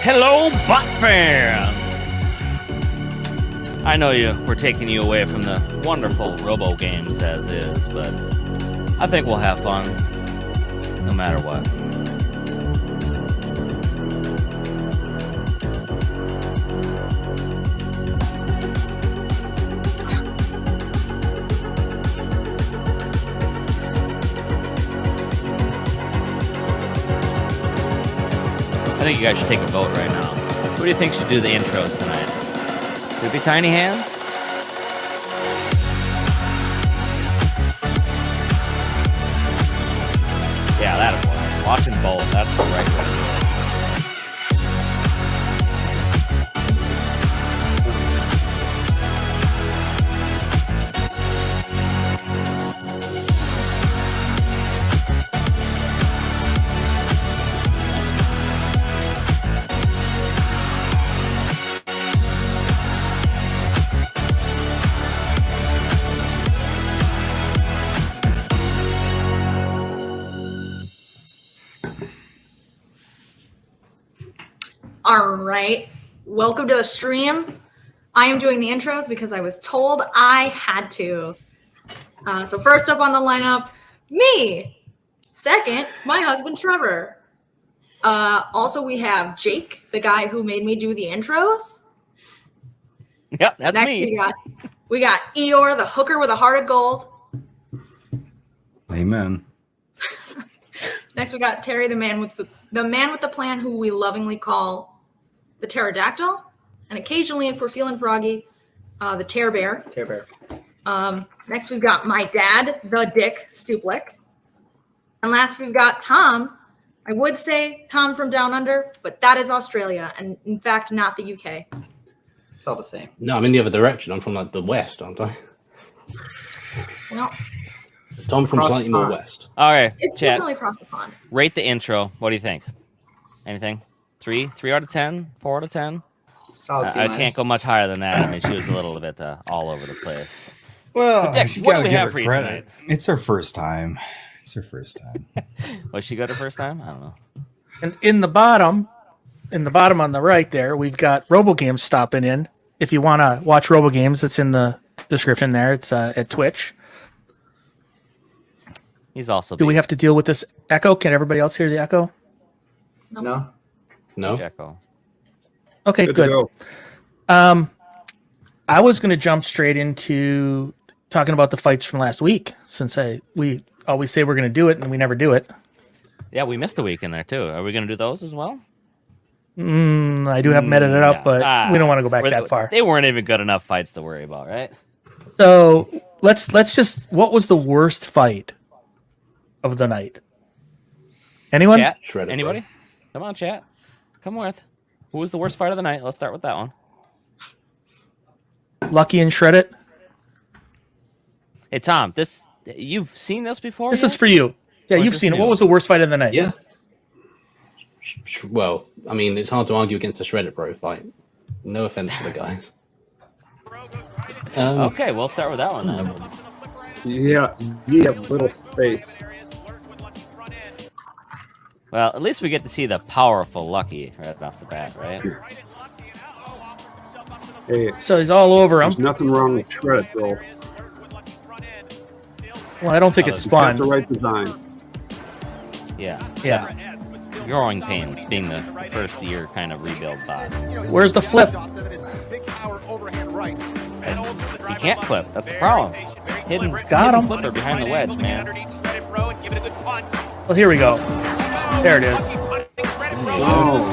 Hello, bot fans! I know we're taking you away from the wonderful robo games as is, but I think we'll have fun no matter what. I think you guys should take a vote right now. Who do you think should do the intros tonight? Should it be Tiny Hands? Yeah, that'll work. Watching both, that's the right way to do it. All right, welcome to the stream. I am doing the intros because I was told I had to. So first up on the lineup, me. Second, my husband, Trevor. Also, we have Jake, the guy who made me do the intros. Yep, that's Next, me. We got Eeyore, the hooker with a heart of gold. Amen. Next, we got Terry, the man with the plan, who we lovingly call the pterodactyl, and occasionally, if we're feeling froggy, the tear bear. Next, we've got my dad, the Dick Stuplick, and last we've got Tom. I would say Tom from Down Under, but that is Australia, and in fact, not the UK. It's all the same. No, I'm in the other direction. I'm from like the west, aren't I? Well, Tom from slightly more west. All right, it's chat. definitely across the pond. Rate the intro. What do you think? Anything? 3 out of 10? 4 out of 10? Solid I can't go much higher than that. I mean, she was a little bit all over the place. Well, Dick, you what do gotta we give have her for you credit. tonight? It's her first time. Was she good her first time? I don't know. And in the bottom on the right there, we've got RoboGames stopping in. If you want to watch RoboGames, it's in the description there. It's at Twitch. He's also. Do we have to deal with this echo? Can everybody else hear the echo? No. Echo. Okay, good. I was going to jump straight into talking about the fights from last week, since we always say we're going to do it and we never do it. Yeah, we missed a week in there too. Are we going to do those as well? I do have them edited up, but we don't want to go back that far. They weren't even good enough fights to worry about, right? So let's just. What was the worst fight of the night? Anyone? Chat? Anybody? Come on, chat. Come with. Who was the worst fight of the night? Let's start with that one. Lucky and Shred It. Hey, Tom, you've seen this before? This is for you. Yeah, you've seen it. What was the worst fight of the night? Yeah. Well, I mean, it's hard to argue against a Shredded Bro fight. No offense to the guys. Okay, we'll start with that one then. Yeah, little face. Well, at least we get to see the powerful Lucky right off the bat, right? Hey, So he's all over him. there's nothing wrong with Shred, bro. Well, I don't think it's He's got spawned. the right design. Yeah. Growing pains being the first year kind of rebuild bot. Where's the flip? He can't flip. That's the problem. Hidden Got him. flipper behind the wedge, man. Well, here we go. There it is. Oh,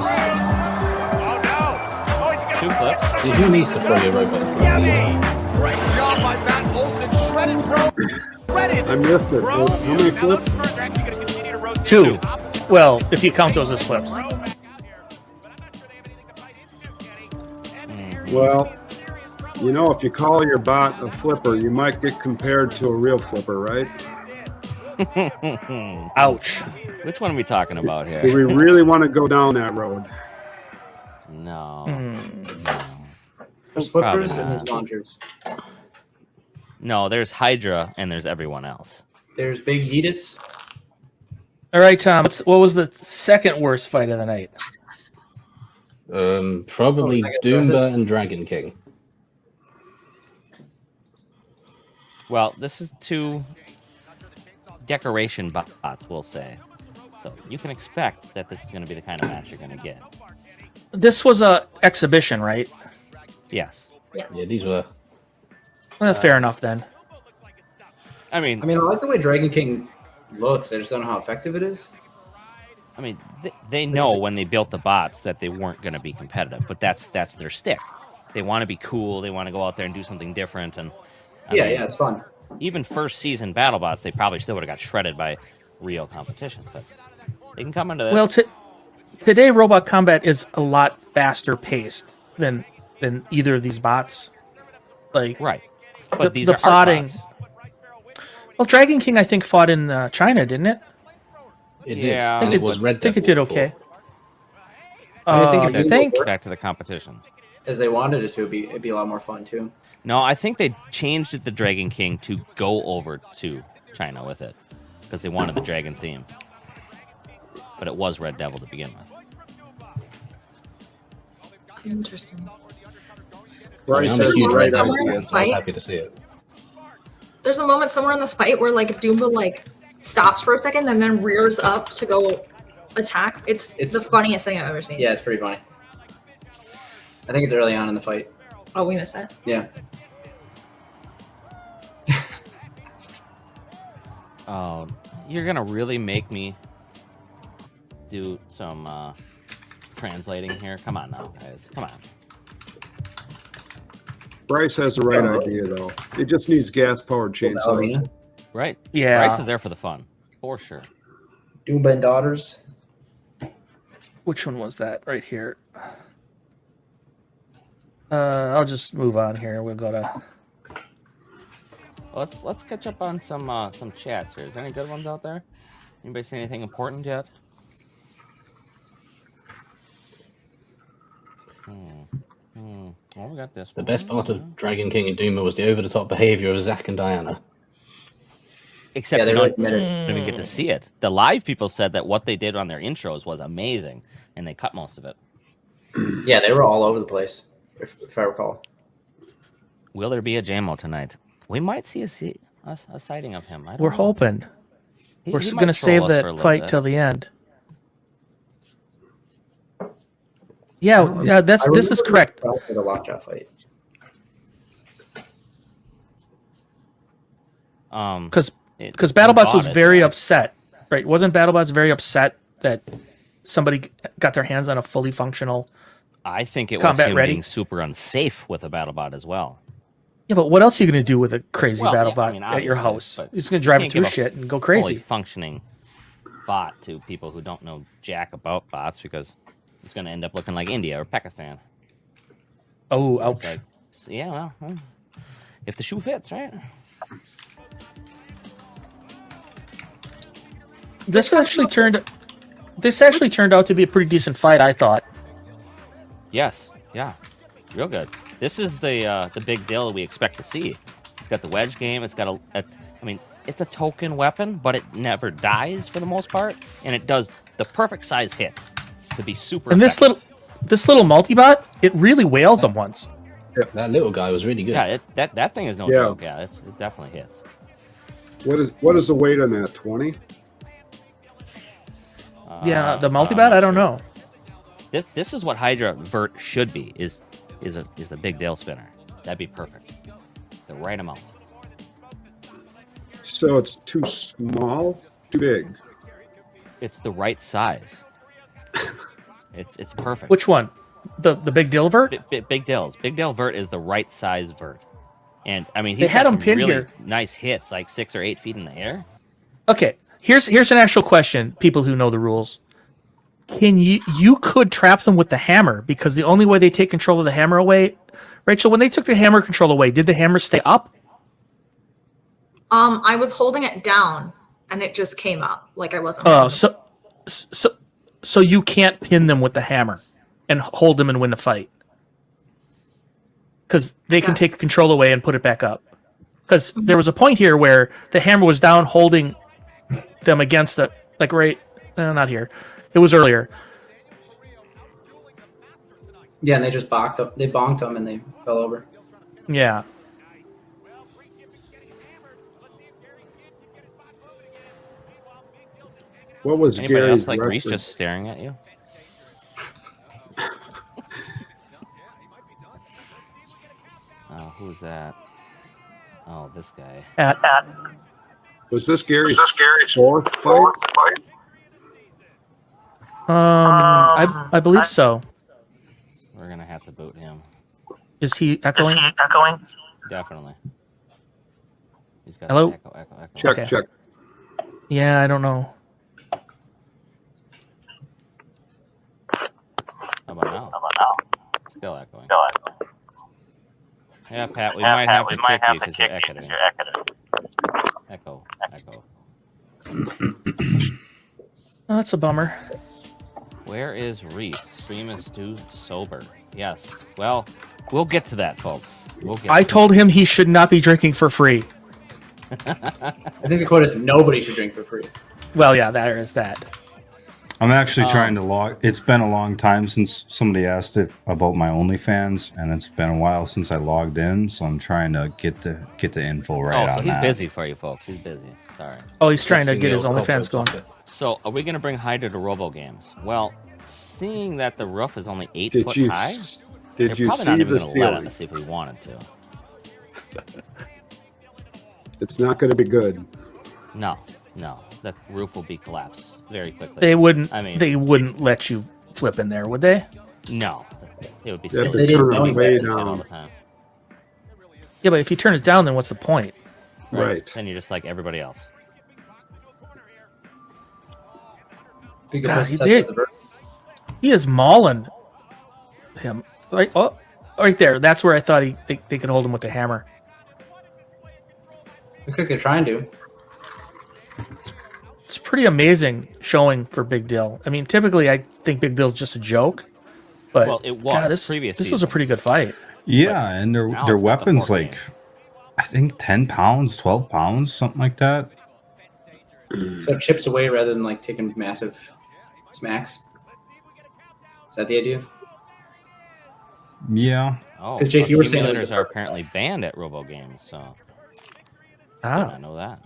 Two flips. Yeah, who needs to throw your robot into the ceiling? I missed it. How many flips? 2. Well, if you count those as flips. Well, you know, if you call your bot a flipper, you might get compared to a real flipper, right? Ouch. Which one are we talking about Do here? we really want to go down that road? No. There's flippers Probably and there's not. launchers. No, there's Hydra and there's everyone else. There's Big Yeetus. All right, Tom. What was the second worst fight of the night? Probably I guess Doomba and Dragon King. Well, this is 2 decoration bots, we'll say. So you can expect that this is going to be the kind of match you're going to get. This was a exhibition, right? Yes. Yeah, these were. Fair enough then. I mean, I like the way Dragon King looks. I just don't know how effective it is. they know when they built the bots that they weren't going to be competitive, but that's their stick. They want to be cool. They want to go out there and do something different. And I mean, it's fun. even first season BattleBots, they probably still would have got shredded by real competition. But they can come into this. Well, today robot combat is a lot faster paced than either of these bots. Like right, but these the are plotting. art bots. Well, Dragon King I think fought in China, didn't it? It did. Yeah, And it was Red I think it Devil did okay. I think if I you think look Back to the competition. as they wanted it to, it'd be a lot more fun too. No, I think they changed it to Dragon King to go over to China with it because they wanted the dragon theme. But it was Red Devil to begin with. Interesting. Bryce I'm has a huge the Red right Devil idea. fan, so I was happy to see it. There's a moment somewhere in this fight where like Doomba like stops for a second and then rears up to go attack. It's the funniest thing I've ever seen. Yeah, it's pretty funny. I think it's early on in the fight. Oh, we missed that. Yeah. Oh, you're gonna really make me do some translating here? Come on now, guys. Come on. Bryce has the right idea, though. It just needs gas-powered chainsaws. Right? Yeah. Bryce is there for the fun, for sure. Doomba and Daughters. which one was that right here? I'll just move on here. We'll go to. Let's catch up on some chats here. Is there any good ones out there? Anybody see anything important yet? Well, we got this. The best part of Dragon King and Duma was the over-the-top behavior of Zack and Diana. Except Yeah, they we really don't committed. even get to see it. The live people said that what they did on their intros was amazing, and they cut most of it. Yeah, they were all over the place, if I recall. Will there be a JAMO tonight? We might see a sighting of him. We're hoping. We're he going to might troll save us for a that little fight bit. till the end. Yeah, this is correct. For the lockjaw fight. Because It- BattleBots we was bought it, very yeah. upset, right? Wasn't BattleBots very upset that somebody got their hands on a fully functional? I think it was Combat him ready? being super unsafe with a BattleBot as well. Yeah, but what else are you going to do with a crazy Well, yeah, BattleBot I mean, at your obviously, house? but You're just going to drive you it can't through give a shit and go Fully crazy. functioning bot to people who don't know jack about bots because it's going to end up looking like India or Pakistan. Oh, It's ouch. like, yeah, well, if the shoe fits, right? This actually turned out to be a pretty decent fight, I thought. Yes, yeah, real good. This is the big deal that we expect to see. It's got the wedge game. It's got it's a token weapon, but it never dies for the most part, and it does the perfect size hits to be super. And effective. this little multi-bot, it really wailed them once. That little guy was really good. Yeah, that thing is no Yeah. joke. Yeah, it definitely hits. What is the weight on that? 20? Yeah, the multi-bot, I don't know. This is what Hydra Vert should be. Is a big Dale spinner. That'd be perfect. The right amount. So it's too small, too big. It's the right size. It's perfect. Which one? The big Dilvert? Big Dale's Big Dale Vert is the right size Vert, and I mean They he's had got him some pinned really here. nice hits, like 6 or 8 feet in the air. Okay, here's an actual question. People who know the rules, can you could trap them with the hammer because the only way they take control of the hammer away, Rachel, when they took the hammer control away, did the hammer stay up? I was holding it down and it just came up like I wasn't. Oh, holding it. so you can't pin them with the hammer and hold them and win the fight because they can Yeah. take control away and put it back up. Because there was a point here where the hammer was down, holding them against not here. It was earlier. Yeah, and they just bonked up. They bonked them and they fell over. Yeah. What was Anybody Gary's else like Reese record? just staring at you? Oh, who's that? Oh, this guy. Was this Gary's fourth fight? I believe so. We're gonna have to boot him. Is he echoing? Definitely. He's got Hello? echo. Check, Okay. check. Yeah, I don't know. How about now? Still echoing. Yeah, Pat, we might have to kick you because you're echoing. Echo. Oh, that's a bummer. Where is Reese? Stream is too sober. Yes. Well, we'll get to that, folks. I told him he should not be drinking for free. I think the quote is nobody should drink for free. Well, yeah, there is that. I'm actually trying to log. It's been a long time since somebody asked about my OnlyFans, and it's been a while since I logged in. So I'm trying to get the info right Oh, so on he's that. busy for you, folks. He's busy. Sorry. Oh, he's trying to get his OnlyFans going. So, are we going to bring Hydra to Robo Games? Well, seeing that the roof is only 8 Did foot you high, did they're you probably see not even the going to let ceiling? us if we wanted to. It's not going to be good. No. The roof will be collapsed very quickly. They wouldn't. I mean- they wouldn't let you flip in there, would they? No. It would be You have silly. to turn know it that way Shit all the down. time. Yeah, but if you turn it down, then what's the point? Right. Then you're just like everybody else. Big God, puss he touch did. of the bird. He is mauling him. Right, right there. That's where I thought they could hold him with the hammer. Looks like they're trying to. It's pretty amazing showing for Big Dill. I mean, typically I think Big Dill's just a joke, but Well, it was God, this previous was a seasons. pretty good fight. Yeah, and now their it's got the weapons 4 like games. I think 10 pounds, 12 pounds, something like that. So it chips away rather than like taking massive smacks. Is that the idea? Yeah. Oh, 'Cause, Jake, you were saying it was accumulators the are perfect- apparently banned at Robo Games, so I Ah, know that.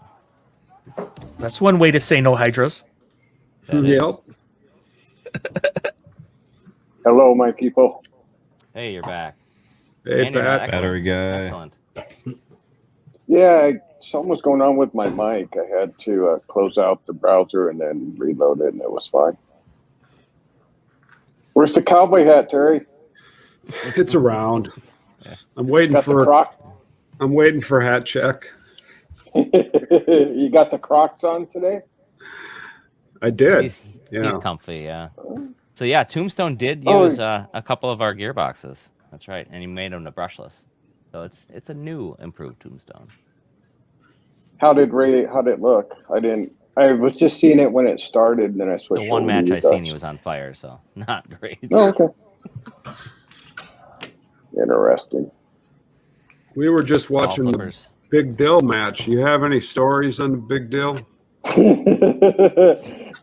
that's one way to say no hydras. That is. Yep. Hello, my people. Hey, you're back. Hey, And you're not Pat. echoing. Battery guy. Excellent. Yeah, something was going on with my mic. I had to close out the browser and then reload it, and it was fine. Where's the cowboy hat, Terry? It's around. I'm waiting Got the for. Croc? I'm waiting for hat check. You got the Crocs on today? I did. He's Yeah. comfy, yeah. So yeah, Tombstone did Oh. use a couple of our gearboxes. That's right, and he made them to brushless. So it's a new improved Tombstone. How did it look? I was just seeing it when it started, and then I switched. The one over to match you I seen, guys. he was on fire, so not great. Oh, okay. Interesting. We were just Ball watching the flippers. Big Dill match. You have any stories on the Big Dill?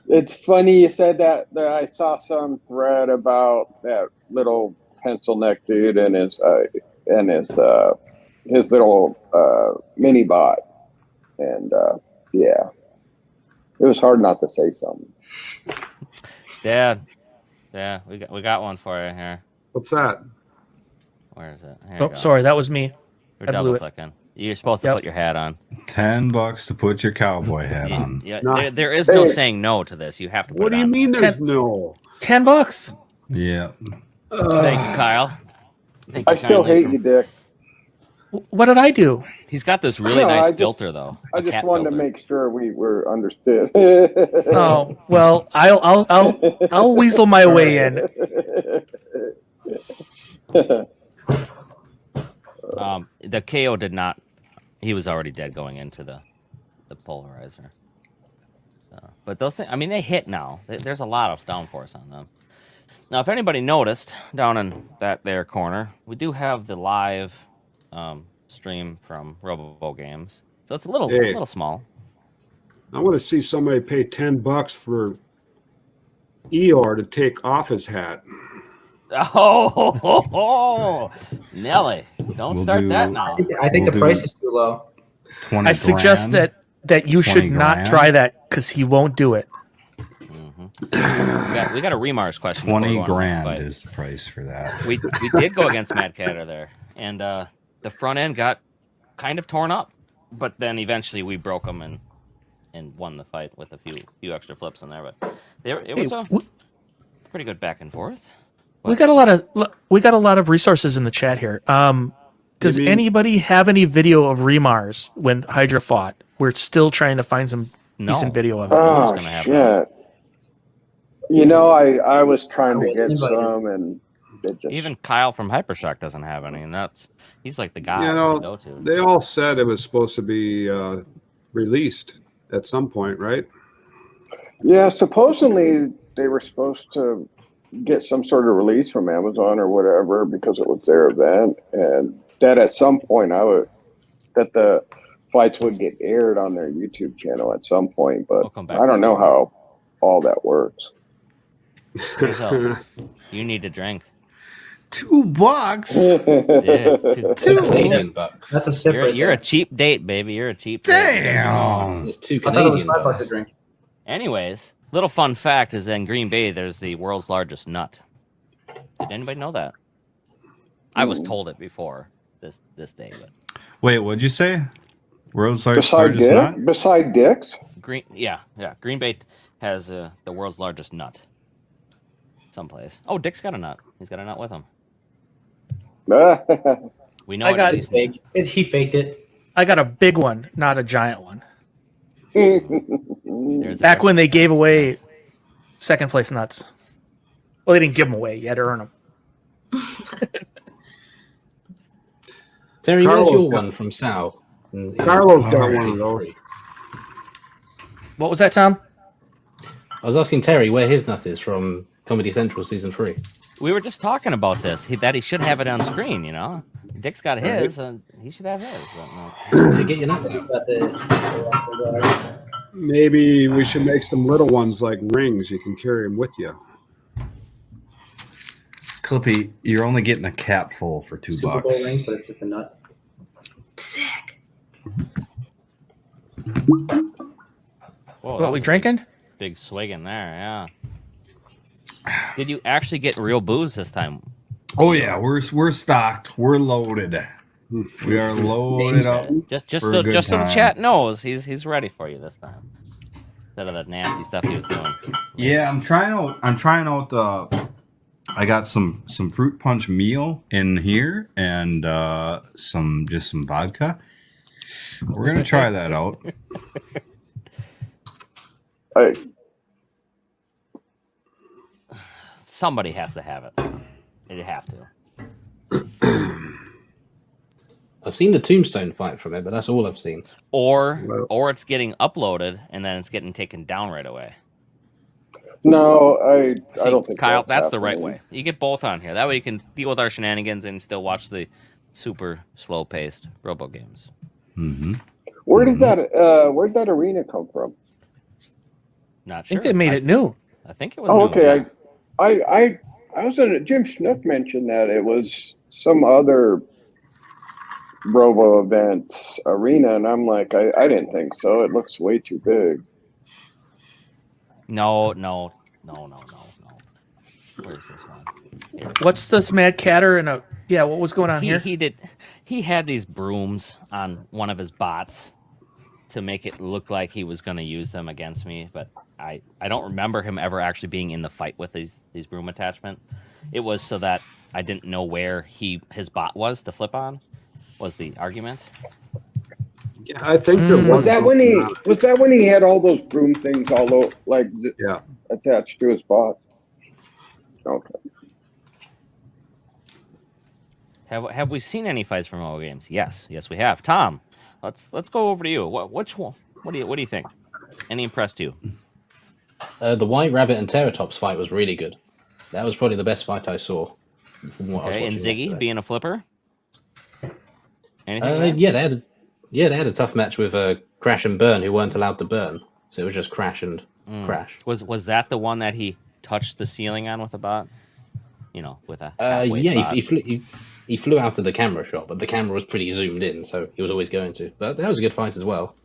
It's funny you said that. I saw some thread about that little pencil neck dude and his little mini bot, and yeah, it was hard not to say something. Dad, yeah, we got one for you here. What's that? Where is it? Here you Oh, go. sorry, that was me. We're I blew double it. clicking. You're supposed to Yep. put your hat on. $10 to put your cowboy hat on. Yeah, Nice. there is no Hey. saying no to this. You have to put What it do you on. mean there's no? $10. Yeah. Thank you, Kyle. Thank I you still kindly. hate you, Dick. What did I do? He's got this really No, nice I just- filter, though. I a just cat wanted to filter. make sure we were understood. Oh well, I'll weasel my way in. The KO did not. He was already dead going into the polarizer. But those things, I mean, they hit now. There's a lot of downforce on them. Now, if anybody noticed down in that there corner, we do have the live stream from Robo Games, so it's a little small. I want to see somebody pay $10 for Eeyore to take off his hat. Oh, Nelly, don't We'll start do- that now. I think We'll the price do- is too low. 20 I suggest grand. that you should 20 not grand? try that because he won't do it. We got a Remars question. before we 20 go on to the next grand fight. is the price for that. We did go against Mad Catter there, and the front end got kind of torn up, but then eventually we broke them and won the fight with a few extra flips in there. But it was a pretty good back and forth. We got a lot of resources in the chat here. Does Maybe- anybody have any video of Remars when Hydra fought? We're still trying to find some No. decent video of it. Oh gonna happen? shit! You know, I was trying to I get wasn't invited. some, and it just Even Kyle from Hypershock doesn't have any, and he's like the guy You to know, go to. they all said it was supposed to be released at some point, right? yeah. Supposedly they were supposed to get some sort of release from Amazon or whatever because it was their event, and that at some point that the fights would get aired on their YouTube channel at some point. But We'll come back I to don't know that. how all that works. Hazel, you need to drink. $2? Yeah, Canadian bucks. That's a sip right you're a there. cheap date, baby. You're a cheap date. Damn. There's 2 I thought it was Canadian $5 a bucks. drink. Anyways, little fun fact is that in Green Bay, there's the world's largest nut. Did anybody know that? I was told it before this day, but Wait, what'd you say? World's Beside largest Dick, nut? beside Dick's. Green Bay has the world's largest nut. Someplace. Oh, Dick's got a nut. He's got a nut with him. We know I it got- It's is. fake. He faked it. I got a big one, not a giant one. There's the Back when they gave away second place nuts. Well, they didn't give them away. You had to earn them. Terry, where's Carlos your got- one from Sal? Carlos got Alright. one of those. What was that, Tom? I was asking Terry where his nut is from Comedy Central season 3. We were just talking about this. That he should have it on screen. You know, Dick's got his, and he should have his. But no. Yeah, get your nuts out. Got the Maybe we should make some little ones like rings. You can carry them with you. Clippy, you're only getting a cap full for $2. Super Bowl ring, but it's just a nut. Sick. Whoa, What, that we was a drinking? big swig in there. Yeah. Did you actually get real booze this time? Oh yeah, we're stocked. We're loaded. We are loaded up. Just For a good so the time. chat knows he's ready for you this time. Instead of that nasty stuff he was doing. Yeah, I'm trying out. I got some fruit punch meal in here and some vodka. We're gonna try that out. Hey, Somebody has to have it. They have to. I've seen the Tombstone fight from it, but that's all I've seen. Or it's getting uploaded and then it's getting taken down right away. no, I See, don't think Kyle, that's the right happening. way. You get both on here. That way you can deal with our shenanigans and still watch the super slow paced robo games. Mm-hmm. Where did that arena come from? Not I sure. think they made it new. I think it was. Oh, new, okay. yeah. I was in Jim Schnook mentioned that it was some other Robo Events arena, and I'm like, I didn't think so. It looks way too big. No. Where's this one? Here. What's this Mad Catter and a what was going on here? He had these brooms on one of his bots to make it look like he was going to use them against me, but I don't remember him ever actually being in the fight with these broom attachment. It was so that I didn't know where his bot was to flip on, was the argument. Yeah, I think there Was that when he had all those broom things all over, Yeah. attached to his bot? Okay. Have we seen any fights from all games? Yes, we have. Tom, let's go over to you. Which one? What do you think? Any impressed you? The White Rabbit and Terratops fight was really good. That was probably the best fight I saw. From what I was Okay, and watching Ziggy yesterday. being a flipper. Anything? there? Yeah, they had a tough match with Crash and Burn, who weren't allowed to burn, so it was just Crash and Crash. Was that the one that he touched the ceiling on with a bot? You know, with a halfway yeah, bot. he flew out of the camera shot, but the camera was pretty zoomed in, so he was always going to. But that was a good fight as well.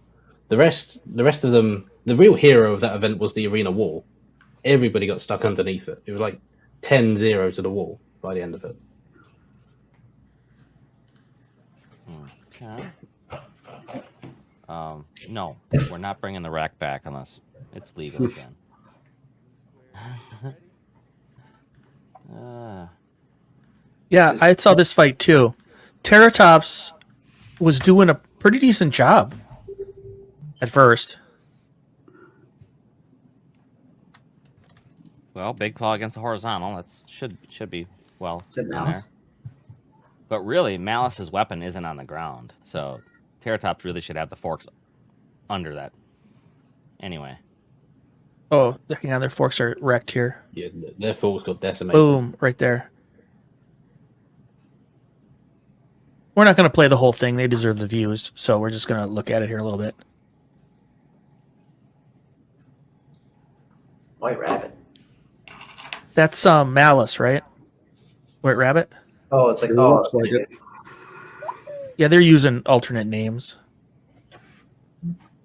The rest of them, the real hero of that event was the arena wall. Everybody got stuck underneath it. It was like 10-0 to the wall by the end of it. Okay. No, we're not bringing the rack back unless it's legal again. Yeah, I saw this fight too. Terratops was doing a pretty decent job at first. Well, big claw against the horizontal. That should be well Is it in Malice? there. But really, Malice's weapon isn't on the ground, so Terratops really should have the forks under that. Anyway, Oh, hang on, their forks are wrecked here. Yeah, their forks got decimated. Boom, right there. We're not going to play the whole thing. They deserve the views, so we're just going to look at it here a little bit. White Rabbit. That's Malice, right? White Rabbit? Oh, it's like It looks like it. Yeah, they're using alternate names.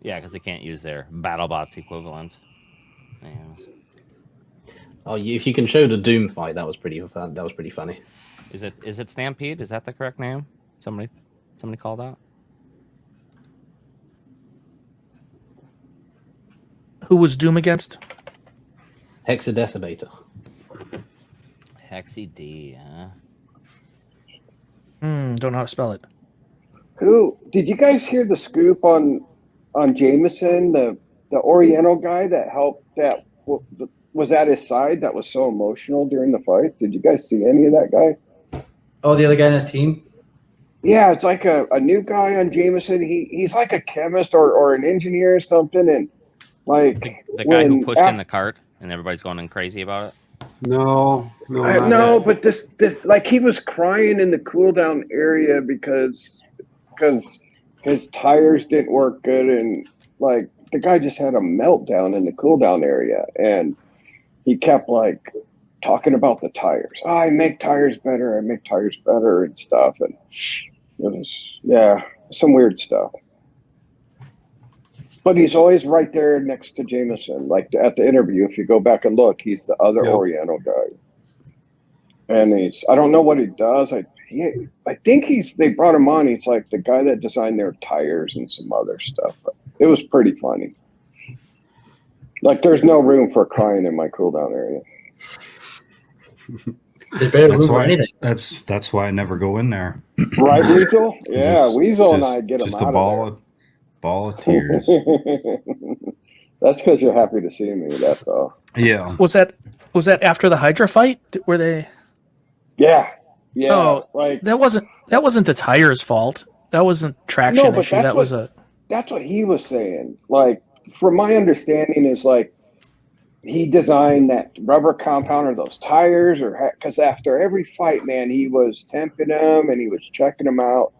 yeah, because they can't use their BattleBots equivalent. names. Oh, if you can show the Doom fight, that was pretty fun. That was pretty funny. Is it Stampede? Is that the correct name? Somebody called out. Who was Doom against? Hexadecimator. Hexy D, huh? Don't know how to spell it. Who did you guys hear the scoop on Jameson, the Oriental guy that helped that was at his side that was so emotional during the fight? Did you guys see any of that guy? Oh, the other guy in his team? Yeah, it's like a new guy on Jameson. He's like a chemist or an engineer or something, and like The guy who pushed in the cart and everybody's going crazy about it. No, not no, that. but this like he was crying in the cool down area because his tires didn't work good, and like the guy just had a meltdown in the cool down area, and he kept like talking about the tires. Oh, I make tires better and stuff, and it was some weird stuff. But he's always right there next to Jameson. Like at the interview, if you go back and look, he's the other Yep. Oriental guy. And I don't know what he does. I think they brought him on. He's like the guy that designed their tires and some other stuff. But it was pretty funny. Like there's no room for crying in my cool down area. There's barely That's room for why. anything. That's why I never go in there. Right, Weasel? Yeah, Just- Weasel and just- I get him just out a ball of tears. That's because you're happy to see me. That's all. Yeah. Was that after the Hydra fight? Were they? Yeah. Oh, like That wasn't the tires' fault. That wasn't traction No, but issue. that's That was a. that's what he was saying. Like, from my understanding, is like he designed that rubber compound or those tires, or because after every fight, man, he was temping them and he was checking them out,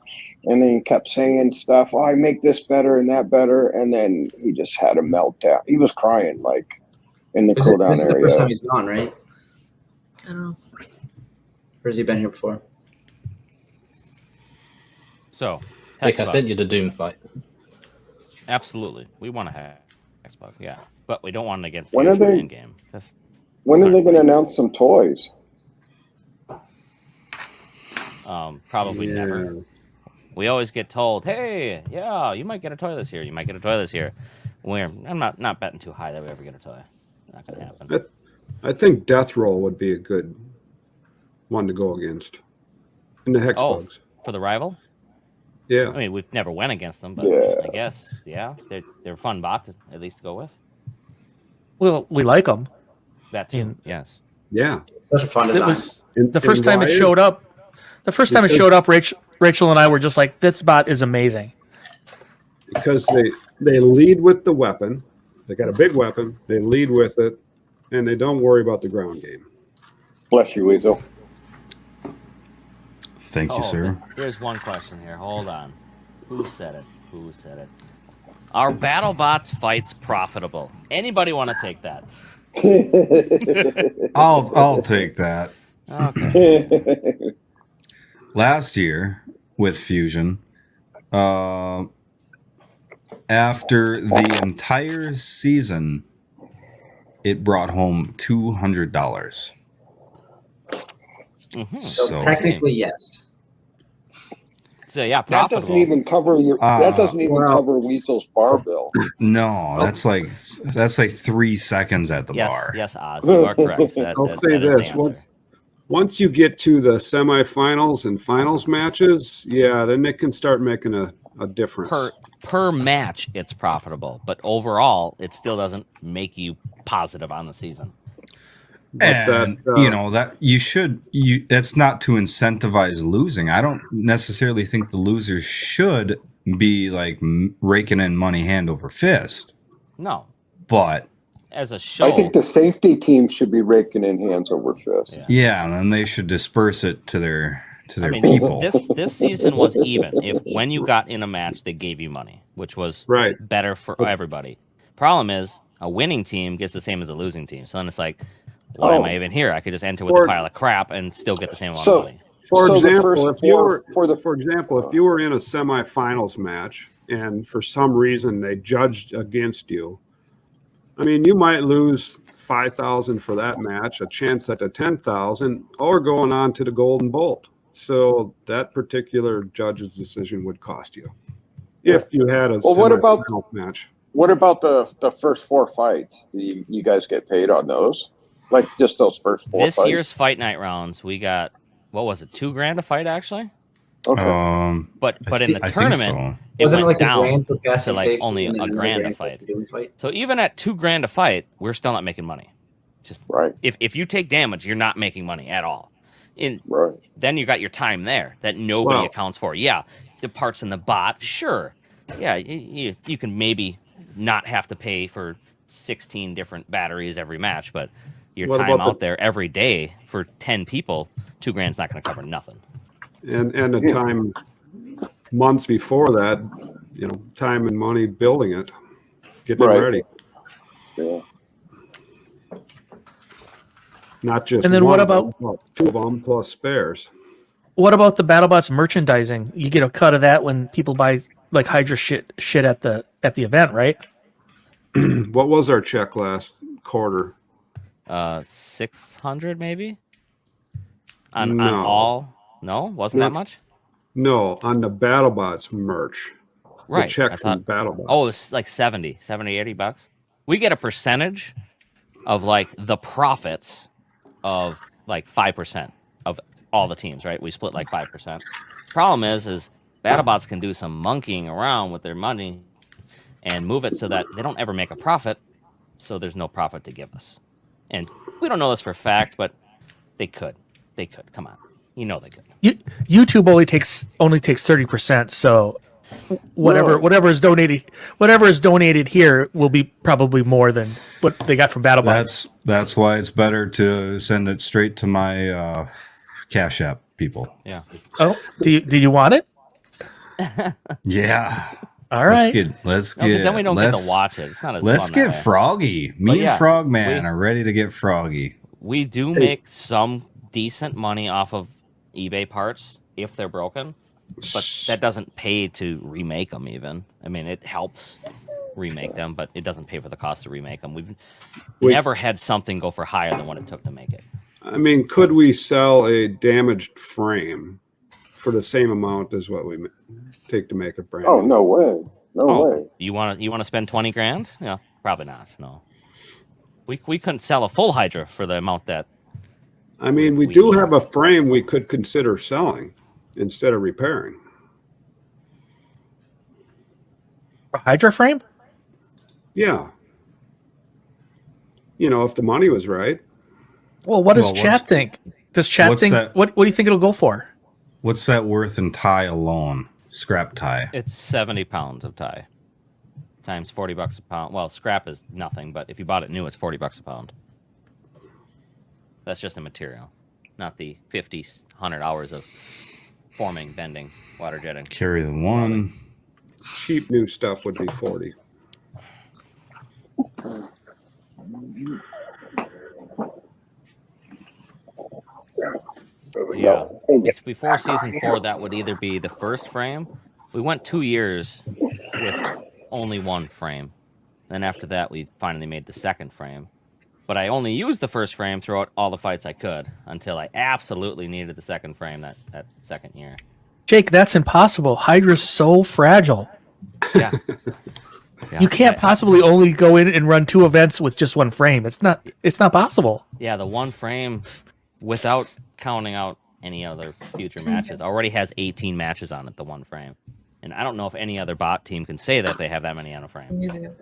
and then he kept saying stuff. Oh, I make this better and that better, and then he just had a meltdown. He was crying like in the cool down This is the first time area. he's gone, right? I don't know. Or has he been here before? So, Nick, I Hexbug. sent you the Doom fight. Absolutely, we want to have Hexbug, yeah, but we don't want it against When the are they- in game. When are Sorry. they going to announce some toys? Probably Yeah. never. We always get told, "Hey, yeah, you might get a toy this year. You might get a toy this year." I'm not betting too high that we ever get a toy. Not gonna happen. I think Death Roll would be a good one to go against. And the Hex Oh. Bugs. For the rival, Yeah. I mean, we've never went against them, but Yeah. I guess, yeah, they're a fun bot to at least go with. Well, we like them. That too, In- yes. Yeah. Such a fun It design. was And- the first and time it why? showed up. The first time it Because- showed up, Rachel and I were just like, "This bot is amazing." Because they lead with the weapon. They got a big weapon. They lead with it, and they don't worry about the ground game. Bless you, Weasel. Thank you, sir. Here's one question here. Hold on. Who said it? Are BattleBots fights profitable? Anybody want to take that? I'll take that. Okay. Last year with Fusion, after the entire season, it brought home $200. Mhm. So So- technically, yes. So yeah, That profitable. doesn't even cover that doesn't even well- cover Weasel's bar bill. No, that's like 3 seconds at the yes, bar. yes, Oz, you are correct. I'll say that is the this: answer. once you get to the semifinals and finals matches, yeah, then it can start making a difference. Per match, it's profitable, but overall, it still doesn't make you positive on the season. But And that that's not to incentivize losing. I don't necessarily think the losers should be like raking in money hand over fist. No, But as a show, I think the safety team should be raking in hands over fists. Yeah. yeah, then they should disperse it to their people. This season was even. If when you got in a match, they gave you money, which was Right. better for everybody. Problem is, a winning team gets the same as a losing team. So then it's like, why am I even here? I could just enter with a pile of crap and still get the same amount of money. For So the example, first if you four- were for example, if you were in a semifinals match and for some reason they judged against you, I mean, you might lose 5,000 for that match, a chance at the 10,000, or going on to the Golden Bolt. So that particular judge's decision would cost you if you had a Well, what about- semifinal match. What about the first 4 fights? Do you guys get paid on those? Like just those first 4 This fights? year's fight night rounds, we got, what was it, $2,000 a fight actually? Okay. But in the I think tournament, so. it Wasn't went it like down a grand for passing to like safety only and then a another grand a grand for fight. doing fight? So even at $2,000 a fight, we're still not making money. Just Right. if you take damage, you're not making money at all. Right. Then you got your time there that nobody Well- accounts for. Yeah, the parts in the bot, sure. Yeah, you can maybe not have to pay for 16 different batteries every match, but your What time about out there every day for 10 people, $2,000's not going to cover nothing. And the time months before that, time and money building it, getting Right. it ready. Yeah. Not just And then one what of them, about- well, 2 of them plus spares. What about the BattleBots merchandising? You get a cut of that when people buy like Hydra shit at the event, right? What was our check last quarter? 600 maybe on No. all. No, wasn't that Not- much. No, on the BattleBots merch. Right. The check I from thought, BattleBots. oh, it's like 70, $80. We get a percentage of like the profits of like 5% of all the teams, right? We split like 5%. Problem is BattleBots can do some monkeying around with their money and move it so that they don't ever make a profit, so there's no profit to give us. And we don't know this for a fact, but they could. They could. Come on. You know they could. YouTube only takes 30%, so whatever is donated here will be probably more than what they got from BattleBots. That's why it's better to send it straight to my Cash App people. Yeah. Oh, do you want it? Yeah. All right. Let's No, 'cause get. then we don't get let's- to watch it. It's not as Let's fun get that way. froggy. Me But and yeah, Frogman we- are ready to get froggy. We do make some decent money off of eBay parts if they're broken, but that doesn't pay to remake them even. I mean, it helps remake them, but it doesn't pay for the cost to remake them. We've never had something go for higher than what it took to make it. I mean, could we sell a damaged frame for the same amount as what we take to make a brand? Oh, no way. No way. You want to spend 20 grand? Yeah, probably not. No. We couldn't sell a full Hydra for the amount that. I mean, we do have a frame we could consider selling instead of repairing. A Hydra frame? Yeah. If the money was right. Well, what does Well, chat what's- think? Does chat what's think that? what do you think it'll go for? What's that worth in tie alone? Scrap tie. It's 70 pounds of tie times $40 a pound. Well, scrap is nothing, but if you bought it new, it's $40 a pound. That's just the material, not the 50, 100 hours of forming, bending, water jetting. Carry the one. Cheap new stuff would be 40. Yeah. Before season 4, that would either be the first frame. We went 2 years with only one frame. Then after that, we finally made the second frame. But I only used the first frame throughout all the fights I could until I absolutely needed the second frame that second year. Jake, that's impossible. Hydra's so fragile. Yeah. Yeah, You can't possibly only go in and run 2 events with just one frame. It's not possible. Yeah, the one frame, without counting out any other future matches, already has 18 matches on it, the one frame. And I don't know if any other bot team can say that they have that many on a frame.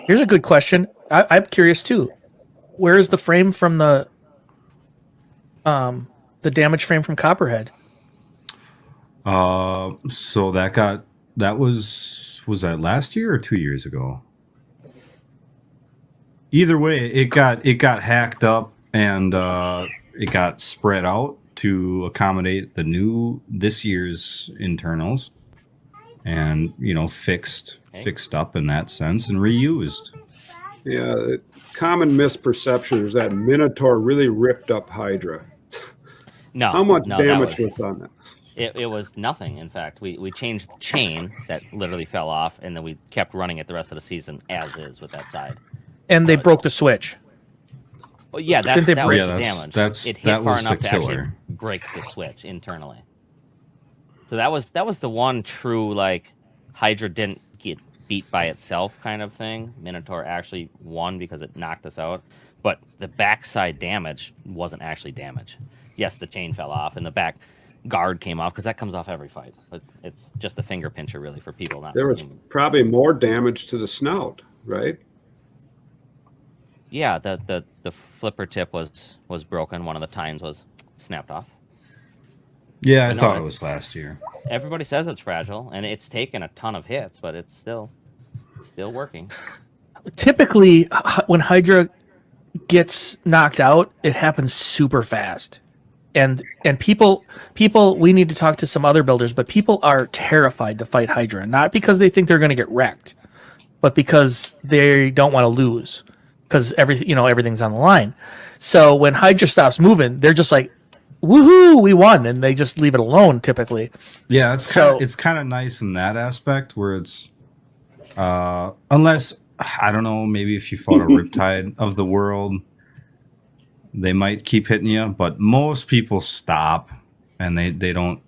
Here's a good question. I'm curious too. Where is the frame from the damage frame from Copperhead? So that was that last year or 2 years ago? Either way, it got hacked up and it got spread out to accommodate this year's internals, and fixed up in that sense and reused. Yeah, common misperception is that Minotaur really ripped up Hydra. No. How much no, damage was on that? It was nothing. In fact, we changed the chain that literally fell off, and then we kept running it the rest of the season as is with that side. And they broke the switch. Well, yeah, that was the damage. It hit that far was enough the to actually killer. break the switch internally. So that was the one true, like, Hydra didn't get beat by itself kind of thing. Minotaur actually won because it knocked us out, but the backside damage wasn't actually damage. Yes, the chain fell off and the back guard came off because that comes off every fight, but it's just a finger pincher really for people not. There was probably more damage to the snout, right? Yeah, the flipper tip was broken. One of the tines was snapped off. Yeah, I No, thought it was last year. Everybody says it's fragile, and it's taken a ton of hits, but it's still working. Typically, when Hydra gets knocked out, it happens super fast. And people, we need to talk to some other builders, but people are terrified to fight Hydra, not because they think they're going to get wrecked, but because they don't want to lose, because everything's on the line. So when Hydra stops moving, they're just like, woohoo, we won, and they just leave it alone typically. Yeah, it's kind of nice in that aspect where it's unless, I don't know, maybe if you fought a Riptide of the world, they might keep hitting you, but most people stop and they don't.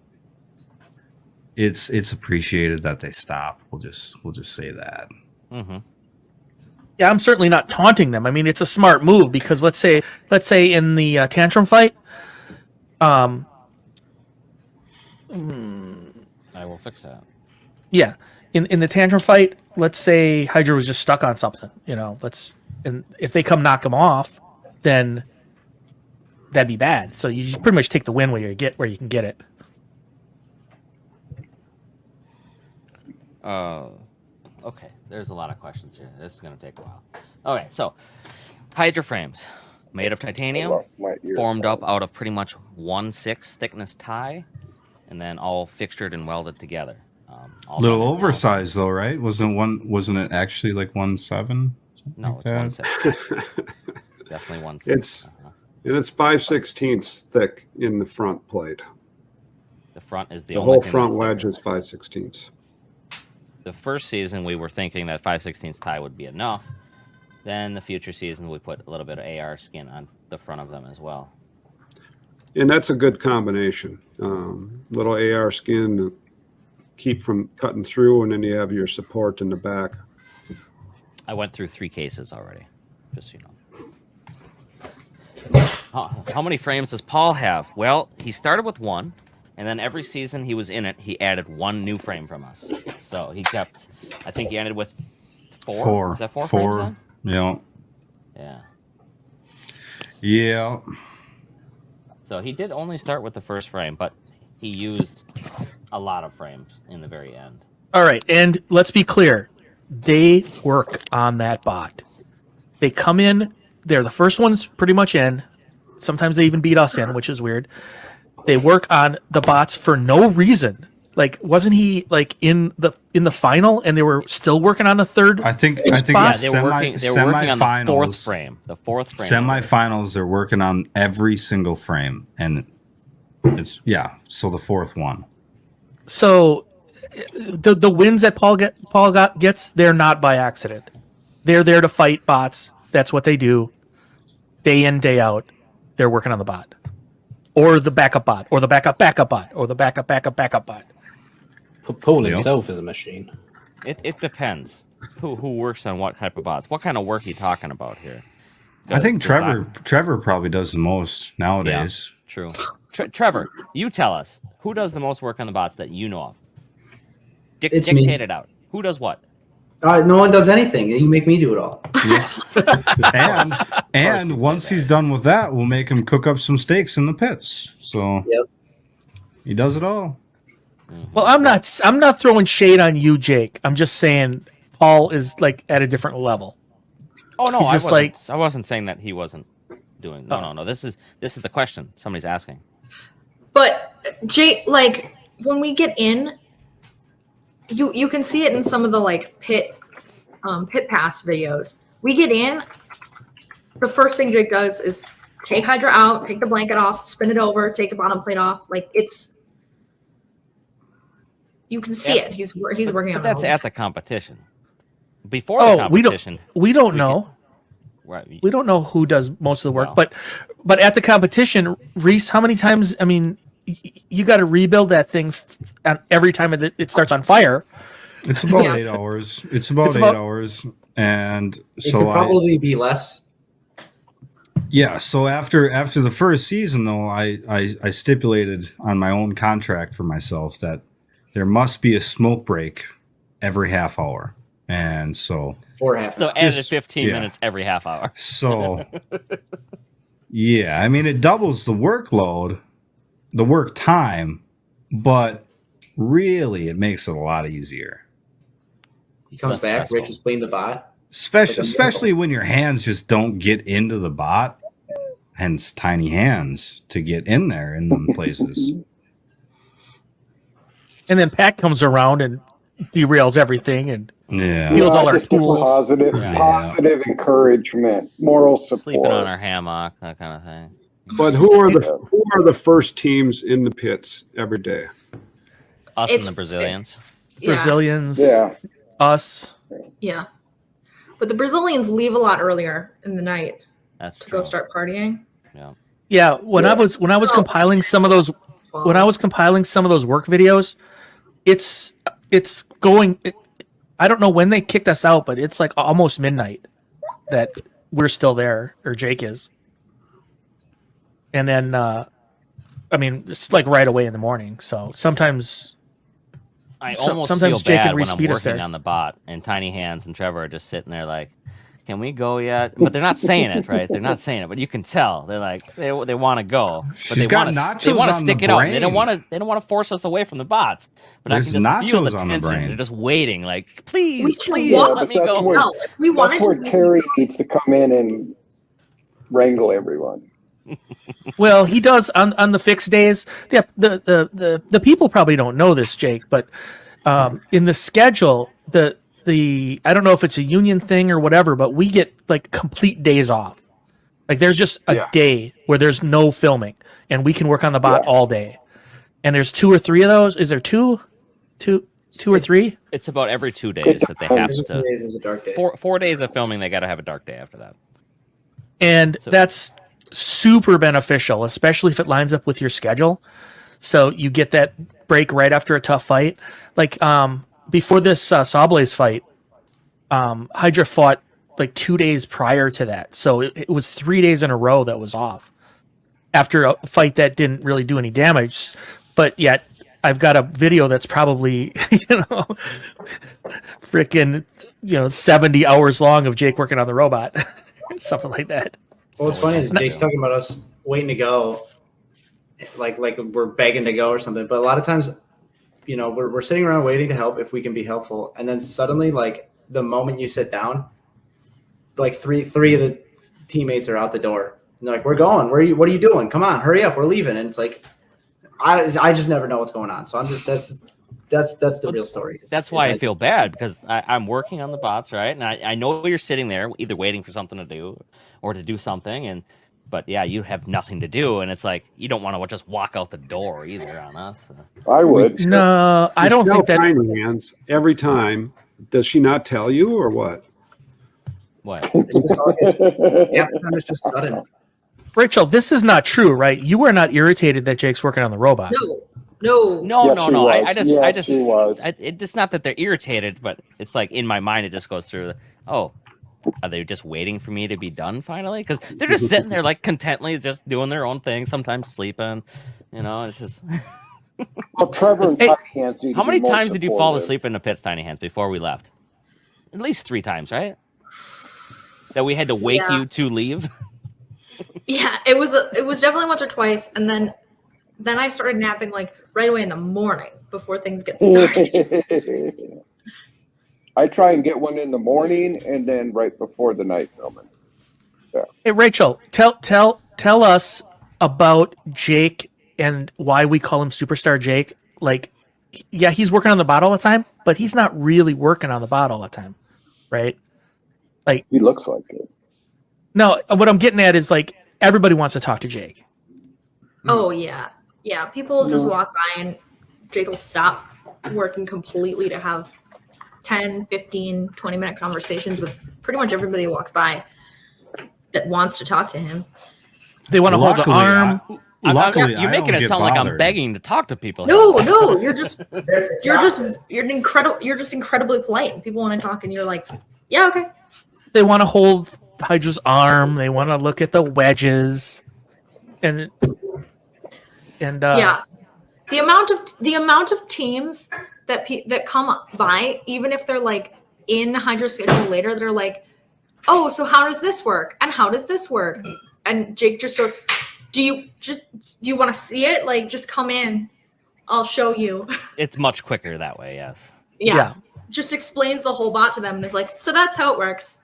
It's appreciated that they stop. We'll just say that. Mm-hmm. Yeah, I'm certainly not taunting them. I mean, it's a smart move because let's say in the tantrum fight, I will fix that. Yeah, in the tantrum fight, let's say Hydra was just stuck on something. And if they come knock him off, then that'd be bad. So you pretty much take the win where you can get it. Okay, there's a lot of questions here. This is going to take a while. Okay, so Hydra frames made of titanium, formed up out of pretty much 1/6 thickness tie, and then all fixtured and welded together. A little oversized though, right? Wasn't it actually like 1/7? No, it's 1/6. Definitely 1/6. It's 5/16 thick in the front plate. The front is the The only whole thing front that's wedge thicker. is 5/16. The first season we were thinking that 5/16 tie would be enough. Then the future season we put a little bit of AR skin on the front of them as well. And that's a good combination. Little AR skin to keep from cutting through, and then you have your support in the back. I went through 3 cases already, just so you know. How many frames does Paul have? Well, he started with 1, and then every season he was in it, he added 1 new frame from us. So he kept, I think he ended with 4. Is that 4 frames then? Yeah. Yeah. Yeah. So he did only start with the first frame, but he used a lot of frames in the very end. All right, and let's be clear. They work on that bot. They come in, they're the first ones pretty much in. Sometimes they even beat us in, which is weird. They work on the bots for no reason. Like, wasn't he like in the final, and they were still working on the third? I think Yeah, they were working on the semifinals. 4th frame. The 4th frame. Semifinals, they're working on every single frame, and It's so the fourth one. So the wins that Paul gets, they're not by accident. They're there to fight bots. That's what they do. Day in, day out, they're working on the bot. Or the backup bot, or the backup bot, or the backup bot. Paul himself is a machine. It depends who works on what type of bots. What kind of work are you talking about here? I think Trevor probably does the most nowadays. Yeah, true. Trevor, you tell us, who does the most work on the bots that you know of? It's Dictate me. it out. Who does what? No one does anything. You make me do it all. And once he's done with that, we'll make him cook up some steaks in the pits. So he does it all. Well, I'm not throwing shade on you, Jake. I'm just saying Paul is like at a different level. Oh no, He's I wasn't saying that he wasn't doing. No. This is the question somebody's asking. But Jake, like when we get in, you can see it in some of the like pit pass videos. We get in, the first thing Jake does is take Hydra out, take the blanket off, spin it over, take the bottom plate off. Like you can see it. He's working on it. But that's at the competition. Before the competition, we don't know. Right. We don't know who does most of the work, but at the competition, Reese, how many times? I mean, you got to rebuild that thing every time it starts on fire. It's about 8 hours. It's about 8 hours, and It so could probably be less. Yeah. So after the first season, though, I stipulated on my own contract for myself that there must be a smoke break every half hour, and so. Or half. So added 15 minutes every half hour. So, yeah, I mean, it doubles the workload, the work time, but really it makes it a lot easier. He comes back, Rich is playing the bot. Especially when your hands just don't get into the bot, hence tiny hands to get in there in them places. And then Pat comes around and derails everything and heals all our tools. Positive encouragement, moral support. Sleeping on our hammock, that kind of thing. But who are the first teams in the pits every day? Us and the Brazilians. Brazilians. Yeah. Us. Yeah. But the Brazilians leave a lot earlier in the night to go start partying. Yeah. Yeah, when I was compiling some of those work videos, it's going I don't know when they kicked us out, but it's like almost midnight that we're still there, or Jake is. And then I mean, it's like right away in the morning. So sometimes I almost sometimes feel Jake bad and Reese when I'm beat us working there. on the bot, and Tiny Hands and Trevor are just sitting there like, "Can we go yet?" But they're not saying it, right? They're not saying it, but you can tell they're like they want to go, but She's they got want nachos to on stick the it out. brain. They don't want to force us away from the bots. But There's I can just feel the nachos on the tension. brain. They're just waiting, like, please, We can please, walk let me that's go. where- No, if we wanted That's where to. Terry needs to come in and wrangle everyone. Well, he does on the fixed days. The people probably don't know this, Jake, but in the schedule, the I don't know if it's a union thing or whatever, but we get like complete days off. Like there's just a day where there's no filming, and we can work on the bot all day. And there's 2 or 3 of those. Is there two or 3? It's about every 2 days that they have 2 to. days is a dark day. 4 days of filming, they got to have a dark day after that. And that's super beneficial, especially if it lines up with your schedule. So you get that break right after a tough fight. Like before this Sawblaze fight, Hydra fought like 2 days prior to that. So it was 3 days in a row that was off after a fight that didn't really do any damage. But yet I've got a video that's probably, freaking, 70 hours long of Jake working on the robot. Something like that. Well, what's funny is Jake's talking about us waiting to go, like we're begging to go or something. But a lot of times, we're sitting around waiting to help if we can be helpful, and then suddenly, like the moment you sit down, like three of the teammates are out the door. And they're like, "We're going. Where are you? What are you doing? Come on, hurry up. We're leaving." And it's like, I just never know what's going on. So I'm just that's the real story. That's why I feel bad, because I'm working on the bots, right? And I know you're sitting there either waiting for something to do or to do something, and But yeah, you have nothing to do, and it's like you don't want to just walk out the door either on us. I would. No, I don't think that. Tiny Hands every time. Does she not tell you or what? What? Yeah, it's just sudden. Rachel, this is not true, right? You are not irritated that Jake's working on the robot. No. No, Yes, no, she no. was. I just, Yes, she was. it's not that they're irritated, but it's like in my mind, it just goes through. Oh, are they just waiting for me to be done finally? Because they're just sitting there like contently, just doing their own thing. Sometimes sleeping. You know, it's just. Well, Trevor and Hey, Tiny Hands need to How be many more times did you fall supportive. asleep in the pits, Tiny Hands, before we left? At least 3 times, right? That we had to wake Yeah. you to leave. Yeah, it was definitely once or twice, and then I started napping like right away in the morning before things get started. I try and get one in the morning and then right before the night filming. Hey, Rachel, tell us about Jake and why we call him Superstar Jake. Like, yeah, he's working on the bot all the time, but he's not really working on the bot all the time, right? He looks like it. No, what I'm getting at is like everybody wants to talk to Jake. Oh yeah. People just walk by and Jake will stop working completely to have 10, 15, 20-minute conversations with pretty much everybody who walks by that wants to talk to him. They want to hold the arm. Luckily, you're I making don't it get sound like I'm bothered. begging to talk to people. No, you're just incredibly polite. People want to talk and you're like, yeah, okay. They want to hold Hydra's arm. They want to look at the wedges, and Yeah, the amount of teams that come by, even if they're like in Hydra schedule later, they're like, oh, so how does this work? And how does this work? And Jake just goes, do you want to see it? Like, just come in, I'll show you. It's much quicker that way. Yes. Yeah. Just explains the whole bot to them, and it's like, so that's how it works.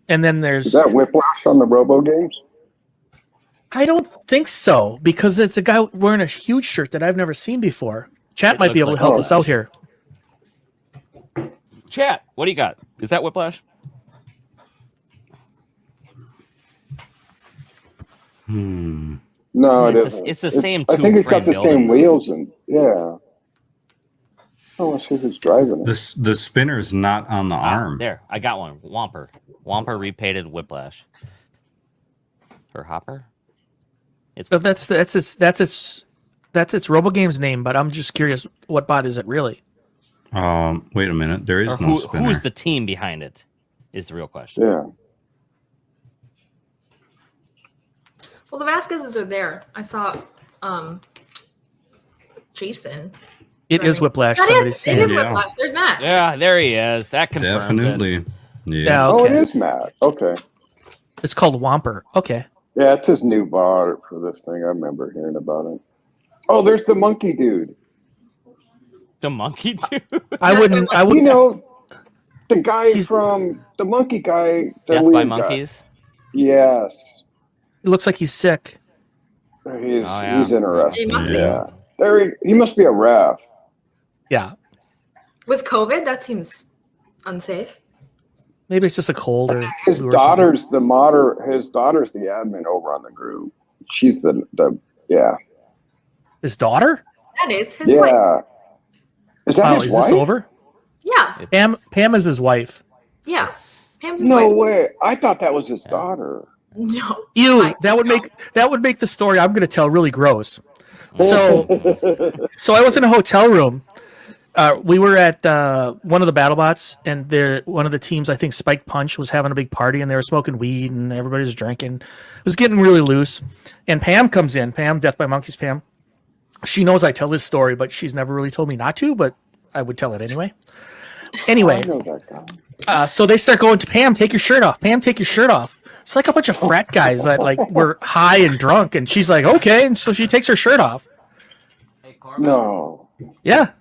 And then there's Is that Whiplash on the Robo games? I don't think so, because it's a guy wearing a huge shirt that I've never seen before. Chat It might be looks able to like help a- us out here. Chat. What do you got? Is that Whiplash? No, it isn't. It's the same I think it's got two-frame the same building. wheels and yeah. I want to see who's driving it. The spinner's not on the arm. There, I got one. Whomper repainted Whiplash. Or Hopper? But that's its RoboGames name. But I'm just curious, what bot is it really? Wait a minute. There is Or no spinner. who's the team behind it? Is the real question. Yeah. Well, the Vasquez's are there. I saw Jason. It is Whiplash. That Somebody's is, it saying. is Yeah. Whiplash. There's Matt. Yeah, there he is. That confirms Definitely. it. Yeah. Yeah, Oh, it okay. is Matt. Okay. It's called Whomper. Okay. Yeah, it's his new bot for this thing. I remember hearing about it. Oh, there's the monkey dude. The monkey dude. I wouldn't. You know, the guy He's- from the monkey guy. The Death by weird guy. monkeys. Yes. It looks like he's sick. He's yeah. interesting. He must be. Yeah. He must be a ref. Yeah. With COVID, that seems unsafe. Maybe it's just a cold or His flu or daughter's the His daughter's the admin over on the group. She's the yeah. something. His daughter? That is his wife. Yeah. Is that Oh, his is wife? this over? Yeah. Pam is his wife. Yeah. Pam's his No wife. way. I thought that was his daughter. No. Ew, that would make the story I'm going to tell really gross. So I was in a hotel room. We were at one of the BattleBots, and one of the teams, I think Spike Punch, was having a big party, and they were smoking weed, and everybody was drinking. It was getting really loose. And Pam comes in. Pam, Death by Monkeys, Pam. She knows I tell this story, but she's never really told me not to, but I would tell it anyway. Anyway, I know that guy. so they start going to Pam, take your shirt off. Pam, take your shirt off. It's like a bunch of frat guys that like were high and drunk, and she's like, okay, and so she takes her shirt off. No. Yeah,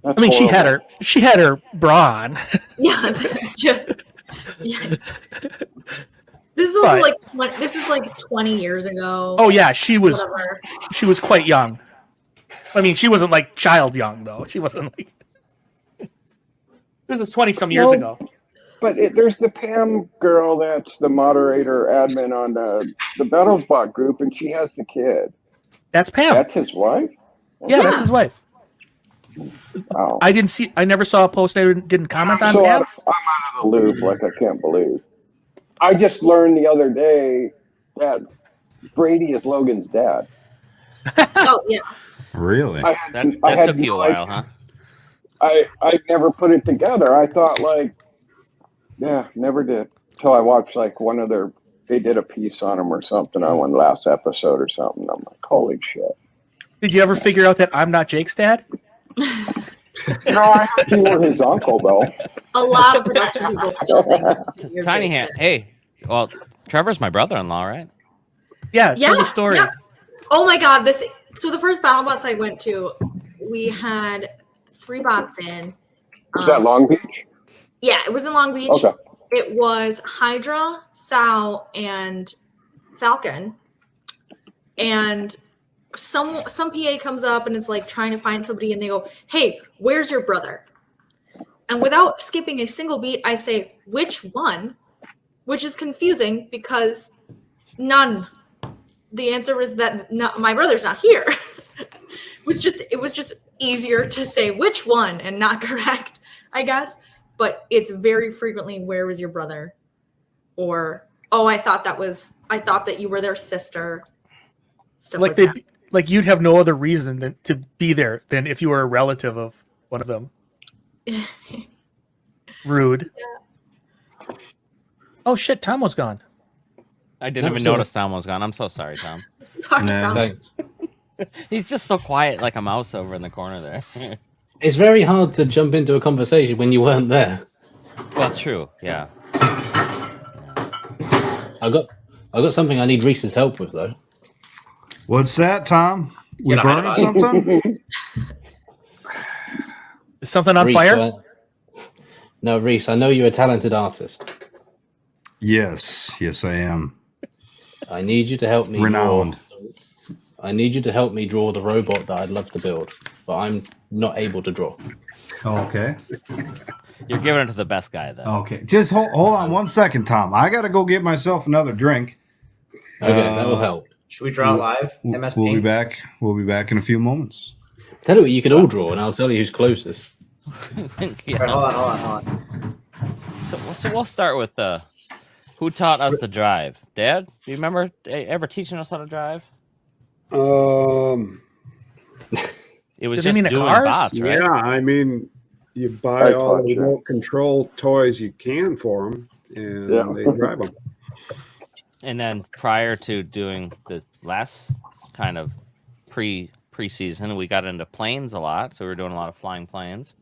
That's I mean horrible. she had her bra on. Yeah. Just. Yes. This is also But- this is like 20 years ago. Oh yeah, she was Whatever. quite young. I mean, she wasn't like child young though. She wasn't like. This was 20 some years ago. There's the Pam girl that's the moderator admin on the BattleBot group, and she has the kid. That's Pam. That's his wife? Yeah, that's his wife. Oh. I never saw a post. I didn't comment on So Pam. I'm out of the loop, like I can't believe. I just learned the other day that Brady is Logan's dad. Oh yeah. Really? That took you a while, huh? I never put it together. I thought never did. Till I watched one of they did a piece on him or something on one last episode or something. I'm like, holy shit. Did you ever figure out that I'm not Jake's dad? No, I heard you were his uncle though. A lot of production people still think you're Tiny Jake's Hand. dad. Hey, well, Trevor's my brother-in-law, right? Yeah, Yeah, tell the story. yeah. Oh my god, so the first BattleBots I went to, we had 3 bots in. Was that Long Beach? Yeah, it was in Long Beach. Okay. It was Hydra, Sal, and Falcon. And some PA comes up and is like trying to find somebody, and they go, "Hey, where's your brother?" And without skipping a single beat, I say, "Which one?" Which is confusing because none. The answer is that my brother's not here. It was just easier to say which one and not correct, I guess. But it's very frequently, "Where was your brother?" Or, "Oh, I thought that you were their sister." Stuff like that. Like you'd have no other reason to be there than if you were a relative of one of them. Rude. Yeah. Oh shit, Tom was gone. I didn't even notice Tom was gone. I'm so sorry, Tom. Sorry, Nah. Tom. Thanks. He's just so quiet, like a mouse over in the corner there. It's very hard to jump into a conversation when you weren't there. Well, true. Yeah. I got something I need Reese's help with though. What's that, Tom? We Get out burning of something? Is something on Reese, fire? No, Reese, I know you're a talented artist. Yes, I am. I need you to help me Renowned. I need you to help me draw the robot that I'd love to build, but I'm not able to draw. Okay. You're giving it to the best guy, though. Okay. Just hold on 1 second, Tom. I got to go get myself another drink. Okay, that will help. Should we draw live? MS We'll be Paint? back. We'll be back in a few moments. Tell you what, you can all draw, and I'll tell you who's closest. Yeah. All right, hold on. So we'll start with who taught us to drive? Dad, do you remember ever teaching us how to drive? It was Does he just mean the doing cars? bots, right? Yeah, I mean, you buy I all taught the you. remote control toys you can for them, and Yeah. they drive them. And then prior to doing the last kind of preseason, we got into planes a lot. So we were doing a lot of flying planes,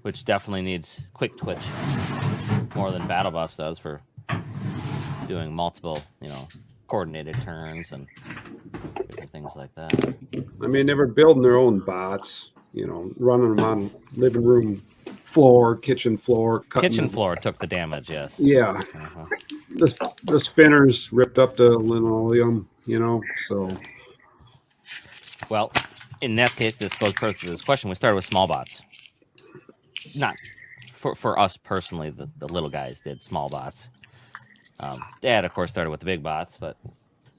which definitely needs quick twitch more than BattleBots does for doing multiple, coordinated turns and different things like that. I mean, they were building their own bots, running them on living room floor, kitchen floor. cutting Kitchen them. floor took the damage, yes. Yeah. Uh-huh. The spinners ripped up the linoleum, so. Well, in that case, this goes first to this question. We started with small bots. Not for us personally, the little guys did small bots. Dad, of course, started with the big bots, but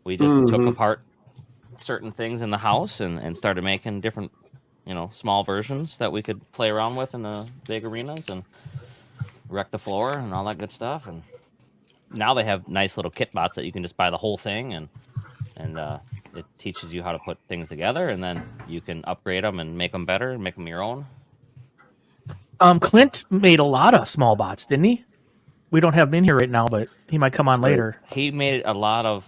we just took apart certain things in the house and started making different, small versions that we could play around with in the big arenas and wreck the floor and all that good stuff. And now they have nice little kit bots that you can just buy the whole thing and it teaches you how to put things together, and then you can upgrade them and make them better and make them your own. Clint made a lot of small bots, didn't he? We don't have him in here right now, but he might come on later. He made a lot of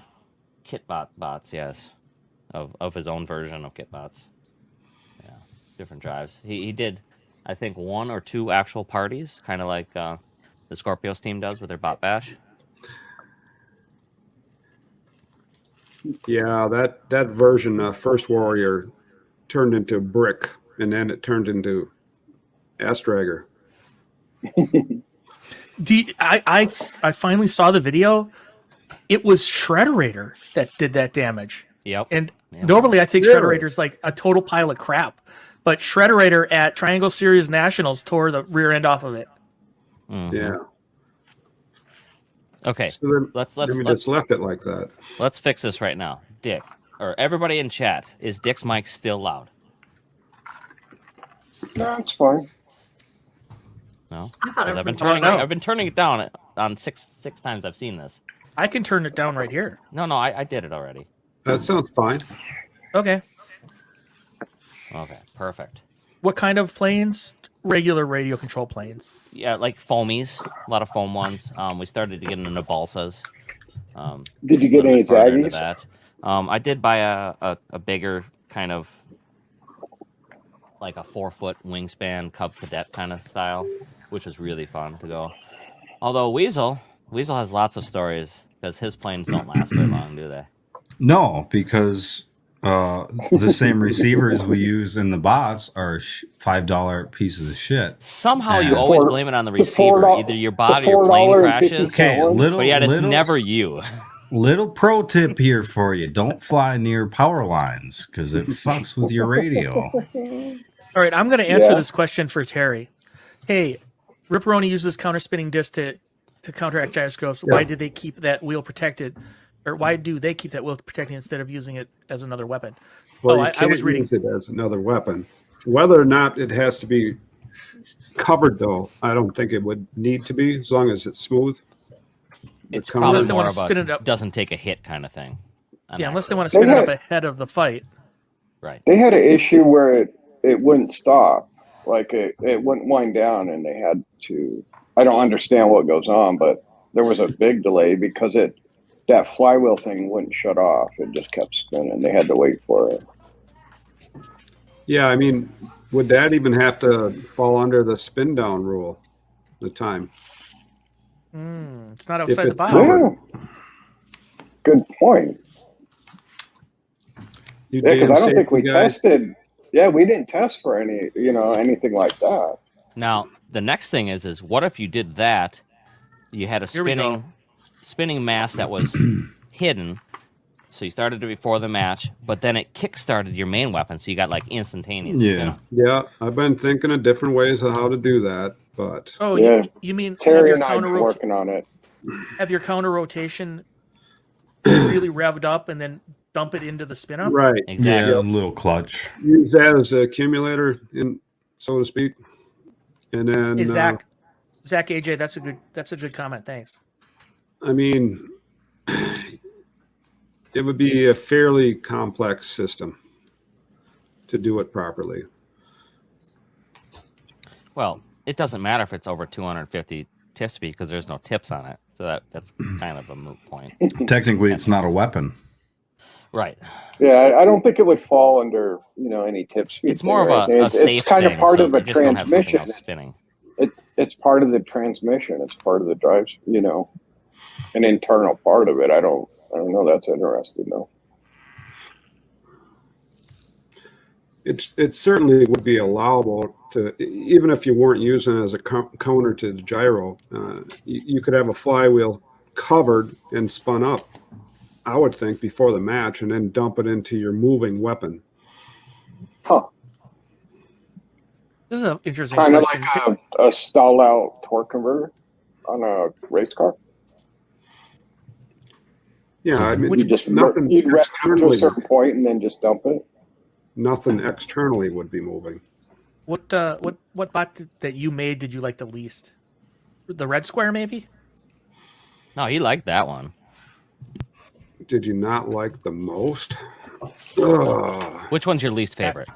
bots, yes, of his own version of kit bots. Yeah, different drives. He did, I think, 1 or 2 actual parties, kind of like the Scorpios team does with their bot bash. Yeah, that version, First Warrior, turned into Brick, and then it turned into Astrager. I finally saw the video. It was Shredderator that did that damage. Yep. And Yep. normally I think Really? Shredderator's like a total pile of crap. But Shredderator at Triangle Series Nationals tore the rear end off of it. Mhm. Yeah. Okay, So then, let's we just left it like that. let's fix this right now. Dick, or everybody in chat, is Dick's mic still loud? No, it's fine. No, I thought 'Cause I've been everybody- turning. I've been turning it down on six times. I've seen this. I can turn it down right here. No, I did it already. That sounds fine. Okay. Okay, perfect. What kind of planes? Regular radio control planes. Yeah, like foamies, a lot of foam ones. We started to get into balsas. Did you get any Zaggies? That. I did buy a bigger kind of like a 4-foot wingspan Cub Cadet kind of style, which was really fun to go. Although Weasel has lots of stories because his planes don't last very long, do they? No, because the same receivers we use in the bots are $5 pieces of shit. Somehow you Yeah. always The blame it on the the receiver. $4 Either your bot or your plane crashes. Okay, But yet it's never you. Little pro tip here for you: don't fly near power lines because it fucks with your radio. All right, I'm going to answer Yeah. this question for Terry. Hey, Ripperoni uses counter spinning disc to counteract gyroscopes. Why did they keep that wheel protected? Or why do they keep that wheel protected instead of using it as another weapon? Well, you I can't was reading. use it as another weapon. Whether or not it has to be covered, though, I don't think it would need to be, as long as it's smooth. It's The probably Unless they more wanna of a spin it up. doesn't take a hit kind of thing. Yeah, unless they want to They spin it up had- ahead of the fight. Right. They had an issue where it wouldn't stop. Like it wouldn't wind down, and they had to. I don't understand what goes on, but there was a big delay because that flywheel thing wouldn't shut off. It just kept spinning. They had to wait for it. Yeah, I mean, would that even have to fall under the spin down rule? The time. It's not outside the it's box. covered. Yeah. Good point. You Yeah, because damn I don't think safety we guys. tested. Yeah, we didn't test for anything like that. Now the next thing is what if you did that? You had a Here we go. spinning mass that was hidden, so you started it before the match, but then it kick-started your main weapon, so you got like instantaneous. Yeah. Yeah, I've been thinking of different ways of how to do that, but Oh, Yeah. you mean have Terry your, and I have been working on it. have your counter rotation really revved up and then dump it into the spin up? right, Exactly. Yeah, a little clutch. use that as an accumulator, so to speak, and then Hey, Zach AJ, that's a good comment. Thanks. I mean, it would be a fairly complex system to do it properly. Well, it doesn't matter if it's over 250 tip speed because there's no tips on it, so that's kind of a moot point. Technically, it's not a weapon. Right. Yeah, I don't think it would fall under any tip speed. It's more thing, of right? a safe It's kind thing, of part so of the you just don't have something transmission. else spinning. It's part of the transmission. It's part of the drive. An internal part of it. I don't know. That's interesting though. It certainly would be allowable to, even if you weren't using it as a counter to the gyro, you could have a flywheel covered and spun up, I would think, before the match, and then dump it into your moving weapon. Huh. This is an interesting Kind of question. like a stall out torque converter on a race car. Yeah, I mean, You just nothing you'd rev it to a externally, certain point and then just dump it. nothing externally would be moving. What bot that you made did you like the least? The red square, maybe? No, he liked that one. Did you not like the most? Ugh. Which one's your least favorite?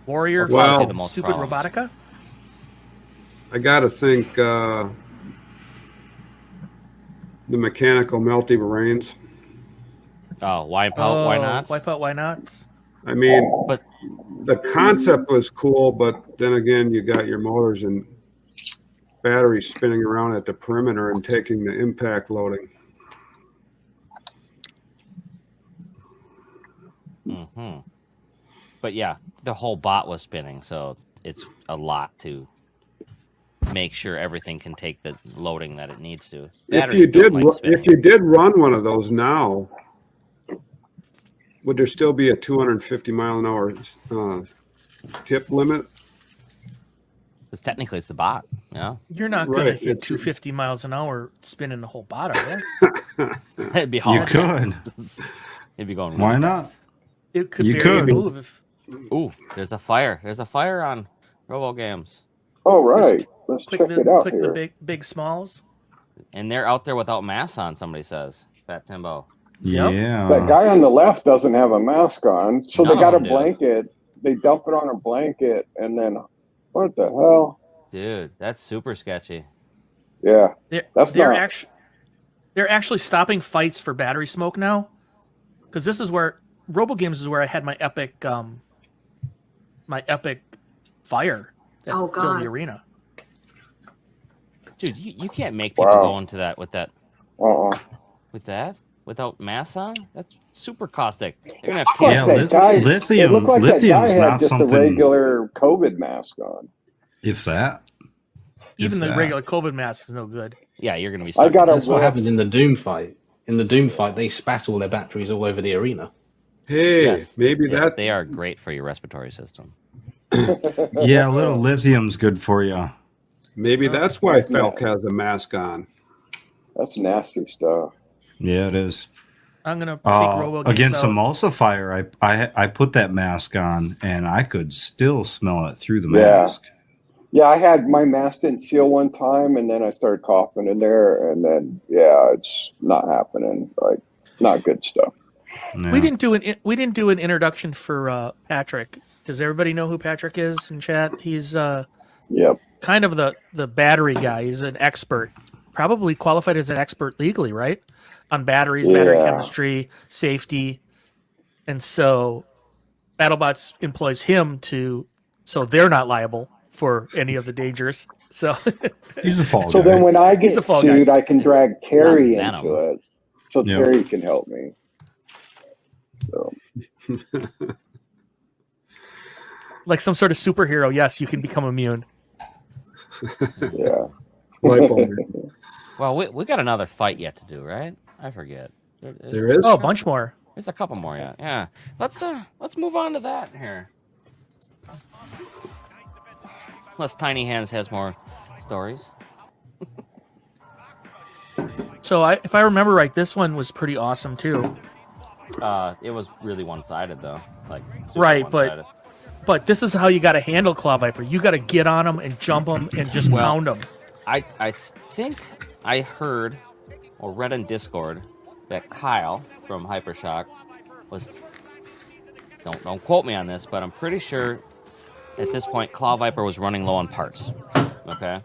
Warrior, Well- for the most stupid problems. Robotica? I gotta think the mechanical melty brains. Oh, wipe out, why not? Wipe out, why not? I mean, But the concept was cool, but then again, you got your motors and batteries spinning around at the perimeter and taking the impact loading. But yeah, the whole bot was spinning, so it's a lot to make sure everything can take the loading that it needs to. Batteries don't like spinning. If you did run one of those now, would there still be a 250 mile an hour tip limit? Because technically it's the bot. Yeah. You're not going to Right, hit it's- 250 miles an hour spinning the whole bot, are you? It'd be You hard. could. It'd be going. Why really not? It could You barely could. move if. fast. Ooh, there's a fire. There's a fire on Robo Games, Oh, right. Let's Click check it out the here. big smalls. and they're out there without masks on. Somebody says, Fat Timbo. Yep. Yeah. That guy on the left doesn't have a mask on, so None they got a of them do. blanket. They dump it on a blanket, and then what the hell? Dude, that's super sketchy. Yeah, That's They're not- they're actually stopping fights for battery smoke now, because this is where Robo Games is where I had my epic fire that Oh, filled God. the arena. Dude, you can't make people Wow. go into that with that without masks on. That's super caustic. They're gonna have Plus, Yeah, that guy, lithium- it looked like that guy lithium's had not just a something- regular COVID mask on. If that. Even If the that. regular COVID mask is no good. Yeah, you're gonna be. I got a That's what whiff. happened in the Doom fight. In the Doom fight, they spat all their batteries all over the arena. Hey, Yes. maybe Yes, that they are great for your respiratory system. Yeah, a little lithium's good for you. maybe that's why That's Felk not- has a mask on. That's nasty stuff. Yeah, it is. I'm gonna take Robo Games Against out. emulsifier, I put that mask on and I could still smell it through the Yeah. mask. Yeah, I had my mask didn't seal one time, and then I started coughing in there, and then it's not happening. Like, not good stuff. Yeah. We didn't do an introduction for Patrick. Does everybody know who Patrick is in chat? He's Yep. kind of the battery guy. He's an expert, probably qualified as an expert legally, right? On batteries, battery Yeah. chemistry, safety. And so BattleBots employs him so they're not liable for any of the dangers. So He's a fall So guy. then when I He's get the fall sued, I can drag Terry not into Venom. it, so Yep. Terry can help me. So, like some sort of superhero, yes, you can become immune. yeah. Light bulb. Well, we got another fight yet to do, right? I forget. There is. Oh, a bunch more. There's a couple more yet. Yeah. Let's move on to that here. Unless Tiny Hands has more stories. So if I remember right, this one was pretty awesome too. It was really one-sided though. Like super Right, but- one-sided. But this is how you got to handle Claw Viper. You got to get on them and jump them and just Well- pound them. I think I heard or read in Discord that Kyle from Hypershock was. Don't quote me on this, but I'm pretty sure at this point Claw Viper was running low on parts. Okay,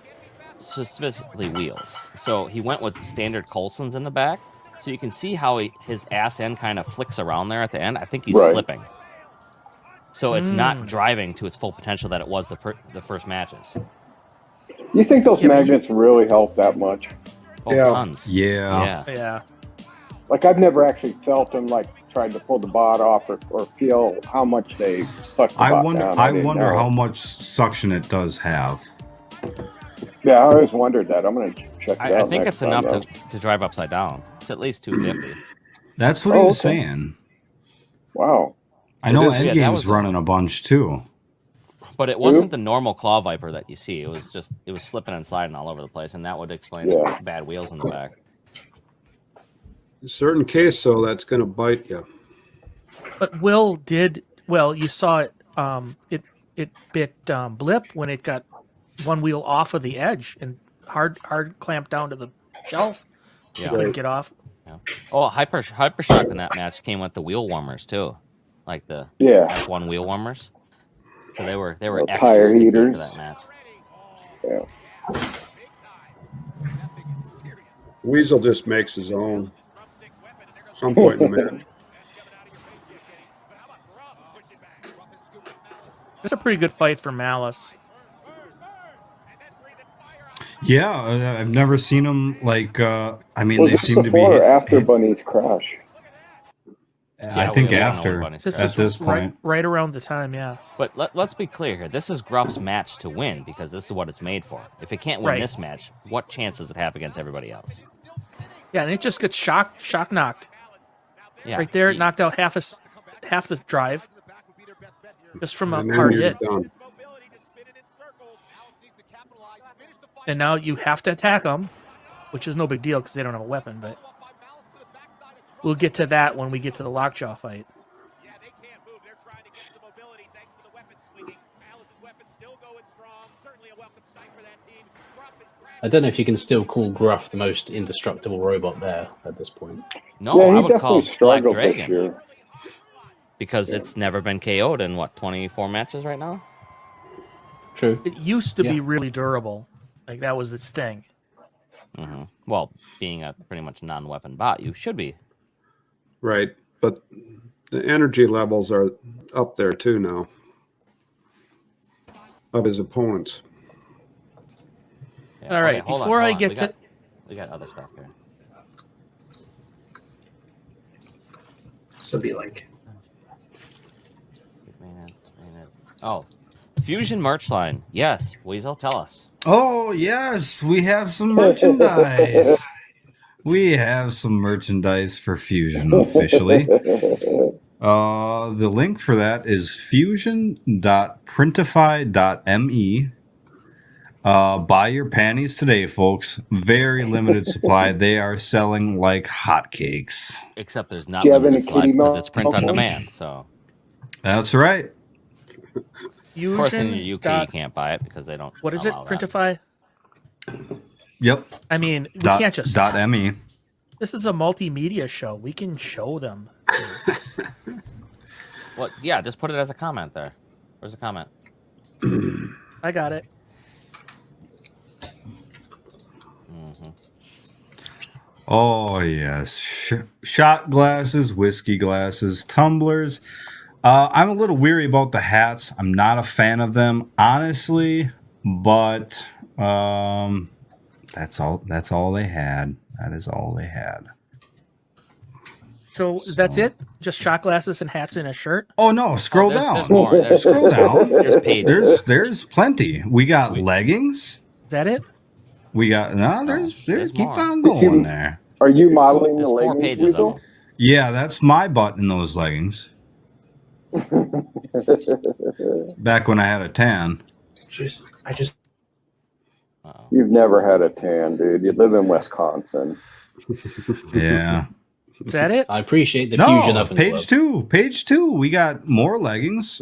specifically wheels. So he went with standard Coulsons in the back, so you can see how his ass end kind of flicks around there at the end. I think he's Right. slipping. So it's not driving to its full potential that it was the first matches. You think those Yeah, but magnets really help that much? Oh, Yeah. tons. Yeah. Yeah. Yeah. Like, I've never actually felt them, like, tried to pull the bot off or feel how much they suck the I bot wonder. down. I didn't wonder know. how much suction it does have. Yeah, I always wondered that. I'm going to check it out I think next it's time, enough though. to drive upside down. It's at least 250. That's what he Oh, was okay. saying. Wow. I know is- Yeah, that Endgame's was- running a bunch too. But it wasn't the normal Claw Viper that you see. It was slipping and sliding all over the place, and that would explain Yeah. the bad wheels in the back. In a certain case, though, that's going to bite you. But Will did well. You saw it. It bit Blip when it got one wheel off of the edge and hard clamped down to the shelf. He Yeah. couldn't get off. Oh, Hypershock in that match came with the wheel warmers too, like the Yeah. F1 wheel warmers. So they were Little extra tire sticky heaters. for that match. Yeah. Weasel just makes his own. Some point in the match. It's a pretty good fight for Malice. Yeah, I've never seen them like. I mean, Was they it seem to be. before or after Bunny's crash? I think we don't know after. what Bunny's This At is this point. right around the time, yeah. But let's be clear here. This is Gruff's match to win because this is what it's made for. If it can't win Right. this match, what chance does it have against everybody else? Yeah, and it just gets shock knocked. Yeah, Right there, it he- knocked out half the drive. Just from a And then hard you're hit. done. and now you have to attack them, which is no big deal because they don't have a weapon. But we'll get to that when we get to the lockjaw fight. I don't know if you can still call Gruff the most indestructible robot there at this point. No, yeah, I he would call definitely Black struggled Dragon this year. because it's never been KO'd in what 24 matches right now. True. It used to be Yeah. really durable, like that was its thing. Hmm. Well, being a pretty much non-weapon bot, you should be. Right. But the energy levels are up there too now of his opponents. Yeah, All right, hold on, before I hold on. get we got other stuff here. So be like, Oh, Fusion merch line. Yes, Weasel, tell us. Oh, yes, we have some merchandise. We have some merchandise for Fusion officially. The link for that is fusion.printify.me. Buy your panties today, folks. Very limited supply. They are selling like hotcakes. Except there's not Do you have limited any supply kitty because milk? it's print on Okay. demand. So That's right. of course in the Fusion UK dot- you can't buy it because they don't. what is it? allow that. Printify. Yep. I mean, we Dot, can't just. dot ME. This is a multimedia show. We can show them. Well, yeah, just put it as a comment there. Where's the comment? I got it. Hmm. Oh, yes. Shot glasses, whiskey glasses, tumblers. I'm a little weary about the hats. I'm not a fan of them, honestly, but that's all they had. That is all they had. So that's it. Just shot glasses and hats and a shirt. Oh, no. Scroll there's- down. there's more. There's- Scroll down. There's pages. There's plenty. We got leggings. Is that it? We got there's there's keep more. on going there. Are you modeling There's the 4 leggings, pages of Weasel? them. Yeah, that's my butt in those leggings. Back when I had a tan. I just Uh-oh. You've never had a tan, dude. You live in Wisconsin. Yeah. Is that it? I appreciate the fusion No, oven page glove. 2. Page 2. We got more leggings,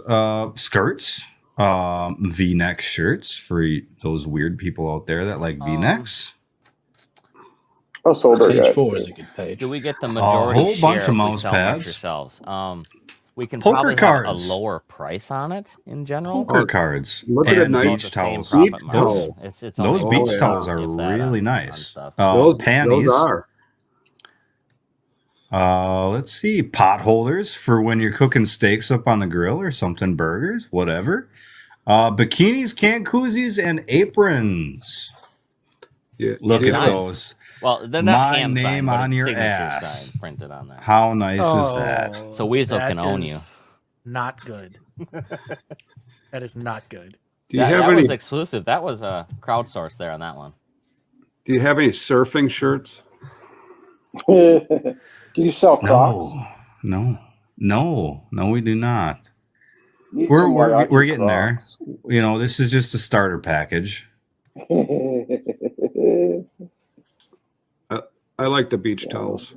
skirts, V-neck shirts for those weird people out there that like V-necks. Oh, Solder Page guys. 4 is a good page. Do we get the majority whole bunch share of if we mouse sell merch pads. Yourselves? We can Poker probably cards. have a lower price on it in general. Poker cards Look at and it nice. beach About the same towels. profit Beach margin. towels. It's Those only beach yeah. towels are if that really on nice. stuff. Panties. Those are. Let's see. Pot holders for when you're cooking steaks up on the grill or something, burgers, whatever. Bikinis, can koozies, and aprons. Yeah. Look Yeah. at those. Well, they're not My hand name signed, but on it's your signature ass. sign printed on there. How nice is that? So Weasel that can own you. is Not good. That is not good. Do you That, have that any? was exclusive. That was crowdsourced there on that one. Do you have any surfing shirts? Do you sell Crocs? No, we do not. Need We're some Mariachi getting there. Crocs. You know, this is just a starter package. I like the beach towels.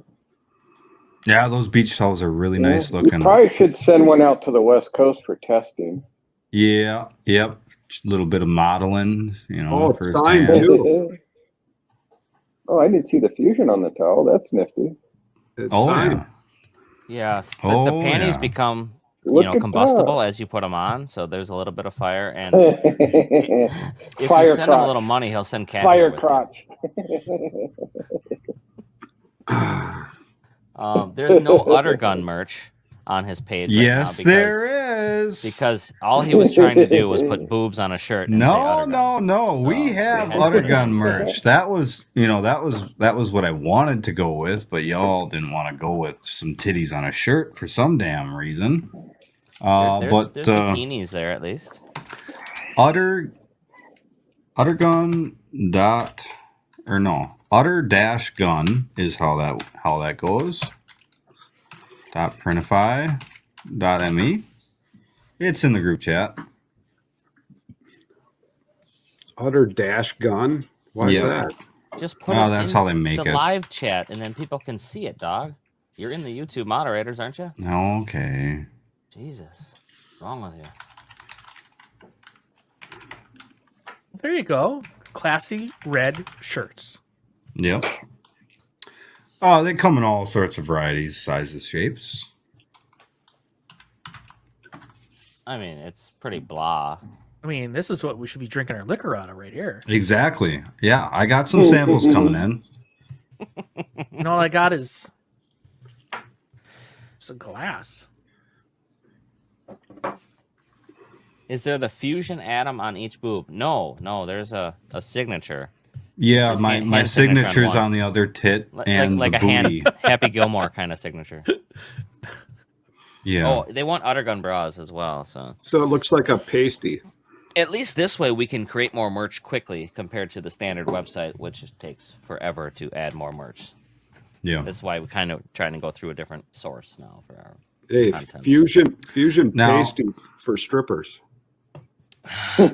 Yeah, those beach towels are really nice You looking. probably should send one out to the West Coast for testing. Yeah, yep. Just a little bit of modeling, you know, Oh, it's first signed hand. too. Oh, I didn't see the fusion on the towel. That's nifty. It's Oh signed. yeah. Yes. Oh, the panties yeah. become Look you know at combustible that. as you put them on, so there's a little bit of fire. And if Fire you send him a crotch. little money, he'll send cash. Fire crotch. There's no Udder Gun merch on his page. Right Yes, now because, there is. Because all he was trying to do was put boobs on a shirt. And say No, Udder Gun. no. We So, have we had Udder to- Gun merch. That was what I wanted to go with, but y'all didn't want to go with some titties on a shirt for some damn reason. There's But bikinis there at least. Udder dash gun is how that goes. .printify.me. It's in the group chat. Udder dash gun. Why is Yeah. that? Just put Oh, it that's in how they make the it. live chat, and then people can see it, dog. You're in the YouTube moderators, aren't you? Okay. Jesus. What's wrong with you? There you go. Classy red shirts. Yep. Oh, they come in all sorts of varieties, sizes, shapes. I mean, it's pretty blah. I mean, this is what we should be drinking our liquor out of right here. Exactly. Yeah, I got some samples coming in. And all I got is some glass. Is there the fusion atom on each boob? No, there's a signature. Yeah, There's my hand signature on signature's one. on the other tit and like the a hand booty. Happy Gilmore kind of signature. Yeah. Oh, they want Udder Gun bras as well, so So it looks like a pasty. at least this way we can create more merch quickly compared to the standard website, which takes forever to add more merch. Yeah. That's why we're kind of trying to go through a different source now for our Hey, content. fusion Now- pasty for strippers. That's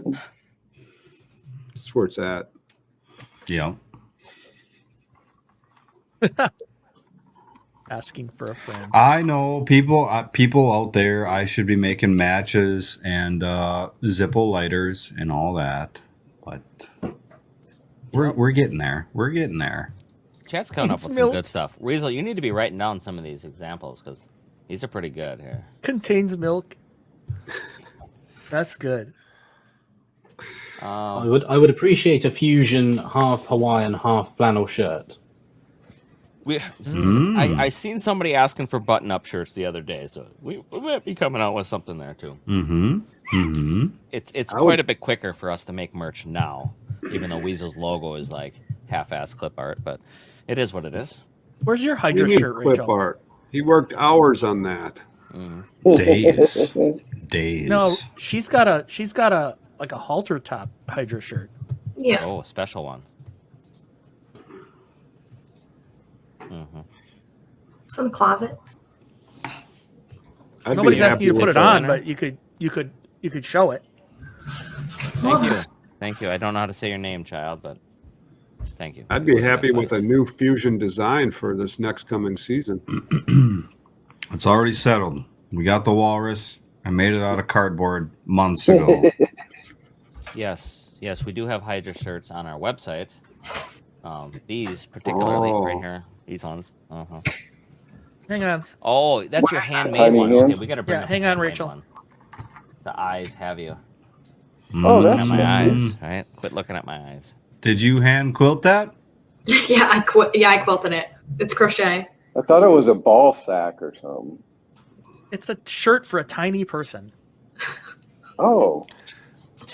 where it's at. Yeah. Asking for a friend. I know people out there. I should be making matches and Zippo lighters and all that, but we're getting there. We're getting there. Chat's coming up It's with milk. some good stuff. Weasel, you need to be writing down some of these examples because these are pretty good here. Contains milk. That's good. I would appreciate a fusion half Hawaiian, half flannel shirt. I seen somebody asking for button-up shirts the other day, so we might be coming out with something there too. Mm-hmm. Mm-hmm. It's quite a bit quicker for us to make merch now, even though Weasel's logo is like half-ass clip art, but it is what it is. Where's your What do Hydra you mean shirt, clip Rachel? art? He worked hours on that. Days. Days. No, she's got a like a halter top Hydra shirt. Yeah. Oh, a special one. Mm-hmm. It's in the closet. I'd Nobody's be asking happy you to put with it that. on, but you could show it. Thank you. I don't know how to say your name, child, but thank you. I'd be happy with a new fusion design for this next coming season. It's already settled. We got the walrus. I made it out of cardboard months ago. Yes, we do have Hydra shirts on our website. These particularly right here, these ones. Uh-huh. Hang on. Oh, that's your handmade Tiny one. hand? Okay, we got to bring Yeah, up hang the on, handmade Rachel. one. The eyes have you. Oh, Looking that's at my nice. eyes, right? Quit looking at my eyes. Did you hand quilt that? Yeah, I quilted it. It's crochet. I thought it was a ball sack or something. It's a shirt for a tiny person. Oh,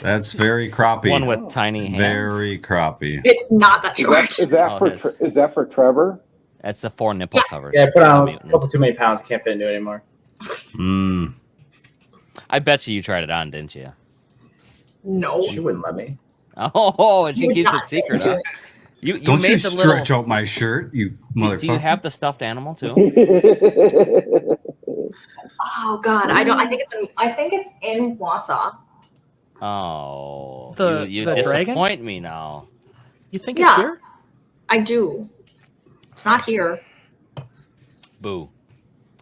That's very croppy. One with tiny hands. Very croppy. It's not that short. is that Oh, for it is. is that for Trevor? That's the 4 nipple covers. Yeah, I put on a Mutant. couple too many pounds. Can't fit into it anymore. Mm. I bet you tried it on, didn't you? No. She wouldn't let me. Oh, and she Would keeps not it secret, do huh? it. You Don't made you the stretch little. out my shirt, you Do motherfucker. you have the stuffed animal too? Oh God, I don't. I think it's in Wausau. Oh, The you dragon? disappoint me now. You think Yeah. it's here? I do. It's not here, Boo.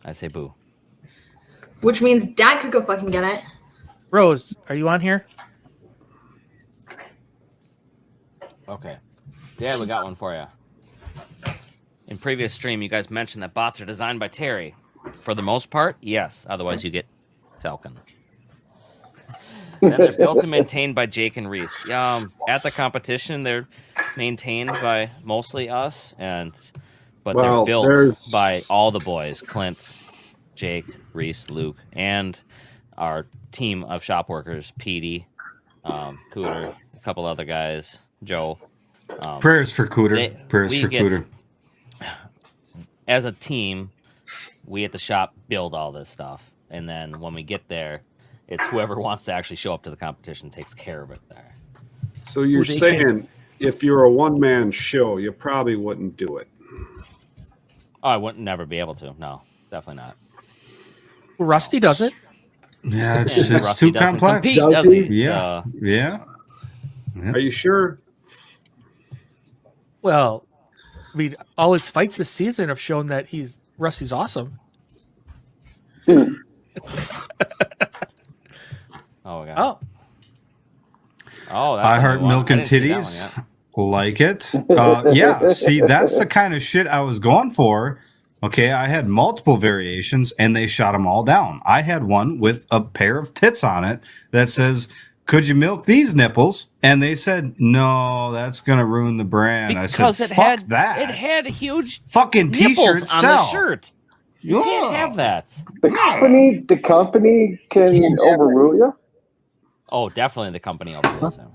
I say boo. which means Dad could go fucking get it. Rose, are you on here? Okay. Yeah, we got one for you. In previous stream, you guys mentioned that bots are designed by Terry. For the most part, yes. Otherwise, you get Falcon. Then they're built and maintained by Jake and Reese. At the competition, they're maintained by mostly us, but Well, they're built there's- by all the boys: Clint, Jake, Reese, Luke, and our team of shop workers: Petey, Cooter, a couple other guys, Joe. Prayers for Cooter. They- Prayers we for get- Cooter. As a team, we at the shop build all this stuff, and then when we get there, it's whoever wants to actually show up to the competition takes care of it there. So you're Well, they saying if you're a one-man show, you probably wouldn't do it. Oh, I wouldn't never be able to. No, definitely not. Rusty does it. Yeah, it's And Rusty too doesn't complex. compete, does he? Yeah. Yeah. Are you sure? Well, I mean, all his fights this season have shown that Rusty's awesome. Oh, God. Oh, Oh, that's I a heart new one. milk I and didn't see that one titties. yet. Like it. Yeah, see, that's the kind of shit I was going for. Okay, I had multiple variations and they shot them all down. I had one with a pair of tits on it that says, "Could you milk these nipples?" And they said, "No, that's going to ruin the brand." Because I said, it "Fuck had that. it had huge Fucking nipples t-shirts on sell." the shirt. You can't have that. The company can overrule you. Oh, definitely the company overrules him.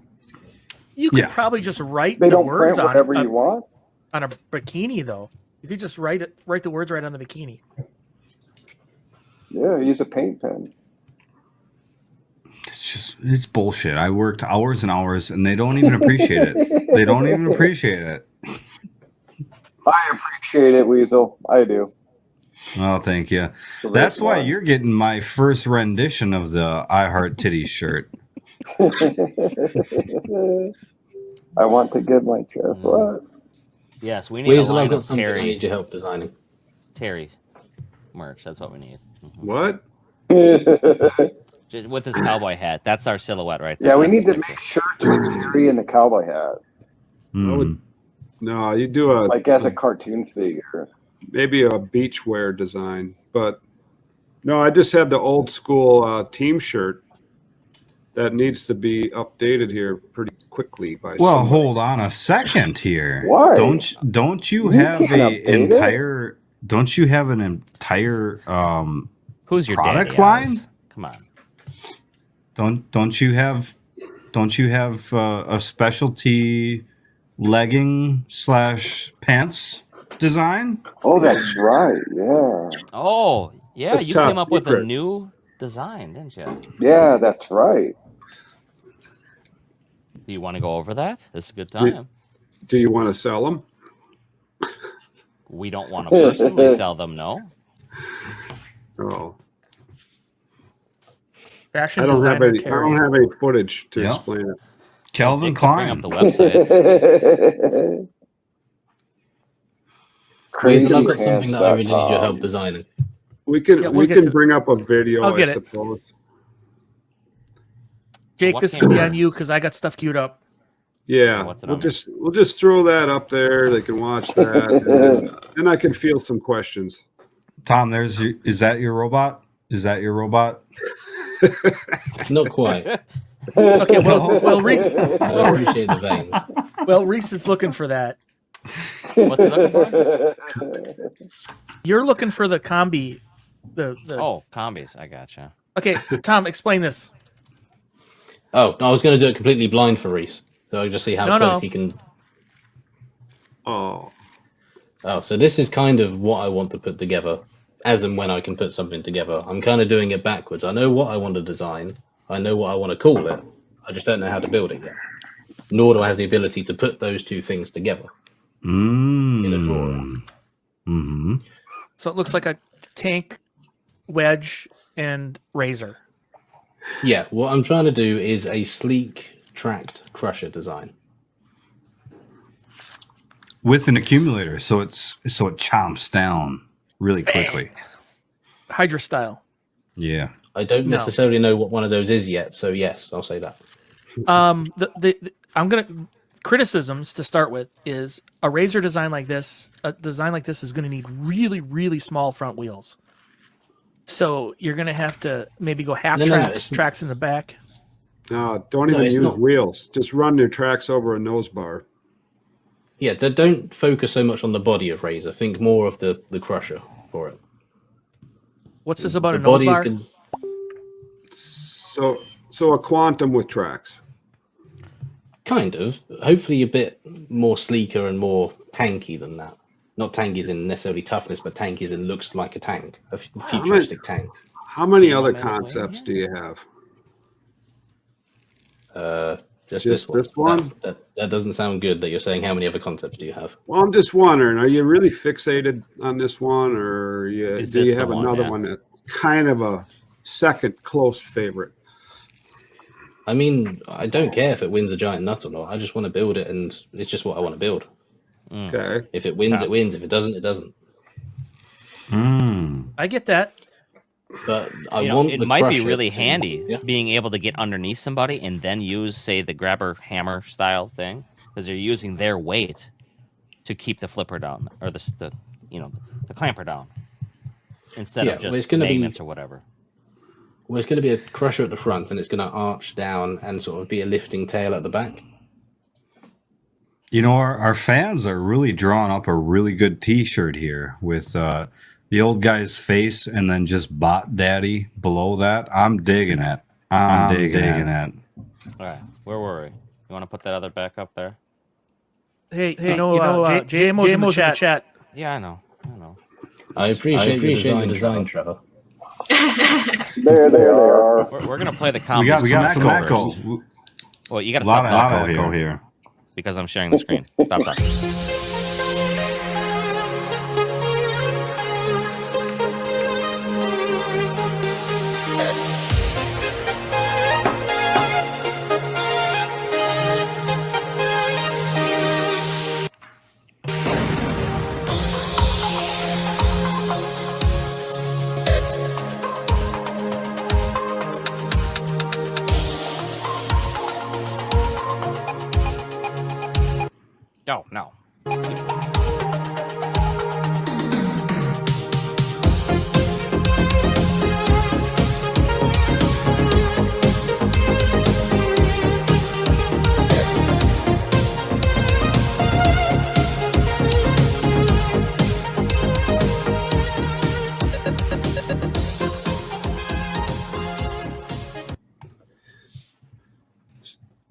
you could Yeah. probably just write They the don't words print on whatever it you want. on a bikini, though. You could just write the words right on the bikini. Yeah, use a paint pen. It's bullshit. I worked hours and hours and they don't even appreciate it. They don't even appreciate it. I appreciate it, Weasel. I do. Oh, thank you. So That's why why. you're getting my first rendition of the I Heart Titties shirt. I want to get my chest wet. Yes, we need Weasel, a I've line got of something I need your help designing. Terry merch. That's what we need. What? Just with his cowboy hat. That's our silhouette right there. Yeah, we That's need the to picture. make shirts with Terry and the cowboy hat, Mm. I would, no, you do a like as a cartoon figure. maybe a beachwear design, but no, I just had the old school team shirt that needs to be updated here pretty quickly by Well, somebody. hold on a second here. Why? Don't you You have can't a update it. entire? Don't you have an entire Who's your product daddy, line? Oz? Come on. Don't you have a specialty legging / pants design? Oh, that's right. Yeah. Oh, yeah, That's you top came up with a secret. new design, didn't you? Yeah, that's right. Do you want to go over that? This is a good time. Do you want to sell them? We don't want to personally sell them, no. Oh, Fashion I don't have designer any. I Terry. don't have any footage to Yeah. explain it. Calvin It could bring Klein. up the website. Weasel, I've got something that I really need your CrazyPants.com. help designing. We can Yeah, we'll get can to- bring up a video. I'll get I it. suppose. Jake, What this came could be first? on you because I got stuff queued up. Yeah, what's it we'll on there? just throw that up there. They can watch that, and then I can feel some questions. Tom, is that your robot? Is that your robot? Not quite. Okay, well, Reese, I appreciate the veins. Reese is looking for that. What's he looking for? You're looking for the combi. The Oh, combis. I gotcha. Okay, Tom, explain this. Oh, no, I was going to do it completely blind for Reese, so I just see how No, close no. he can. Oh, Oh, so this is kind of what I want to put together, as and when I can put something together. I'm kind of doing it backwards. I know what I want to design. I know what I want to call it. I just don't know how to build it yet. Nor do I have the ability to put those two things together in a drawing. Mm-hmm. So it looks like a tank, wedge, and razor. Yeah, what I'm trying to do is a sleek, tracked crusher design. With an accumulator, so it chomps down really quickly. Hydra style. Yeah. I don't No. necessarily know what one of those is yet, so yes, I'll say that. I'm gonna criticisms to start with is a razor design like this. A design like this is going to need really, really small front wheels. So you're going to have to maybe go half No, tracks, it's- tracks in the back. no! Don't No, even it's use not. wheels. Just run your tracks over a nose bar. Yeah, don't focus so much on the body of Razor. Think more of the crusher for it. What's this about The a nose body is bar? good. So a quantum with tracks. Kind of. Hopefully a bit more sleeker and more tanky than that. Not tanky as in necessarily toughness, but tanky as in looks like a tank, a futuristic tank. How many you other want me to explain concepts it? do you have? Just Just this this one. one? That doesn't sound good that you're saying how many other concepts do you have? Well, I'm just wondering, are you really fixated on this one, or Is do this you the have one, another yeah? one that kind of a second close favorite? I mean, I don't care if it wins a giant nut or not. I just want to build it, and it's just what I want to build. Okay. If it wins, Yeah. it wins. If it doesn't, it doesn't. I get that. But I You know, want it the might be Crusher really to- handy Yeah. being able to get underneath somebody and then use, say, the grabber hammer style thing, because you're using their weight to keep the flipper down or the clamper down instead Yeah, of well, just it's gonna be- magnets or whatever. Well, it's going to be a Crusher at the front, and it's going to arch down and sort of be a lifting tail at the back. You know, our fans are really drawing up a really good T-shirt here with the old guy's face and then just Bot Daddy below that. I'm digging it. I'm digging it. All right, where were we? You want to put that other back up there? Hey, JMO's in the chat. Yeah, I know. I appreciate the design, Trevor. There they are. We're gonna play the We combos. got some first. echo. Well, you got A to lot stop of that echo here. because I'm sharing the screen. Stop. No.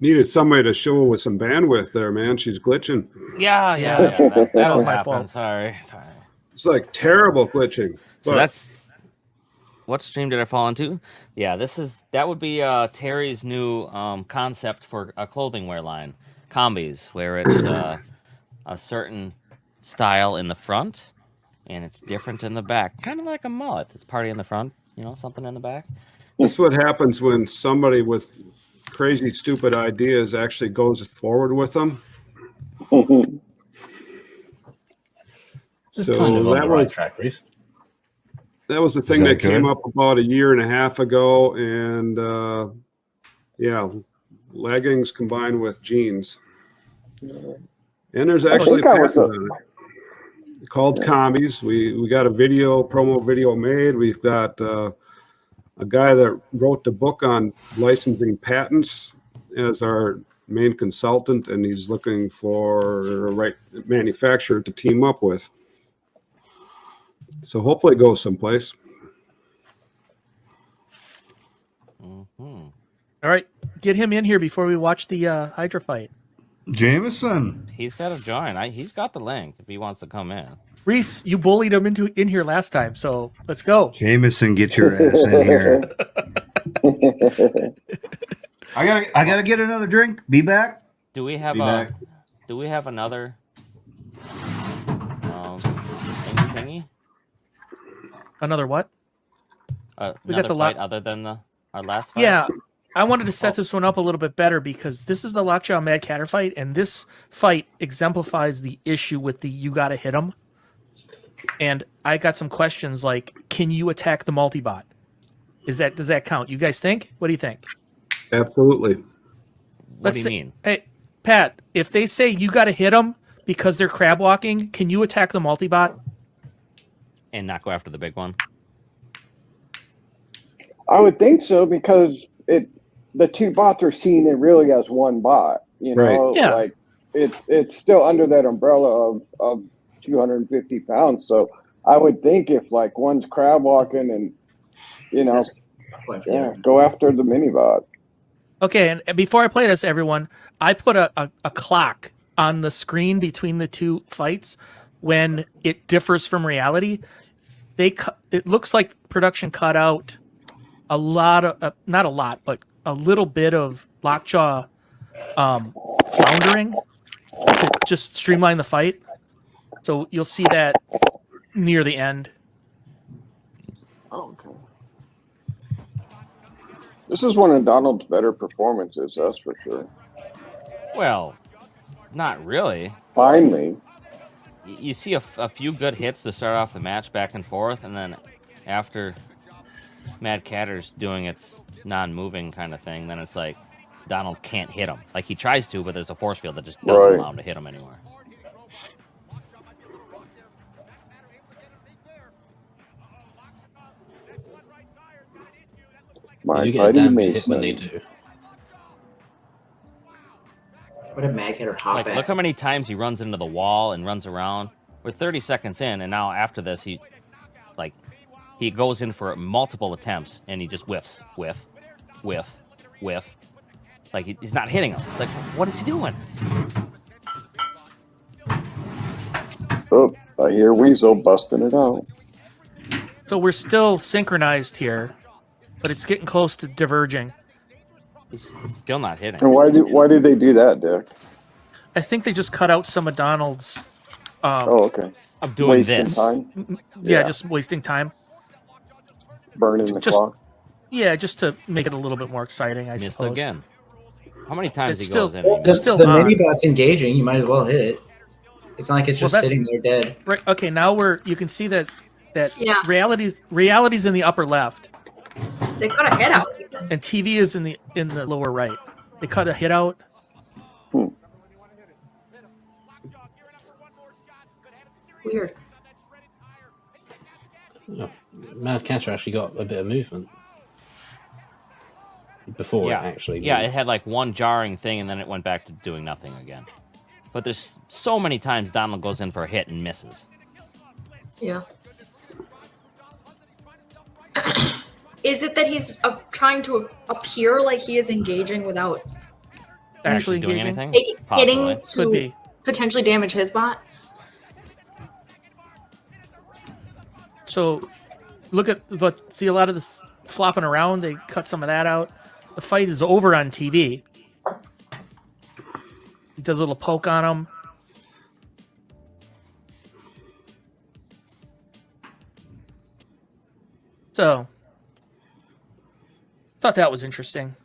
Needed somebody to show with some bandwidth there, man. She's glitching. Yeah. That was my fault. Sorry. It's like terrible glitching. So But that's what stream did I fall into? Yeah, that would be Terry's new concept for a clothing wear line, combis, where it's a certain style in the front and it's different in the back, kind of like a mullet. It's party in the front, something in the back. this is what happens when somebody with crazy, stupid ideas actually goes forward with them. It's So kind of on that the right was track, Reese. that was the thing that that came good? up about a year and a half ago, and leggings combined with jeans. And there's actually think I was patents on it called combis. We got a promo video made. We've got a guy that wrote the book on licensing patents as our main consultant, and he's looking for a right manufacturer to team up with. So hopefully it goes someplace. Mm-hmm. All right, get him in here before we watch the Hydra fight. Jameson. He's got to join. He's got the link if he wants to come in. Reese, you bullied him in here last time, so let's go. Jameson, get your ass in here. I gotta get another drink. Be back. Do we have Be back. Do we have another thingy? Another what? We got Another the fight other than our last fight? Yeah, I wanted to set this one up a little bit better because this is the Lockjaw Mad Catter fight, and this fight exemplifies the issue with the you gotta hit him. And I got some questions like, can you attack the multi-bot? Does that count? You guys think? What do you think? Absolutely. What do you mean? Hey, Pat, if they say you got to hit them because they're crab walking, can you attack the multi-bot? And not go after the big one? I would think so because the two bots are seen it really as one bot. Right. Yeah. Like it's still under that umbrella of 250 pounds. So I would think if like one's crab walking and go after the mini bot. Okay, and before I play this, everyone, I put a clock on the screen between the two fights when it differs from reality. It looks like production cut out a lot of not a lot, but a little bit of Lockjaw floundering to just streamline the fight. So you'll see that near the end. Oh, okay. This is one of Donald's better performances, that's for sure. Well, not really. Finally. you see a few good hits to start off the match back and forth, and then after Mad Catter's doing its non-moving kind of thing, then it's like Donald can't hit him. Like he tries to, but there's a force field that just doesn't Right. allow him to hit him anymore. My You get a Mighty damn good hit when Mason. they do. What a Mad Hatter hop Like, at. look how many times he runs into the wall and runs around. We're 30 seconds in, and now after this, he goes in for multiple attempts, and he just whiffs, whiff, whiff, whiff. Like he's not hitting him. Like, what is he doing? Oh, I hear Weasel busting it out. So we're still synchronized here, but it's getting close to diverging. He's still not hitting. And why do they do that, Dick? I think they just cut out some of Donald's. Oh, okay. I'm doing Wasting this. time, Yeah, just wasting time. burning the Just- clock. Yeah, just to make it a little bit more exciting, I Missed suppose. again. How many times It's he goes still- in? The, still the on. mini bot's engaging. You might as well hit it. It's not like it's Well, just that- sitting there dead. Right. Okay. Now you can see that Yeah. reality's in the upper left, They cut a head out. and TV is in the lower right. They cut a hit out. Weird. Oh, Mad Catter actually got a bit of movement before Yeah, it actually. yeah, moved. it had like one jarring thing, and then it went back to doing nothing again. But there's so many times Donald goes in for a hit and misses. Yeah. Is it that he's trying to appear like he is engaging without Actually doing engaging. anything? hitting Possibly. Could to be. potentially damage his bot? So, see a lot of this flopping around. They cut some of that out. The fight is over on TV. He does a little poke on him. So, thought that was interesting.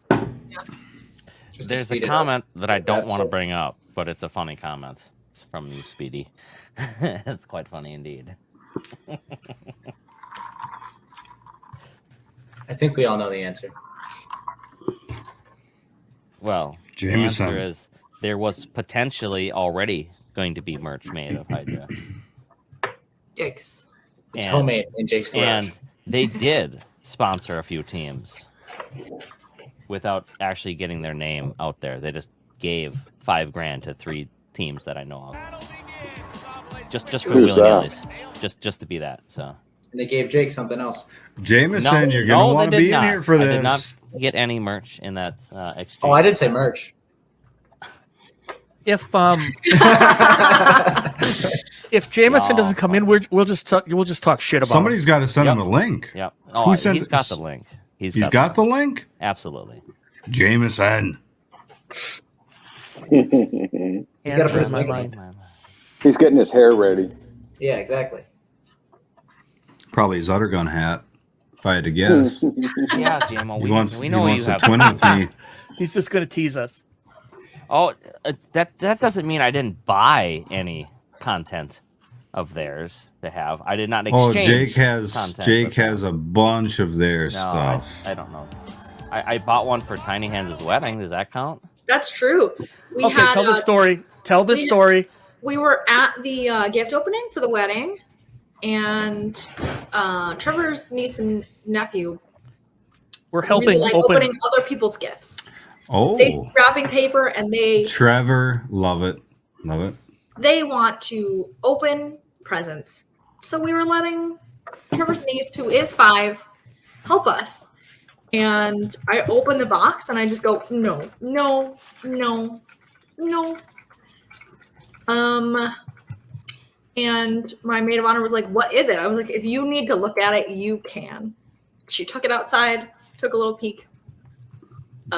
Just to There's a speed it up. comment that I don't want to That's it. bring up, but it's a funny comment. It's from you, Speedy. It's quite funny indeed. I think we all know the answer. Well, Jameson. the answer is there was potentially already going to be merch made of Hydra. Yikes. It's And- homemade in Jake's garage. And they did sponsor a few teams without actually getting their name out there. They just gave $5,000 to 3 teams that I know of. Just for Who's willy that? nillies. Just to be that. So And they gave Jake something else. Jameson, you're no, gonna they want to did be in not. here for I this. did not get any merch in that exchange. Oh, I did say merch. If if Jameson No. doesn't come in, we'll just talk shit about Somebody's got to send Yep. him a link. Yep. Oh, Who he's sent- got the link. He's Got the link. Absolutely. Jameson. him. gotta Answer put his in my link mind. He's getting his hair ready. Yeah, exactly. Probably his Udder Gun hat, if I had to guess. Yeah, JMO. He wants, we he know wants you to have. twin with me. He's just gonna tease us. Oh, that doesn't mean I didn't buy any content of theirs to have. I did not Oh, exchange. Jake has content with them. a bunch of their No, stuff. I don't know. I bought one for Tiny Hands' wedding. Does that count? That's true. We Okay, had tell the story. Tell this we- story. we were at the gift opening for the wedding, and Trevor's niece and nephew We're helping really like open. opening other people's gifts. Oh, They see wrapping paper and Trevor, love it, love it. they want to open presents. So we were letting Trevor's niece, who is 5, help us. And I open the box and I just go, no, no, no, no. And my maid of honor was like, what is it? I was like, if you need to look at it, you can. She took it outside, took a little peek.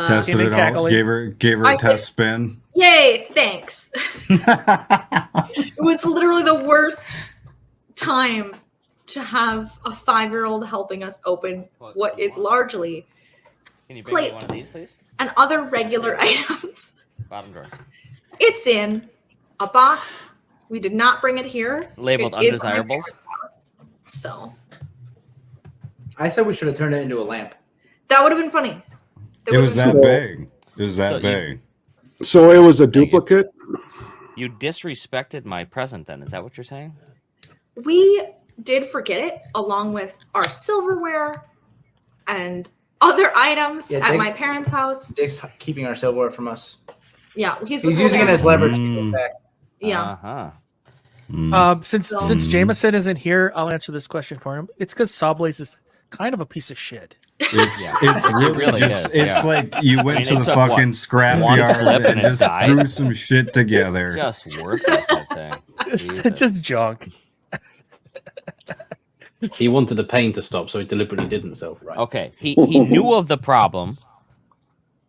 Tested Came in it out. cackling. Gave her I a test spin. Yay, thanks. It was literally the worst time to have a 5-year-old helping us open what is largely Can you bring me Plate. one of these, please? and other regular items. Bottom drawer. It's in a box We did not bring it here. Labeled It is my undesirables? parents' house. So I said we should have turned it into a lamp. that would have been funny. It was that big. It was that So you- big. So it was a duplicate. You disrespected my present then. Is that what you're saying? We did forget it, along with our silverware and other items Yeah, at Dick- my parents' house. Dick's keeping our silverware from us. Yeah, He's using it as leverage to Mm. go back. Yeah. Uh-huh. Since Jameson isn't here, I'll answer this question for him. It's because Sawblaze is kind of a piece of shit. It's really is, just it's yeah. like you went mean, to it the took, fucking one scrapyard flip and and it just died? threw some shit together. Just worthless, that thing. Jesus. Just junk. He wanted the pain to stop, so he deliberately didn't self-right. Okay, he knew of the problem,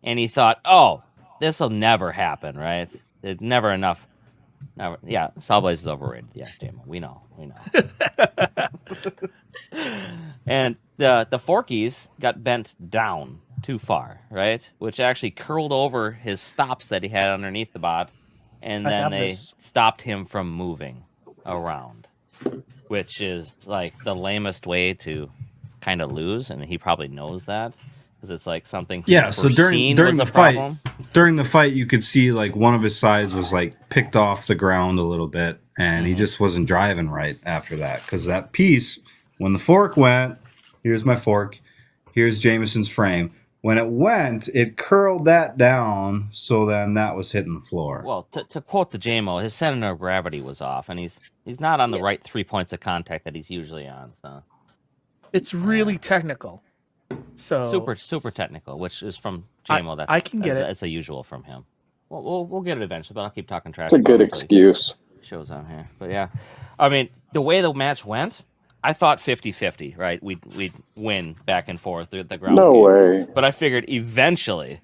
and he thought, "Oh, this will never happen, right? It's never enough." Never, yeah, Sawblaze is overrated. Yes, Damon, we know. And the Forkies got bent down too far, right? Which actually curled over his stops that he had underneath the bot, and I then have they this. stopped him from moving around, which is like the lamest way to kind of lose, and he probably knows that because it's like something. Yeah, so during was the a fight, problem. you could see like one of his sides was like picked off the ground a little bit, and he just wasn't driving right after that because that piece, when the fork went, here's my fork, here's Jameson's frame. When it went, it curled that down, so then that was hitting the floor. Well, to quote the JMO, his center of gravity was off, and he's not on the right 3 points of contact that he's usually on. So It's really technical. So super technical, which is from JMO. That's I can get it. That's a usual from him. We'll get it eventually, but I'll keep talking trash. It's a good about it until excuse. he shows on here. But yeah, I mean, the way the match went, I thought 50-50, right? We'd win back and forth through the ground. No game. way. But I figured eventually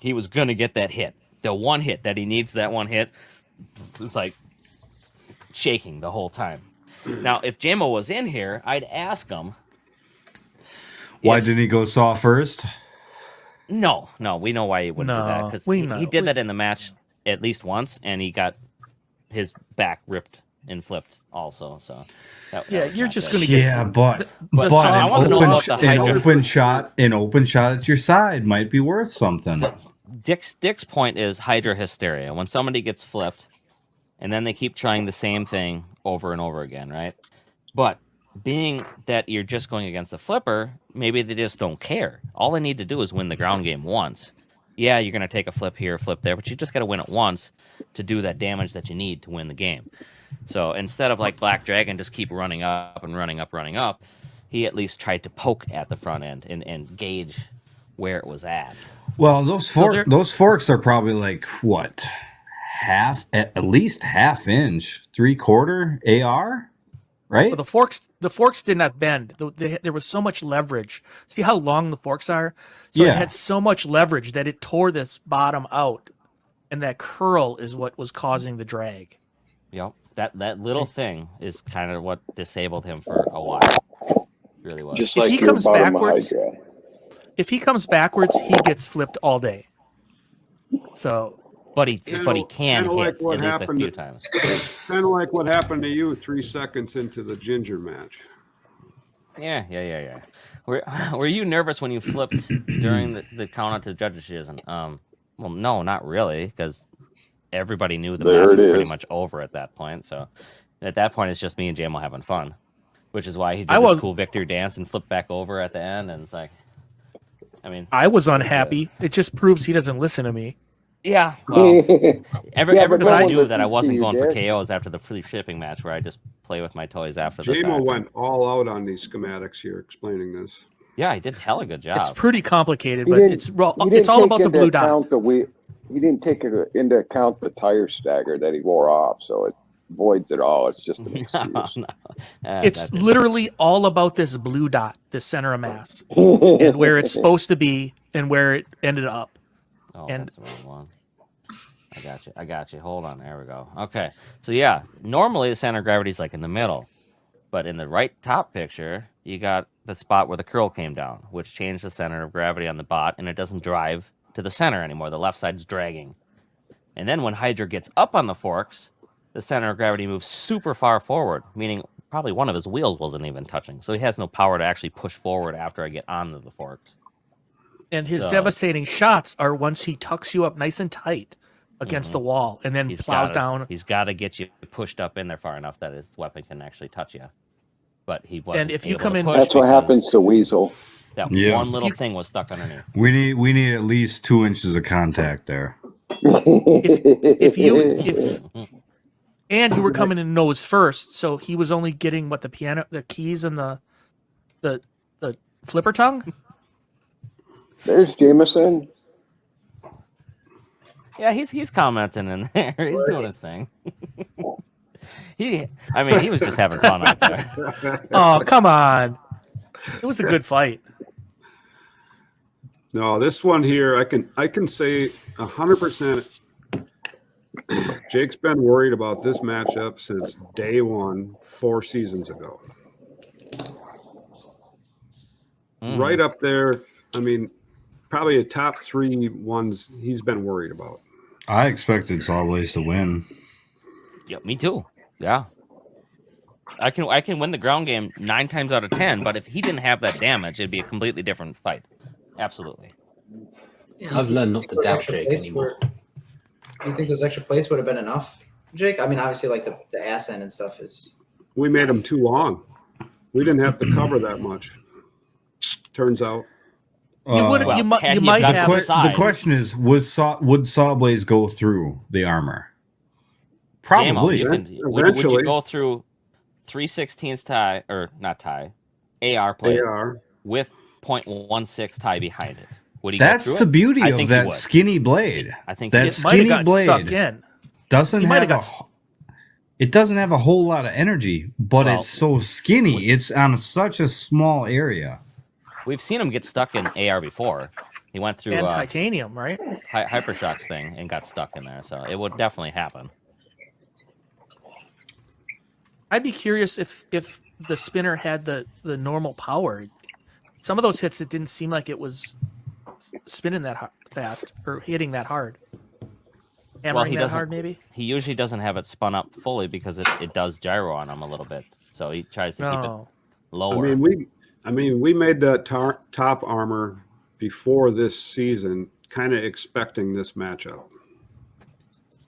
he was going to get that hit. The one hit that he needs, that one hit, was like shaking the whole time. Now, if JMO was in here, I'd ask him. Why didn't he go saw first? No, we know why he wouldn't do that. No, Because we he know. did that in the match at least once, and he got his back ripped and flipped also. So that yeah, was you're not just good. going to get. Yeah, but But song- I want to know about the an Hydra. open shot at your side might be worth something. Dick's point is Hydra hysteria. When somebody gets flipped, and then they keep trying the same thing over and over again, right? But being that you're just going against the flipper, maybe they just don't care. All they need to do is win the ground game once. Yeah, you're going to take a flip here, flip there, but you just got to win it once to do that damage that you need to win the game. So instead of like Black Dragon just keep running up and running up, he at least tried to poke at the front end and gauge where it was at. Well, those they're- forks are probably like what, at least half inch, 3/4 AR, right? Well, the forks did not bend. There was so much leverage. See how long the forks are? So Yeah. it had so much leverage that it tore this bottom out, and that curl is what was causing the drag. Yep. That little thing is kind of what disabled him for a while. Really was. Just If like he your comes bottom backwards- Hydra. If he comes backwards, he gets flipped all day. So But he Kinda- can kinda hit like what at least a happened few to- times. Kind of like what happened to you 3 seconds into the Ginger match. Yeah. Were you nervous when you flipped during the count out to the judges' season? Well, no, not really, because everybody knew the There match it was pretty is. much over at that point. So at that point, it's just me and JMO having fun, which is why he did I this was- cool victory dance and flipped back over at the end. And it's like, I mean, I was unhappy. It just proves he doesn't listen to me. yeah. Well, Yeah, everybody but no one knew that I listens to wasn't you, going for Dick. KOs after the free shipping match where I just play with my toys after the JMO fact. went all out on these schematics here explaining this. Yeah, he did hella good job. It's pretty complicated, He but didn't- it's He didn't it's all take about the into blue dot. account he didn't take into account the tire stagger that he wore off, so it voids it all. It's just an excuse. No. It's That's- literally all about this blue dot, this center of mass, and where it's supposed to be and where it ended up. Oh, And- that's the wrong one. I got you. Hold on. There we go. Okay. So yeah, normally the center of gravity is like in the middle, but in the right top picture, you got the spot where the curl came down, which changed the center of gravity on the bot, and it doesn't drive to the center anymore. The left side's dragging. And then when Hydra gets up on the forks, the center of gravity moves super far forward, meaning probably one of his wheels wasn't even touching. So he has no power to actually push forward after I get onto the forks. And his So- devastating shots are once he tucks you up nice and tight against the wall and then plows down. He's got to get you pushed up in there far enough that his weapon can actually touch you. But he wasn't. And if you able come to in- push That's what because happens to Weasel. That Yeah. one little If you- thing was stuck underneath. We need at least 2 inches of contact there. And you were coming in nose first, so he was only getting what, the keys and the flipper tongue. There's Jameson. Yeah, he's commenting in there. He's doing his thing. He was just having fun out there. Oh, come on! It was a good fight. No, this one here, I can say 100%. Jake's been worried about this matchup since day one, 4 seasons ago. Right up there. I mean, probably a top 3 ones he's been worried about. I expected Sawblaze to win. Yep, me too. Yeah. I can win the ground game 9 times out of 10, but if he didn't have that damage, it'd be a completely different fight. Absolutely. Yeah. I've learned not to Those doubt extra Jake plates anymore. Do you think those extra plates would have been enough, Jake? I mean, obviously, like the ass end and stuff is. We made them too long. We didn't have to cover that much. Turns out. You would. Well, you might. had You he might got have. to The side. question is, would Sawblaze go through the armor? Probably. JMO, would you Eventually. go through 3/16 tie, or not tie, AR plate AR. with 0.16 tie behind it? Would he That's go through the it? beauty I of think he that would. skinny blade. I think That It might have skinny got stuck blade in. doesn't He might have have got it doesn't have a whole lot of energy, but Well, it's so skinny. It's on such a small area. we've seen him get stuck in AR before. He went through And titanium, right? Hypershock's thing and got stuck in there, so it would definitely happen. I'd be curious if the spinner had the normal power. Some of those hits, it didn't seem like it was spinning that fast or hitting that hard. Hammering he that doesn't- hard, maybe. He usually doesn't have it spun up fully because it does gyro on him a little bit, so he tries to keep it No. lower. I mean, we made that top armor before this season, kind of expecting this matchup.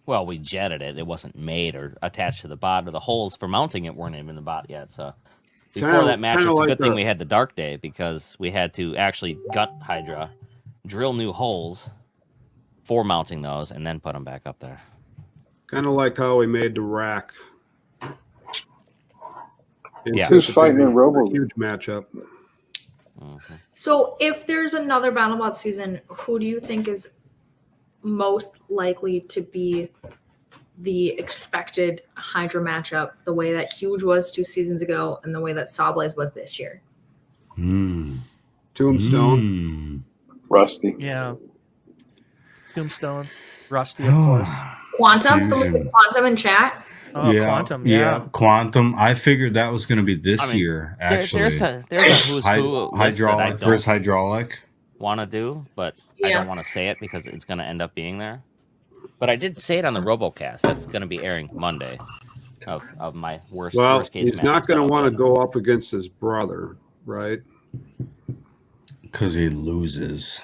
Well, we jetted it. It wasn't made or attached to the bot, or the holes for mounting it weren't even in the bot yet. So before Kinda- that match, it's kinda a like good thing the- we had the dark day because we had to actually gut Hydra, drill new holes for mounting those, and then put them back up there. Kind of like how we made the rack. Yeah. Who's fighting in A Robo? huge matchup. So if there's another BattleBots season, who do you think is most likely to be the expected Hydra matchup, the way that Huge was 2 seasons ago and the way that Sawblaze was this year? Tombstone. Rusty. Yeah. Tombstone. Rusty, of course. Quantum? Someone Fusion. said Quantum in chat? Oh, Quantum. Yeah. Quantum. I figured that was going to be this I mean, year. There- Actually, there's a who's who hydraulic versus hydraulic. want to do, but I Yeah. don't want to say it because it's going to end up being there. But I did say it on the RoboCast. That's going to be airing Monday of my worst case. He's not going to matchups want to that go up against his brother, right? Because he loses.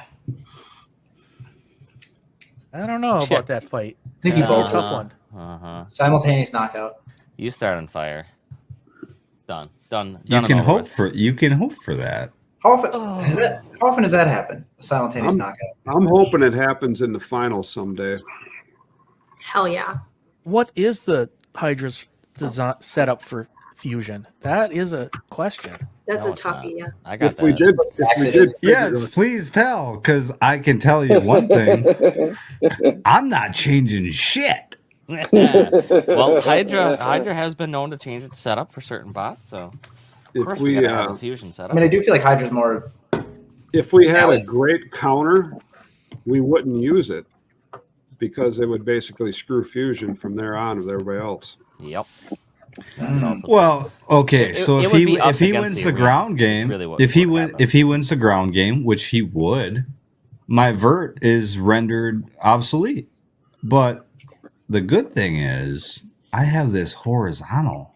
I don't know Shit. about that fight. I think you Uh, both Tough one. Uh-huh. simultaneous knockout. You start on fire. Done. You and can over hope with. for. You can hope for that. How often does that happen? A simultaneous knockout. I'm hoping it happens in the finals someday. Hell yeah. What is the Hydra's design setup for fusion? That is a question. That's No, a it's not. toughie, yeah. I got If we that. did, Yes, please tell, because I can tell you one thing. I'm not changing shit. Well, Hydra has been known to change its setup for certain bots, so of if course we we gotta have a fusion I setup. mean, I do feel like Hydra's more. if we had a great counter, we wouldn't use it because it would basically screw fusion from there on with everybody else. Yep. That's also- Well, okay, It- so it if would he be us if he against wins the the arena. ground game, really what if he would happen. if he wins the ground game, which he would, my vert is rendered obsolete. But the good thing is, I have this horizontal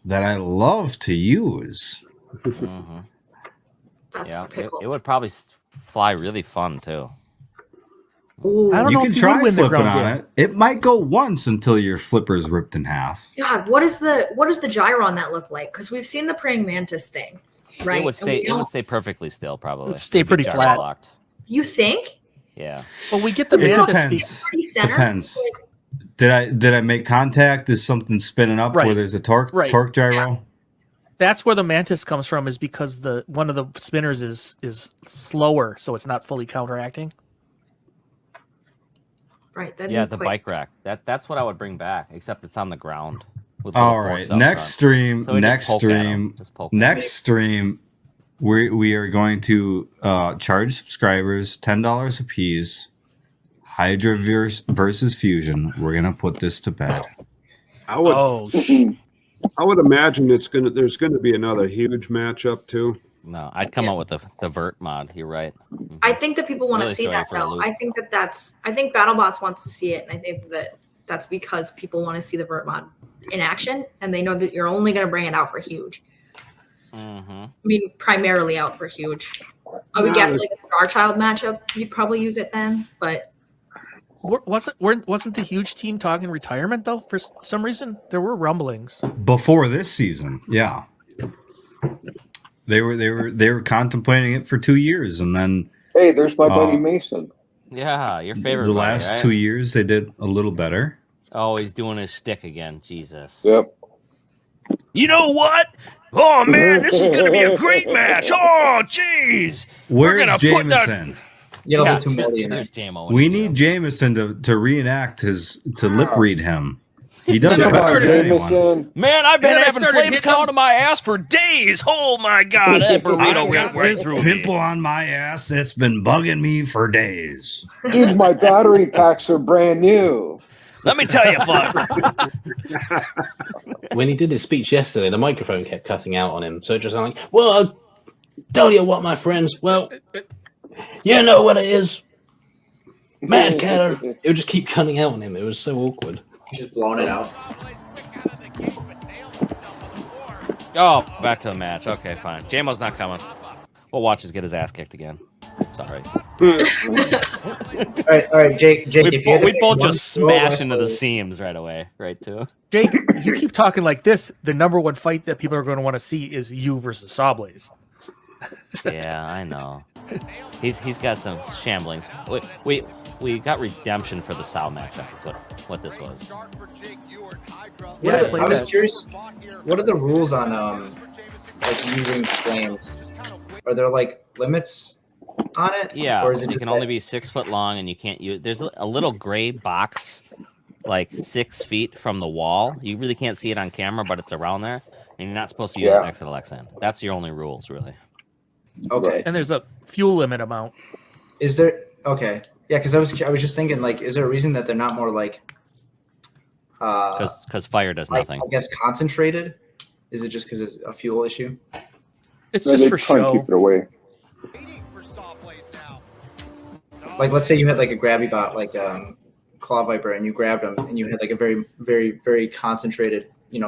that I love to use. Mm-hmm. That's Yeah, the pickle. it would probably fly really fun too. Ooh. I don't You know can if you try would win the flipping ground on game. it. It might go once until your flipper's ripped in half. God, what does the gyro on that look like? Because we've seen the praying mantis thing, right? It would And we stay. It don't- would stay perfectly still, probably. It would stay It'd be pretty gyro flat. locked. You think? Yeah. Well, we get the It mantis depends. Pretty center? Depends. Did I make contact? Is something spinning up Right. where there's a torque Right. gyro? That's where the mantis comes from, is because one of the spinners is slower, so it's not fully counteracting. Right. That'd Yeah, be the quick. bike rack. That's what I would bring back, except it's on the ground. with All little right. forks out Next front. stream. So we next just poke at 'em. stream. Just poke at 'em. Next stream. We are going to charge subscribers $10 a piece. Hydra versus Fusion. We're gonna put this to bed. I would Oh, I would imagine there's gonna be another huge matchup too. No, I'd come out with the vert mod. You're right. Mhm. I think that people want to Really see throw you that for a though. loop. I think BattleBots wants to see it, and I think that's because people want to see the vert mod in action, and they know that you're only going to bring it out for huge. Mhm. I mean, primarily out for huge. I would No, guess it- like a Star Child matchup, you'd probably use it then, but wasn't the huge team talking retirement though? For some reason, there were rumblings. Before this season, yeah. They were contemplating it for 2 years, and then Hey, there's my buddy Mason. Yeah, your favorite. the buddy, last right? 2 years they did a little better. Oh, he's doing his stick again. Jesus. Yep. You know what? Oh man, this is gonna be a great match. Oh jeez. Where's gonna put that- Jameson? You know, Yeah, too Morty in there's there. JMO. We need Jameson to reenact to lip read him. He does it Come better on, than anyone. Jameson. Man, I've been And then I having started flames hitting come out of my ass for days. Oh my god, that burrito I went got right this through pimple me. on my ass that's been bugging me for days. Dude, my battery packs are brand new. Let me tell you, fuck. When he did his speech yesterday, the microphone kept cutting out on him, so it just sounded like, well, I'll tell you what, my friends, well, you know what it is. Mad Catter. It would just keep cutting out on him. It was so awkward. Just blowing it out. Oh, back to the match. Okay, fine. JMO's not coming. We'll watch us get his ass kicked again. Sorry. All right, Jake. We, If you had to we pick both one just pro smash into the wrestler- seams right away. Right, too. Jake, you keep talking like this. The number one fight that people are going to want to see is you versus Sawblaze. Yeah, I know. He's got some shamblings. We got redemption for the Sal matchup is what this was. Yeah, I I played was that. curious. What are the rules on like using flames? Are there like limits on it? Yeah, Or is it you just can only like- be 6 foot long, and you can't use. There's a little gray box, like 6 feet from the wall. You really can't see it on camera, but it's around there, and you're not supposed to use Yeah. it next to the Lexan. That's your only rules, really. Okay. And there's a fuel limit amount. Is there? Okay. Yeah, because I was just thinking like, is there a reason that they're not more like? Because fire does Like, nothing. I guess concentrated. Is it just because it's a fuel issue? It's No, just they for try and show. keep it away. Like, let's say you had like a grabby bot, like Claw Viper, and you grabbed them, and you had like a very, very, very concentrated,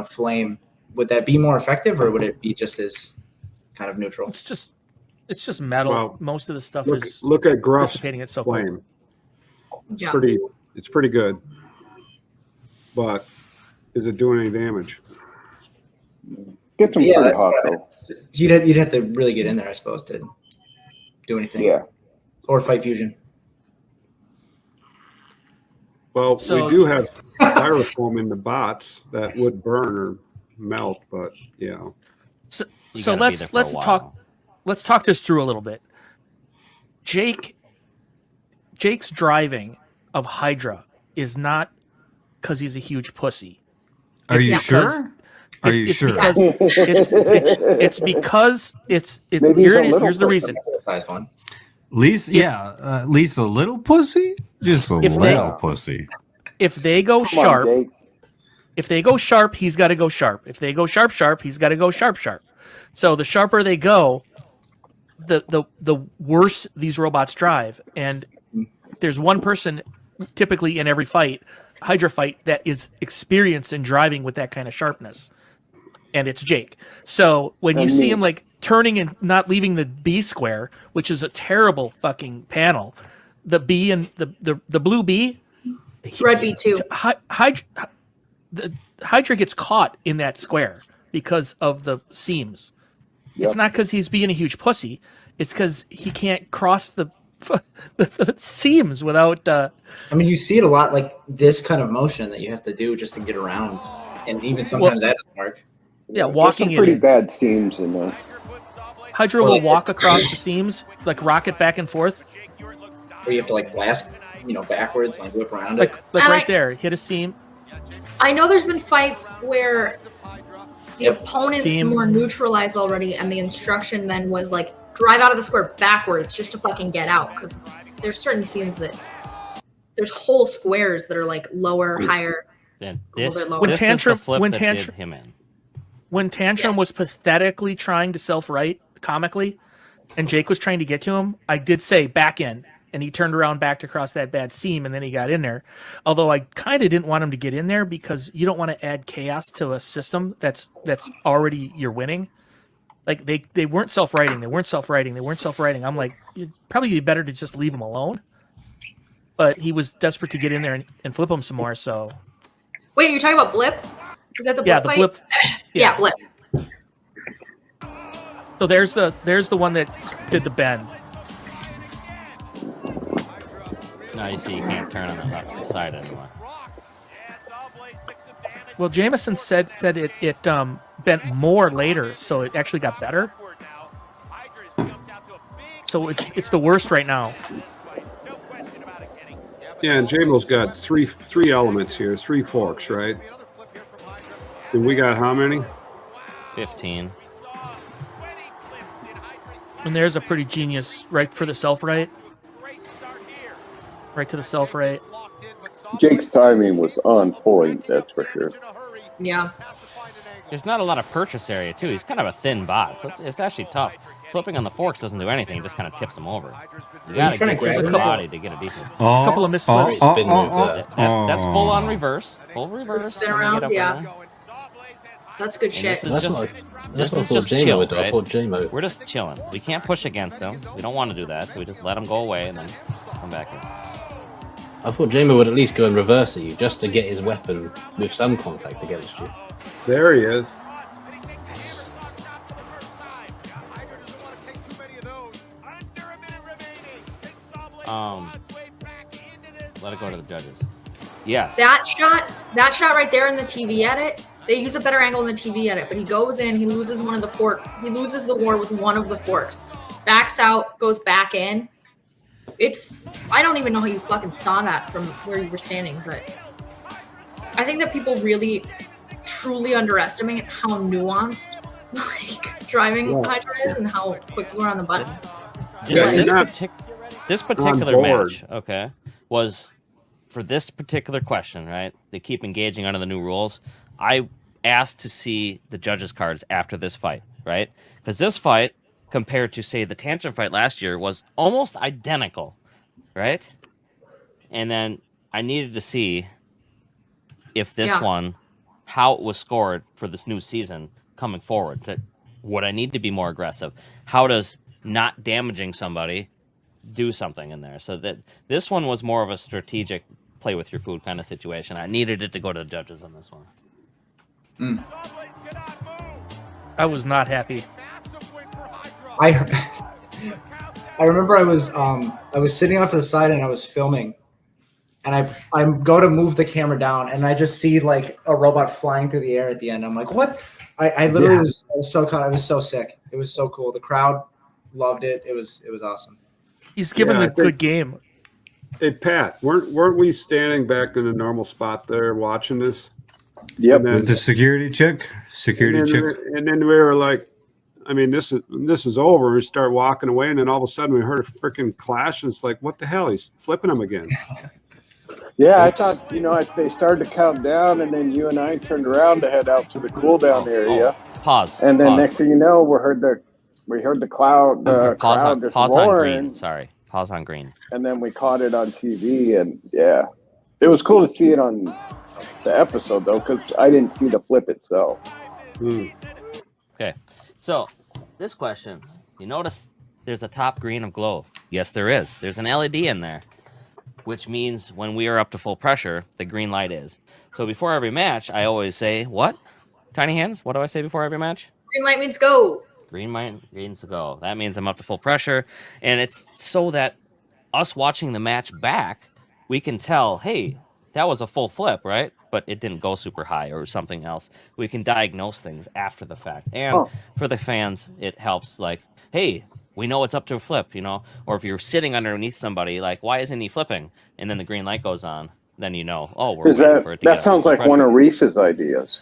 flame. Would that be more effective, or would it be just as kind of neutral? It's just metal. Well, Most of the stuff Look, is look at Gruff's dissipating it so quick. flame. yeah. It's pretty good. But is it doing any damage? Gets them Yeah, pretty that's hot right. though. You'd have to really get in there, I suppose, to do anything. Yeah. Or fight fusion. Well, So- we do have styrofoam in the bots that would burn or melt, but yeah. So, You so gotta be there let's for a talk. while. Let's talk this through a little bit. Jake's driving of Hydra is not because he's a huge pussy. Are It's you because- sure? Are you it's sure? Because it's because it's Maybe he's a little here's the person. reason. Size one. Least a little pussy? Just a If they- little pussy. If they go Come on, sharp, Jake. if they go sharp, he's got to go sharp. If they go sharp, he's got to go sharp. So the sharper they go, the worse these robots drive. And there's one person typically in every fight. Hydra fight that is experienced in driving with that kind of sharpness, and it's Jake. So when you see him like turning and not leaving the B square, which is a terrible fucking panel, the B and the blue B, Red B too. The Hydra gets caught in that square because of the seams. Yep. It's not because he's being a huge pussy. It's because he can't cross the seams without. I mean, you see it a lot, like this kind of motion that you have to do just to get around, and even sometimes that doesn't work. Yeah, walking There's some pretty in. bad seams in there. Hydra will walk across the seams, like rocket back and forth, Where you have to like blast, backwards, like whip around like it. right there, hit a seam. I know there's been fights where the opponent's Team. more neutralized already, and the instruction then was like drive out of the square backwards just to fucking get out. Because there's certain seams that there's whole squares that are like lower, higher. Then Well, this, they're low. When this Tantrum- is the flip when that Tantrum- did him in. When Tantrum was pathetically trying to self-right comically, and Jake was trying to get to him, I did say back in, and he turned around, backed across that bad seam, and then he got in there. Although I kind of didn't want him to get in there because you don't want to add chaos to a system that's already you're winning. Like they weren't self-righting, I'm like, it'd probably be better to just leave him alone. But he was desperate to get in there and flip him some more. So Wait, are you talking about Blip? Is that the Blip yeah, the fight? blip. Yeah, Blip. So there's the one that did the bend. Now you see you can't turn on the left side anymore. Well, Jameson said it bent more later, so it actually got better. So it's the worst right now. Yeah, and Jamo's got three elements here, 3 forks, right? And we got how many? 15. And there's a pretty genius right for the self-right. Right to the self-right. Jake's timing was on point, that's for sure. Yeah. There's not a lot of purchase area, too. He's kind of a thin bot, so it's actually tough. Flipping on the forks doesn't do anything. It just kind of tips him over. You gotta trying to get grab your a couple- body to get a decent. A couple of misflips. Spin move there. That's full on reverse. Full reverse. Spin when you around, get up yeah. in there. That's good And shit. this is That's just- what this I is thought just Jamo chill, would do. I right? thought Jamo. We're just chilling. We can't push against him. We don't want to do that, so we just let him go away and then come back in. I thought Jamo would at least go and reverse at you just to get his weapon with some contact against you. There he is. Let it go to the judges. Yes. That shot right there in the TV edit, they use a better angle in the TV edit, but he goes in, he loses one of the fork, he loses the war with one of the forks, backs out, goes back in. I don't even know how you fucking saw that from where you were standing, but I think that people really truly underestimate how nuanced like driving Hydra is and how quick you are on the button. Yeah, this, you're not this particular on board. match, okay, was for this particular question, right? They keep engaging under the new rules. I asked to see the judges' cards after this fight, right? Because this fight, compared to, say, the Tantrum fight last year, was almost identical, right? And then I needed to see if this one, how it was scored for this new season coming forward. Would I need to be more aggressive? How does not damaging somebody do something in there? So that this one was more of a strategic play with your food kind of situation. I needed it to go to the judges on this one. I was not happy. I remember I was sitting off to the side and I was filming, and I go to move the camera down and I just see like a robot flying through the air at the end. I'm like, what? I literally was so caught. I was so sick. It was so cool. The crowd loved it. It was awesome. He's given Yeah, I a good game. Hey, Pat, weren't we standing back in a normal spot there watching this? Yep. And then- With the security chick? And then we were like, I mean, this is over. We start walking away, and then all of a sudden we heard a freaking clash, and it's like, what the hell? He's flipping him again. Yeah, I thought, they started to count down, and then you and I turned around to head out to the cool down area. Pause. And then pause. next thing you know, we heard the crowd just Pause on roaring, green. Sorry. Pause on green. and then we caught it on TV, and yeah. It was cool to see it on the episode though, because I didn't see the flip itself. Okay, so this question, you notice there's a top green of glow. Yes, there is. There's an LED in there, which means when we are up to full pressure, the green light is. So before every match, I always say, what? Tiny hands, what do I say before every match? Green light means go. Green light means to go. That means I'm up to full pressure. And it's so that us watching the match back, we can tell, hey, that was a full flip, right? But it didn't go super high or something else. We can diagnose things after the fact. And for the fans, it helps like, hey, we know it's up to a flip, you know? Or if you're sitting underneath somebody, like, why isn't he flipping? And then the green light goes on. Then you know, oh, we're waiting for it to that get sounds like one of Reese's ideas.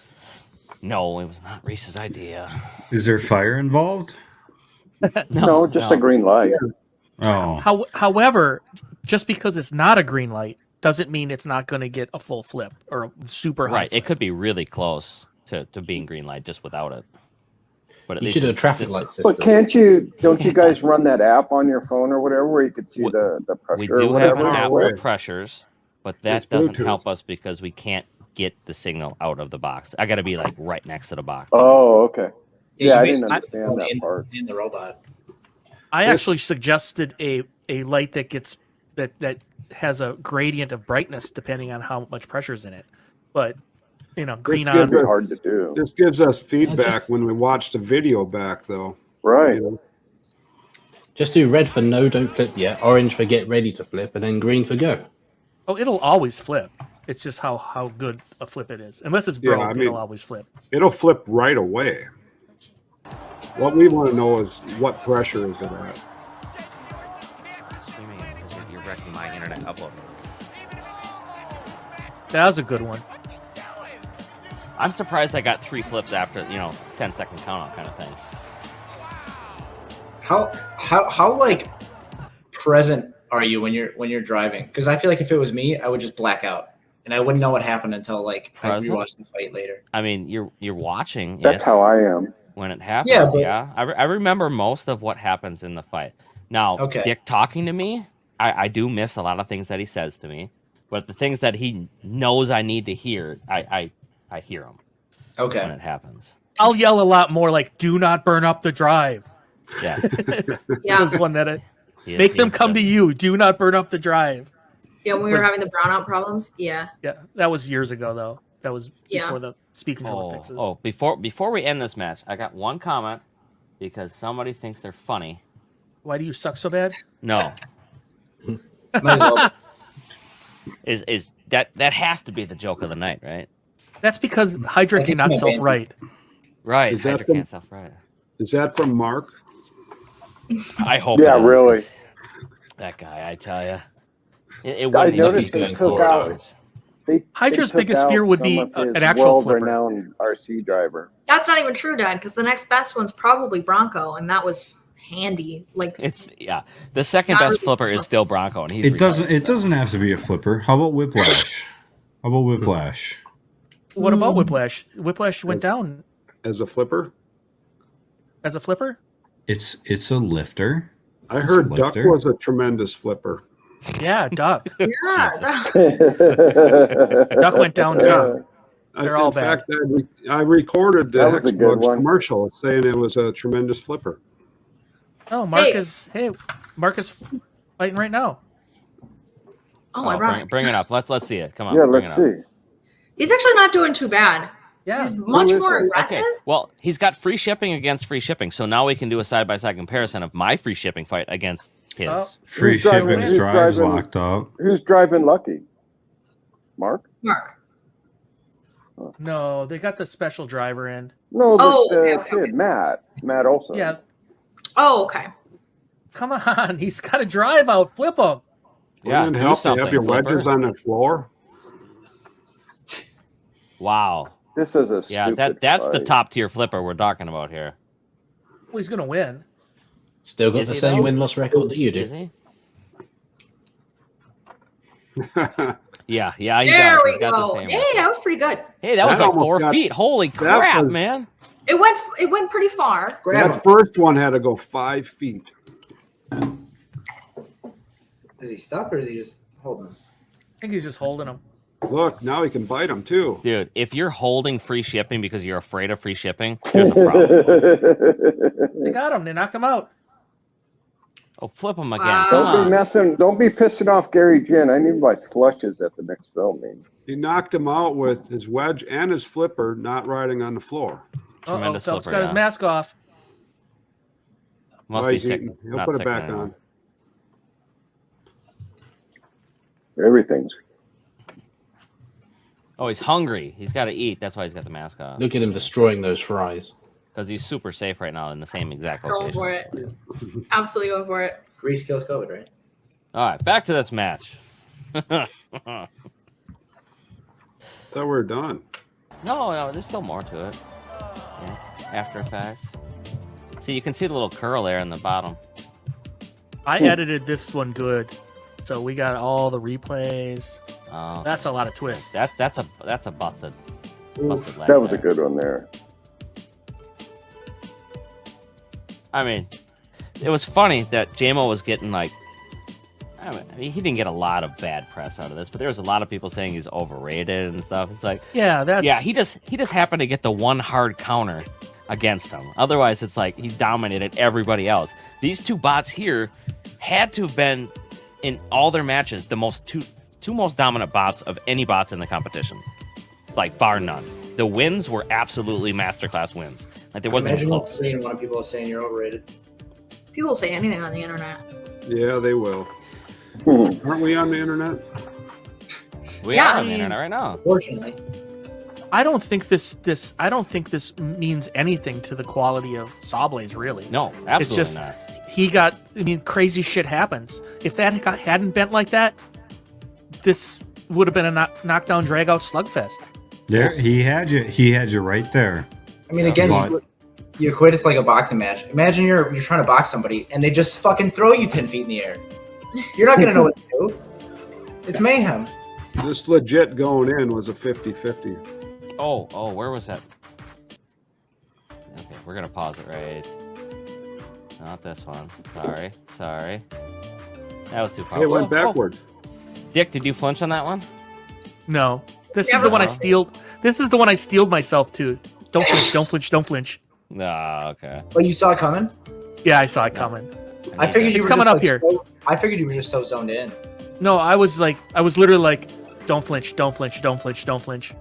No, it was not Reese's idea. Is there fire involved? No, just a green light. Oh. However, just because it's not a green light doesn't mean it's not going to get a full flip or a super high Right, flip. it could be really close to being green light just without it. But at You least should do a it's- traffic this- light system. But don't you guys run that app on your phone or whatever where you could see the pressure We or do have whatever? an app Where? for pressures, but that It's doesn't Bluetooth. help us because we can't get the signal out of the box. I got to be like right next to the box. Oh, okay. Yeah, I didn't basically understand put that in- part. in the robot. I actually suggested a light that gets that has a gradient of brightness depending on how much pressure's in it. But you know, green gives on. It'd be hard to do. This gives us feedback when we watch the video back, though. Right. You know? Just do red for no, don't flip yet, orange for get ready to flip, and then green for go. Oh, it'll always flip. It's just how good a flip it is. Unless it's broke, Yeah, I mean- it'll always flip. It'll flip right away. What we want to know is what pressure is it at. Streaming it because you're wrecking my internet upload. That was a good one. I'm surprised I got 3 flips after 10-second count out kind of thing. How like present are you when you're driving? Because I feel like if it was me, I would just black out and I wouldn't know what happened until like I Present? rewatched the fight later. I mean, you're watching That's it how I am. when it happens. Yeah, but- I remember most of what happens in the fight. Now, Okay. Dick talking to me, I do miss a lot of things that he says to me, but the things that he knows I need to hear, I hear them when Okay. it happens. I'll yell a lot more like, "Do not burn up the drive." Yeah. Yeah. Was one that He- make them he's come to been- you. Do not burn up the drive. Yeah, when we were Was- having the brownout problems. Yeah. Yeah, that was years ago though. That was Yeah. before the speed controller fixes. Before we end this match, I got one comment because somebody thinks they're funny. Why do you suck so bad? No, Might as well. is that has to be the joke of the night, right? That's because Hydra I think cannot my band- self-right. Right. Is that Hydra the- can't self-right. Is that from Mark? I hope. Yeah, it is, really. 'cause that guy, I tell you, it wouldn't I even noticed be they good took for out. us. Hydra's took biggest out fear would some be of his an actual flipper. world-renowned RC driver. That's not even true, Dad, because the next best one's probably Bronco, and that was handy. Like, It's the second Not best really. flipper is still Bronco, and he's It doesn't. retired. It doesn't have to be a flipper. How about Whiplash? How about Whiplash? What about Whiplash? Whiplash went down As a flipper? as a flipper. It's a lifter. I It's heard a Duck lifter. was a tremendous flipper. Yeah, Duck. yeah, Duck went down too. Yeah. They're all In bad. fact, I recorded the That was a good Xbox one. commercial saying it was a tremendous flipper. Oh, Mark Hey. is Mark is fighting right now. oh, ironic. bring it up. Let's see it. Come on. Yeah, bring let's it up. see. He's actually not doing too bad. Yeah. He's much is more it? aggressive. Okay. Well, he's got free shipping against free shipping, so now we can do a side-by-side comparison of my free shipping fight against his. Oh. Free Who's driving- shipping. who's Drive's driving- locked up. Who's driving Lucky? Mark? Mark. No, they got the special driver in. No, Oh, the okay, kid, okay. Matt. Matt also. Yeah, Oh, okay. come on, he's got to drive out, flip him. Yeah, Wouldn't it do help to something, have your flipper. wedges on the floor? Wow. This is a Yeah, stupid that's the fight. top tier flipper we're talking about here. Well, he's gonna win. Still got Is the he same though? win-loss record that you Is do. he? Yeah, he There does. we He's got the go. same Hey, record. that was pretty good. Hey, that was That like almost 4 got- feet. Holy that crap, was- man. It went pretty far. Grab That him. first one had to go 5 feet. Is he stuck or is he just holding him? think he's just holding them. Look, now he can bite them too. Dude, if you're holding free shipping because you're afraid of free shipping, there's a problem. They got him. They knocked him out. Oh, flip him again. Wow. Come on. Don't be pissing off Gary Ginn. I need my slushes at the next filming. He knocked him out with his wedge and his flipper not riding on the floor. Tremendous Phelps flipper, got his yeah. mask off. Must Oh, be he's sick. eating. He'll not put it sick back anymore. on. Everything's. Oh, he's hungry. He's got to eat. That's why he's got the mask on. Look at him destroying those fries. Because he's super safe right now in the same exact Going location. for it. Absolutely going for it. Reese kills COVID, right? All right, back to this match. Thought we were done. No, there's still more to it. Yeah, After Effects. See, you can see the little curl there in the bottom. I edited this one good, so we got all the replays. Oh, That's a lot of twists. that's a busted leg That was a there. good one there. I mean, it was funny that JMO was getting like. I mean, he didn't get a lot of bad press out of this, but there was a lot of people saying he's overrated and stuff. It's like, yeah, he just happened to get the one hard counter against him. Otherwise, it's like he dominated everybody else. These two bots here had to have been in all their matches the two most dominant bots of any bots in the competition, like bar none. The wins were absolutely masterclass wins. Like there wasn't even Imagine close. seeing one of people saying you're overrated. People say anything on the internet. Yeah, they will. Aren't we on the internet? We Yeah, are I on the mean- internet right now. Fortunately. I don't think this means anything to the quality of Sawblaze, really. No, absolutely just- not. Crazy shit happens. If that hadn't been like that, this would have been a knockdown, drag out slugfest. There, he had you right there. I mean, again, But- you equate it to like a boxing match. Imagine you're trying to box somebody and they just fucking throw you 10 feet in the air. You're not gonna know what to do. It's mayhem. This legit going in was a 50-50. Oh, where was that? Okay, we're gonna pause it right. Not this one. Sorry. That was too far. It went Whoa, whoa. backward. Dick, did you flinch on that one? No, this is Never the one I saw. stealed. This is the one I stealed myself to. Don't flinch, don't flinch, don't flinch. No, okay. Oh, you saw it coming? Yeah, I saw it coming. I figured you It's were coming just, up here. I figured you were just so zoned in. No, I was literally like, don't flinch, don't flinch, don't flinch, don't flinch.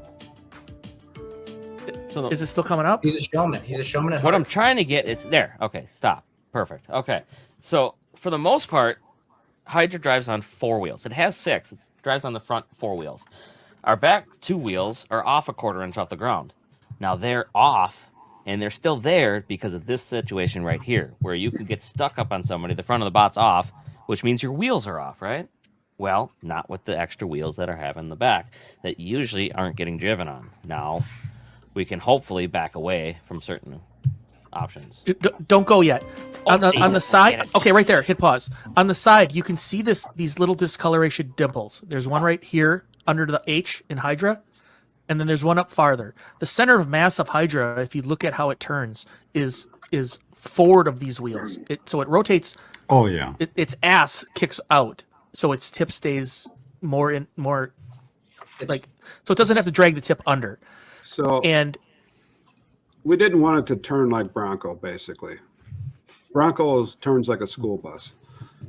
So Is it still coming up? He's a showman. He's a showman at what heart. I'm trying to get is there. Okay, stop. Perfect. Okay, so for the most part, Hydra drives on 4 wheels. It has 6. It drives on the front 4 wheels. Our back 2 wheels are off a 1/4 inch off the ground. Now they're off, and they're still there because of this situation right here, where you can get stuck up on somebody. The front of the bot's off, which means your wheels are off, right? Well, not with the extra wheels that are having the back that usually aren't getting driven on. Now, we can hopefully back away from certain options. Don't go yet. Oh, On the Jesus, side, damn it. okay, right there. Hit pause. On the side, you can see these little discoloration dimples. There's one right here under the H in Hydra, and then there's one up farther. The center of mass of Hydra, if you look at how it turns, is forward of these wheels. So it rotates. Oh yeah. Its ass kicks out, so its tip stays more like, so it doesn't have to drag the tip under. So And we didn't want it to turn like Bronco, basically. Bronco turns like a school bus.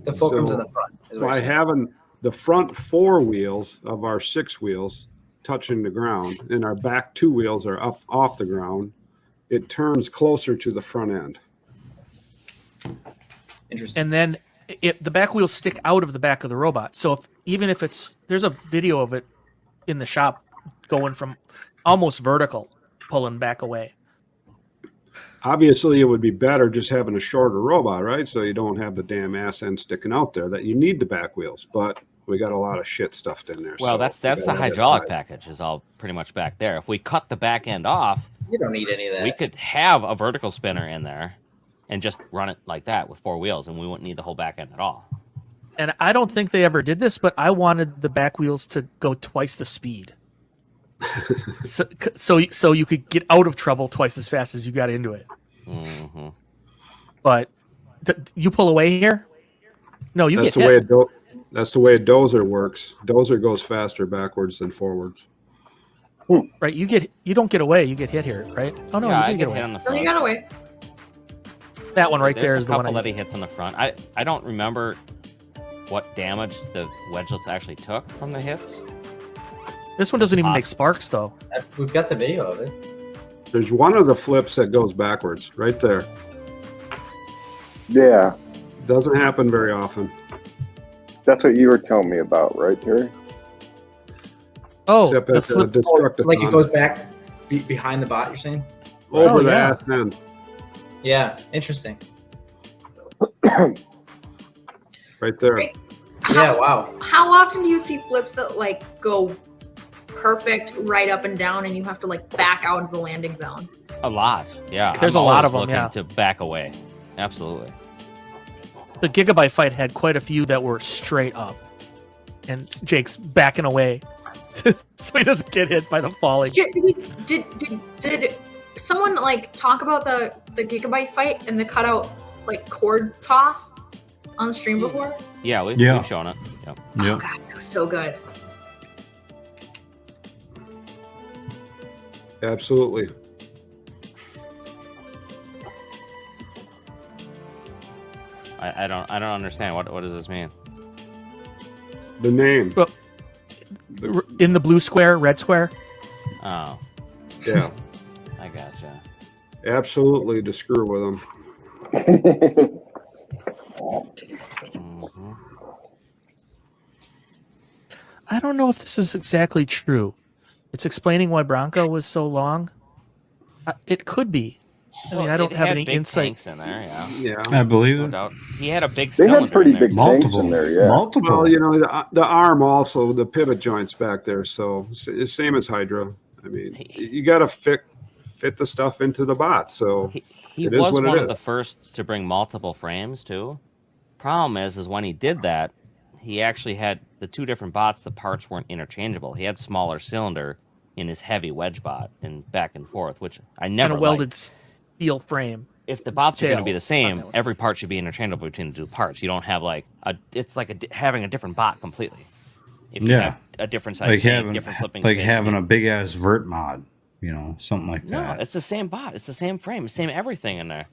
The fulcrum's So, in the front. is what By you're saying. having the front 4 wheels of our 6 wheels touching the ground and our back 2 wheels are up off the ground, it turns closer to the front end. Interesting. and then the back wheels stick out of the back of the robot. So even if there's a video of it in the shop going from almost vertical, pulling back away. Obviously, it would be better just having a shorter robot, right? So you don't have the damn ass end sticking out there. That you need the back wheels, but we got a lot of shit stuffed in there. Well, so that's we the gotta hydraulic decide. package is all pretty much back there. If we cut the back end off, You don't need any of that. we could have a vertical spinner in there and just run it like that with 4 wheels, and we wouldn't need the whole back end at all. And I don't think they ever did this, but I wanted the back wheels to go twice the speed. so you could get out of trouble twice as fast as you got into it. Hmm. But you pull away here? No, you That's get the way hit. it go. That's the way a dozer works. Dozer goes faster backwards than forwards. Right, you don't get away. You get hit here, right? Oh no, yeah, you I did get get hit away. on the Oh, front. you got away. That one right There's there a is the one. couple that he hits on the front. I don't remember what damage the wedgelets actually took from the hits. This one doesn't even make sparks though. We've got the video of it. There's one of the flips that goes backwards, right there. Yeah, Doesn't happen very often. that's what you were telling me about, right, Terry? Oh, Except the at flip. Destructive Like it goes back behind the bot, you're saying? over Oh, the yeah. ass end. Yeah, interesting. Right there. Great. Yeah, wow. How often do you see flips that like go perfect right up and down, and you have to like back out of the landing zone? A lot, yeah. There's I'm a lot always of them, looking yeah. to back away. Absolutely. The Gigabyte fight had quite a few that were straight up, and Jake's backing away so he doesn't get hit by the falling. Did someone like talk about the Gigabyte fight and the cutout like cord toss on the stream before? Yeah, we've shown it. Yep. Oh god, that was so good. Absolutely. I don't understand. What does this mean? The name. Well, in the blue square, red square. Oh, Yeah. I gotcha. Absolutely to screw with them. hmm I don't know if this is exactly true. It's explaining why Bronco was so long. It could be. I mean, I don't It have had any big insight. tanks in there. Yeah, Yeah. I believe no it. doubt. He had a big They cylinder had pretty in there. big tanks Multiple. in there, yeah. Multiple. Well, you know, the arm also, the pivot joints back there. So same as Hydra. I mean, you got to fit the stuff into the bot. So He it is was what it one of is. the first to bring multiple frames too. Problem is when he did that, he actually had the two different bots. The parts weren't interchangeable. He had smaller cylinder in his heavy wedge bot and back and forth, which I And never a welded liked. steel frame. If the bots are going to tail be the on same, that one. every part should be interchangeable between the two parts. You don't have like it's like having a different bot completely. If you Yeah. have a different size like tank, having different flipping like kit. having a big ass vert mod, something like No, that. it's the same bot. It's the same frame, same everything in there.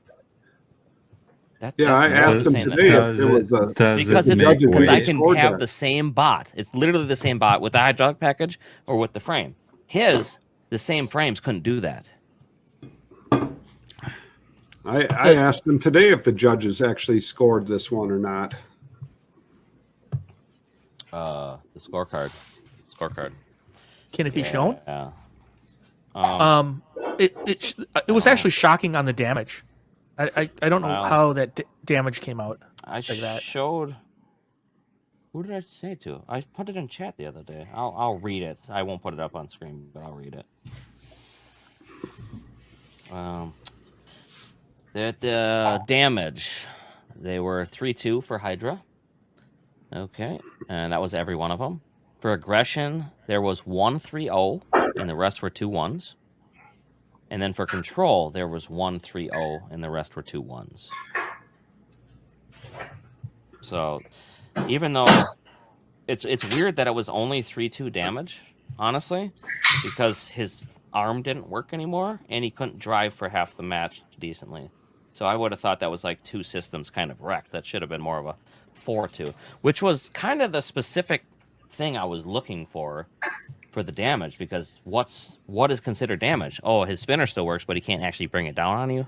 Yeah, I that's more asked the him same than today that. if there was a Because the it's judges because I really can scored have that. the same bot. It's literally the same bot with the hydraulic package or with the frame. The same frames couldn't do that. I asked him today if the judges actually scored this one or not. The scorecard. Can it be shown? Yeah. It was actually shocking on the damage. I don't know Wow. how that damage came out. I like that. showed. Who did I say it to? I put it in chat the other day. I'll read it. I won't put it up on screen, but I'll read it. The damage, they were 3-2 for Hydra. Okay, and that was every one of them. For aggression, there was 1-3-0, and the rest were 2 1s. And then for control, there was 1-3-0, and the rest were 2 1s. So, even though it's weird that it was only 3-2 damage, honestly, because his arm didn't work anymore, and he couldn't drive for half the match decently. So I would have thought that was like 2 systems kind of wrecked. That should have been more of a 4-2, which was kind of the specific thing I was looking for the damage, because what is considered damage? Oh, his spinner still works, but he can't actually bring it down on you.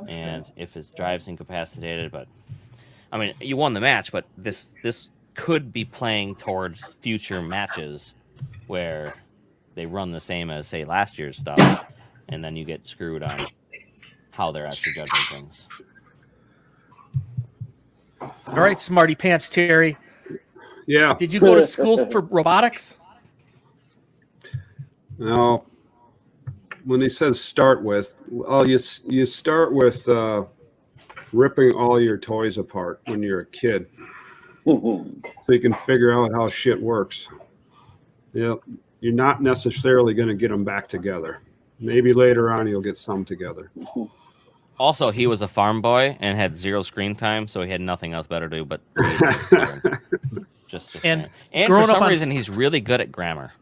And if his drive's incapacitated, but I mean, you won the match, but this could be playing towards future matches where they run the same as, say, last year's stuff, and then you get screwed on how they're actually judging things. All right, smarty pants, Terry. Yeah. Did you go to school for robotics? No. When he says start with, well, you start with ripping all your toys apart when you're a kid, so you can figure out how shit works. You're not necessarily going to get them back together. Maybe later on you'll get some together. Also, he was a farm boy and had 0 screen time, so he had nothing else better to do but read. Just And saying. And growing for up some on- reason, he's really good at grammar.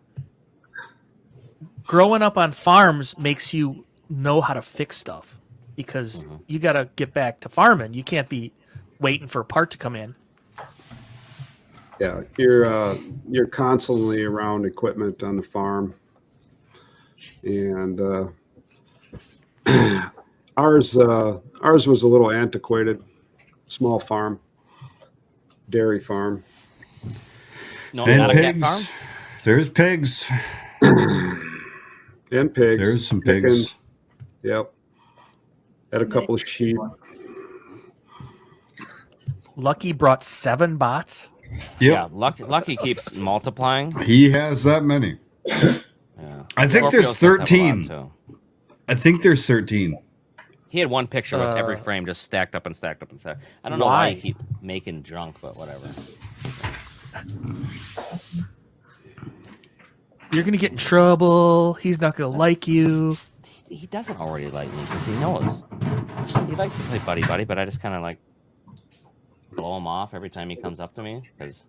Growing up on farms makes you know how to fix stuff because you got to get back to farming. You can't be waiting for a part to come in. Yeah, you're constantly around equipment on the farm, and ours was a little antiquated, small farm, dairy farm. No, And not a cat farm. pigs. There's pigs. And pigs. There's some chickens. pigs. Yep. Had a couple of sheep. Lucky brought 7 bots. Yep. Yeah, Lucky keeps multiplying. He has that many. Yeah. I think Scorpio there's does have a lot, 13. too. I think there's 13. He had one picture with every frame just stacked up and stacked up and stacked. I don't know why he keep making junk, but whatever. You're going to get in trouble. He's not going to like you. He doesn't already like me because he knows. He likes to play buddy, but I just kind of like blow him off every time he comes up to me because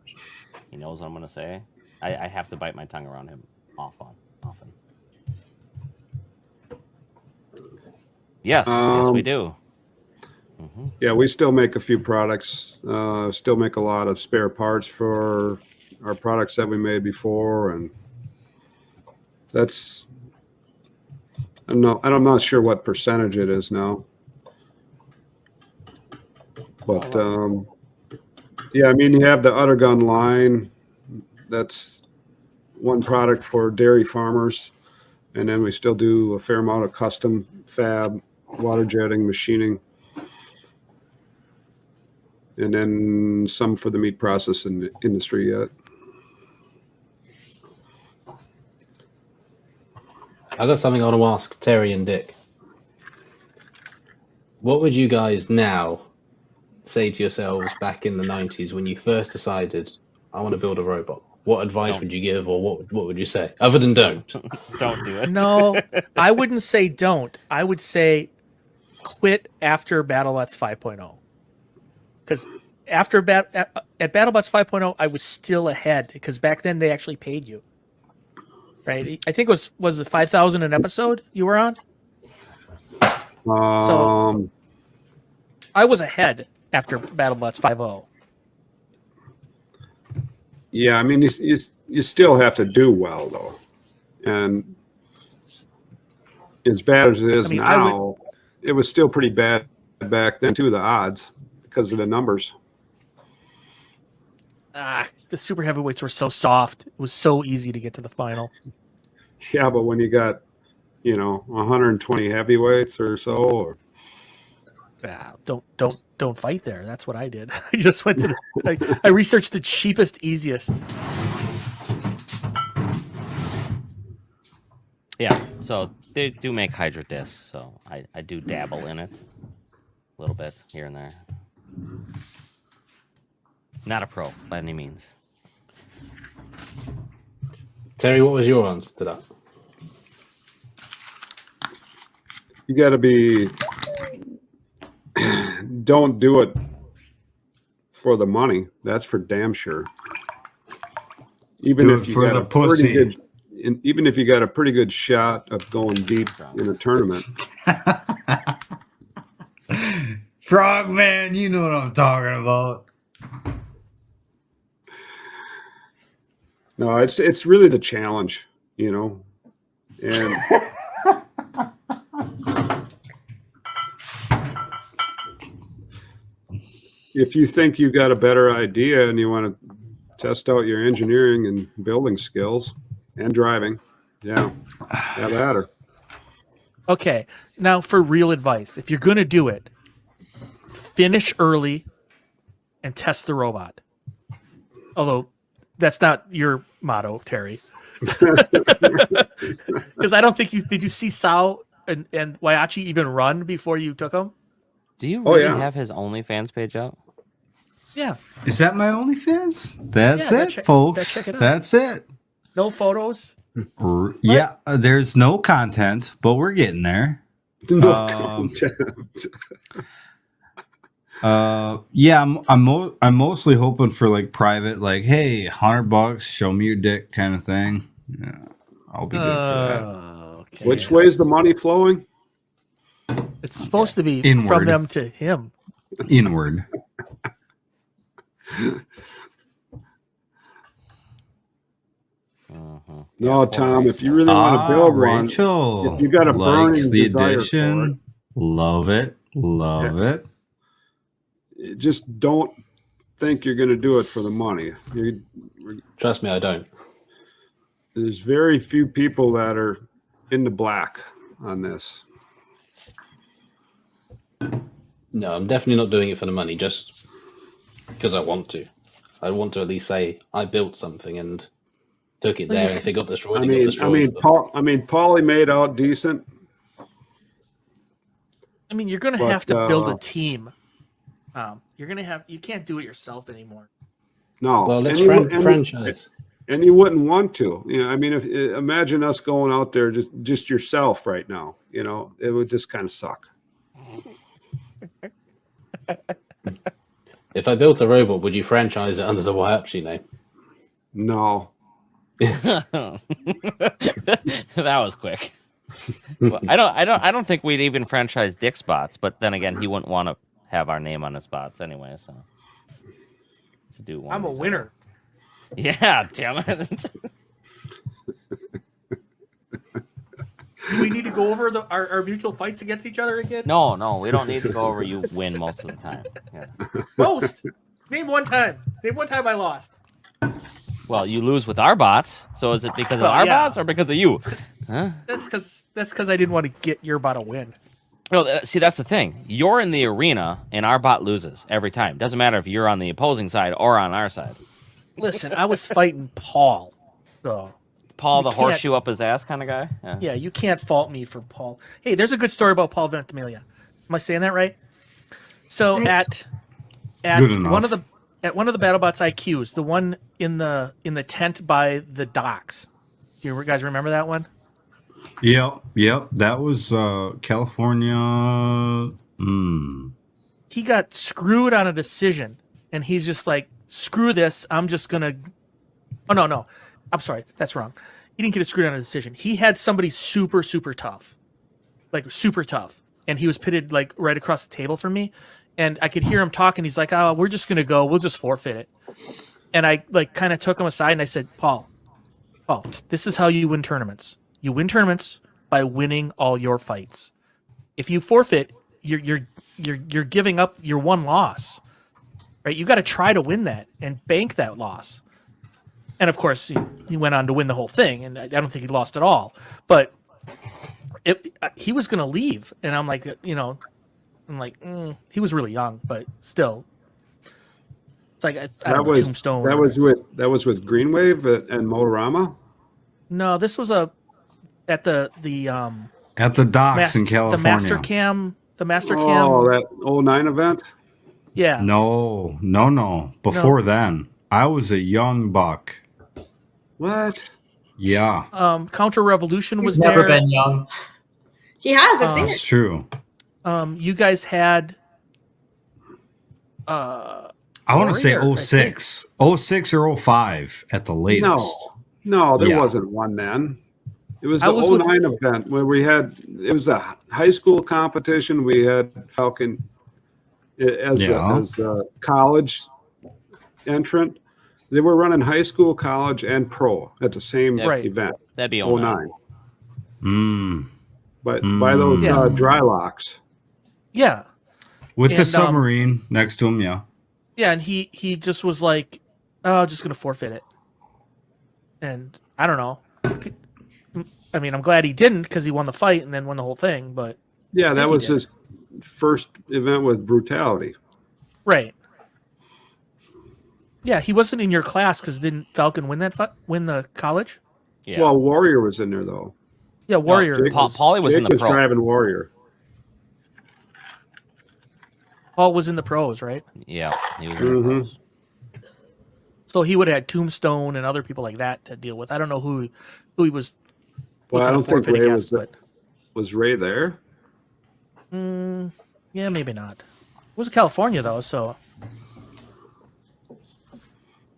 he knows what I'm going to say. I have to bite my tongue around him often. Yes, yes, we do. Yeah, we still make a few products. Still make a lot of spare parts for our products that we made before, and that's. I'm not sure what percentage it is now, but yeah, I mean you have the Udder Gun line. That's one product for dairy farmers, and then we still do a fair amount of custom fab, water jetting, machining. And then some for the meat processing industry yet. I got something I want to ask Terry and Dick. What would you guys now say to yourselves back in the 90s when you first decided, I want to build a robot? What advice would you give, or what would you say? Other than don't. Don't do it. No, I wouldn't say don't. I would say quit after BattleBots 5.0. Because at BattleBots 5.0, I was still ahead because back then they actually paid you. Right? I think it was it 5,000 an episode you were on? So I was ahead after BattleBots 5.0. Yeah, I mean, you still have to do well, though. And as bad as it is now, it was still pretty bad back then, too, the odds, because of the numbers. The super heavyweights were so soft. It was so easy to get to the final. Yeah, but when you got, 120 heavyweights or so, or Don't fight there. That's what I did. I just went to I researched the cheapest, easiest. Yeah, so they do make Hydra discs, so I do dabble in it a little bit here and there. Not a pro by any means. Terry, what was your answer to that? you got to be. Don't do it for the money. That's for damn sure. Even Do if it you for got the a pretty pussy. good, even if you got a pretty good shot of going deep in a tournament. Frogman, you know what I'm talking about. No, it's really the challenge, and if you think you got a better idea and you want to test out your engineering and building skills and driving, have at her. Okay, now for real advice, if you're gonna do it, finish early and test the robot. Although that's not your motto, Terry. Because I don't think did you see Sao and Waiachi even run before you took them? Do you really have his OnlyFans page out? Yeah. Is that my OnlyFans? That's Yeah, it, folks. check it out. That's it. No photos. Yeah, there's no content, but we're getting there. No content. Yeah, I'm mostly hoping for like private, like, hey, $100, show me your dick kind of thing. Yeah, I'll be good for that. Okay. Which way is the money flowing? It's supposed to be Inward. from them to him. Inward. No, Tom, if you really want to build one, Rachel, if you got a burning likes the desire addition. Love it. Love it. just don't think you're going to do it for the money. Trust me, I don't. There's very few people that are in the black on this. No, I'm definitely not doing it for the money, just because I want to. I want to at least say I built something and took it there, and if it got destroyed, it got destroyed. Paulie made out decent. I mean, you're going to have to build a team. You're going to have. You can't do it yourself anymore. No. Well, let's franchise. And you wouldn't want to. You know, I mean, imagine us going out there just yourself right now. You know, it would just kind of suck. If I built a robot, would you franchise it under the Wyapchi name? No. That was quick. Well, I don't think we'd even franchise Dick's bots, but then again, he wouldn't want to have our name on his bots anyway. So to do one, I'm a winner. Yeah, damn it. Do we need to go over our mutual fights against each other again? No, we don't need to go over. You win most of the time. Yes. Most. Name one time. Name one time I lost. Well, you lose with our bots. So is it because of our bots or because of you? Huh? That's because I didn't want to get your bot a win. Well, see, that's the thing. You're in the arena, and our bot loses every time. Doesn't matter if you're on the opposing side or on our side. Listen, I was fighting Paul. So Paul, the horseshoe up his ass kind of guy? Yeah, you can't fault me for Paul. Hey, there's a good story about Paul Ventimiglia. Am I saying that right? So at one of the BattleBots IQs, the one in the tent by the docks. Do you guys remember that one? Yep. That was California. He got screwed on a decision, and he's just like, screw this. I'm just gonna. Oh no. I'm sorry, that's wrong. He didn't get screwed on a decision. He had somebody super, super tough. Like, super tough. And he was pitted, like, right across the table from me. And I could hear him talking. He's like, oh, we're just going to go. We'll just forfeit it. And I, like, kind of took him aside and I said, Paul, this is how you win tournaments. You win tournaments by winning all your fights. If you forfeit, you're giving up your one loss. Right? You got to try to win that and bank that loss. And of course, he went on to win the whole thing, and I don't think he lost at all. But he was going to leave, and I'm like, he was really young, but still, it's like I don't know, Tombstone. That was with Greenwave and Motorama. No, this was at the docks in California. The Master Cam. Oh, that 09 event. Yeah. No. Before then, I was a young buck. What? Yeah. Counter Revolution was never there. been young. He has. I've seen That's it. true. You guys had. I want to say 06. 06 or 05 at the latest. No, there wasn't one then. It was the 09 event where it was a high school competition. We had Falcon as a college entrant. They were running high school, college, and pro at the same event. That'd be 09. But by those dry locks. Yeah. With the submarine next to him, yeah. Yeah, and he just was like, oh, just going to forfeit it. And I don't know. I mean, I'm glad he didn't because he won the fight and then won the whole thing. But yeah, that was his first event with Brutality. Right. Yeah, he wasn't in your class because didn't Falcon win the college? Yeah. Well, Warrior was in there though. Yeah, Warrior. Paulie was in the pro. Driving Warrior. Paul was in the pros, right? Yeah, he was in the pros. So he would have had Tombstone and other people like that to deal with. I don't know who he was. Well, I don't think Ray against, was Ray there. Yeah, maybe not. was California though, so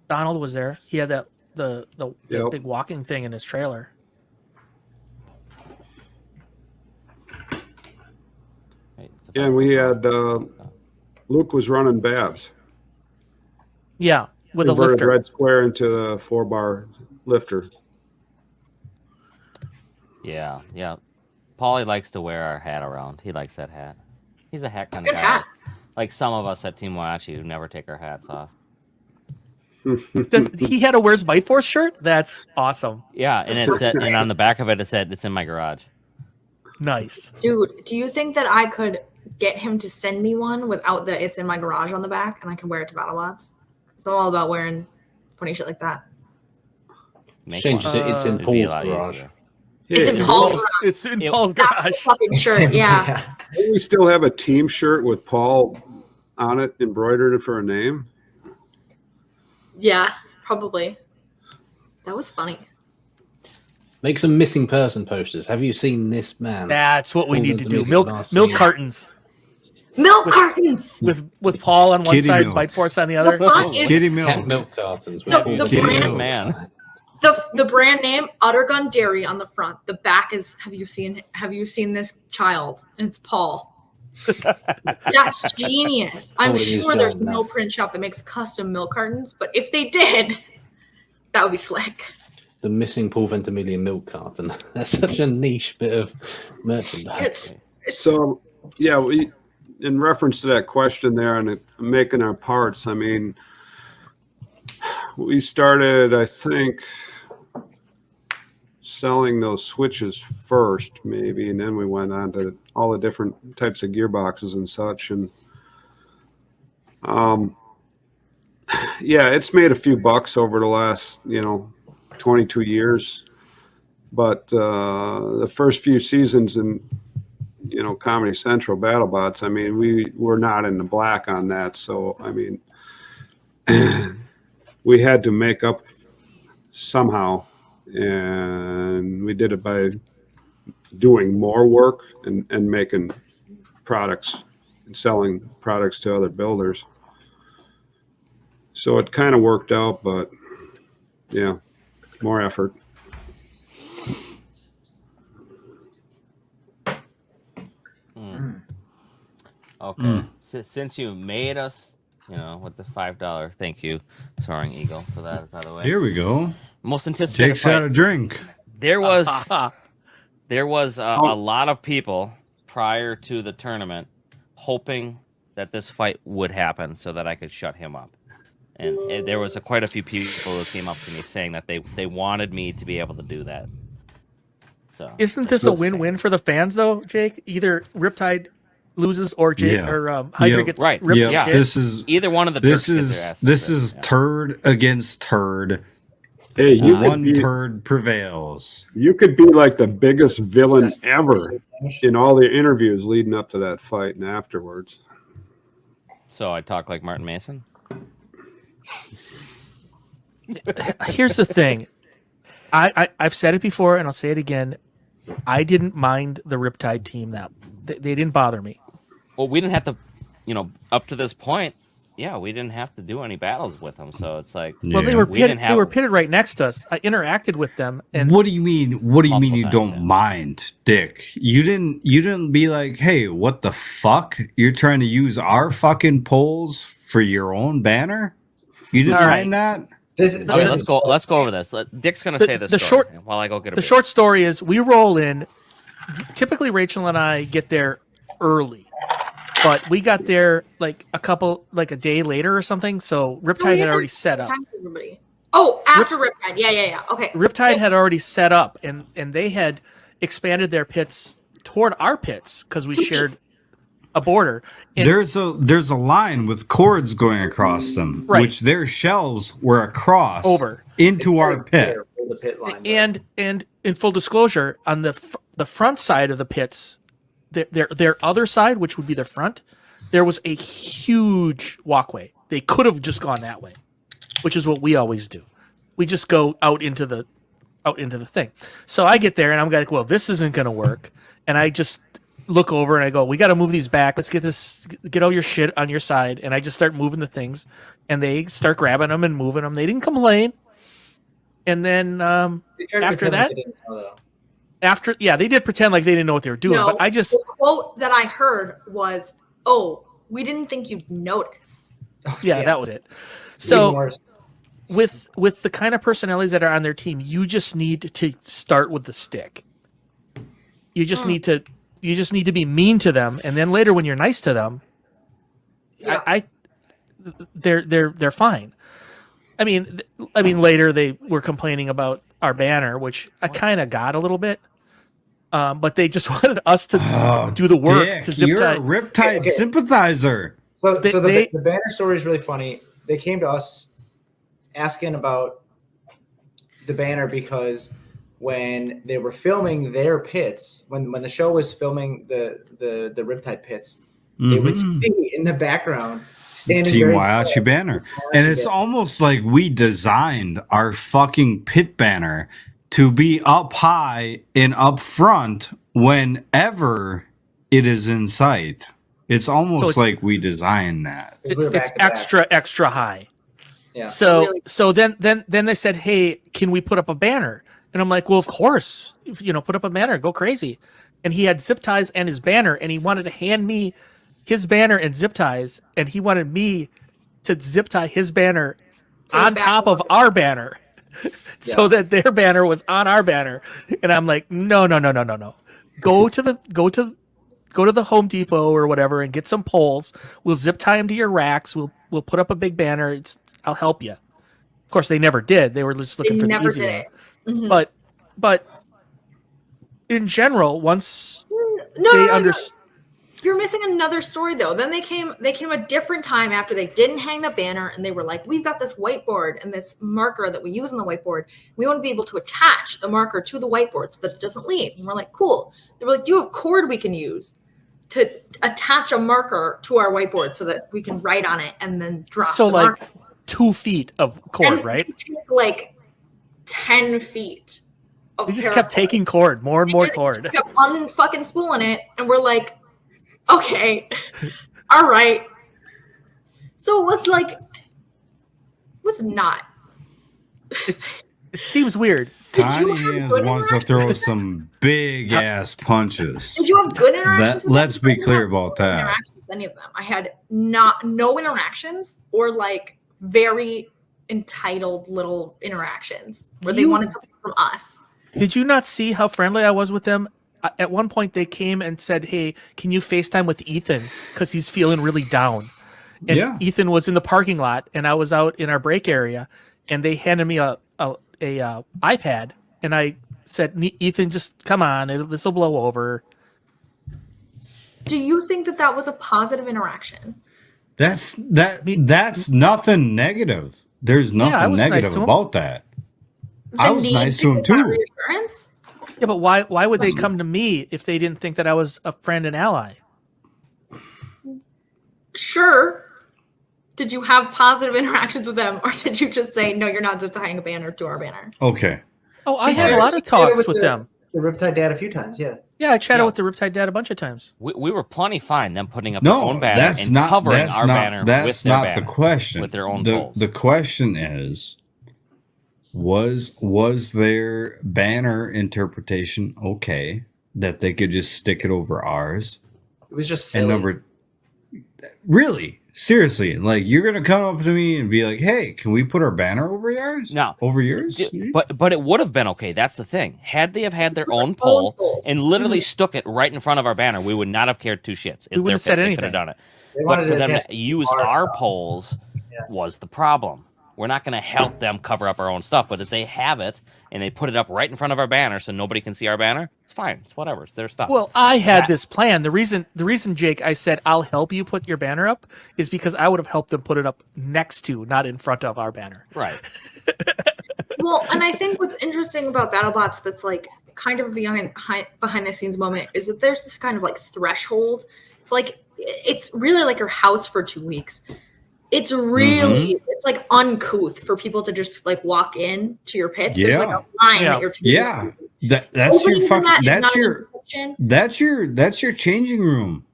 Donald was there. He had that the Yep. big walking thing in his trailer. Wait, it's Yeah, about we to- had Luke was running Babs. Yeah, with a Converted lifter. red square into the 4-bar lifter. Yeah, yeah. Paulie likes to wear our hat around. He likes that hat. He's a hat kind of Good guy. hat. Like some of us at Team Moachi who never take our hats off. He had a Where's Bite Force shirt? That's awesome. Yeah, and it said, and on the back of it, it said it's in my garage. Nice. Dude, do you think that I could get him to send me one without the "it's in my garage" on the back, and I can wear it to BattleBots? So I'm all about wearing funny shit like that. Make Change one. it. It's in It'd be a Paul's lot garage. easier. It's in Yeah, Paul's garage. It's in It- Paul's That's garage. the fucking shirt. Yeah. don't we still have a team shirt with Paul on it, embroidered for a name. Yeah, probably. That was funny. Make some missing person posters. Have you seen this man? That's what we Hold need on to to do. make it Milk last milk year. cartons Milk cartons. with Paul on one Kitty side, milk. Bite Force on the The other. front is Kitty Cat milk. milk cartons. No, with the Kitty brand- milk. Man. the brand name Udder Gun Dairy on the front. The back is have you seen this child? And it's Paul. That's genius. I'm Oh, it is sure there's John now. no print shop that makes custom milk cartons, but if they did, that would be slick. The missing Paul Ventimiglia milk carton. That's such a niche bit of merchandise. It's So, yeah, we in reference to that question there and making our parts. I mean, we started, I think, selling those switches first, maybe, and then we went on to all the different types of gearboxes and such. And yeah, it's made a few bucks over the last, 22 years. But the first few seasons in, Comedy Central BattleBots, I mean, we were not in the black on that. So, I mean, we had to make up somehow. And we did it by doing more work and making products and selling products to other builders. So it kind of worked out, but yeah, more effort. Okay. Since you made us, with the $5, thank you, Soaring Eagle, for that, by the way. Here we go. Most anticipated Jake's got a fight. drink. There was a lot of people prior to the tournament hoping that this fight would happen so that I could shut him up. And there was quite a few people who came up to me saying that they wanted me to be able to do that. So Isn't this a win-win for the fans though, Jake? Either Riptide loses or Jake Yeah. or Hydra Yep. gets Right. ripped. Yeah, Yeah. to shit. this is either one of the this Turks gets is their asses this ripped, is yeah. turd against turd. Hey, you could One be, turd prevails. you could be like the biggest villain ever in all the interviews leading up to that fight and afterwards. So I talk like Martin Mason. Here's the thing. I've said it before and I'll say it again. I didn't mind the Riptide team that they didn't bother me. Well, we didn't have to, up to this point. Yeah, we didn't have to do any battles with them. So it's like, Well, they Yeah. were We pitted, didn't they have- were pitted right next to us. I interacted with them and What do you mean? What do you mean you Multiple don't times, yeah. mind, Dick? You didn't be like, hey, what the fuck? You're trying to use our fucking polls for your own banner? You didn't All right. mind that? okay, let's go over this. Dick's gonna say this the story short- while I go get a the beer. short story is we roll in. Typically, Rachel and I get there early, but we got there like a day later or something. So Riptide had already set up. everybody. Oh, after Riptide. Yeah. Okay. Riptide had already set up, and they had expanded their pits toward our pits because we shared a border. And There's a line with cords going across them, Right. which their shelves were across Over. into our pit. The pit line. and in full disclosure, on the front side of the pits, their other side, which would be the front, there was a huge walkway. They could have just gone that way, which is what we always do. We just go out into the thing. So I get there and I'm like, well, this isn't going to work. And I just look over and I go, we got to move these back. Let's get all your shit on your side. And I just start moving the things, and they start grabbing them and moving them. They didn't complain. And then after that, they didn't know, though. they did pretend like they didn't know what they were doing. No, but I just the quote that I heard was, "Oh, we didn't think you'd notice." yeah, that was it. Even So worse. with the kind of personalities that are on their team, you just need to start with the stick. You just need to be mean to them, and then later when you're nice to them, Yeah. they're fine. I mean, later they were complaining about our banner, which I kind of got a little bit, but they just wanted us to do the work Dick, to zip you're tie. a Riptide Okay. sympathizer. So They- the banner story is really funny. They came to us asking about the banner because when they were filming their pits, when the show was filming the Riptide pits, they would see in the background standing Team very Waiachi close. banner. And it's almost like we designed our fucking pit banner to be up high and up front whenever it is in sight. It's almost it's- like we designed that. We were back It's to back. extra high. Yeah. So Really? then they said, "Hey, can we put up a banner?" And I'm like, "Well, of course. Put up a banner, go crazy." And he had zip ties and his banner, and he wanted to hand me his banner and zip ties, and he wanted me to zip tie his banner To the on back top of of our banner, so that their banner was on our banner. And I'm like, no. Go to the Home Depot or whatever and get some poles. We'll zip tie them to your racks. We'll put up a big banner. I'll help you. Of course, they never did. They were just looking for the never easy did way. it. Mhm. But in general, once No, they no, understood. You're missing another story though. Then they came a different time after they didn't hang the banner, and they were like, "We've got this whiteboard and this marker that we use on the whiteboard. We want to be able to attach the marker to the whiteboard so that it doesn't leave." And we're like, "Cool." They were like, "Do you have cord we can use to attach a marker to our whiteboard so that we can write on it and then drop So the like marker?" 2 feet of cord, And right? it took like 10 feet of They just paracord. kept taking cord, more and more They cord. kept unfucking spooling it, and we're like, okay, all right. So it was not. It seems weird. Did you Tiny have is good wants to interactions throw with some big ass punches. Did you have good interactions? with Let's them? be I didn't clear have about good that. interactions with any of them. I had no interactions or like very entitled little interactions where they You- wanted something from us. Did you not see how friendly I was with them? At one point, they came and said, "Hey, can you FaceTime with Ethan because he's feeling really down?" And Yeah. Ethan was in the parking lot, and I was out in our break area, and they handed me a iPad, and I said, "Ethan, just come on, this will blow over." Do you think that was a positive interaction? That's nothing negative. There's I nothing was nice negative to him. about that. I Then was do you nice to think him that too. reassurance? Yeah, but why would they come to me if they didn't think that I was a friend and ally? Sure. Did you have positive interactions with them, or did you just say, "No, you're not zip tying a banner to our banner"? Okay. Oh, I had a Yeah, lot of we chatted talks with the- them. The Riptide Dad a few times, yeah. Yeah, I chatted Yeah. with the Riptide Dad a bunch of times. We were plenty fine them putting up their No, own banner that's and not covering that's our not banner that's with their not banner, the question. with their own the polls. the question is, was their banner interpretation okay that they could just stick it over ours? It was just And silly. really, seriously, like you're gonna come up to me and be like, "Hey, can we put our banner over yours? No. over yours?" But it would have been okay. That's the thing. Had they have had their own Own poll polls. and literally stuck it right in front of our banner, we would not have cared two shits. We wouldn't have said They could anything. have done it. They But wanted for to them test to use our our stuff. polls Yeah. was the problem. We're not going to help them cover up our own stuff. But if they have it and they put it up right in front of our banner so nobody can see our banner, it's fine. It's whatever. It's their stuff. Well, I had That- this plan. The reason, Jake, I said I'll help you put your banner up is because I would have helped them put it up next to, not in front of our banner. right. Well, and I think what's interesting about BattleBots that's like kind of behind the scenes moment is that there's this kind of like threshold. It's like it's really like your house for 2 weeks. It's really it's like uncouth for people to just like walk in to your pits. There's like Yeah. a line Yeah. that you're taking. Yeah, that's your Opening from fucking. that is That's not your. even kitchen. That's your changing room.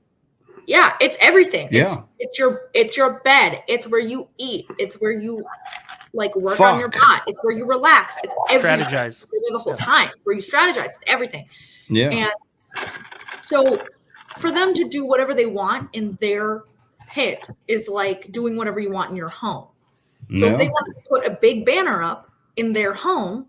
Yeah, it's everything. Yeah. It's your bed. It's where you eat. It's where you like work on your bot. It's where you relax. It's everything. Strategize. You're there the whole time. Where you strategize. It's everything. Yeah. And so for them to do whatever they want in their pit is like doing whatever you want in your home. So if they want to put a big banner up in their home,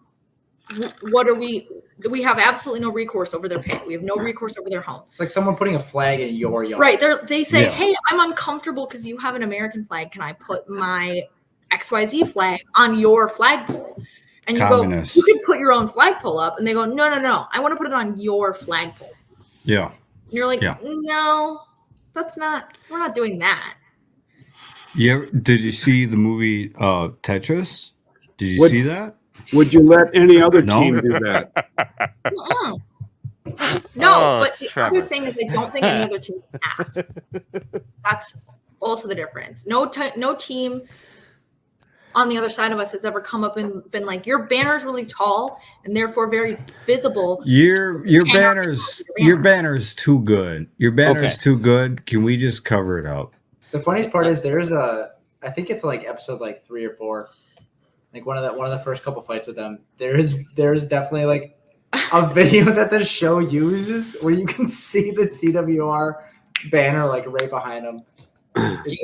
we have absolutely no recourse over their pit. We have no recourse over their home. It's like someone putting a flag in your yard. Right. They say, hey, I'm uncomfortable because you have an American flag. Can I put my XYZ flag on your flagpole? And you Communist. go, you can put your own flagpole up. And they go, no. I want to put it on your flagpole. Yeah. And you're like, no, we're not doing that. Yeah. Did you see the movie Tetris? Did you see that? Would you let any other team do that? No, but the other thing is I don't think any other team can ask. That's also the difference. No team on the other side of us has ever come up and been like, your banner's really tall and therefore very visible. Your banner's too good. Your banner's too good. Can we just cover it up? The funniest part is I think it's like episode like 3 or 4. Like one of the first couple fights with them. There's definitely like a video that the show uses where you can see the TWR banner like right behind them.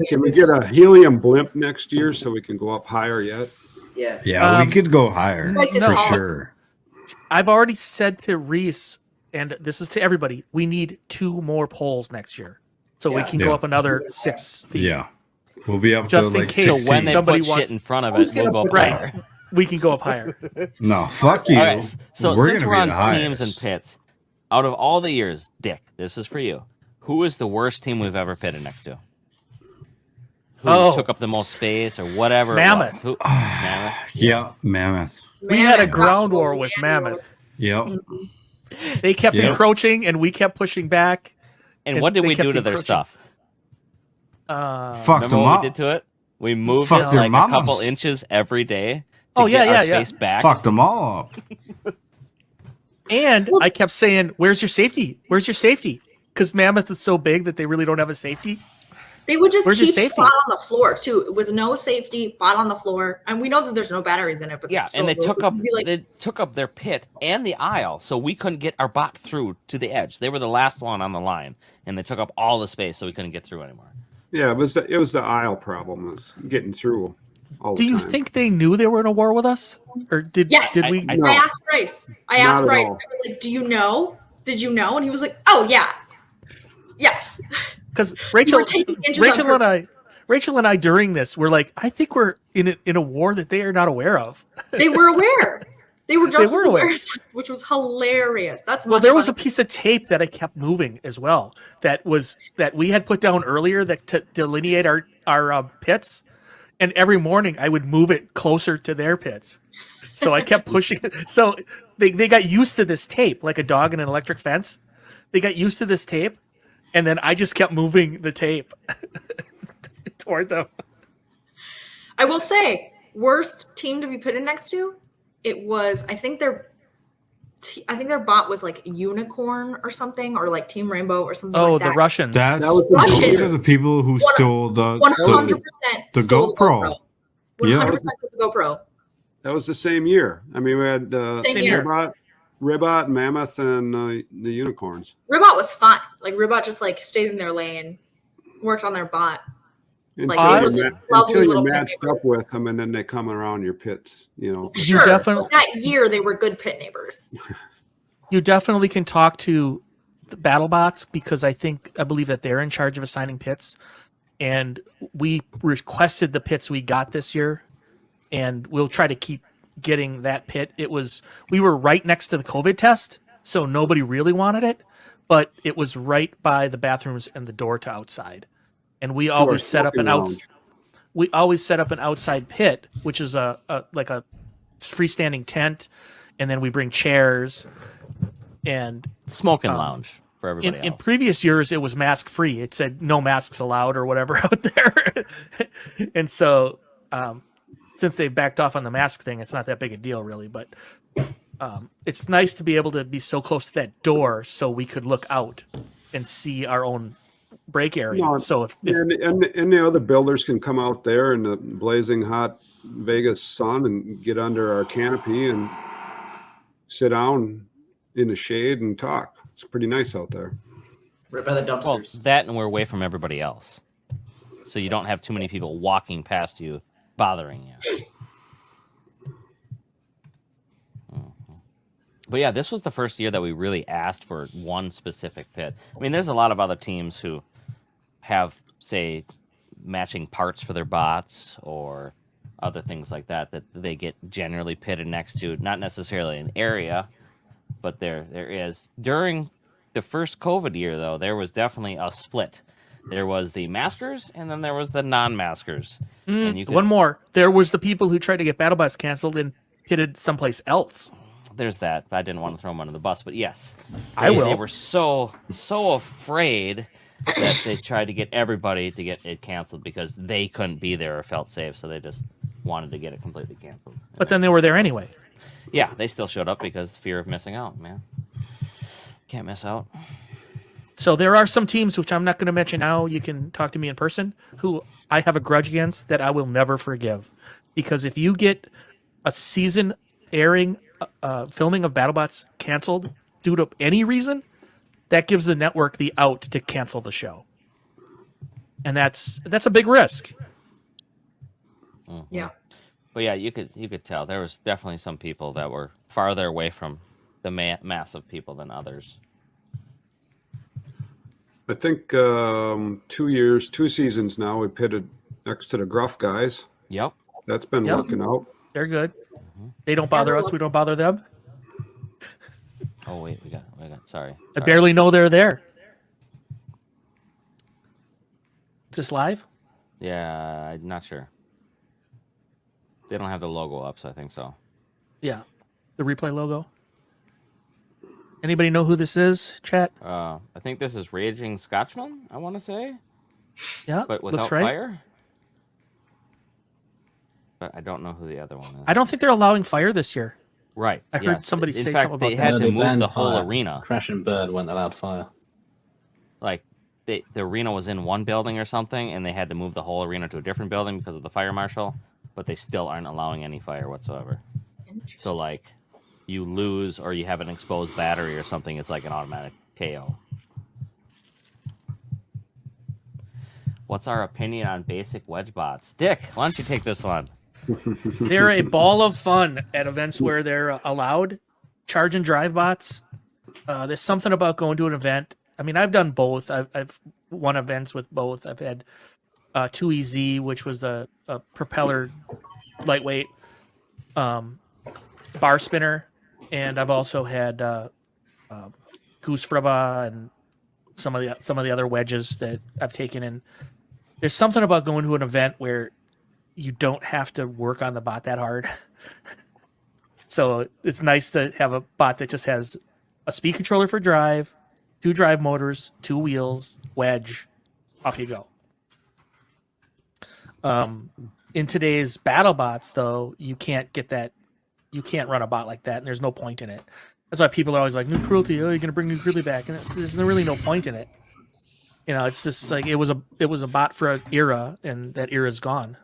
Can we get a helium blimp next year so we can go up higher yet? Yeah. Yeah, we could go higher for sure. I've already said to Reese, and this is to everybody, we need 2 more poles next year. So we can go up another 6 feet. Yeah. We'll be up just to in like case 16. When they somebody put wants shit in front of it, we'll go up higher. We can go up higher. No, fuck you. All right, so we're since gonna we're be on the teams and highest. pits, out of all the years, Dick, this is for you. Who is the worst team we've ever pitted next to? Who took up the most space or whatever? Mammoth. It was? Mammoth. Yeah, Mammoth. We had a ground war with Mammoth. Yep. They kept encroaching and we kept pushing back. And what did we do to their stuff? Fucked Remember them what up. we did to it? We moved Fucked it their like mamas. a couple inches every day. Oh, get yeah, our yeah. space back. Fucked them all up. And I kept saying, where's your safety? Where's your safety? Because Mammoth is so big that they really don't have a safety. They would just Where's your keep safety? bot on the floor too. It was no safety, bot on the floor, and we know that there's no batteries in it. But Yeah, still, and they those took up would be like, they took up their pit and the aisle, so we couldn't get our bot through to the edge. They were the last one on the line, and they took up all the space, so we couldn't get through anymore. Yeah, it was the aisle problem, was getting through all the Do you time. think they knew they were in a war with us? Or did we? I- No. I asked Bryce. I Not asked at Bryce. I all. was like, "Do you know? Did you know?" And he was like, "Oh yeah, yes." Because were Rachel taking inches on Rachel and I during this were like, I think we're in a war that they are not aware of. They were aware. They were just They were as aware. aware, as us, which was hilarious. That's Well, much there was a fun. piece of tape that I kept moving as well. That we had put down earlier that to delineate our pits, and every morning I would move it closer to their pits. So I kept pushing it. So they got used to this tape, like a dog in an electric fence. They got used to this tape, and then I just kept moving the tape toward them. I will say, worst team to be pitted next to. It was, I think their bot was like Unicorn or something, or like Team Rainbow or something like that. The Russians. That was those Russians. are the people who stole the 100% the stole GoPro. 100% Yeah. was the GoPro. That was the same year. I mean, we had Same year. Ribbot, Mammoth, and the Unicorns. Ribot was fine. Like Ribot just like stayed in their lane, worked on their bot. Like, it Until was you lovely little matched pit up with them, and then they come around your pits. You know, Sure, definitely- but that year they were good pit neighbors. You definitely can talk to the BattleBots because I believe that they're in charge of assigning pits, and we requested the pits we got this year, and we'll try to keep getting that pit. We were right next to the COVID test, so nobody really wanted it, but it was right by the bathrooms and the door to outside, and we always set up an outside pit, which is a freestanding tent, and then we bring chairs. And Smoking lounge for everybody in else. previous years, it was mask free. It said no masks allowed or whatever out there. And so, since they've backed off on the mask thing, it's not that big a deal, really. But it's nice to be able to be so close to that door so we could look out and see our own break area. No, So if and the other builders can come out there in the blazing hot Vegas sun and get under our canopy and sit down in the shade and talk. It's pretty nice out there. Right by the Well, dumpsters. that and we're away from everybody else. So you don't have too many people walking past you, bothering you. But yeah, this was the first year that we really asked for one specific pit. I mean, there's a lot of other teams who have, say, matching parts for their bots or other things like that they get generally pitted next to, not necessarily an area, but there is. During the first COVID year, though, there was definitely a split. There was the maskers, and then there was the non-maskers. And you could, one more, there was the people who tried to get BattleBots canceled and pitted someplace else. there's that. I didn't want to throw them under the bus, but yes, I will. They were so afraid that they tried to get everybody to get it canceled because they couldn't be there or felt safe, so they just wanted to get it completely canceled. But then they were there anyway. Yeah, they still showed up because fear of missing out, man. Can't miss out. So there are some teams, which I'm not going to mention now, you can talk to me in person, who I have a grudge against that I will never forgive. Because if you get a season airing, filming of BattleBots canceled due to any reason, that gives the network the out to cancel the show. And that's a big risk. Mm-hmm. Yeah. But yeah, you could tell there was definitely some people that were farther away from the mass of people than others. I think 2 seasons now we pitted next to the Gruff guys. Yep. That's been working out. They're good. They don't bother us. We don't bother them. Oh wait, we got. Sorry. I barely know they're there. Is this live? Yeah, I'm not sure. They don't have the logo up, so I think so. Yeah. The replay logo. Anybody know who this is, chat? I think this is Raging Scotchman, I want to say. Yeah, But without looks right. fire? But I don't know who the other one is. I don't think they're allowing fire this year. Right. I heard yes. somebody In say fact, something they about had that. to they move banned the whole fire. arena. Crash and Bird weren't allowed fire. Like, the arena was in one building or something, and they had to move the whole arena to a different building because of the fire marshal, but they still aren't allowing any fire whatsoever. So, like, you lose or you have an exposed battery or something, it's like an automatic KO. What's our opinion on basic wedge bots? Dick, why don't you take this one? They're a ball of fun at events where they're allowed. Charge and drive bots. There's something about going to an event. I mean, I've done both. I've won events with both. I've had 2EZ, which was a propeller lightweight bar spinner, and I've also had Goose Fraba and some of the other wedges that I've taken in. There's something about going to an event where you don't have to work on the bot that hard. So it's nice to have a bot that just has a speed controller for drive, 2 drive motors, 2 wheels, wedge, off you go. In today's BattleBots, though, you can't get that. You can't run a bot like that, and there's no point in it. That's why people are always like, new cruelty, oh, you're going to bring new cruelty back. And there's really no point in it. You know, it's just like it was a bot for an era, and that era's gone.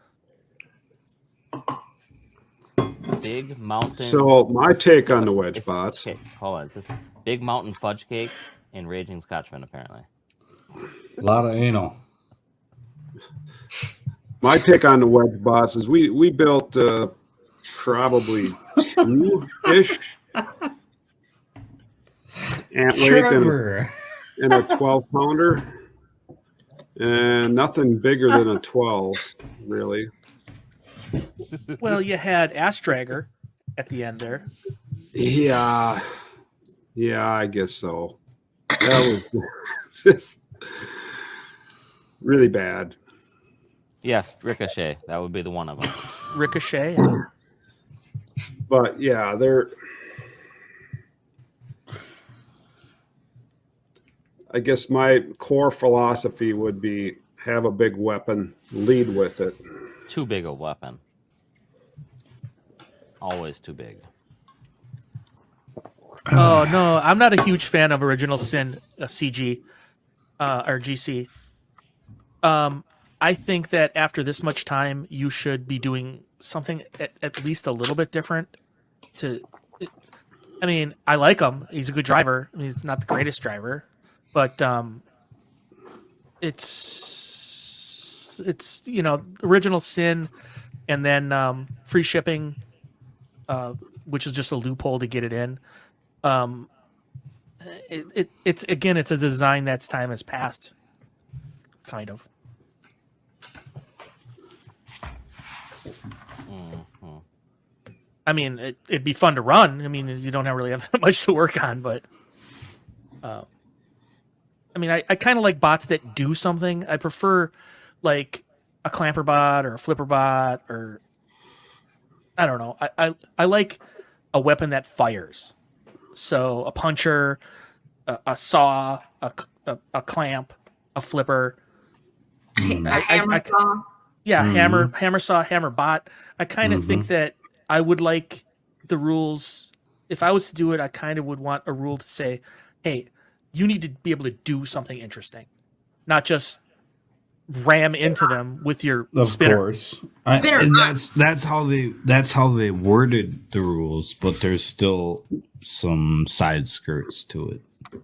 Big Mountain. So my take on the wedge bots. Okay, hold on. It's just Big Mountain Fudge Cake and Raging Scotchman, apparently. A lot of anal. My take on the wedge bots is we built probably 2-ish antweight and a 12-pounder, and nothing bigger than a 12, really. Well, you had Ass Dragger at the end there. Yeah, I guess so. That was just really bad. Yes, Ricochet. That would be the one of them. Ricochet. But yeah, I guess my core philosophy would be have a big weapon, lead with it. Too big a weapon. Always too big. Oh no, I'm not a huge fan of Original Sin CG or GC. I think that after this much time, you should be doing something at least a little bit different. I mean, I like him. He's a good driver. I mean, he's not the greatest driver, but it's Original Sin, and then free shipping, which is just a loophole to get it in. It's a design that's time has passed, kind of. I mean, it'd be fun to run. I mean, you don't really have that much to work on, but I mean, I kind of like bots that do something. I prefer like a clamper bot or a flipper bot, or I don't know. I like a weapon that fires. So a puncher, a saw, a clamp, a flipper. Hammer saw. Yeah, hammer saw, hammer bot. I kind of think that I would like the rules. If I was to do it, I kind of would want a rule to say, hey, you need to be able to do something interesting, not just ram into them with your spinner. Of course. And that's how they worded the rules, but there's still some side skirts to it.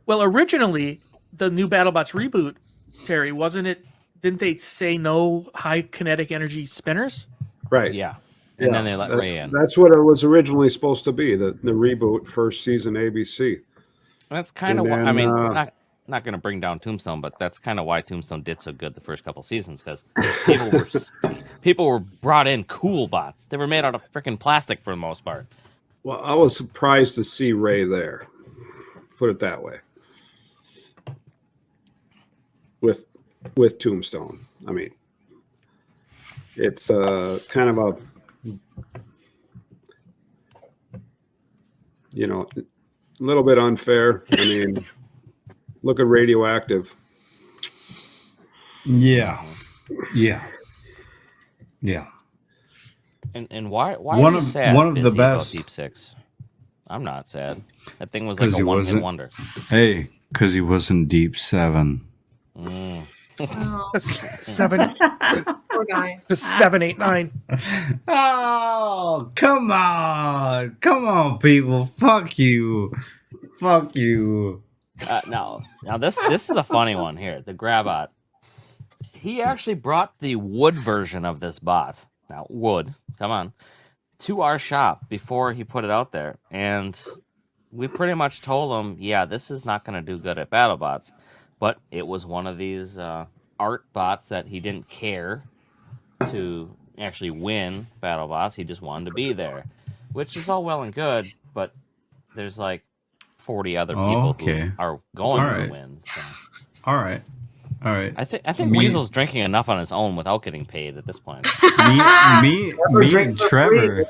Well, originally, the new BattleBots reboot, Terry, wasn't it? Didn't they say no high kinetic energy spinners? Right. Yeah. And then they let Ray in. That's what it was originally supposed to be, the reboot first season ABC. That's kind of why, I mean, not going to bring down Tombstone, but that's kind of why Tombstone did so good the first couple seasons, because people were brought in cool bots. They were made out of freaking plastic for the most part. Well, I was surprised to see Ray there. Put it that way. With Tombstone. I mean, it's kind of a, a little bit unfair. I mean, look at Radioactive. Yeah. And why are you sad? One of the Busy, about best. Deep Six. I'm not sad. That thing was like a one-hit wonder. Hey, because he wasn't Deep 7. Oh, 7. poor guy. 7, 8, 9. Oh, come on, people! Fuck you! Now this is a funny one here. The Grabot. He actually brought the wood version of this bot. Now wood, come on, to our shop before he put it out there, and we pretty much told him, yeah, this is not going to do good at BattleBots. But it was one of these art bots that he didn't care to actually win BattleBots. He just wanted to be there, which is all well and good, but there's like 40 other people who are going to win. So. All right. I think Weasel's drinking enough on his own without getting paid at this point. Me and Trevor.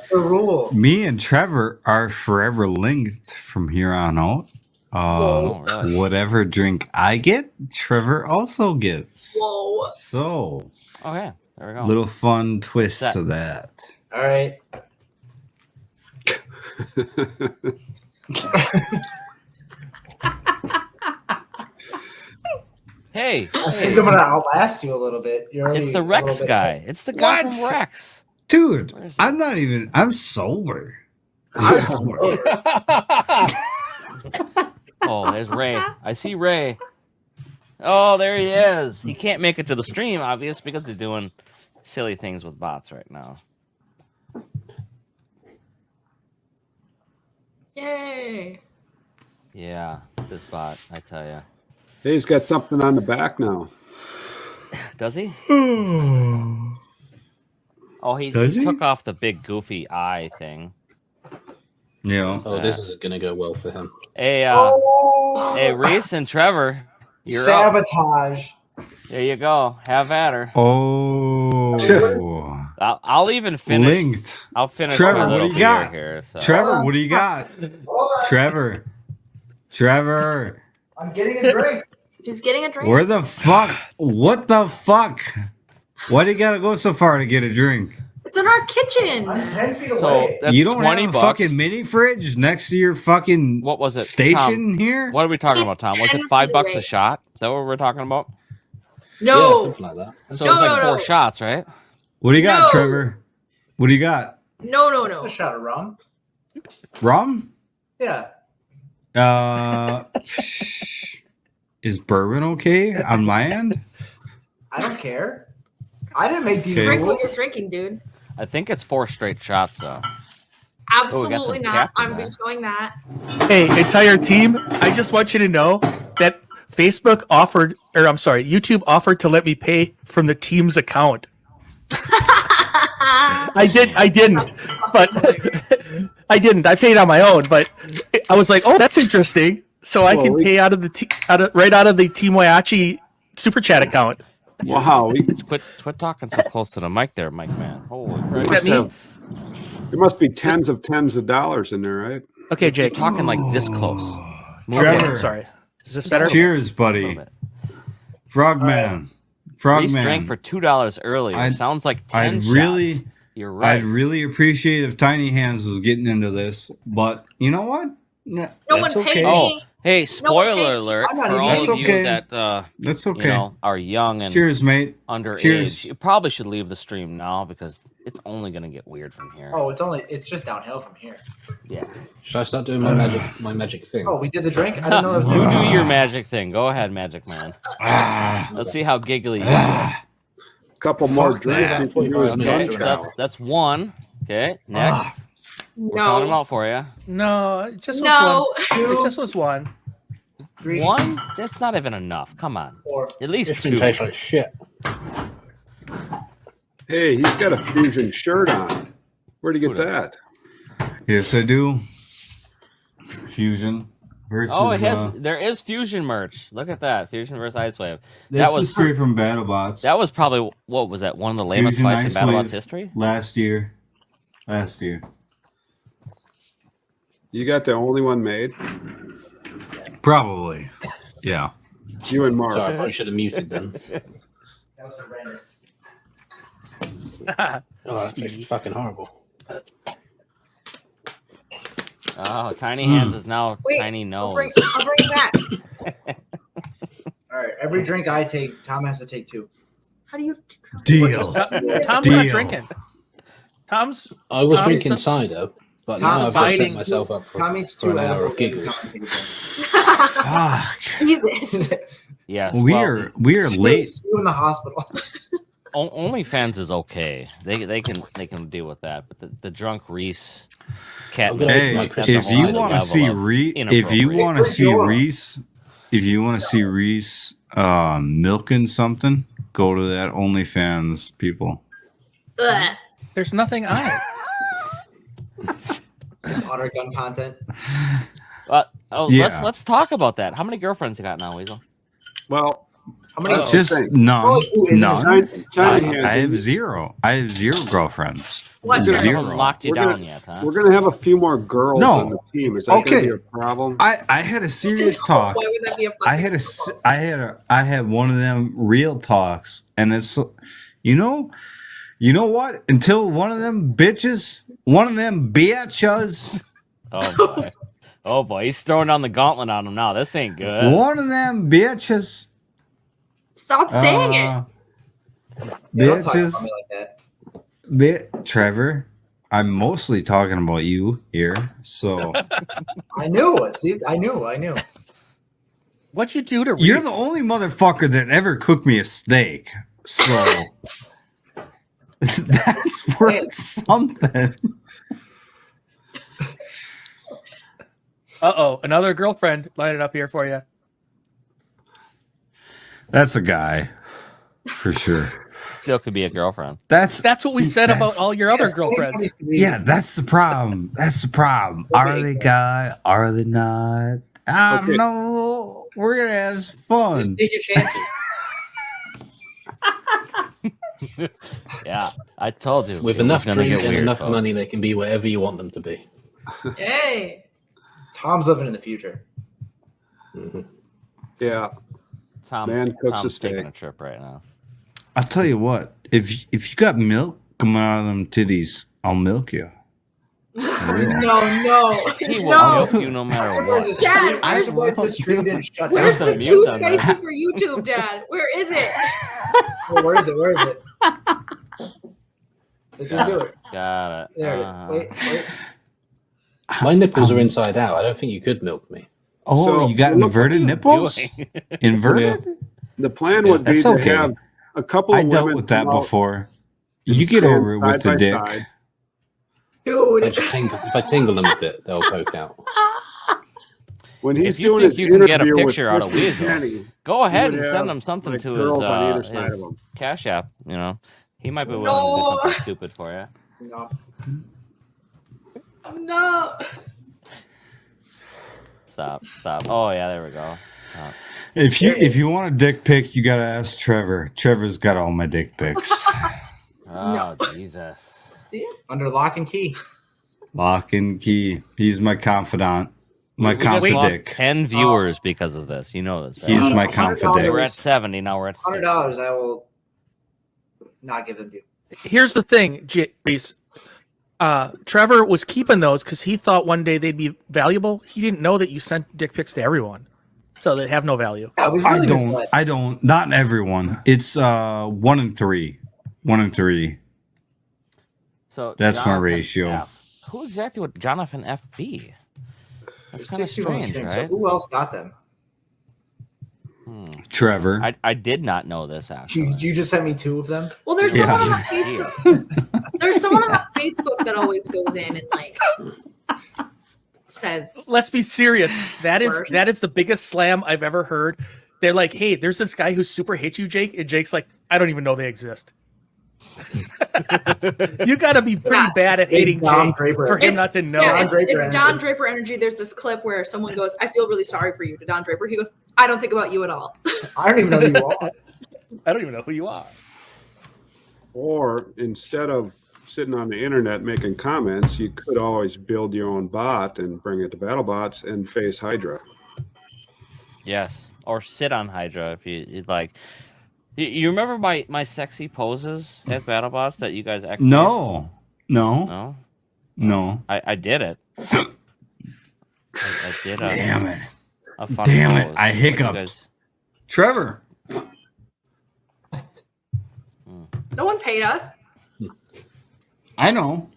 Me and Trevor are forever linked from here on out. Really? Whatever drink I get, Trevor also gets. Whoa. So, okay, there we go. Little fun twist to that. All right. Hey, I think I'm gonna outlast you a little bit. it's the Rex guy. It's the guy from Rex. Dude, I'm sober. Oh, there's Ray. I see Ray. Oh, there he is. He can't make it to the stream, obvious, because he's doing silly things with bots right now. Yay. Yeah, this bot, I tell you. He's got something on the back now. Does he? Oh, he took off the big goofy eye thing. Yeah. Oh, this is going to go well for him. Hey, hey, Reese and Trevor, you're sabotage. Up. There you go. Have at her. Oh. I'll even finish. Linked. I'll finish. Trevor, what do you got? Here, so. Trevor, what do you got? Trevor. I'm getting a drink. He's getting a drink. Where the fuck? What the fuck? Why do you gotta go so far to get a drink? It's in our kitchen. I'm 10 feet So away. that's You don't 20 have a bucks. fucking mini fridge next to your fucking What was it? station here? What are we talking It's about, Tom? Was 10 it $5 feet a away. shot? Is that what we're talking about? Yeah, No. something like that. So No, it's like no, four no. shots, right? What do you got, No. Trevor? What do you got? No. A shot of rum. Rum? Yeah. Is bourbon okay on my end? I don't care. I didn't make these Okay. Drink what rules. you're drinking, dude. I think it's 4 straight shots, though. Absolutely some not. captain I'm there. vetoing that. Hey, entire team, I just want you to know that YouTube offered to let me pay from the team's account. I didn't, but I didn't. I paid on my own, but I was like, "Oh, that's interesting." So I can pay out of the out of the Team Wayachi super chat account. Wow. Quit talking so close to the mic there, Mike man. Holy crap. Look at me. There must be tens of dollars in there, right? Okay, You're Jake. talking like this close. Move Trevor. it. Okay, sorry. Is this better? Cheers, A buddy. little bit. Frogman. Reese Frogman. drank for $2 earlier. I'd- Sounds like 10 I'd shots. really You're right. I'd really appreciate if Tiny Hands was getting into this, but you know what? No That's one paid okay. me. Oh, hey, No, spoiler okay. alert I'm not for even- all That's of you okay. that That's you okay. know are young and Cheers, mate. underage. Cheers. You probably should leave the stream now because it's only going to get weird from here. Oh, it's just downhill from here. Yeah. Should I start doing my magic thing? Oh, we did the drink? I didn't know that was You do your magic thing. Go ahead, Magic Man. Let's see how giggly you get. Couple more Fuck drinks. that. You can do is Okay, gun Okay, so so travel. that's one. Okay, next. We're counting them No. out for you. No, it just was No. one. It just was one. Three, One? That's not even enough. Come on. 4. At least This thing 2. tastes like shit. Hey, he's got a fusion shirt on. Where'd he get Who does? that? Yes, I do. Fusion versus. Oh, it has. There is Fusion merch. Look at that. Fusion versus Ice Wave. That was- was straight from BattleBots. That was probably, what was that? One of the lamest Fusion fights in Ice BattleBots Wave. history? Last year. You got the only one made? Probably. Yeah. You and Mark. Sorry, I probably should have muted them. That was horrendous. Oh, that's fucking horrible. Oh, Tiny Hands is now Wait, Tiny I'll Nose. bring it back. All right, every drink I take, Tom has to take 2. How do you? Deal. Tom's Deal. not drinking. Tom's I was Tom's drinking some- cider, but Tom- now I've Tom just eats- set myself up Tom eats for 2 an hour edibles. of giggles. Fuck. Jesus. Yes. We well, are late. Sue in the hospital. OnlyFans is okay. They can deal with that. But the drunk Reese cat. I'm gonna Hey, my that's Christmas if you cider want to level see of Reese, if you inappropriate. want to Where's see Yola? Reese, if you want to see Reese milking something, go to that OnlyFans, people. Ugh. there's nothing on it. Udder Gun content. Yeah. Let's talk about that. How many girlfriends you got now, Weasel? Well, How many? Uh-oh. Just Thanks. none. Oh, is it None. Tiny Hands, I have zero. I have 0 girlfriends. What? None of Zero. them locked you We're down gonna- yet, huh? we're going to have a few more girls No. on the team. Is that Okay. going to be a problem? I had a serious talk. Why would that be a I had one of them real talks, and it's you know what? Until one of them bitches. Oh boy. Oh boy, he's throwing down the gauntlet on him now. This ain't good. One of them bitches. Stop saying it. uh, Yeah, don't talk bitches. about me like that. Trevor, I'm mostly talking about you here. So I knew it. See, I knew. What'd you do to Reese? you're the only motherfucker that ever cooked me a steak. So that's worth something. Uh-oh, another girlfriend lining up here for you. That's a guy. For sure. Still could be a girlfriend. That's That's what we said about all your other Yes, girlfriends. 2023. yeah, that's the problem. That's the problem. Are they guy? Are they not? I don't Okay. know. We're gonna have some Just fun. take your chances. Yeah, I told you. With it was enough gonna drink get and weird, enough folks. money, they can be whatever you want them to be. Hey. Tom's living in the future. Mhm. Yeah. Tom's, Man cooks a Tom's taking steak. a trip right now. I'll tell you what. If you got milk coming out of them titties, I'll milk you. No. He will No. milk you no matter what. Dad, I'm where's, surprised the stream didn't shut down. where's the the mute too on there. spicy for YouTube, Dad? Where is it? Oh, where is it? It didn't do it. Got it. There it Uh-huh. is. Wait. My nipples are inside out. I don't think you could milk me. Oh, So, you got look, inverted nipples? Doing? Inverted? The plan Yeah, would be that's to okay. have a couple of I dealt women with that come out before. and You get stand over it with the side by dick. side. If Dude. I tingle them a bit, they'll poke out. When he's If you doing think his you can get a interview with picture out of Kristen Weasel, Kenny, Go ahead would and have, send him something like, to girls on either side of his him. Cash App. You know, he might be willing No. to do something stupid for you. No. No. Stop. Oh yeah, there we go. If you want a dick pic, you gotta ask Trevor. Trevor's got all my dick pics. Oh Jesus. Under lock and key. Lock and key. He's my confidant. My We just lost confidant. 10 viewers because of this. You know this, right? He's my $100. confidant. We're at 70 now. We're at 60. $100. I will not give them to you. Here's the thing, Reese. Trevor was keeping those because he thought one day they'd be valuable. He didn't know that you sent dick pics to everyone, so they have no value. I was really misled. I don't. Not everyone. It's 1 in 3. 1 in 3. So That's my Jonathan ratio. F. Who exactly would Jonathan FB? That's There's kind of 6 people on strange, stream, right? So who else got them? Trevor. I did not know this actually. You just sent me 2 of them. Well, there's Yeah. someone on Facebook. There's someone on Facebook that always goes in and like says, Let's be serious. That Worst. is the biggest slam I've ever heard. They're like, "Hey, there's this guy who super hates you, Jake," and Jake's like, "I don't even know they exist." You got to be pretty Yeah. bad at hating Don Jake Draper. for him It's- not to know. Yeah, Don it's, Draper it's energy. Don Draper energy. There's this clip where someone goes, "I feel really sorry for you," to Don Draper. He goes, "I don't think about you at all." I don't even know who you are. I don't even know who you are. Or instead of sitting on the internet making comments, you could always build your own bot and bring it to BattleBots and face Hydra. Yes, or sit on Hydra if you'd like. You remember my sexy poses at BattleBots that you guys actually No. No? I did it. I did a, Damn it. a fun Damn it. pose. I You hiccuped. guys- Trevor. No one paid us. I know.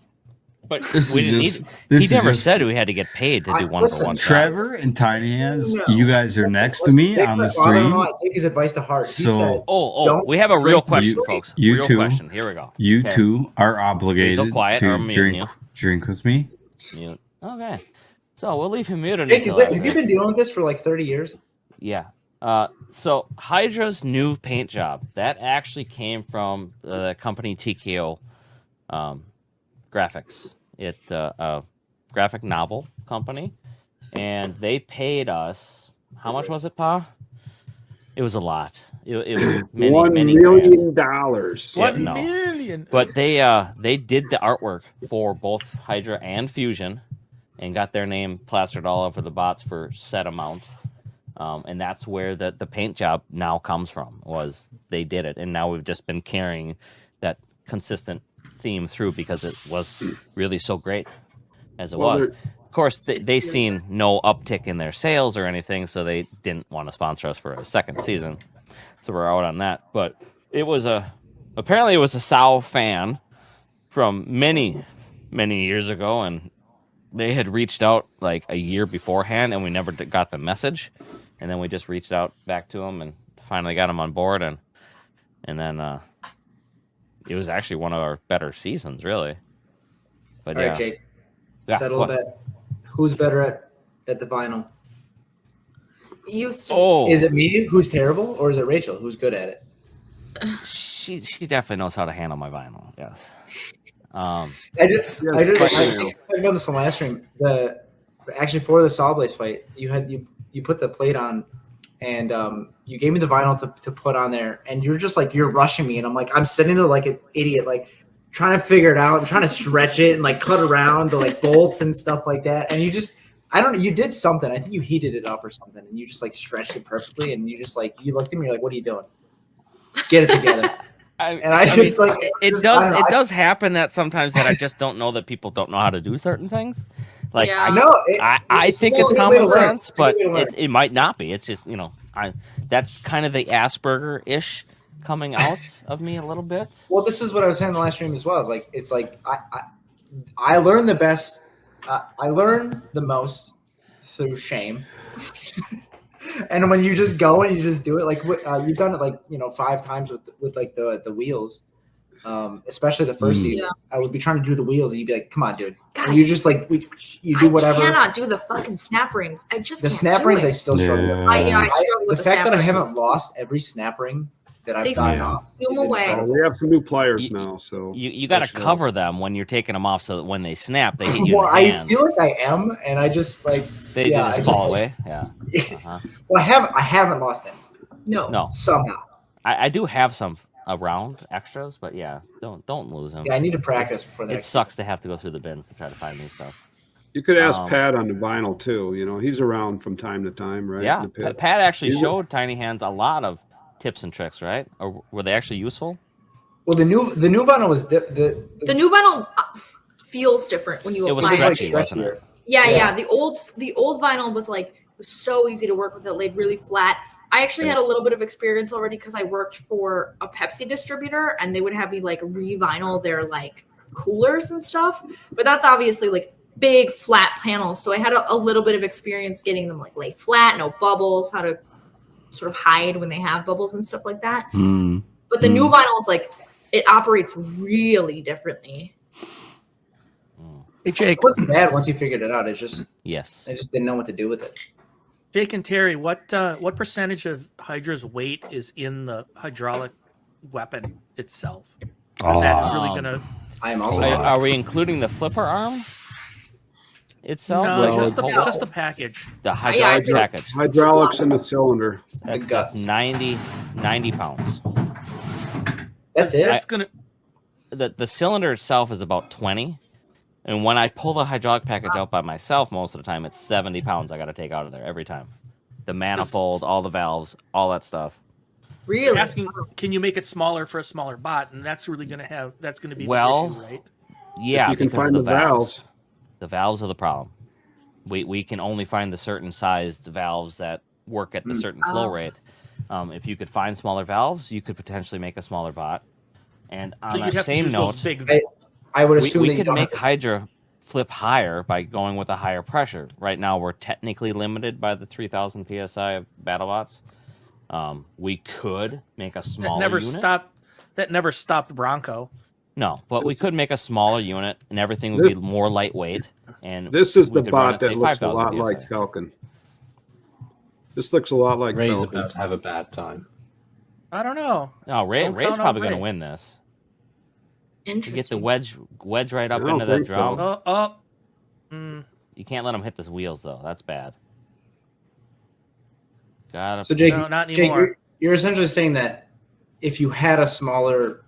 But This we is didn't just- need, this he is never just- said we had to get paid to do one Listen, for one. Trevor and Tiny Hands, No. you guys are next to me on the stream. I take his advice to heart. He So- said, Oh, Don't we have a real drink question, you- folks. you real two- question. Here we go. You Okay. two are obligated So quiet, or I'm to muting you. drink with me. Mute. Okay. So we'll leave him muted. Jake, until have you after. been dealing with this for like 30 years? Yeah. So Hydra's new paint job that actually came from the company TKO Graphics. It's a graphic novel company, and they paid us. How much was it, Pa? It was a lot. It was many, $1 many million. grand. Yeah, One no. million. But they did the artwork for both Hydra and Fusion, and got their name plastered all over the bots for set amount. And that's where the paint job now comes from. Was they did it, and now we've just been carrying that consistent theme through because it was really so great as it Well, was. there- Of course, they seen no uptick in their sales or anything, so they didn't want to sponsor us for a second season. So we're out on that. But it was apparently it was a Sao fan from many years ago, and they had reached out like a year beforehand, and we never got the message. And then we just reached out back to them and finally got them on board, and then it was actually one of our better seasons, really. But All yeah, right, Jake. Yeah, Settle what? a bet. Who's better at the vinyl? Used to. Oh, Is it me who's terrible, or is it Rachel who's good at it? she definitely knows how to handle my vinyl. Yes. I think about this on last stream. Actually for the Sawblaze fight, you put the plate on, and you gave me the vinyl to put on there, and you're just like you're rushing me, and I'm sitting there like an idiot, like trying to figure it out, and trying to stretch it and like cut around the like bolts and stuff like that, and you just you did something. I think you heated it up or something, and you just like stretched it perfectly, and you just like you looked at me, you're like, what are you doing? Get it together. And I just mean, like it just- I don't know, does happen that sometimes that I just don't know that people don't know how to do certain things. Like Yeah. I think it's a good way common to learn. sense, It's a good but way to learn. it might not be. It's just that's kind of the Asperger-ish coming out of me a little bit. Well, this is what I was saying in the last stream as well. It's like I learn the best. I learn the most through shame. And when you just go and you just do it, like you've done it like 5 times with like the wheels, especially the first season. Yeah. I would be trying to do the wheels, and you'd be like, "Come on, dude!" God, And you just like you do whatever. I cannot do the fucking snap rings. I just The can't snap do rings, it. I still struggle with. I struggle with The the fact snap that I rings. haven't lost every snap ring that I've They gotten Yeah. off. Peel is them away. incredible. We have some new players You- now, so You got to That's right. cover them when you're taking them off, so that when they snap, they hit you Well, in the I hand. feel like I am, and I just like They yeah, I just just, fall like- away. Yeah. Uh-huh. Well, I haven't lost any No. No, somehow. I do have some around extras, but yeah, don't lose them. Yeah, I need to practice before that. It sucks to have to go through the bins to try to find new stuff. you could ask Um, Pat on the vinyl too. He's around from time to time, right? in Yeah, the pit. Pat actually You- showed Tiny Hands a lot of tips and tricks, right? Or were they actually useful? Well, the new vinyl was the The new vinyl feels different when you It was apply like stretchy, wasn't it? stretchier. Yeah, Yeah. yeah. The old vinyl was like it was so easy to work with. It laid really flat. I actually had a little bit of experience already because I worked for a Pepsi distributor, and they would have me like re-vinyl their like coolers and stuff. But that's obviously like big flat panels, so I had a little bit of experience getting them like lay flat, no bubbles, how to sort of hide when they have bubbles and stuff like that. Mm. But the new vinyl is like it operates really differently. Hey, Jake, It wasn't bad once you figured it out. It's just Yes. I just didn't know what to do with it. Jake and Terry, what percentage of Hydra's weight is in the hydraulic weapon itself? Is that really gonna? I am also. Are we including the flipper arm itself? No, Like, just hold- the package. the I hydraulic think- package. Hydraulics in the cylinder. That's guts. 90 pounds. That's it. That's gonna. The cylinder itself is about 20, and when I pull the hydraulic package out by myself, most of the time it's 70 pounds I got to take out of there every time. The manifold, all the valves, all that stuff. Really? Asking, can you make it smaller for a smaller bot? And that's really gonna be Well, the issue, right? Yeah, you can because find of the valves. The valves are the problem. We can only find the certain sized valves that work at the certain flow rate. If you could find smaller valves, you could potentially make a smaller bot. And on But that you'd have to same use those note, big. I would assume we that you could don't make have to- Hydra flip higher by going with a higher pressure. Right now, we're technically limited by the 3,000 psi of BattleBots. We could make a That smaller never unit. stopped. That never stopped Bronco. No, but we could make a smaller unit, and everything would be more lightweight. And This is we the could run bot at, say, that looks a 5,000 lot PSI. like Falcon. This looks a lot like Ray's Falcon. about to have a bad time. I don't know. No, Ray's Don't count on probably going to Ray. win this. You Interesting. get the wedge right up I don't into that think so. drum. Mm, You can't let him hit the wheels though. That's bad. Got So to. Jake, No, not Jake, anymore. you're essentially saying that if you had a smaller,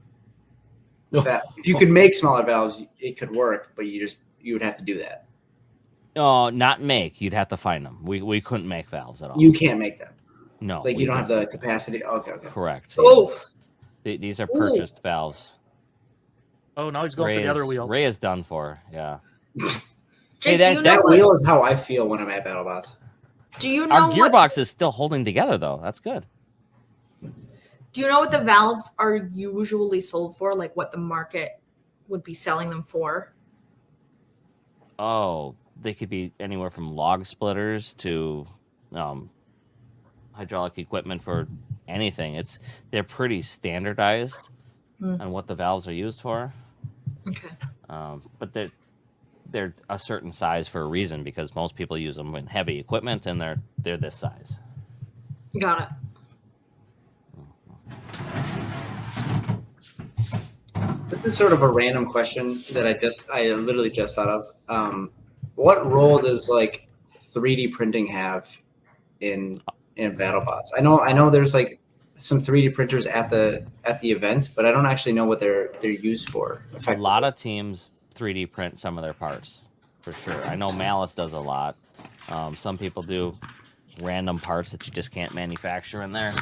No. if you could make smaller valves, it could work, but you would have to do that. No, not make. You'd have to find them. We couldn't make valves at all. You can't make them. No. Like we you don't have couldn't. the capacity. Okay. Correct. Oof. These are purchased valves. oh, now he's going for the other wheel. Ray is done for. Yeah. Jake, that- do you know That what? wheel is how I feel when I'm at BattleBots. Do you know Our what? gearbox is still holding together though. That's good. Do you know what the valves are usually sold for? Like what the market would be selling them for? Oh, they could be anywhere from log splitters to hydraulic equipment for anything. They're pretty standardized on what the valves are used for. Okay. But they're a certain size for a reason because most people use them in heavy equipment and they're this size. Got it. This is sort of a random question that I literally just thought of. What role does like 3D printing have in BattleBots? I know there's like some 3D printers at the events, but I don't actually know what they're used for. A lot of teams 3D print some of their parts, for sure. I know Malice does a lot. Some people do random parts that you just can't manufacture in there.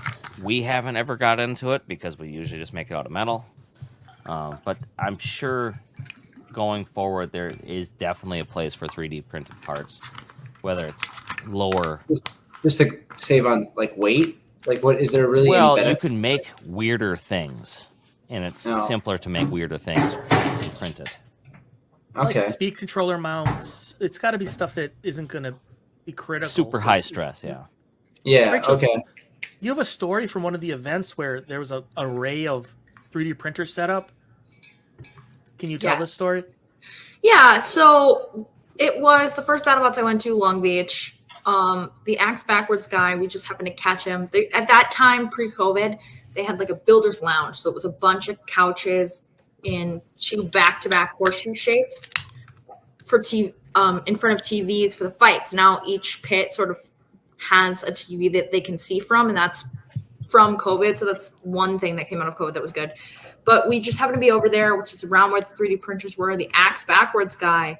We haven't ever got into it because we usually just make it out of metal. But I'm sure going forward there is definitely a place for 3D printed parts, whether it's lower. Just to save on like weight. Like, what is there really? Well, any you benefit? can make weirder things, and it's No. simpler to make weirder things printed. Okay. Like speed controller mounts. It's got to be stuff that isn't going to be critical. Super high stress, yeah. Yeah. Rachel, Okay. You have a story from one of the events where there was an array of 3D printers set up. Can you tell Yes. this story? Yeah, so it was the first BattleBots I went to, Long Beach. The Axe Backwards guy, we just happened to catch him. At that time, pre-COVID, they had like a builder's lounge. So it was a bunch of couches in two back-to-back horseshoe shapes for in front of TVs for the fights. Now each pit sort of has a TV that they can see from, and that's from COVID. So that's one thing that came out of COVID that was good. But we just happened to be over there, which is around where the 3D printers were. The Axe Backwards guy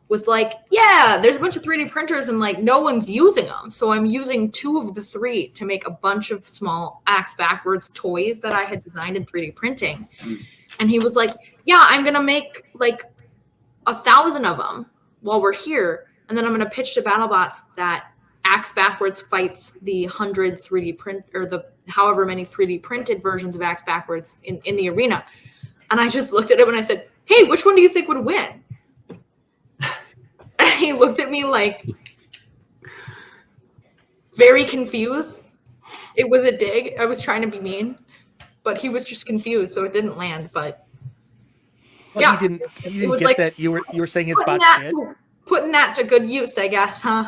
was like, yeah, there's a bunch of 3D printers and like no one's using them. So I'm using 2 of the 3 to make a bunch of small Axe Backwards toys that I had designed in 3D printing. And he was like, yeah, I'm going to make like 1,000 of them while we're here. And then I'm going to pitch to BattleBots that Axe Backwards fights the 100 3D print or the however many 3D printed versions of Axe Backwards in the arena. And I just looked at him and I said, hey, which one do you think would win? And he looked at me like very confused. It was a dig. I was trying to be mean, but he was just confused, so it didn't land. But Well, yeah, you didn't was get like that. You were saying his putting spot that, shit. putting that to good use, I guess, huh?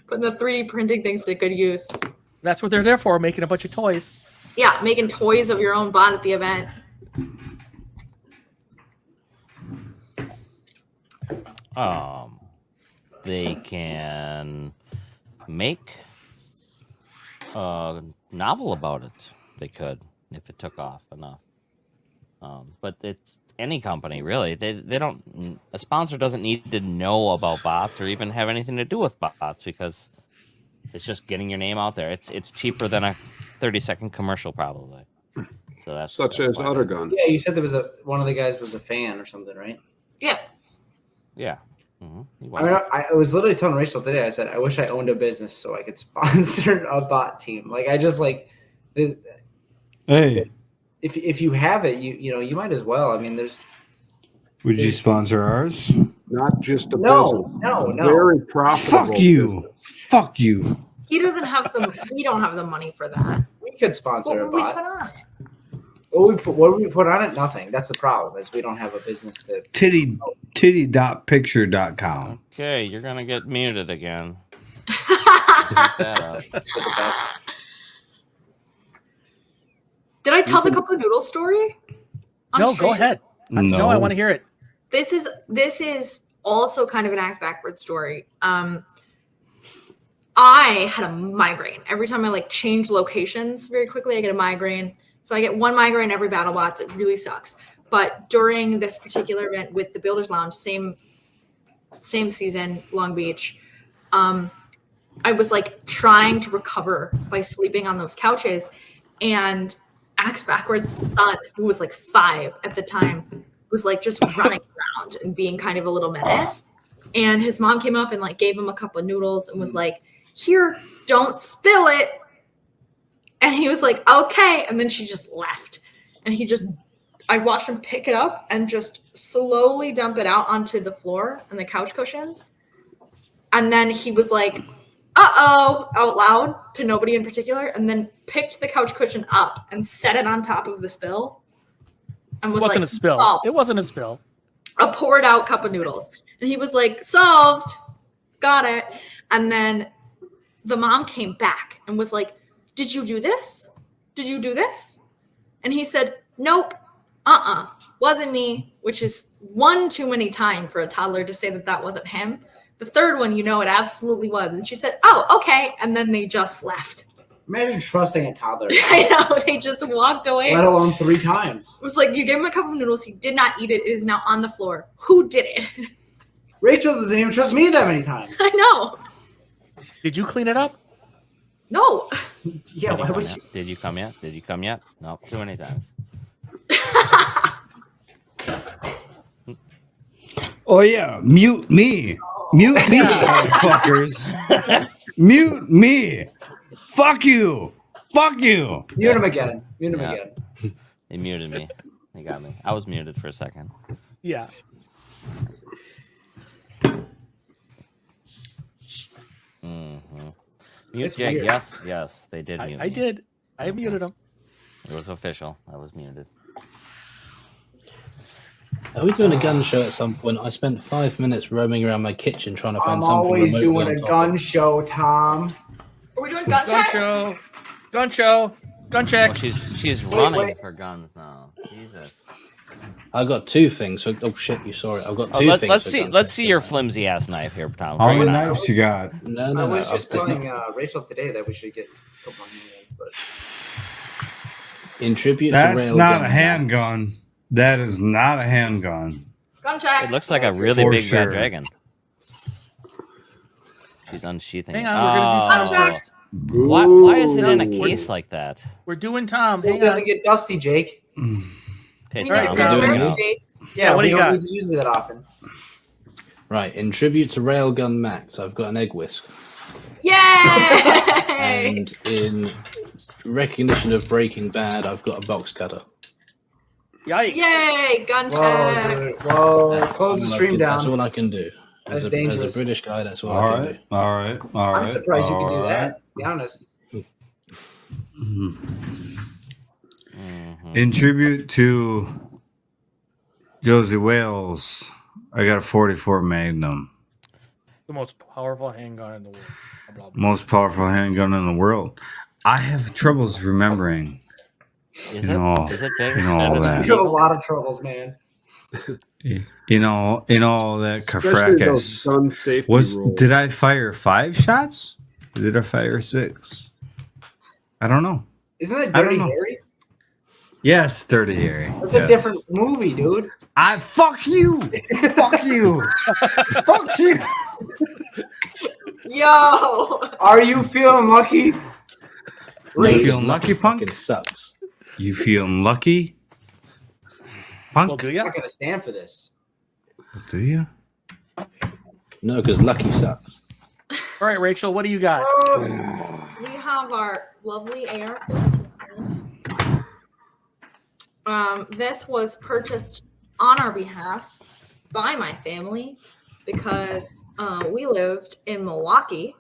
Putting the 3D printing things to good use. That's what they're there for, making a bunch of toys. Yeah, making toys of your own bot at the event. They can make a novel about it. They could, if it took off enough. But it's any company, really. They don't. A sponsor doesn't need to know about bots or even have anything to do with bots because it's just getting your name out there. It's cheaper than a 30-second commercial, probably. So that's Such as why Udder Gun. Yeah, you said there was one of the guys was a fan or something, right? Yeah. Yeah. I mean, I was literally telling Rachel today. I said, I wish I owned a business so I could sponsor a bot team. Like, I just like, Hey, if you have it, you might as well. I mean, would you sponsor ours? Not just a No, business. no. Very profitable. Fuck you. business. Fuck you. He doesn't have we don't have the money for that. We could sponsor What a would we bot. put on it? What would we put on it? Nothing. That's the problem. Is we don't have a business to. Titty.picture.com. Okay, you're gonna get muted again. Keep that up. For the best. Did I tell the cup of noodle story? No, go ahead. No, I want to hear it. This is also kind of an Axe Backwards story. I had a migraine. Every time I like change locations very quickly, I get a migraine. So I get one migraine every BattleBots. It really sucks. But during this particular event with the Builders Lounge, same season, Long Beach, I was like trying to recover by sleeping on those couches. And Axe Backwards' son, who was like 5 at the time, was like just running around and being kind of a little menace. And his mom came up and like gave him a cup of noodles and was like, here, don't spill it. And he was like, okay. And then she just left. And I watched him pick it up and just slowly dump it out onto the floor and the couch cushions. And then he was like, uh-oh, out loud to nobody in particular. And then picked the couch cushion up and set it on top of the spill. And was It wasn't like, a spill. "Oh." It wasn't a spill. A poured out cup of noodles. And he was like, solved. Got it. And then the mom came back and was like, did you do this? Did you do this? And he said, nope. Wasn't me, which is one too many time for a toddler to say that wasn't him. The third one, it absolutely was. And she said, oh, okay. And then they just left. Imagine trusting a toddler. I know. They just walked away. Let alone 3 times. It was like, you gave him a cup of noodles. He did not eat it. It is now on the floor. Who did it? Rachel doesn't even trust me that many times. I know. Did you clean it up? No. Yeah, why would you? Did you come yet? Did you come yet? No, too many times. Oh yeah, mute me, motherfuckers, mute me. Fuck you, fuck you. Mute him again. Mute him Yeah. again. They muted me. They got me. I was muted for a second. Yeah. Mm-hmm. Mute It's Jake, weird. yes, they did mute I me. did. I muted him. It was official. I was muted. Are we doing a gun show at some point? I spent 5 minutes roaming around my kitchen trying to find I'm something always remotely doing on a topic. gun show, Tom. Are we doing gun Gun check? show. Gun show. Gun Oh, check. she's running wait. for guns now. Jesus. I got 2 things. So, oh shit, you saw it. I've got 2 Oh, things. let's for see. gun Let's check. see your flimsy ass knife here, Tom. How Bring many it on. knives you got? No, I no, was no. just there's telling not- Rachel today that we should get a couple more hands, but In tribute to That's Railgun not a Max. handgun. That is not a handgun. Gun check. It looks like a really For big sure. bad dragon. She's unsheathing. Hang it. on, we're gonna do Gun Tom check. Why is it in a Ooh. case like that? We're doing Tom. it Hang doesn't on. get dusty, Jake. Okay, We Tom. need Alright, to Tom. get doing ready, it. Jake. Yeah, what do we you don't got? need to use it that often. Right, in tribute to Railgun Max, I've got an egg whisk. Yay! And in recognition of Breaking Bad, I've got a box cutter. Yikes. Yay! Gun Whoa, check. dude. Whoa, That's close the all I stream can- That's down. all I can do. That's As a dangerous. British guy, that's all All I can right, do. all right, all right. I'm surprised you can do all that. right. Be honest. Mhm. In tribute to Josie Wales, I got a 44 Magnum, The most powerful handgun in the world. Blah, blah, blah. most powerful handgun in the world. I have troubles remembering. Is You know, it big? you know all that. You have a lot of troubles, man. You know, in all that Especially those fracas. gun safety rules. Did I fire 5 shots? Or did I fire 6? I don't know. Isn't that I don't Dirty know. Harry? Yes, Dirty Harry. That's Yes. a different movie, dude. I fuck you. Fuck you. Fuck you. Yo! Are you feeling lucky? You Reese. feeling lucky, punk? Fucking sucks. You feeling lucky, punk? Well, do I'm ya? not gonna stand for this. Do you? No, because lucky sucks. All right, Rachel, what do you got? We have our lovely AR. This was purchased on our behalf by my family because we lived in Milwaukee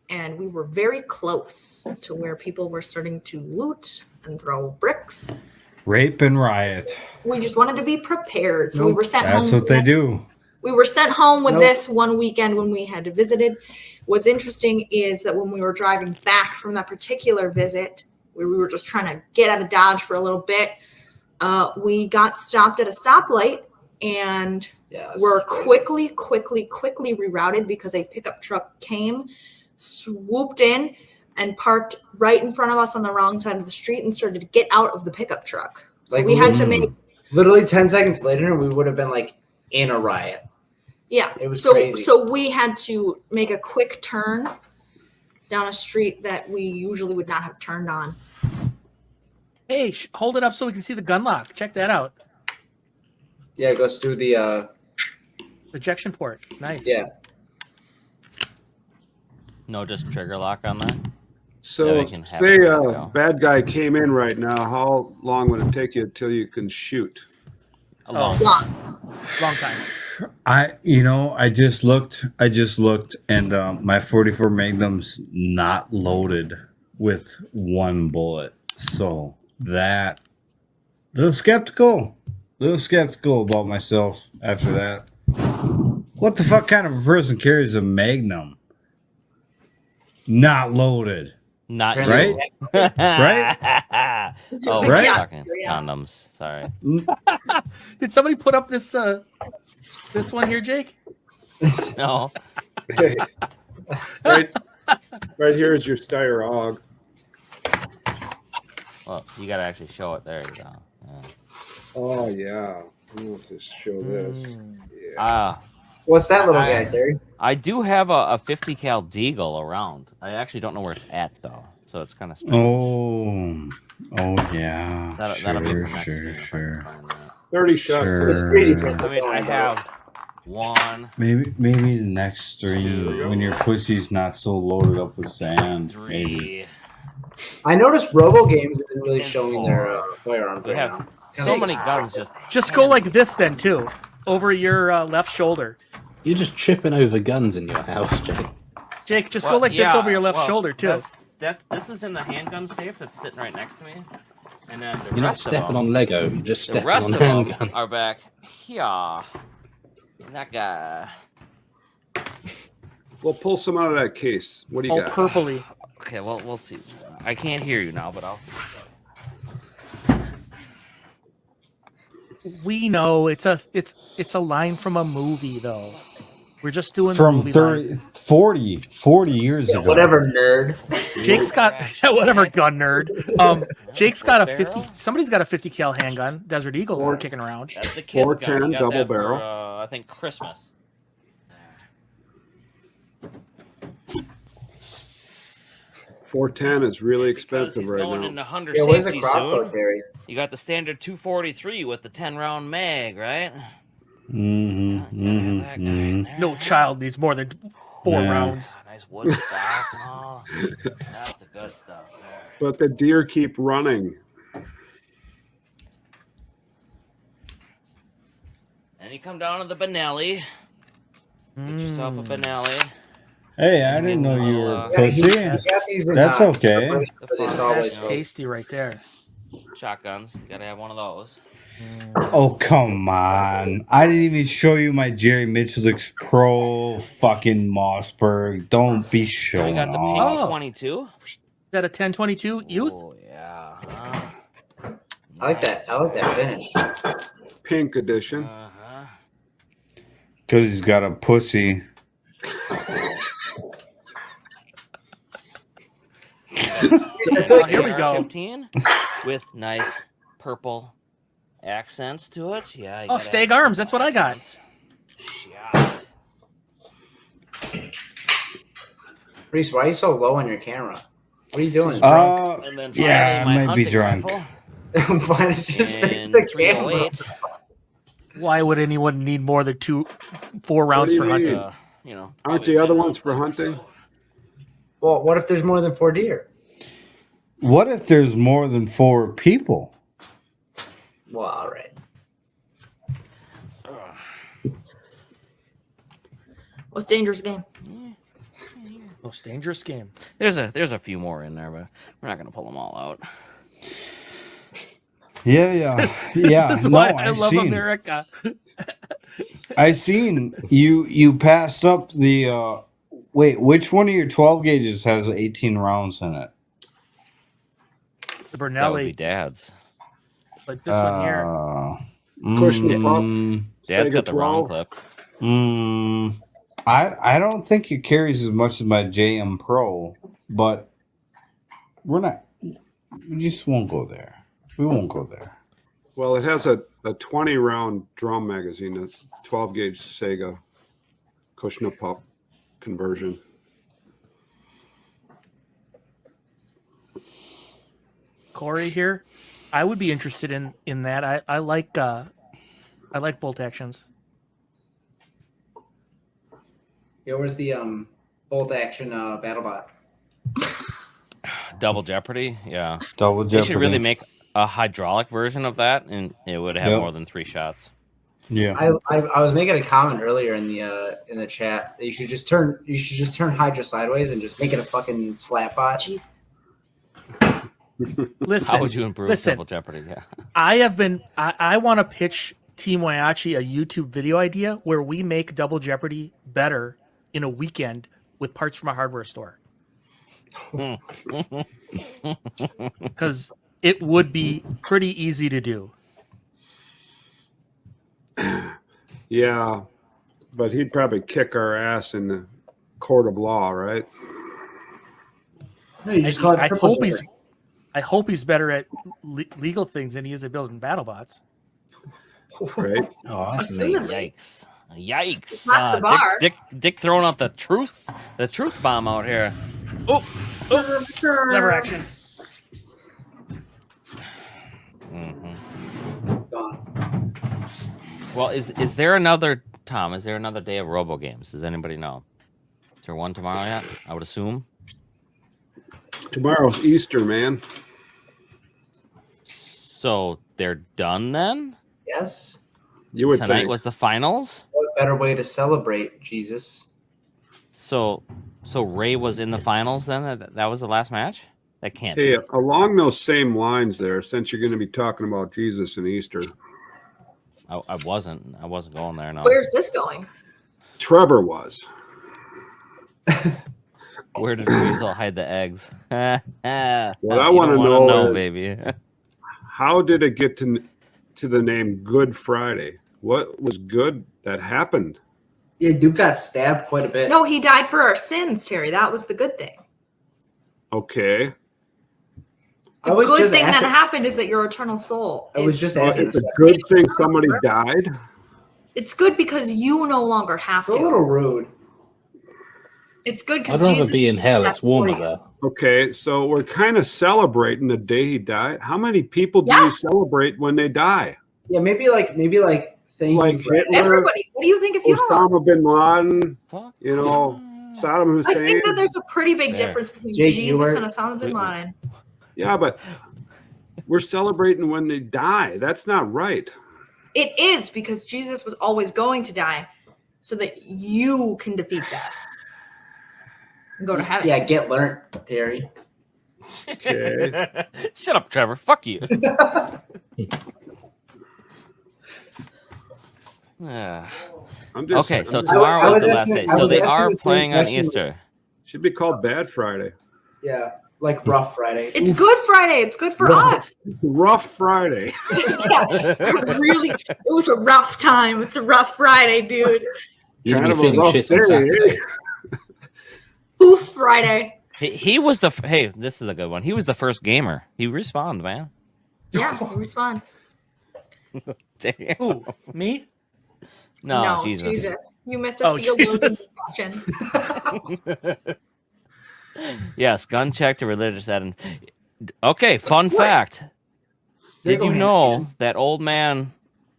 and we were very close to where people were starting to loot and throw bricks. Rape and riot. We just wanted to be prepared, so we were sent That's home. what they do. We were sent home with Nope. this one weekend when we had visited. What's interesting is that when we were driving back from that particular visit, where we were just trying to get out of Dodge for a little bit, we got stopped at a stoplight and Yeah. were quickly rerouted because a pickup truck came, swooped in, and parked right in front of us on the wrong side of the street and started to get out of the pickup truck. So Like, we had to make Literally 10 seconds later, we would have been like in a riot. Yeah. It was so crazy. so we had to make a quick turn down a street that we usually would not have turned on. Hey, hold it up so we can see the gun lock. Check that out. Yeah, it goes through the Ejection port. Nice. yeah. No, just trigger lock on that. So, Yeah, we can have say it ready to a go. bad guy came in right now. How long would it take you until you can shoot? A long Long time. I just looked and my 44 Magnum's not loaded with 1 bullet. So that little skeptical about myself after that. What the fuck kind of a person carries a Magnum? Not loaded. Not Right? you. Right? Oh, Right? we're talking Yeah. condoms. Sorry. Did somebody put up this this one here, Jake? No. Right, right here is your Steyr AUG. Well, you gotta actually show it. There you go. Yeah. Oh yeah. I'm going to show this. Mm. Yeah. Ah, What's that little guy, Terry? I do have a 50 cal Deagle around. I actually don't know where it's at though, so it's kind of strange. Oh yeah. That'll be for next Sure. stream if I can find that. 30 shots. It's 3D printed. I mean, I have one, Maybe the next stream when your pussy's not so loaded up with sand. Maybe. 3. I noticed Robo Games isn't really And showing 4. their firearms We right have now. so many guns Just go like this then too, over your left shoulder. You're just tripping over guns in your house, Jake. Jake, just Well, go like this yeah, over your left well, shoulder too. This is in the handgun safe that's sitting right next to me, and then the You're not rest of stepping them, on Lego. You're just the stepping rest on of them handguns. are back here. And that guy. We'll pull some out of that case. What do you Oh, got? purpley. Okay, well we'll see. I can't hear you now, but I'll. We know it's a line from a movie though. We're just doing the From movie 40 years ago. Whatever, nerd. line. Jake's got whatever gun nerd. Jake's got a 50. Somebody's got a 50 cal handgun, Desert Eagle, kicking around. That's the kid's gun. 410 We got double that for, barrel. I think Christmas. 410 is really Because expensive he's right going now. into Hunter Yeah, where's the safety crossbow, soon. Terry? You got the standard 243 with the 10-round mag, right? Mm-hmm. Got that guy in there. No child needs more than 4 Yeah. rounds. Nice wood stock and all. That's the good stuff there. But the deer keep running. Then you come down to the Benelli. Get yourself a Benelli. Hey, I didn't know you were Yeah, pussy. You got these in, That's okay. for the Sawblaze That's vote. tasty right there. Shotguns. You gotta have one of those. Oh, come on. I didn't even show you my Jerry Mitchell's Pro fucking Mossberg. Don't be We showing got the off. pink 22. Is that a 1022 youth? Oh yeah. Huh? I like that. I like that finish. Pink edition. Uh-huh. Because he's got a pussy. Oh, here we go. 15 with nice purple accents to it. Yeah. you Oh, gotta Stag have Arms. That's what I got. accents. Yeah. Reese, why are you so low on your camera? What are you doing? And then Yeah, finally, I my might be hunting drunk. rifle Why did you just fix in the camera? 308. Why would anyone need more than 4 rounds do you for need? hunting? You know, Aren't probably the other 10 ones for rounds hunting? so. Well, what if there's more than 4 deer? What if there's more than 4 people? Well, all right. What's dangerous game? Most dangerous game. There's a few more in there, but we're not gonna pull them all out. Yeah. This is No, why I I love seen. America. I seen you passed up the wait, which one of your 12 gauges has 18 rounds in it? The That would be Bernelli, Dad's. like this one here. Cushion mm, Dad's Sega got the wrong 12. clip. I don't think it carries as much as my JM Pro, but we just won't go there. We won't go there. Well, it has a 20 round drum magazine, a 12 gauge Sega Kushner Pup conversion. Corey here. I would be interested in that. I like bolt actions. Yeah, where's the bolt action BattleBot? Double Jeopardy, yeah. Double They Jeopardy. should really make a hydraulic version of that, and it would have Yep. more than 3 shots. Yeah. I was making a comment earlier in the chat that you should just turn Hydra sideways and just make it a fucking slap bot. Chief. Listen, How would you improve listen. Double Jeopardy? Yeah. I want to pitch Team Waiachi a YouTube video idea where we make Double Jeopardy better in a weekend with parts from a hardware store. Because it would be pretty easy to do. Yeah, but he'd probably kick our ass in the court of law, right? No, you just call it triple jeopardy. I hope he's better at legal things than he is at building BattleBots. Right? Oh, Assumedly. Yikes. Yikes! That's the bar. Dick throwing out the truth bomb out here. Oh, Lever action. Gone. Well, is there another Tom? Is there another day of Robo Games? Does anybody know? Is there one tomorrow yet? I would assume. Tomorrow's Easter, man. So they're done then? Yes. You would Tonight think. was the finals. What better way to celebrate Jesus? So Ray was in the finals then? That was the last match? That can't Hey, be. along those same lines there, since you're going to be talking about Jesus and Easter, I wasn't going there, no. Where's this going? Trevor was. Where did Weasel hide the eggs? What I wanna know is- baby. How did it get to the name Good Friday? What was good that happened? Yeah, Duke got stabbed quite a bit. No, he died for our sins, Terry. That was the good thing. Okay. I The was good just thing that asking- happened is that your eternal soul. I was is- just So asking- it's a good thing somebody died. It's good because you no longer have It's a to. little rude. It's good because I'd rather Jesus. be in hell. It's that's warmer for you. there. Okay, so we're kind of celebrating the day he died. How many people do you Yes. celebrate when they die? Yeah, maybe like thank Like you for Hitler, Everybody, what do you think if you don't? Osama bin Laden, Fuck. you know, Saddam I Hussein. think that there's a pretty big There. difference between Jake Jesus Ewert. and Osama bin Laden. Yeah, but we're celebrating when they die. That's not right. It is because Jesus was always going to die so that you can defeat death and go to heaven. Yeah, get learned, Terry. Okay. Shut up, Trevor. Fuck you. Yeah. I'm just Okay, so I'm- tomorrow I was was the last asking- day. I So was they asking are the same playing on question. Easter. should be called Bad Friday. Yeah, like Rough Friday. It's Good Friday. It's good for Rough. us. Rough Friday. Yeah, really, it was a rough time. It's a rough Friday, dude. You'd Kind be of a feeling rough shit on day, Saturday. Oof Friday. He was the hey. This is a good one. He was the first gamer. He respawned, man. Yeah, we respond. Damn. Who? Me? No, Jesus. You missed a Oh, theologian Jesus. discussion. Yes, gun check to religious Adam. Okay, fun course. fact. They Did go you hand in know hand. that old man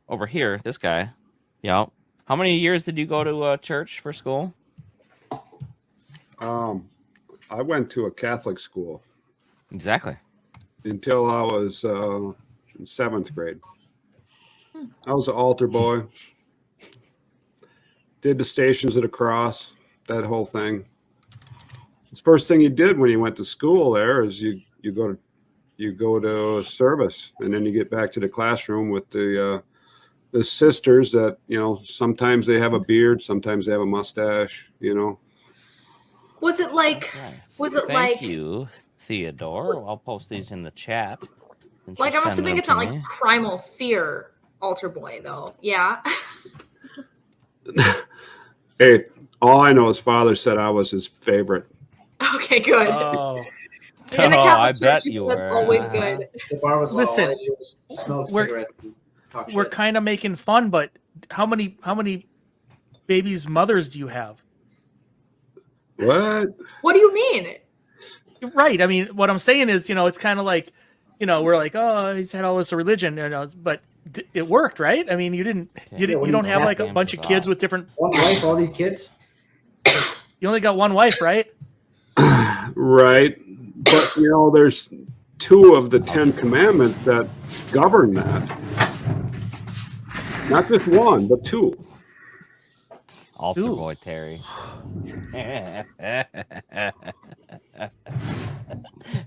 over here, this guy? Yeah. How many years did you go to church for school? I went to a Catholic school Exactly. until I was in 7th grade. I was an altar boy. Did the Stations of the Cross, that whole thing. The first thing you did when you went to school there is you go to service, and then you get back to the classroom with the sisters that, you know, sometimes they have a beard, sometimes they have a mustache, you know. Was it like? Okay. Was it Thank like? you, Theodore. I'll post these in the chat. since Like you're I'm sending assuming them it's not to like me. Primal Fear Altar Boy though. Yeah. Hey, all I know is Father said I was his favorite. Okay, good. Oh, In the Oh, Catholic I bet Church, you that's were. always good. The bar was low. Listen, All I did was smoke we're- cigarettes and talk we're shit. kind of making fun, but how many babies' mothers do you have? What? What do you mean? Right. I mean, what I'm saying is, it's kind of like, we're like, oh, he's had all this religion, but it worked, right? I mean, you didn't, Yeah, you what don't do you have have like a games bunch is of kids off. with different. One wife, all these kids. You only got one wife, right? Right. But, you know, there's 2 of the 10 commandments that govern that. Not just 1, but 2. Altar Ooh. boy Terry.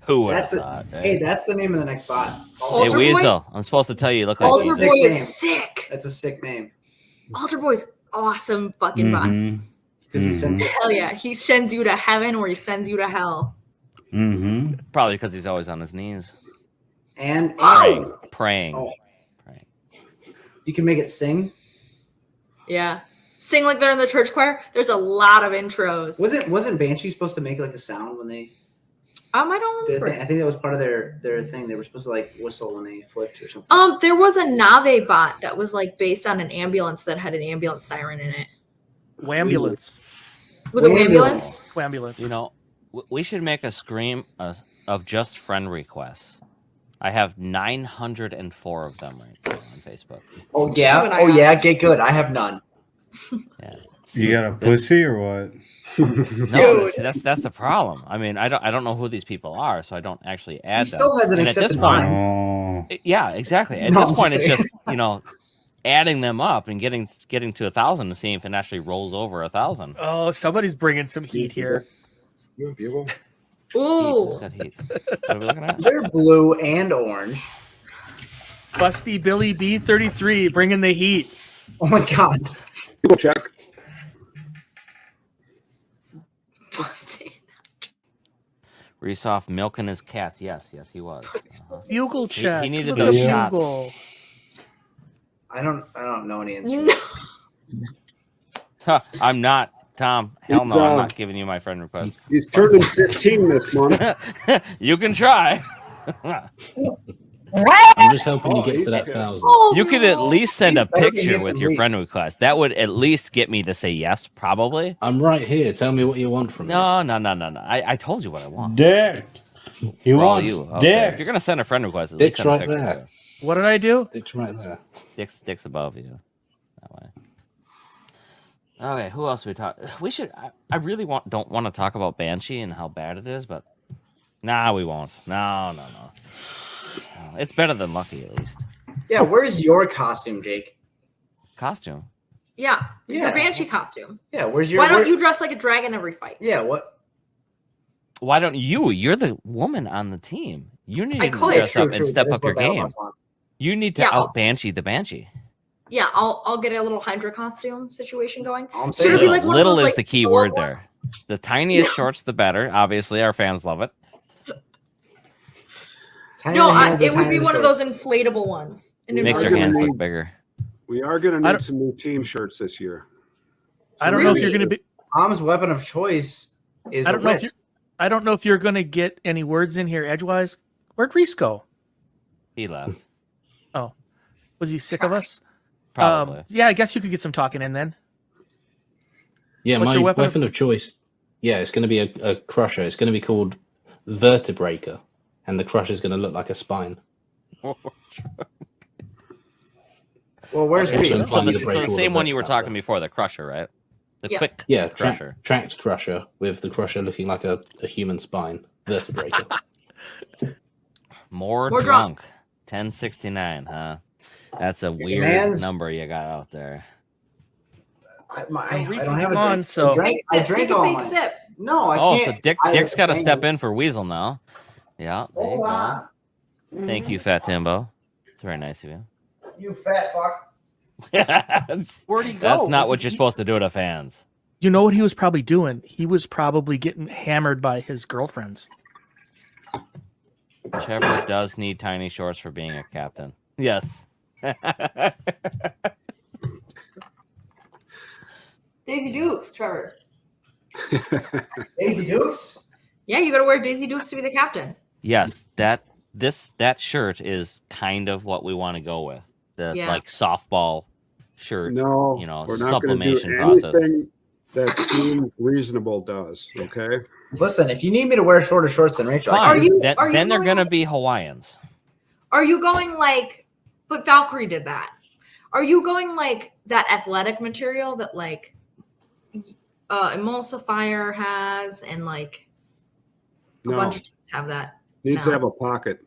Who would have That's the thought? hey, that's the name of the next bot. Hey, Altar Boy? Weasel, I'm supposed to tell you, you look like Altar Sick Boy name. is sick. That's a sick name Altar Boy is awesome fucking bot. Mm-hmm. because he sent it. Hell yeah. He sends you to heaven or he sends you to hell. Mm-hmm. probably because he's always on his knees And praying. Oh. You can make it sing. Yeah. Sing like they're in the church choir. There's a lot of intros. Wasn't Banshee supposed to make like a sound when they? I don't remember. I think that was part of their thing. They were supposed to like whistle when they flipped or something. There was a Nave bot that was like based on an ambulance that had an ambulance siren in it. Wambulance. Was it ambulance? Wambulance. You know, we should make a scream of just friend requests. I have 904 of them right now on Facebook. Oh yeah, get good. I have none. Yeah. You got a pussy or what? No, that's the problem. I mean, I don't know who these people are, so I don't actually add them. Still hasn't And at this accepted point, Oh. yeah, exactly. At No, this I'm point, it's saying. just adding them up and getting to 1,000 to see if it actually rolls over 1,000. Oh, somebody's bringing some heat here. Ooh. Who's got heat? What are we looking at? They're blue and orange. Busty Billy B33 bringing the heat. Oh my god. People check. Reese off milking his cats. Yes, he was. Bugle check. He needed Look those at shots. Bugle. I don't know any instruments. Huh, I'm not. Tom, hell no, I'm He's, not giving you my friend request. He's turning 15 this month. You can try. I'm just helping you Oh, get easy to that guys. 1,000. Oh, You could at least send a He's better than picture you with can your reach. friend request. That would at least get me to say yes, probably. I'm right here. Tell me what you want from me. No. I told you what I want. Dick. He For all wants you. Okay. dick. If you're gonna send a friend request, at least Dick's send a right picture. there. What did I do? It's right there. Dick's above you. That way. Okay, who else we talk? We should. I really don't want to talk about Banshee and how bad it is, but nah, we won't. No. It's better than Lucky at least. Yeah, where's your costume, Jake? Costume. yeah. Yeah. Your Banshee costume. Yeah, where's your Why don't you dress like a dragon every fight? Yeah, what? Why don't you? You're the woman on the team. You need I to could. dress up and True, step that's up your what game. BattleBots wants. You need to Yeah, out Banshee the Banshee. Yeah, I'll get a little Hydra costume situation going. All I'm Should saying it be is- like one of Little those, is like, the key little word ones? there. The tiniest shorts, the better. Obviously, our fans love it. Tiny No, hands and it would be tiny one of shorts. those inflatable ones. And Makes Makes Are your you hands gonna look need- bigger. We are going to I need some new team shirts this year. I don't know if Really? you're going to be. Mom's weapon of choice is I don't a know if wrist. I don't know if you're going to get any words in here edgewise. Where'd Reese go? He left. Was he sick of us? Probably. Yeah, I guess you could get some talking in then. Yeah, What's my your weapon, weapon of choice. Yeah, it's going to be a crusher. It's going to be called Vertebraker, and the crusher's going to look like a spine. Well, where's Okay, Reese? so- So the to break all the same one you were vents out talking there. before, the Crusher, right? The Yeah. quick Yeah, Crusher. tracked crusher with the crusher looking like a human spine. Vertebraker. More More drunk. drunk. 1069, That's a weird man's- number you got out there. I Reese don't is have a gone, drink. so- I drank Take a all big mine. sip. No, I Oh, can't. so Dick's got to step in for Weasel now. Yeah, there you Hold go. on. Thank you, Fat Timbo. It's very nice of you. You fat fuck. That's Where'd he go? not Was what he- you're supposed to do to fans. You know what he was probably doing? He was probably getting hammered by his girlfriends. Trevor does need tiny shorts for being a captain. Yes. Daisy Dukes, Trevor. Daisy Dukes? Yeah, you gotta wear Daisy Dukes to be the captain. Yes, that shirt is kind of what we want to go with. The Yeah. like softball shirt. No, You know, we're not going to do sublimation process. anything that Team Reasonable does. Okay. Listen, if you need me to wear shorter shorts than Rachel, Fine. I can. you- then are you then they're going gonna with- be Hawaiians. Are you going like, but Valkyrie did that. Are you going like that athletic material that like Emulsifier has and like a No, bunch of teams have that? needs to no. have a pocket.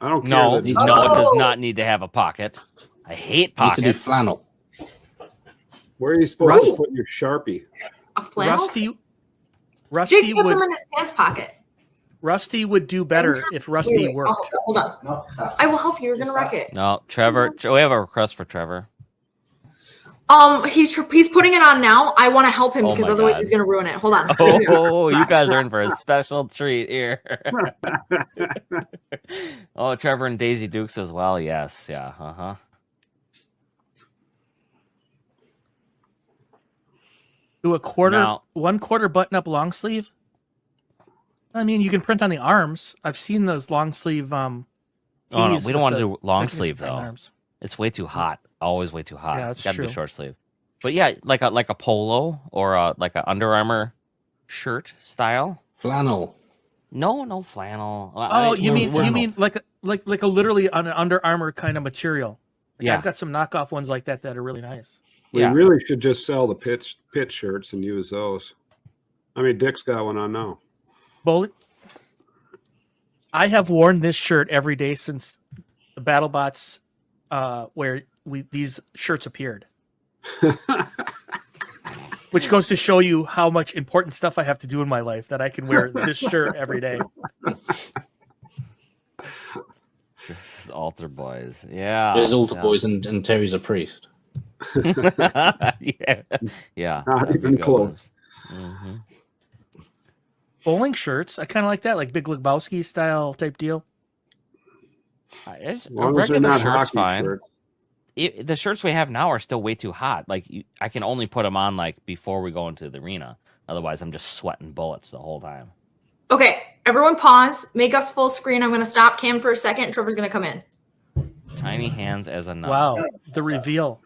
I don't care. No, that- no, it does Oh! not need to have a pocket. I hate Need to do pockets. flannel. Where are you supposed Right. to put your Sharpie? A flannel? Rusty Jake puts would them in his pants pocket. Rusty would do better if Rusty Wait, worked. hold on. No, stop. I will help you. You're gonna wreck it. No, Trevor. We have a request for Trevor. He's putting it on now. I want to help him Oh because my otherwise God. he's gonna ruin it. Hold on. Oh, you guys are in for a special treat here. Oh, Trevor and Daisy Dukes as well. Yes, yeah, Do a quarter, Now- 1/4 button up long sleeve. I mean, you can print on the arms. I've seen those long sleeve. Oh, no, tees we don't with want to the do long mechanism sleeve print though. arms. It's way too hot. Always way too hot. Yeah, that's It's gotta true. be short sleeve. But yeah, like a polo or like a Under Armour shirt style. Flannel. No flannel. Oh, you mean flannel. like a literally an Under Armour kind of material? Like Yeah. I've got some knockoff ones like that are really nice. We Yeah. really should just sell the pit shirts and use those. I mean, Dick's got one on now. Bowling. I have worn this shirt every day since the BattleBots, where these shirts appeared. Which goes to show you how much important stuff I have to do in my life that I can wear this shirt every day. This is Altar Boys. Yeah. There's Altar yeah. Boys and Terry's a priest. yeah. Yeah. Not that'd be even good close. ones. Mhm. Bowling shirts, I kind of like that, like Big Lebowski style type deal. It's, As a long as they're regular not shirt's hockey fine. shirts. The shirts we have now are still way too hot. Like I can only put them on like before we go into the arena. Otherwise, I'm just sweating bullets the whole time. Okay, everyone pause. Make us full screen. I'm going to stop Cam for a second. Trevor's going to come in. Tiny hands as a nut. Wow, the reveal.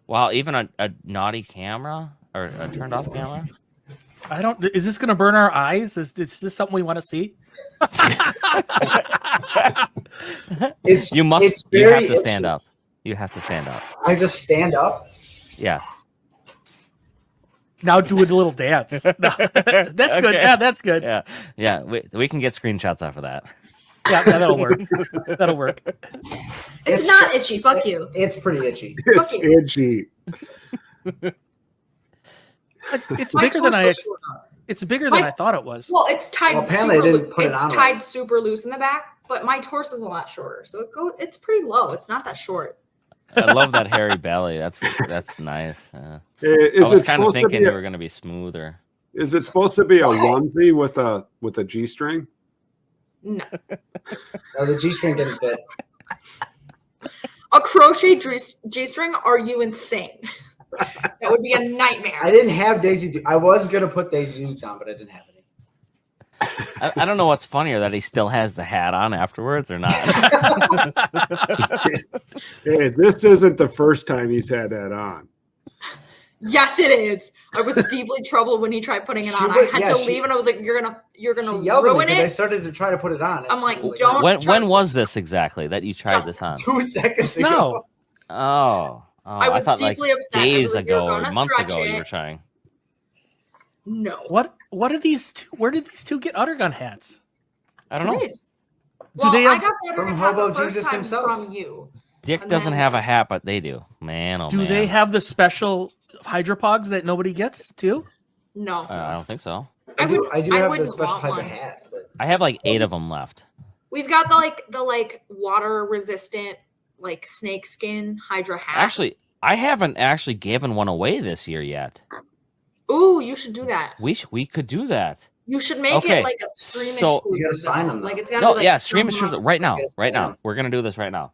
Wow, even a naughty camera or a turned off camera. I don't. Is this going to burn our eyes? Is this something we want to see? It's You must. It's You have very to stand itchy. up. You have to stand up. I just stand up. Yeah. Now do a little dance. No, that's good. Okay. Yeah, that's good. Yeah. Yeah. We can get screenshots off of that. Yeah, that'll work. That'll work. It's not itchy. Fuck you. It's pretty itchy. It's Fuck you. itchy. It's My bigger than torso's short. It's bigger than I thought it was. Well, it's tied. Well, apparently super they didn't loo- put it it's on tied right. super loose in the back, but my torso's a lot shorter, so it's pretty low. It's not that short. I love that hairy belly. That's nice. I Is was it kind of supposed to thinking be? you were going to be smoother. Is it supposed to be a onesie with a G-string? No, Oh, the G-string didn't fit. a crochet G-string? Are you insane? That would be a nightmare. I didn't have Daisy Dukes. I was gonna put Daisy Dukes on, but I didn't have any. I don't know what's funnier, that he still has the hat on afterwards or not. Hey, this isn't the first time he's had that on. Yes, it is. I was deeply troubled when he tried putting it She on. was- I had yeah, to she- leave, and I was like, "You're gonna She ruin yelled at me because I it." started to try to put it on. and I'm she like, was don't- when was this exactly that you tried Just this on? 2 seconds ago. No. Oh, I was thought like deeply upset. I was days like, "You're ago or gonna months stretch ago you it." were trying. No. What are these two? Where did these two get Udder Gun hats? I don't know. Nice. Well, they I have- got the From Udder Gun Hobo the first Jesus time himself. from you. Dick And doesn't then- have a hat, but they do. Man, oh Do man. they have the special Hydra pogs that nobody gets too? No, I don't think so. I do I have the wouldn't special want Hydra one. hat. But I have like 8 of them left. We've got the water resistant snake skin Hydra hat. Actually, I haven't actually given one away this year yet. Ooh, you should do that. We could do that. You should make Okay, it like a stream so- exclusive. You gotta sign them, though. Like it's gotta No, be like yeah, stream somehow- exclusive right now. Yes, Right ma'am. now. We're gonna do this right now.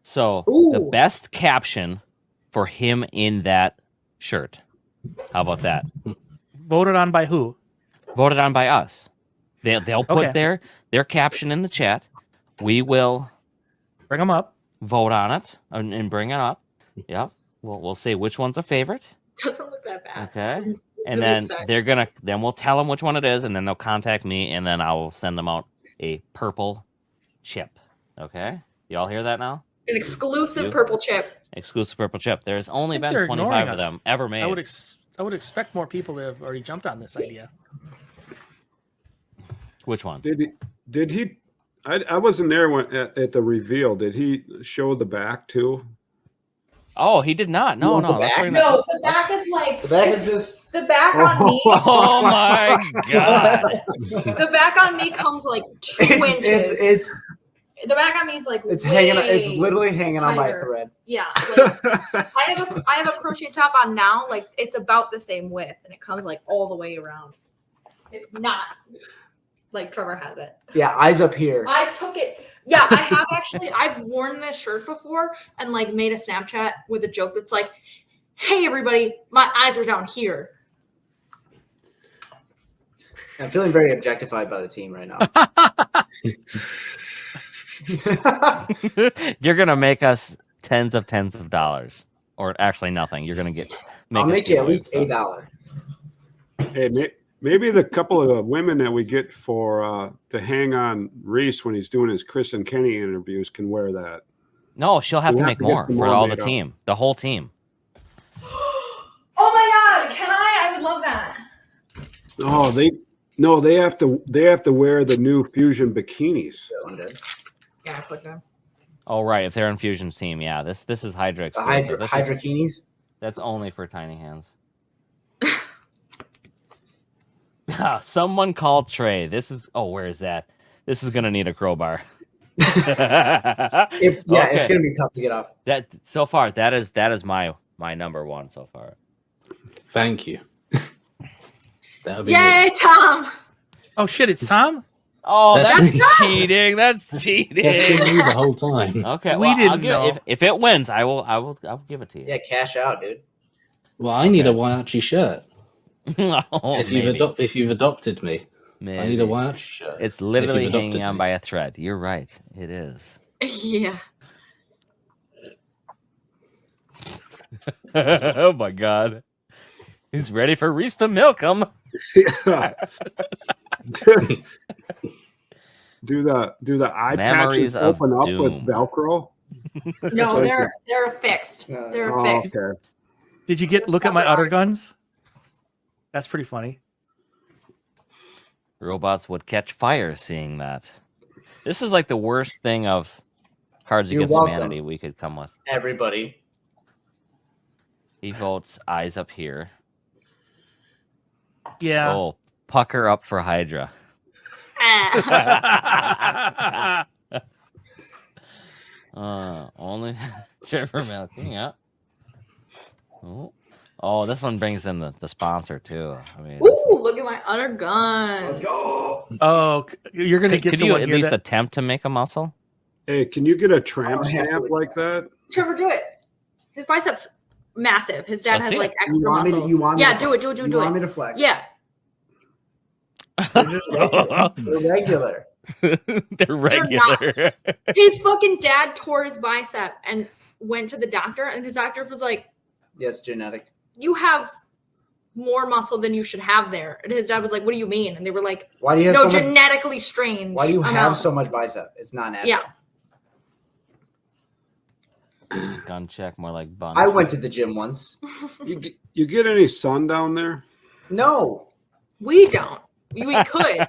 So the Ooh. best caption for him in that shirt. How about that? Voted on by who? Voted on by us. They'll put Okay. their caption in the chat. We will Bring them up. vote on it and bring it up. Yep. We'll say which one's a favorite. Doesn't look that bad. Okay. I'm And really then upset. then we'll tell them which one it is, and then they'll contact me, and then I will send them out a purple chip. Okay. Y'all hear that now? An exclusive You- purple chip. Exclusive purple chip. There's only I think been they're 25 ignoring of us. them ever made. I would expect more people to have already jumped on this idea. Which one? Did he? I wasn't there when at the reveal. Did he show the back too? Oh, he did not. No, want no. the That's back? pretty No, nice. the back is like the back is this. the back on me. Oh my god. The back on me comes like 2 inches. It's the back on me is like it's hanging. way It's literally hanging on by a tighter. thread. Yeah, like, I have a crochet top on now. Like it's about the same width, and it comes like all the way around. It's not like Trevor has it. Yeah, eyes up here. I took it. Yeah, I have actually. I've worn this shirt before and like made a Snapchat with a joke that's like, "Hey everybody, my eyes are down here." I'm feeling very objectified by the team right now. You're gonna make us tens of dollars, or actually nothing. You're gonna I'll us make you at give least away stuff. $8. Hey, maybe the couple of women that we get for to hang on Reese when he's doing his Chris and Kenny interviews can wear that. No, she'll have We to have make to get more some for more all the made up. team, the whole team. Oh my God! Can I? I would love that. Oh, they have to wear the new Fusion bikinis. Yeah, I clicked them. Oh right, if they're in Fusion's team, yeah. This is Hydra The exclusive. Hydra Keenies. That's only for tiny hands. Someone called Trey. Where is that? This is gonna need a crowbar. It's gonna be tough to get off. That so far, that is my number one so far. Thank you. That would be Yay, Tom! Oh shit, it's Tom. Oh, That's that's cheating. That's cheating. That's been you the whole time. Okay, We well, didn't I'll give know. if it wins, I'll give it to you. Yeah, cash out, dude. Well, I need a Waiachi shirt. Oh, if you've adopted me, I need a Waiachi shirt. It's literally you've hanging adopted on me. by a thread. You're right. It is. Yeah. Oh my god. He's ready for Reese to milk him. Yeah. do the eye Memories patches of open up doom. with Velcro? No, they're fixed. They're Oh, fixed. okay. Did you look at my Udder Guns? That's pretty funny. Robots would catch fire seeing that. This is like the worst thing of Cards You're Against welcome. Humanity we could come with. Everybody. He votes eyes up here. Yeah. Oh, pucker up for Hydra. Ah. Only Trevor milking, yeah. Oh, this one brings in the sponsor too. I mean, Ooh, look at my Udder Gun. Let's go. Oh, you're gonna get could to you one at here least that- attempt to make a muscle? Hey, can you get a tramp I don't have stamp to. like that? Trevor, do it. His biceps massive. His dad Let's has see like it. extra muscles. Yeah, do it. You want me to flex? Yeah. They're just regular. They're regular. They're regular. His fucking dad tore his bicep and went to the doctor, and his doctor was like, Yes, genetic. "You have more muscle than you should have there." And his dad was like, "What do you mean?" And they were like, Why do you have "No, so much? genetically strange." Why do you amount." have so much bicep? It's not natural. Yeah. Gun check, more like bun. I went to the gym once. You get any sun down there? No. We don't. We could.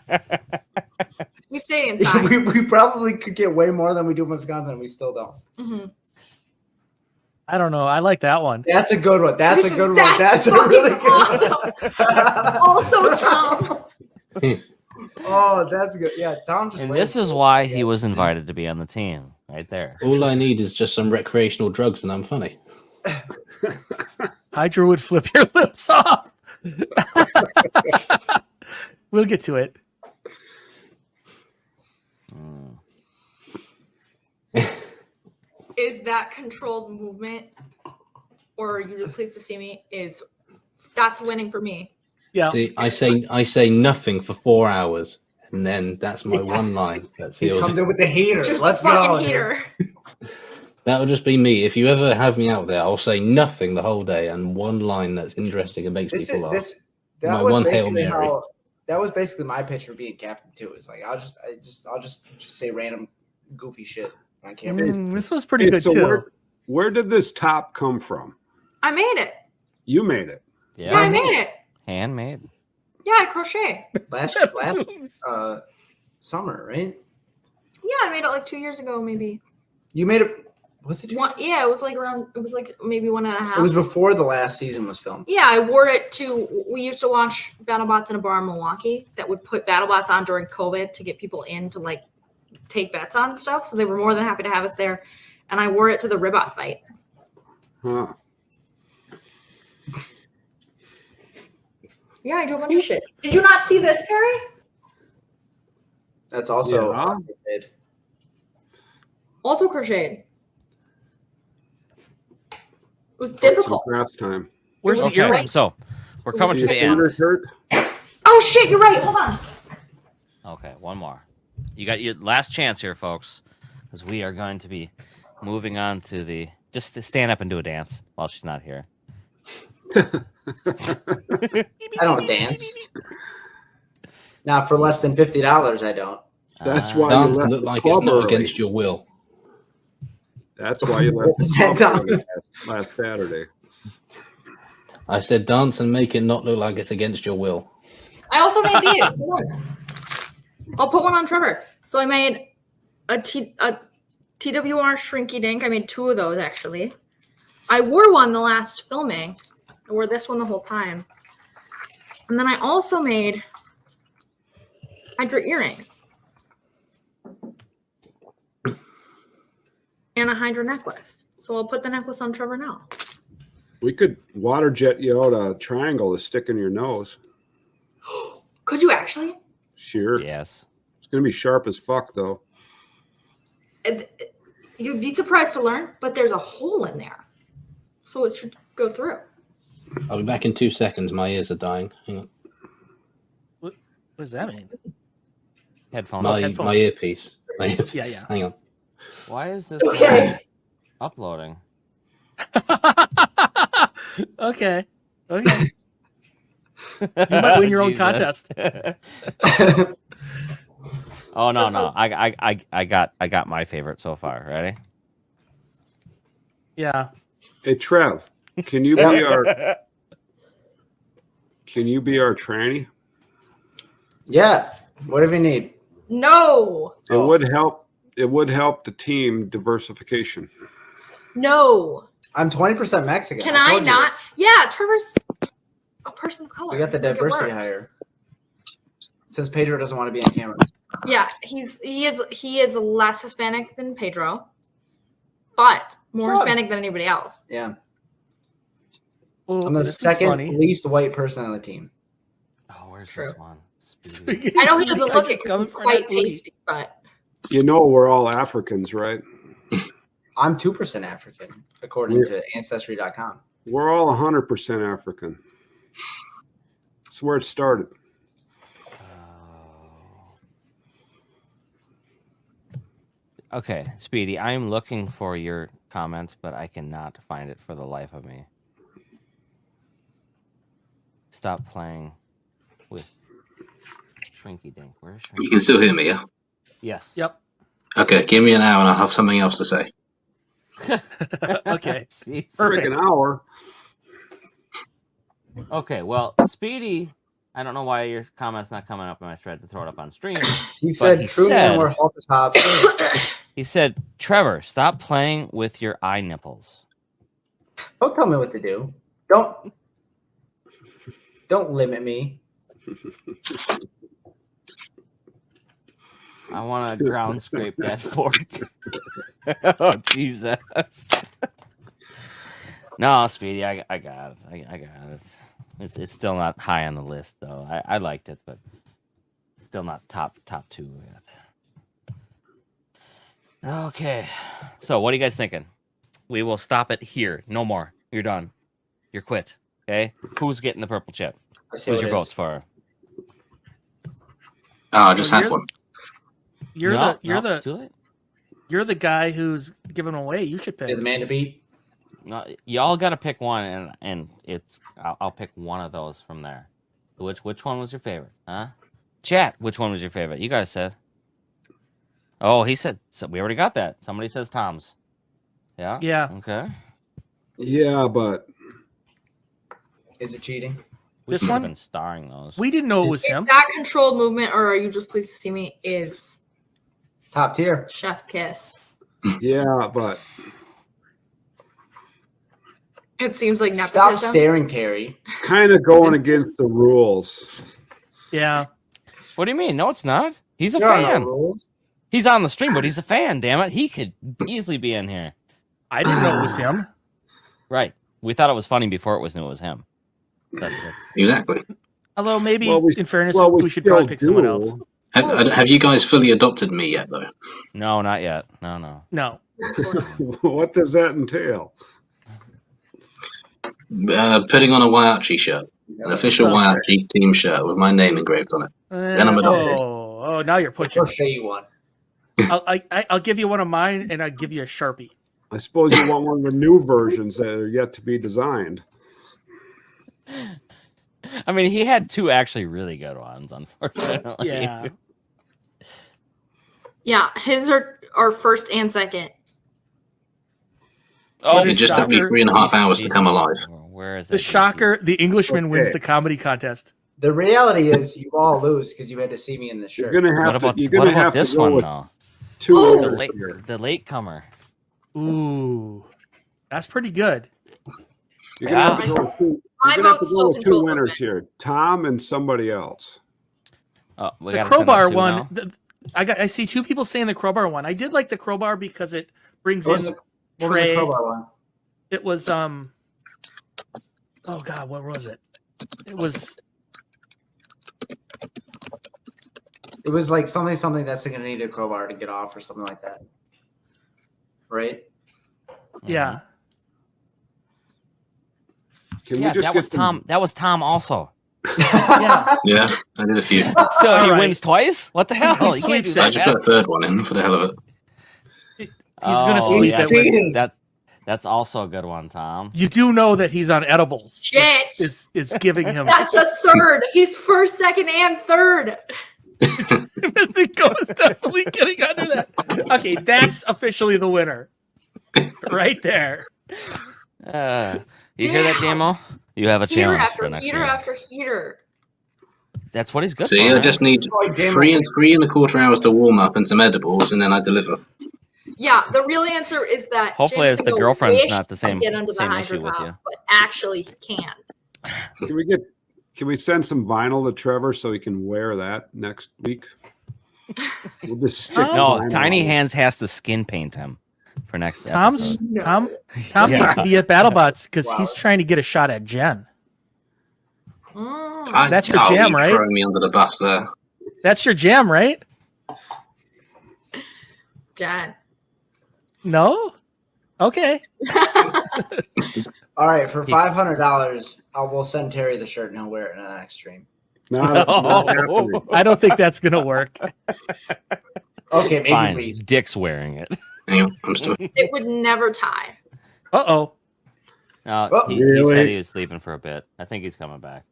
We stay inside. we probably could get way more than we do in Wisconsin. We still don't. Mhm. I don't know. I like that one. That's a good one. That's a good one. That's a fucking really good awesome. one. Also, Tom. Oh, that's good. Yeah, Tom just. And went this is to- why he was invited to be on the team, right there. All I need is just some recreational drugs, and I'm funny. Hydra would flip your lips off. We'll get to it. Mm. Is that controlled movement, or are you just pleased to see me? That's winning for me. Yeah. See, I say nothing for 4 hours, and then that's my one line that He seals comes it. in with the heater. Just Let's a fucking go. dude. heater. That'll just be me. If you ever have me out there, I'll say nothing the whole day and one line that's interesting and makes This people is laugh. this. My That was one Hail basically Mary. how. That was basically my pitch for being captain too. It's like I'll just say random goofy shit on camera. This was pretty good So too. where did this top come from? I made it. You made it. Yeah, I made it. Handmade. Yeah, I crochet. Last summer, right? Yeah, I made it like 2 years ago, maybe. You made it. Was it? Yeah, it was like around. It was like maybe 1.5. It was before the last season was filmed. Yeah, I wore it to. We used to watch BattleBots in a bar in Milwaukee that would put BattleBots on during COVID to get people in to like take bets on stuff. So they were more than happy to have us there, and I wore it to the Ribot fight. Huh. Yeah, I do a bunch of shit. Did you not see this, Terry? That's also Yeah. Also crocheted. It was Quite some difficult. craft time. Where's the Okay, earrings? so we're coming to See the a end. undershirt? Oh Oh shit, you're right. Hold on. Okay, one more. You got your last chance here, folks, because we are going to be moving on to the. Just stand up and do a dance while she's not here. I don't dance. Now, for less than $50, I don't. That's why you Dance left look the like club it's not early. against your will. That's why you left the Is that club early last Saturday. I said dance and make it not look like it's against your will. I also made these. Hold on. I'll put one on Trevor. So I made a TWR Shrinky Dink. I made 2 of those actually. I wore one the last filming. I wore this one the whole time. And then I also made Hydra earrings. And a Hydra necklace. So I'll put the necklace on Trevor now. We could water jet you out a triangle to stick in your nose. Could you actually? Sure. Yes. It's gonna be sharp as fuck though. You'd be surprised to learn, but there's a hole in there. So it should go through. I'll be back in 2 seconds. My ears are dying. Hang on. What does that mean? Headphones. My earpiece. My earpiece. Yeah. Hang on. Why is this Okay. uploading? Okay. You might win your own Jesus. contest. Oh no. I got my favorite so far. Ready? Yeah. Hey Trev, can you be our tranny? Yeah, whatever you need. No. It would help. It would help the team diversification. No. I'm 20% Mexican. Can I told you not? this. Yeah, Trevor's a person of color. We got the Make it diversity worse. higher. Since Pedro doesn't want to be on camera. Yeah, he is less Hispanic than Pedro, but more Good. Hispanic than anybody else. Yeah. Well, I'm the this is second funny. least white person on the team. Oh, where's True. this one? Speedy. I know he doesn't look it Coming because he's for quite that booty. pasty, but You know we're all Africans, right? I'm 2% African, according to Ancestry.com. We're all 100% African. That's where it started. Okay, Speedy, I'm looking for your comment, but I cannot find it for the life of me. Stop playing with Shrinky Dink. Where's Shrinky? You can still hear me, yeah? Yes. Yep. Okay, give me an hour and I'll have something else to say. Okay. Jeez. Perfect. Freaking hour. Okay, well, Speedy, I don't know why your comment's not coming up in my thread to throw it up on stream. He But said he true said- men wear halter tops. He said, Trevor, stop playing with your eye nipples. Don't tell me what to do. Don't limit me. I want to ground scrape that fork. Oh, Jesus. No, Speedy, I got it. I got it. It's still not high on the list, though. I liked it, but still not top 2 yet. Okay. So, what are you guys thinking? We will stop it here. No more. You're done. You're quit. Okay? Who's getting the purple chip? I see Who's what your it votes is. for? Oh, I just Well, had one. You're the guy who's giving away. You should pick. You're the man to beat. No, y'all got to pick one, and it's I'll pick one of those from there. Which one was your favorite? Huh? Chat. Which one was your favorite? You guys said. Oh, he said. So we already got that. Somebody says Tom's. Yeah. Yeah. Okay. Yeah, but Is it cheating? We This should have one? been starring those. We didn't know it was is him. that controlled movement, or are you just pleased to see me? Is Top tier. Chef's kiss? yeah, but It seems like Stop nepotism. staring, Terry. kind of going against the rules. Yeah. What do you mean? No, it's not. He's a There are no fan. rules. He's on the stream, but he's a fan. Damn it, he could easily be in here. I didn't know it was him. Right. We thought it was funny before it was knew it was him. That's Exactly. Although maybe, Well, in fairness, well, we should probably still pick someone do. else. Have you guys fully adopted me yet, though? no, not yet. No. No. What does that entail? Putting on a Waiachi shirt. An official YRG team shirt with my name engraved on it. Then I'm adopted. Oh, now you're pushing. I'll show you one. I'll give you one of mine, and I'll give you a Sharpie. I suppose you want one of the new versions that are yet to be designed. I mean, he had two actually really good ones, unfortunately. Yeah. Yeah, his are first and second. Oh, It just took me 3.5 hours to come alive. Where is The that shocker, the Englishman wins Okay. the comedy contest. The reality is, you all lose because you had to see me in the shirt. You're gonna What have about, to. You're what gonna about have this to go one, with though? two Ooh. The winners here. latecomer. Ooh, that's pretty good. You're gonna have to Yeah. go with two. My You're gonna have to vote go still with two controls the winners win. here: Tom and somebody else. Oh, we The gotta send crowbar out two one. now? I see two people saying the crowbar one. I did like the crowbar because it brings What was in the what was the Trey. crowbar one? It was Oh God, what was it? It was It was like something that's going to need a crowbar to get off or something like that. Right? yeah. Can Yeah, we just that get was some- Tom. That was Tom also. Yeah. Yeah, I did a few. So All he right. wins twice? What the hell? He You can't do sweeps I that, just put man. a third one in for the hell of it. He's gonna Oh, sweep yeah, it with. That's also a good one, Tom. You do know that he's on edibles. Shit. Is giving him. That's a third. He's first, second, and third. Mystico is definitely getting under that. Okay, that's officially the winner, right there. You hear that, Damn. JMO? You have a Heater challenge after for next heater year. after heater. That's what he's good See, for. I man. just need Like Jam- 3.25 hours to warm up and some edibles, and then I deliver. Yeah, the real answer is that Hopefully James it's the Siegel girlfriend's wished not the to same- get under same the issue Hydra with cup, you. but actually he can. Can we send some vinyl to Trevor so he can wear that next week? We'll just stick No, vinyl Tiny on it. Hands has to skin paint him for next Tom's episode. Tom Yeah. needs to be at BattleBots because Wow. he's trying to get a shot at Jen. Mm. That's your Oh, jam, you right? throwing me under the bus there. That's your jam, right? Jan. No. Okay. All right, for $500, I will send Terry the shirt and he'll wear it in the next stream. Not happening. I don't think that's gonna work. Okay, maybe Fine, Reese. Dick's wearing it. Hang on, I'm still. It would never tie. Oh. No, Oh, he really? said he was leaving for a bit. I think he's coming back.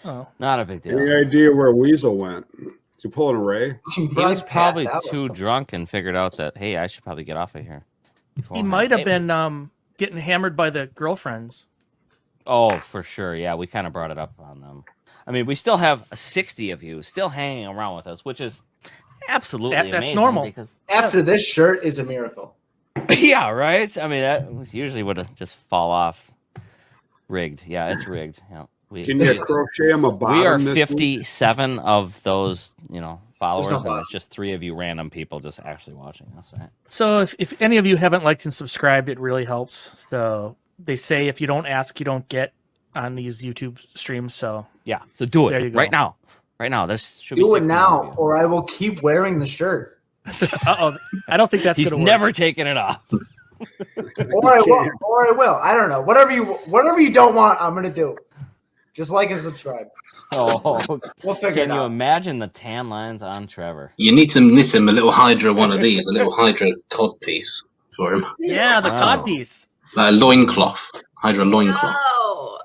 Oh. Not a big deal. Any idea where Weasel went? Did you pull an array? He was probably too drunk and figured out that, hey, I should probably get off of here. He beforehand. might have Hey, been getting hammered by the girlfriends. Oh, for sure. Yeah, we kind of brought it up on them. I mean, we still have 60 of you still hanging around with us, which is absolutely That's amazing. normal. Because, After this shirt is a miracle. yeah, right? I mean, that usually would have just fall off. Rigged. Yeah, it's rigged. Yeah. Can you crochet him a bottom? We are this week? 57 of those, followers, no and bottom. it's just 3 of you random people just actually watching us. Right? So if any of you haven't liked and subscribed, it really helps. So they say if you don't ask, you don't get on these YouTube streams. So Yeah, so do There you it go. right now. Right now. This should be Do it 60 now, of you. or I will keep wearing the shirt. uh-oh, I don't think that's He's gonna work. never taken it off. Or I will. Or I will. I don't know. Whatever you don't want, I'm gonna do. Just like and subscribe. Oh, We'll figure can it you out. imagine the tan lines on Trevor? You need to knit him a little Hydra one of these, a little Hydra cod piece for him. Yeah, the Wow. cod piece. Like a loincloth. Hydra loincloth. Oh,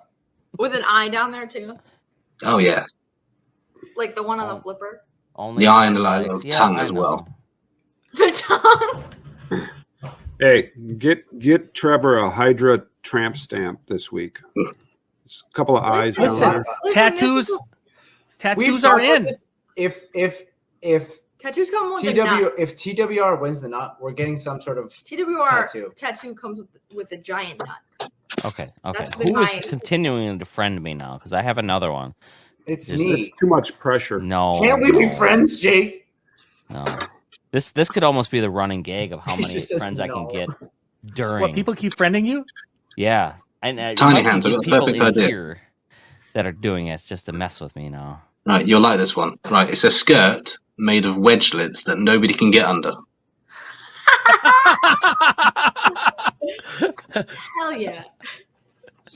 with an eye down there too, Oh, yeah. like the one on the flipper. Only The eye and the likes- like, tongue I as know. well. The tongue. Hey, get Trevor a Hydra tramp stamp this week. Just a couple of eyes down Listen, there. tattoos. Mystical. Tattoos are in. If Tattoos come with a nut. TWR wins the nut, we're getting some sort of TWR tattoo comes with a giant nut. Okay. That's been Who is my- continuing to friend me now? Because I have another one. It's Is me. It's too much pressure. No. Can't we be no, friends, Jake? No. This could almost be the running gag of how He many just says friends I can no. get during. What, people keep friending you? Yeah. And Tiny might be hands, I've got a people perfect in idea. here that are doing it just to mess with me now. Right, you'll like this one. Right, it's a skirt made of wedge slits that nobody can get under. Hell yeah.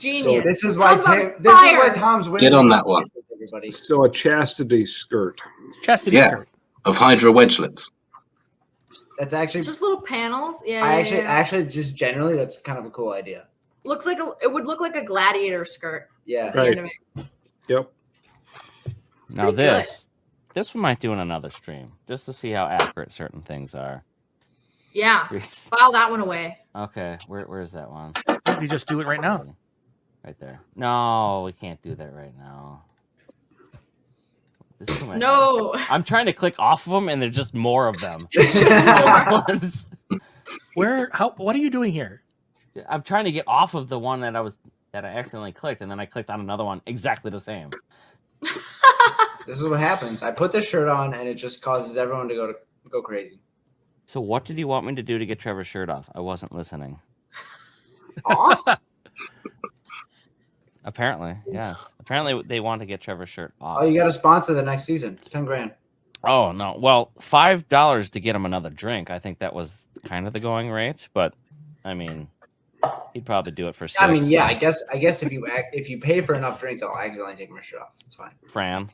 Genius. This is why Tom's on this is why fire. Tom's winning. Get on that one. Everybody. So a chastity skirt. Chastity Yeah. skirt. Of Hydra wedgelets. That's actually. Just little panels. Yeah. I yeah. actually just generally that's kind of a cool idea. Looks like it would look like a gladiator skirt Yeah. at the end of it. Yep. Now pretty this we might do in another stream just to see how accurate certain things are. Yeah. Reese. File that one away. Okay, where's that one? You can just do it right now. Right there. No, we can't do that right now. This is my- No. I'm trying to click off of them, and there's just more of them. Ones. What are you doing here? I'm trying to get off of the one that I accidentally clicked, and then I clicked on another one exactly the same. This is what happens. I put this shirt on, and it just causes everyone to go crazy. So what did you want me to do to get Trevor's shirt off? I wasn't listening. Off? Apparently, yes. Apparently they want to get Trevor's shirt off. Oh, you got to sponsor the next season. 10 grand. Oh, no. Well, $5 to get him another drink. I think that was kind of the going rate, but I mean, he'd probably do it for $6. I mean, yeah. I guess if you pay for enough drinks, I'll accidentally take my shirt off. It's fine. Fran,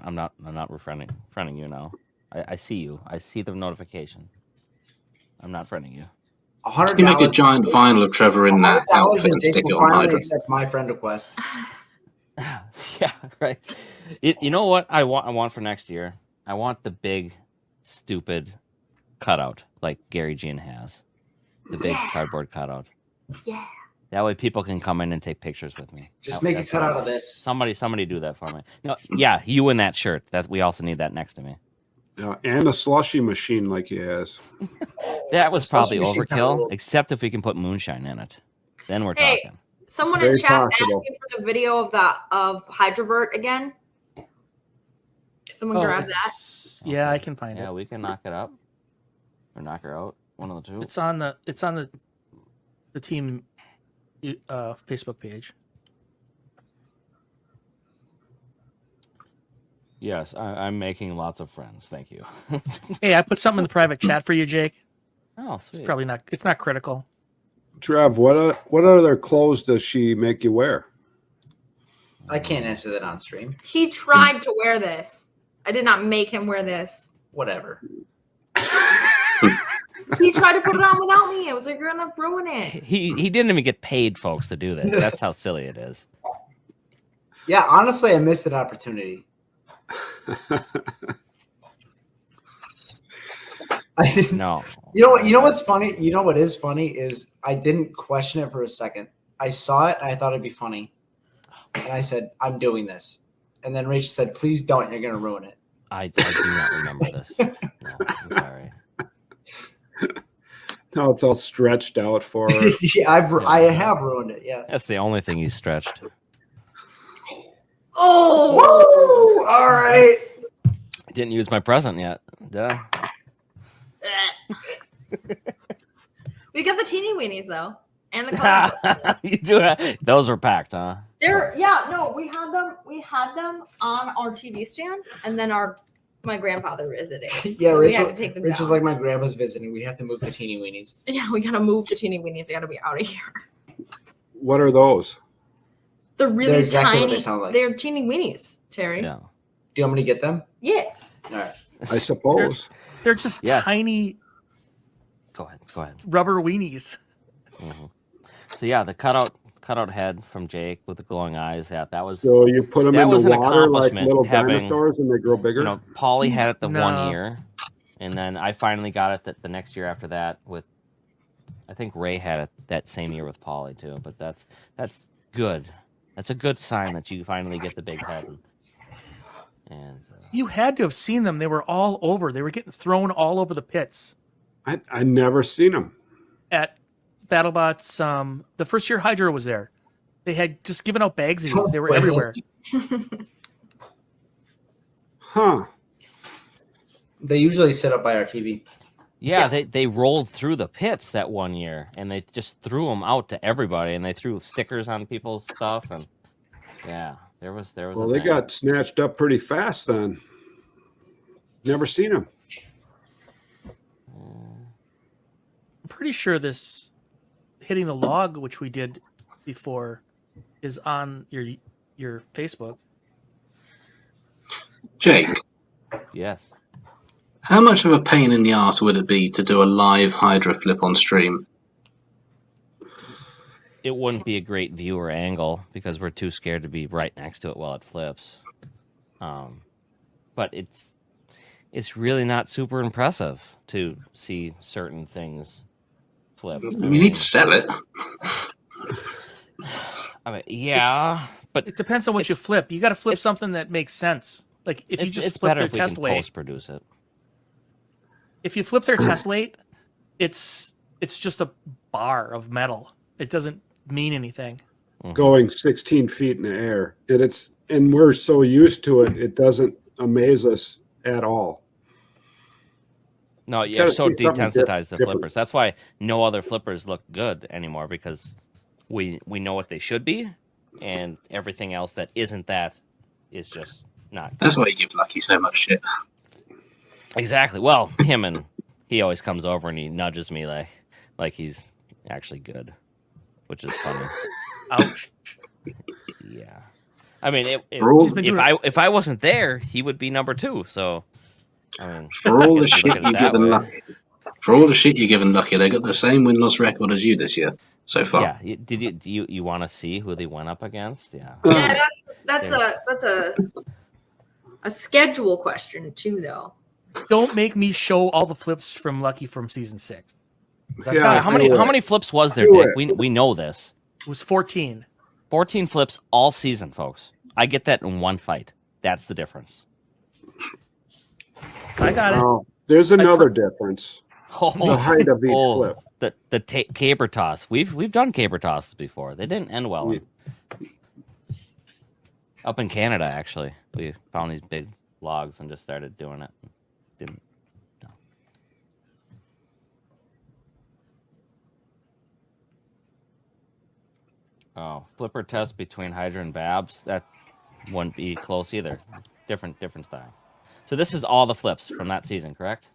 I'm not friending you now. I see you. I see the notification. I'm not friending you. $100. You make a giant vinyl of Trevor in that $100 outfit and and Dick stick it will on finally Hydra. accept my friend request. Yeah, right. You know what I want for next year? I want the big, stupid cutout like Gary Jean has. The big cardboard cutout. Yeah. That way people can come in and take pictures with me. Just make a That's cut what I out of want. this. Somebody do that for me. No, yeah, you in that shirt. That we also need that next to me. Yeah, and a slushy machine like he has. That was probably Slushy machine kinda overkill, ruled. except if we can put moonshine in it. Then we're Hey. talking. Someone It's in very chat asked possible. me for the video of Hydravert again. Can someone grab that? Yeah, I can find Yeah, it. we can knock it up or knock her out. One of the two. It's on the team Facebook page. Yes, I'm making lots of friends. Thank you. Hey, I put something in the private chat for you, Jake. Oh, It's sweet. probably not. It's not critical. Trev, what other clothes does she make you wear? I can't answer that on stream. He tried to wear this. I did not make him wear this. Whatever. He tried to put it on without me. I was like, you're gonna ruin it. He didn't even get paid, folks, to do this. That's how silly it is. Yeah, honestly, I missed an opportunity. I didn't. No. You know what? You know what's funny? You know what is funny is I didn't question it for a second. I saw it and I thought it'd be funny, and I said, "I'm doing this." And then Rachel said, "Please don't. You're gonna ruin it." I do not remember this. No, I'm sorry. Now it's all stretched out for her. Yeah, I have ruined it. Yeah. That's the only thing he's stretched. Oh, Woo! All right. I didn't use my present yet. Duh. we got the teeny weenies though, and the color books. You do. Those were packed, huh? We had them on our TV stand, and then my grandfather visited. Yeah, We had Rachel. to take them Rachel's down. like my grandma's visiting. We have to move the teeny weenies. Yeah, we gotta move the teeny weenies. They gotta be out of here. What are those? They're really They're exactly what tiny. they sound like. They're teeny weenies, Terry. Yeah. Do you want me to get them? Yeah. All right. I suppose. They're just Yes. tiny Go ahead. rubber weenies. Mhm. So yeah, the cutout head from Jake with the glowing eyes. Yeah, that was. So you put them That in was the an water like accomplishment, little having- dinosaurs and they grow bigger? You know, Paulie had it the No. 1 year, and then I finally got it the next year after that with. I think Ray had it that same year with Paulie too, but that's good. That's a good sign that you finally get the big head. And You had to have seen them. They were all over. They were getting thrown all over the pits I never seen them. at BattleBots. The first year Hydra was there, they had just given out bags of these. They were everywhere. Huh. They usually sit up by our TV. yeah, they rolled through the pits that 1 year, and they just threw them out to everybody, and they threw stickers on people's stuff, and yeah, there was. Well, a they thing. got snatched up pretty fast then. Never seen them. I'm pretty sure this hitting the log, which we did before, is on your Facebook. Jake, Yes. how much of a pain in the ass would it be to do a live Hydra flip on stream? It wouldn't be a great viewer angle because we're too scared to be right next to it while it flips. But it's really not super impressive to see certain things flip. You need to sell it. I mean, yeah, but It depends on what you flip. You got to flip something that makes sense. Like if you it's just flip better their if we test can weight. post produce it. If you flip their test weight, it's just a bar of metal. It doesn't mean anything. Going 16 feet in the air, and we're so used to it, it doesn't amaze us at all. No, you're Gotta so see something desensitized to different. flippers. That's why no other flippers look good anymore because we know what they should be, and everything else that isn't that is just not good. That's why you give Lucky so much shit. Exactly. Well, he always comes over and he nudges me like he's actually good, which is funny. Ouch. Yeah. I mean, if I wasn't there, he would be number 2. So, I mean, For all I the guess you shit look at it you're that giving way. Lucky, for all the shit you're giving Lucky, they got the same win-loss record as you this year so far. Yeah. Do you want to see who they went up against? Yeah. Yeah, that's a schedule question too, though. Don't make me show all the flips from Lucky from season 6. Yeah, How many flips was there, Do Dick? it. We know this. It was 14. 14 flips all season, folks. I get that in one fight. That's the difference. I got it. Oh, there's another difference. Oh, The height of each flip. the caber toss. We've done caber tosses before. They didn't end well. Up in Canada, actually, we found these big logs and just started doing it. Didn't. No. Oh, flipper test between Hydra and Babs. That wouldn't be close either. Different style. So this is all the flips from that season, correct?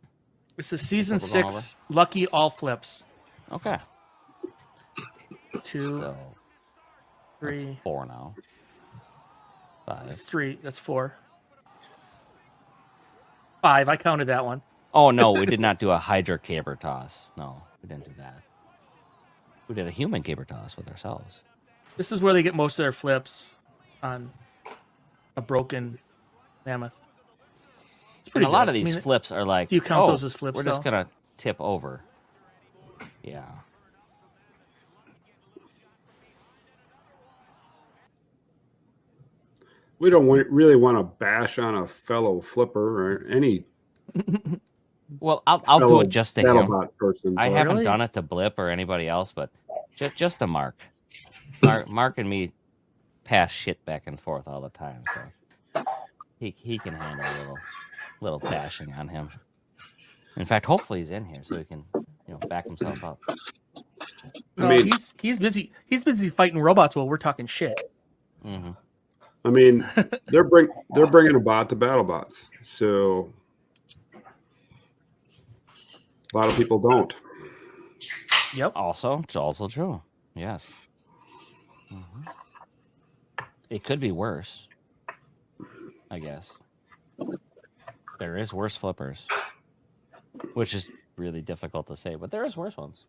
This is season That's what we're going 6. Lucky all flips. Okay. 2, So 3, that's 4 now. 5. 3. That's 4. 5. I counted that one. Oh no, we did not do a Hydra caber toss. No, we didn't do that. We did a human caber toss with ourselves. This is where they get most of their flips on a broken mammoth. It's And pretty a lot good. of these I mean, flips are like, do you count oh, those as flips, we're just though? gonna tip over. Yeah. We don't really want to bash on a fellow flipper or any Well, I'll do fellow it just to him. BattleBot person. I but- haven't Really? done it to Blip or anybody else, but just to Mark. Mark and me pass shit back and forth all the time, so he can handle a little bashing on him. In fact, hopefully he's in here so he can back himself up. No, I mean- he's busy. He's busy fighting robots while we're talking shit. Hmm. I mean, they're bringing a bot to BattleBots, so a lot of people don't. Yep. It's also true. Yes. Mhm. It could be worse, I guess. There is worse flippers, which is really difficult to say, but there is worse ones.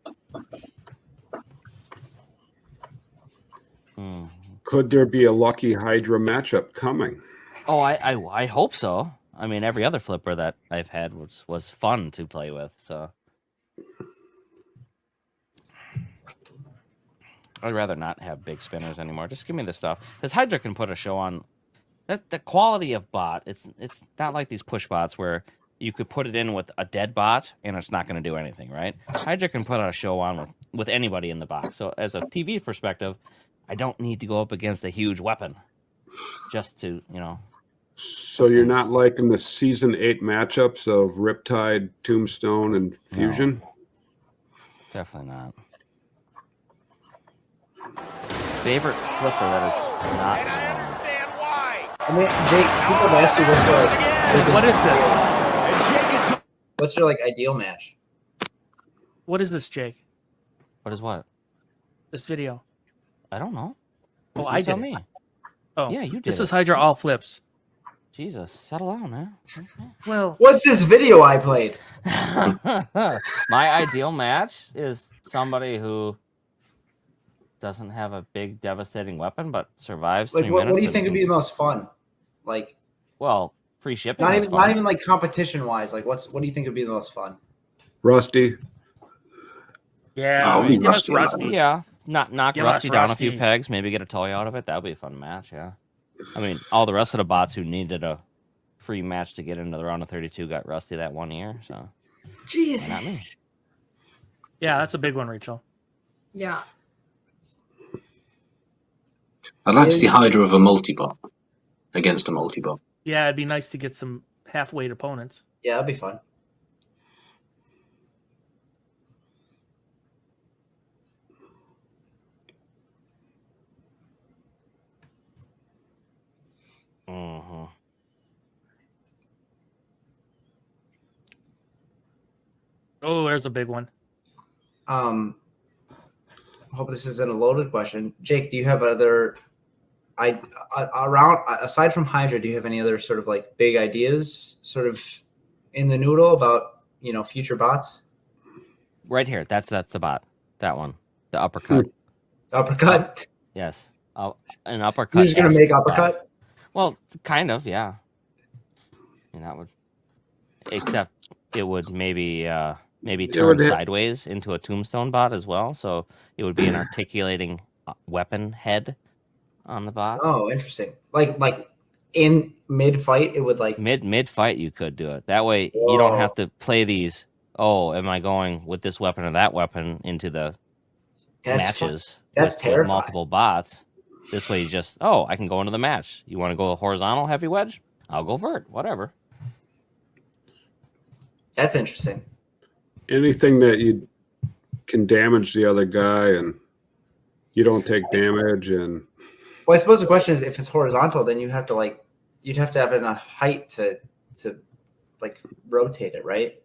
Mm. Could there be a Lucky Hydra matchup coming? Oh, I hope so. I mean, every other flipper that I've had was fun to play with, so I'd rather not have big spinners anymore. Just give me the stuff, because Hydra can put a show on. That the quality of bot. It's not like these push bots where you could put it in with a dead bot and it's not going to do anything, right? Hydra can put a show on with anybody in the box. So as a TV perspective, I don't need to go up against a huge weapon just to So you're not liking the season 8 matchups of Riptide, Tombstone, and Fusion? Definitely not. Favorite flipper that is not known. I mean, Jake, people have asked you What is this? what's your like ideal match? What is this, Jake? What is what? This video. I don't know. Oh, You I tell did me. it. Oh, Yeah, you did This it. is Hydra all flips. Jesus, settle down, man. Well, What's this video I played? My ideal match is somebody who doesn't have a big, devastating weapon, but survives Like, 3 what minutes. do you and think would can- be the most fun? Like, Well, free shipping. not is even fun. not even like competition wise. Like, what do you think would be the most fun? Rusty. yeah, I'll be give us Rusty. Rusty. Yeah, knock Give us Rusty down a few Rusty. pegs, maybe get a toy out of it. That would be a fun match. Yeah, I mean, all the rest of the bots who needed a free match to get into the round of 32 got Rusty that 1 year. So not me. Jesus. Yeah, that's a big one, Rachel. Yeah. I'd like to see Hydra with a multi-bot against a multi-bot. Yeah, it'd be nice to get some half-weight opponents. Yeah, that'd be fun. Mm-hmm. Oh, there's a big one. I hope this isn't a loaded question. Jake, do you have other around aside from Hydra, do you have any other sort of like big ideas sort of in the noodle about, future bots? Right here. That's the bot. That one. The uppercut. Uppercut? Yes. An uppercut. You're just gonna make uppercut? Well, kind of, yeah. And that would, except it would maybe turn sideways into a tombstone bot as well. So it would be an articulating weapon head on the bot. Oh, interesting. Like in mid fight, it would like mid fight you could do it. That way you don't have to play these. Oh, am I going with this weapon or that weapon into the matches? That's with terrifying. multiple bots. This way you just I can go into the match. You want to go horizontal heavy wedge? I'll go vert. Whatever. That's interesting. Anything that you can damage the other guy and you don't take damage, and Well, I suppose the question is, if it's horizontal, then you'd have to have enough height to like rotate it, right?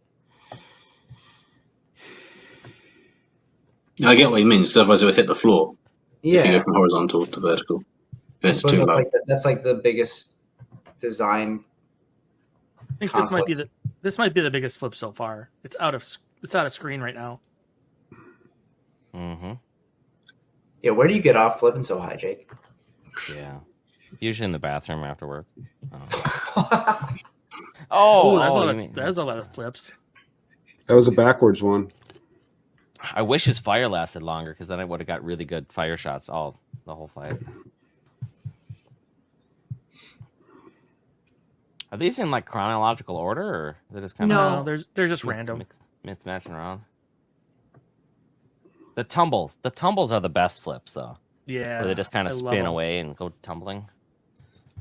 I get what you mean, because otherwise it would hit the floor. If you Yeah. go from horizontal to vertical. I If it's suppose too low. that's like the biggest design. I think this might be the biggest flip so far. It's out of screen right now. Mm-hmm. Yeah, where do you get off flipping so high, Jake? Yeah. Usually in the bathroom after work. Oh, you mean- there's a lot of flips. that was a backwards one. I wish his fire lasted longer, because then I would have got really good fire shots the whole fight. Are these in like chronological order, or they're just kind No. of They're just random. mix matching around? The tumbles are the best flips though, Yeah, where they just kind I of love spin 'em. away and go tumbling.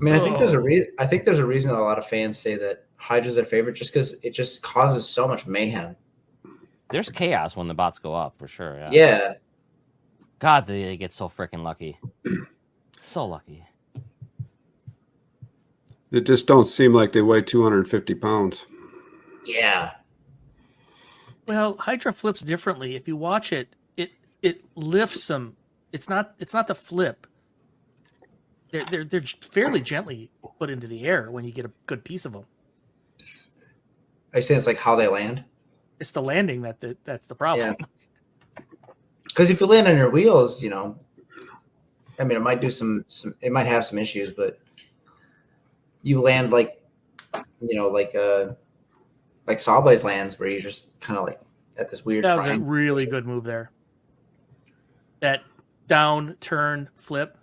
I mean, I think there's a reason. I think there's a reason that a lot of fans say that Hydra's their favorite, just because it just causes so much mayhem. There's chaos when the bots go up for sure. Yeah. Yeah. God, they get so freaking lucky. So lucky. It just don't seem like they weigh 250 pounds. Yeah. Well, Hydra flips differently. If you watch it, it lifts them. It's not the flip. They're fairly gently put into the air when you get a good piece of them. I say it's like how they land. It's the landing that's the problem. Yeah. Because if you land on your wheels, I mean, it might do it might have some issues, but you land like Sawblaze lands, where you just kind of like at this weird That was a triangle. really good move there. That down turn flip.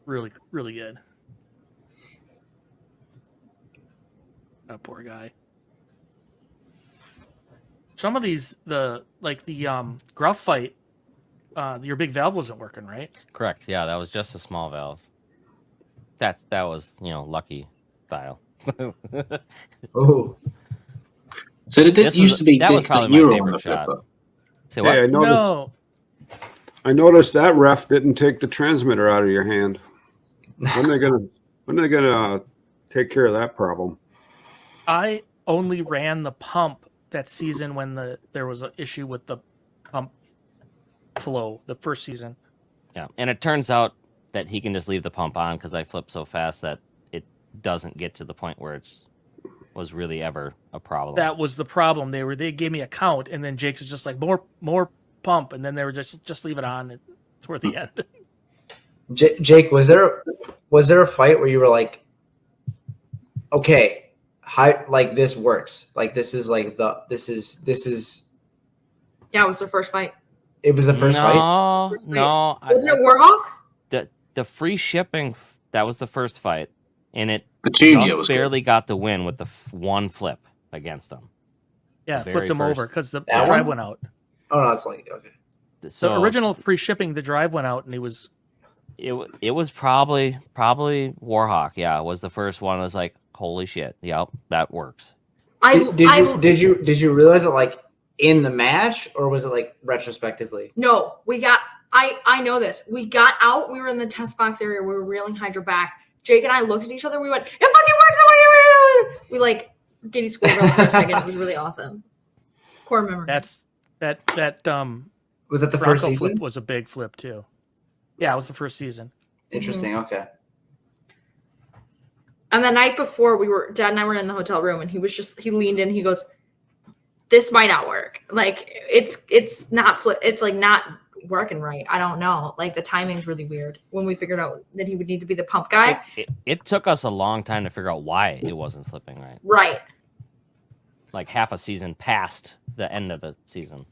Really, really good. That poor guy. Some of these, the gruff fight, your big valve wasn't working, right? Correct. Yeah, that was just a small valve. That was lucky style. Oh, So it This used was- to be that was Dick probably that my you were favorite on the shot. flipper. Say what? Hey, No. I noticed that ref didn't take the transmitter out of your hand. When are they gonna take care of that problem? I only ran the pump that season when there was an issue with the pump flow, the first season. Yeah, and it turns out that he can just leave the pump on because I flip so fast that it doesn't get to the point where was really ever a problem. That was the problem. They gave me a count, and then Jake's was just like more pump, and then they were just leave it on toward the end. Jake, was there a fight where you were like, okay, like this works, like this is Yeah, it was the first fight. it was the first fight? No. Was it Warhawk? The free shipping, that was the first fight, and it Petunia just was barely got the win with the one flip against him. Yeah, The flipped very him over first- because the That drive one? went out. Oh no, it's like okay. So The original free shipping, the drive went out, and he was. it was probably Warhawk. Yeah, was the first one. I was like, holy shit, yep, that works. Did you realize it like in the match, or was it like retrospectively? No, we got. I know this. We got out. We were in the test box area. We were reeling Hydra back. Jake and I looked at each other. We went, "It fucking works!" It works! We like getting squirreled for a second. It was really awesome. Core memory. That's that Was that the Bronco first season? flip was a big flip too. Yeah, it was the first season. Interesting. Okay. And the night before, Dad and I were in the hotel room, and he leaned in. He goes, "This might not work. Like it's not flip. It's like not working right. I don't know. Like the timing's really weird." When we figured out that he would need to be the pump guy, It took us a long time to figure out why it wasn't flipping right. right? Like half a season past the end of the season.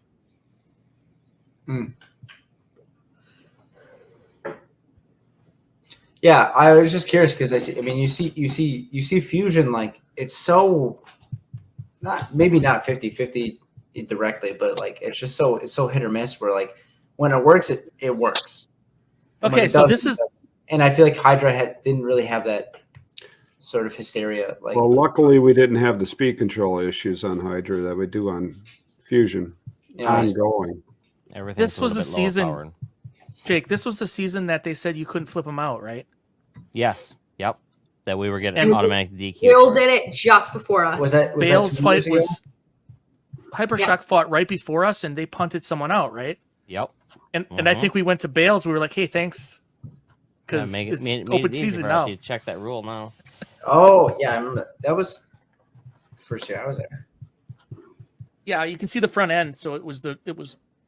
Yeah, I was just curious because you see Fusion, like it's so not 50-50 directly, but like it's so hit or miss where like when it works, it works. And when Okay, it so doesn't, and I feel like Hydra didn't really have that sort of hysteria. Like, Well, luckily we didn't have the speed control issues on Hydra that we do on Fusion. Ongoing. Everything's This a was little the bit lower season- powered. Jake, this was the season that they said you couldn't flip them out, right? Yes. Yep. That we were getting And- automatic DQ. Bill for. did it just before us. was that Bale's 2 fight years ago? was Hypershock fought right before us, and they punted someone out, right? Yep. And I think we went to Bale's. We were like, "Hey, thanks," Yeah, because make it's it open easy season for us. now. You check that rule now. Oh yeah, I remember that was the first year I was there. Yeah, you can see the front end, so it was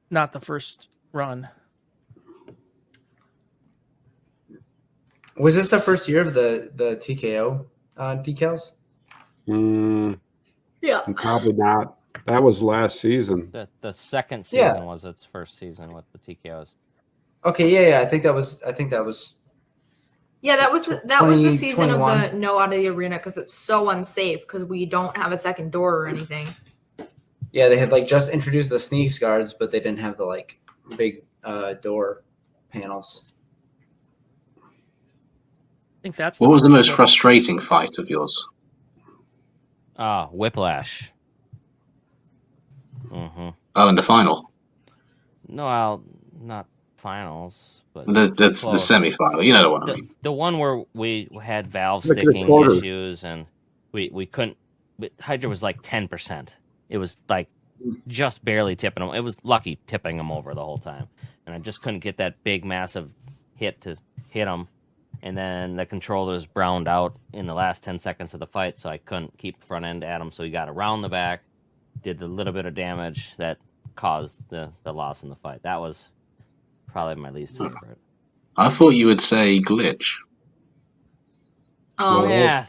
not the first run. Was this the first year of the TKO decals? Yeah. Probably not. That was last season. The second Yeah. season was its first season with the TKOs. Okay, yeah. I think that was. Yeah, that was the season of 21. the no out of the arena because it's so unsafe because we don't have a second door or anything. Yeah, they had like just introduced the sneaks guards, but they didn't have the like big door panels. I think that's What was the first most one. frustrating fight of yours? Whiplash. Mm-hmm. Oh, in the final. No, not finals, but That's the close. semi-final. You know the one I mean. The one where we had valve Like the sticking quarters. issues and we couldn't. Hydra was like 10%. It was like just barely tipping them. It was lucky tipping them over the whole time, and I just couldn't get that big massive hit to hit them. And then the controllers browned out in the last 10 seconds of the fight, so I couldn't keep front end at him. So he got around the back, did the little bit of damage that caused the loss in the fight. That was probably my least favorite. I thought you would say glitch. Oh, Well, Yeah,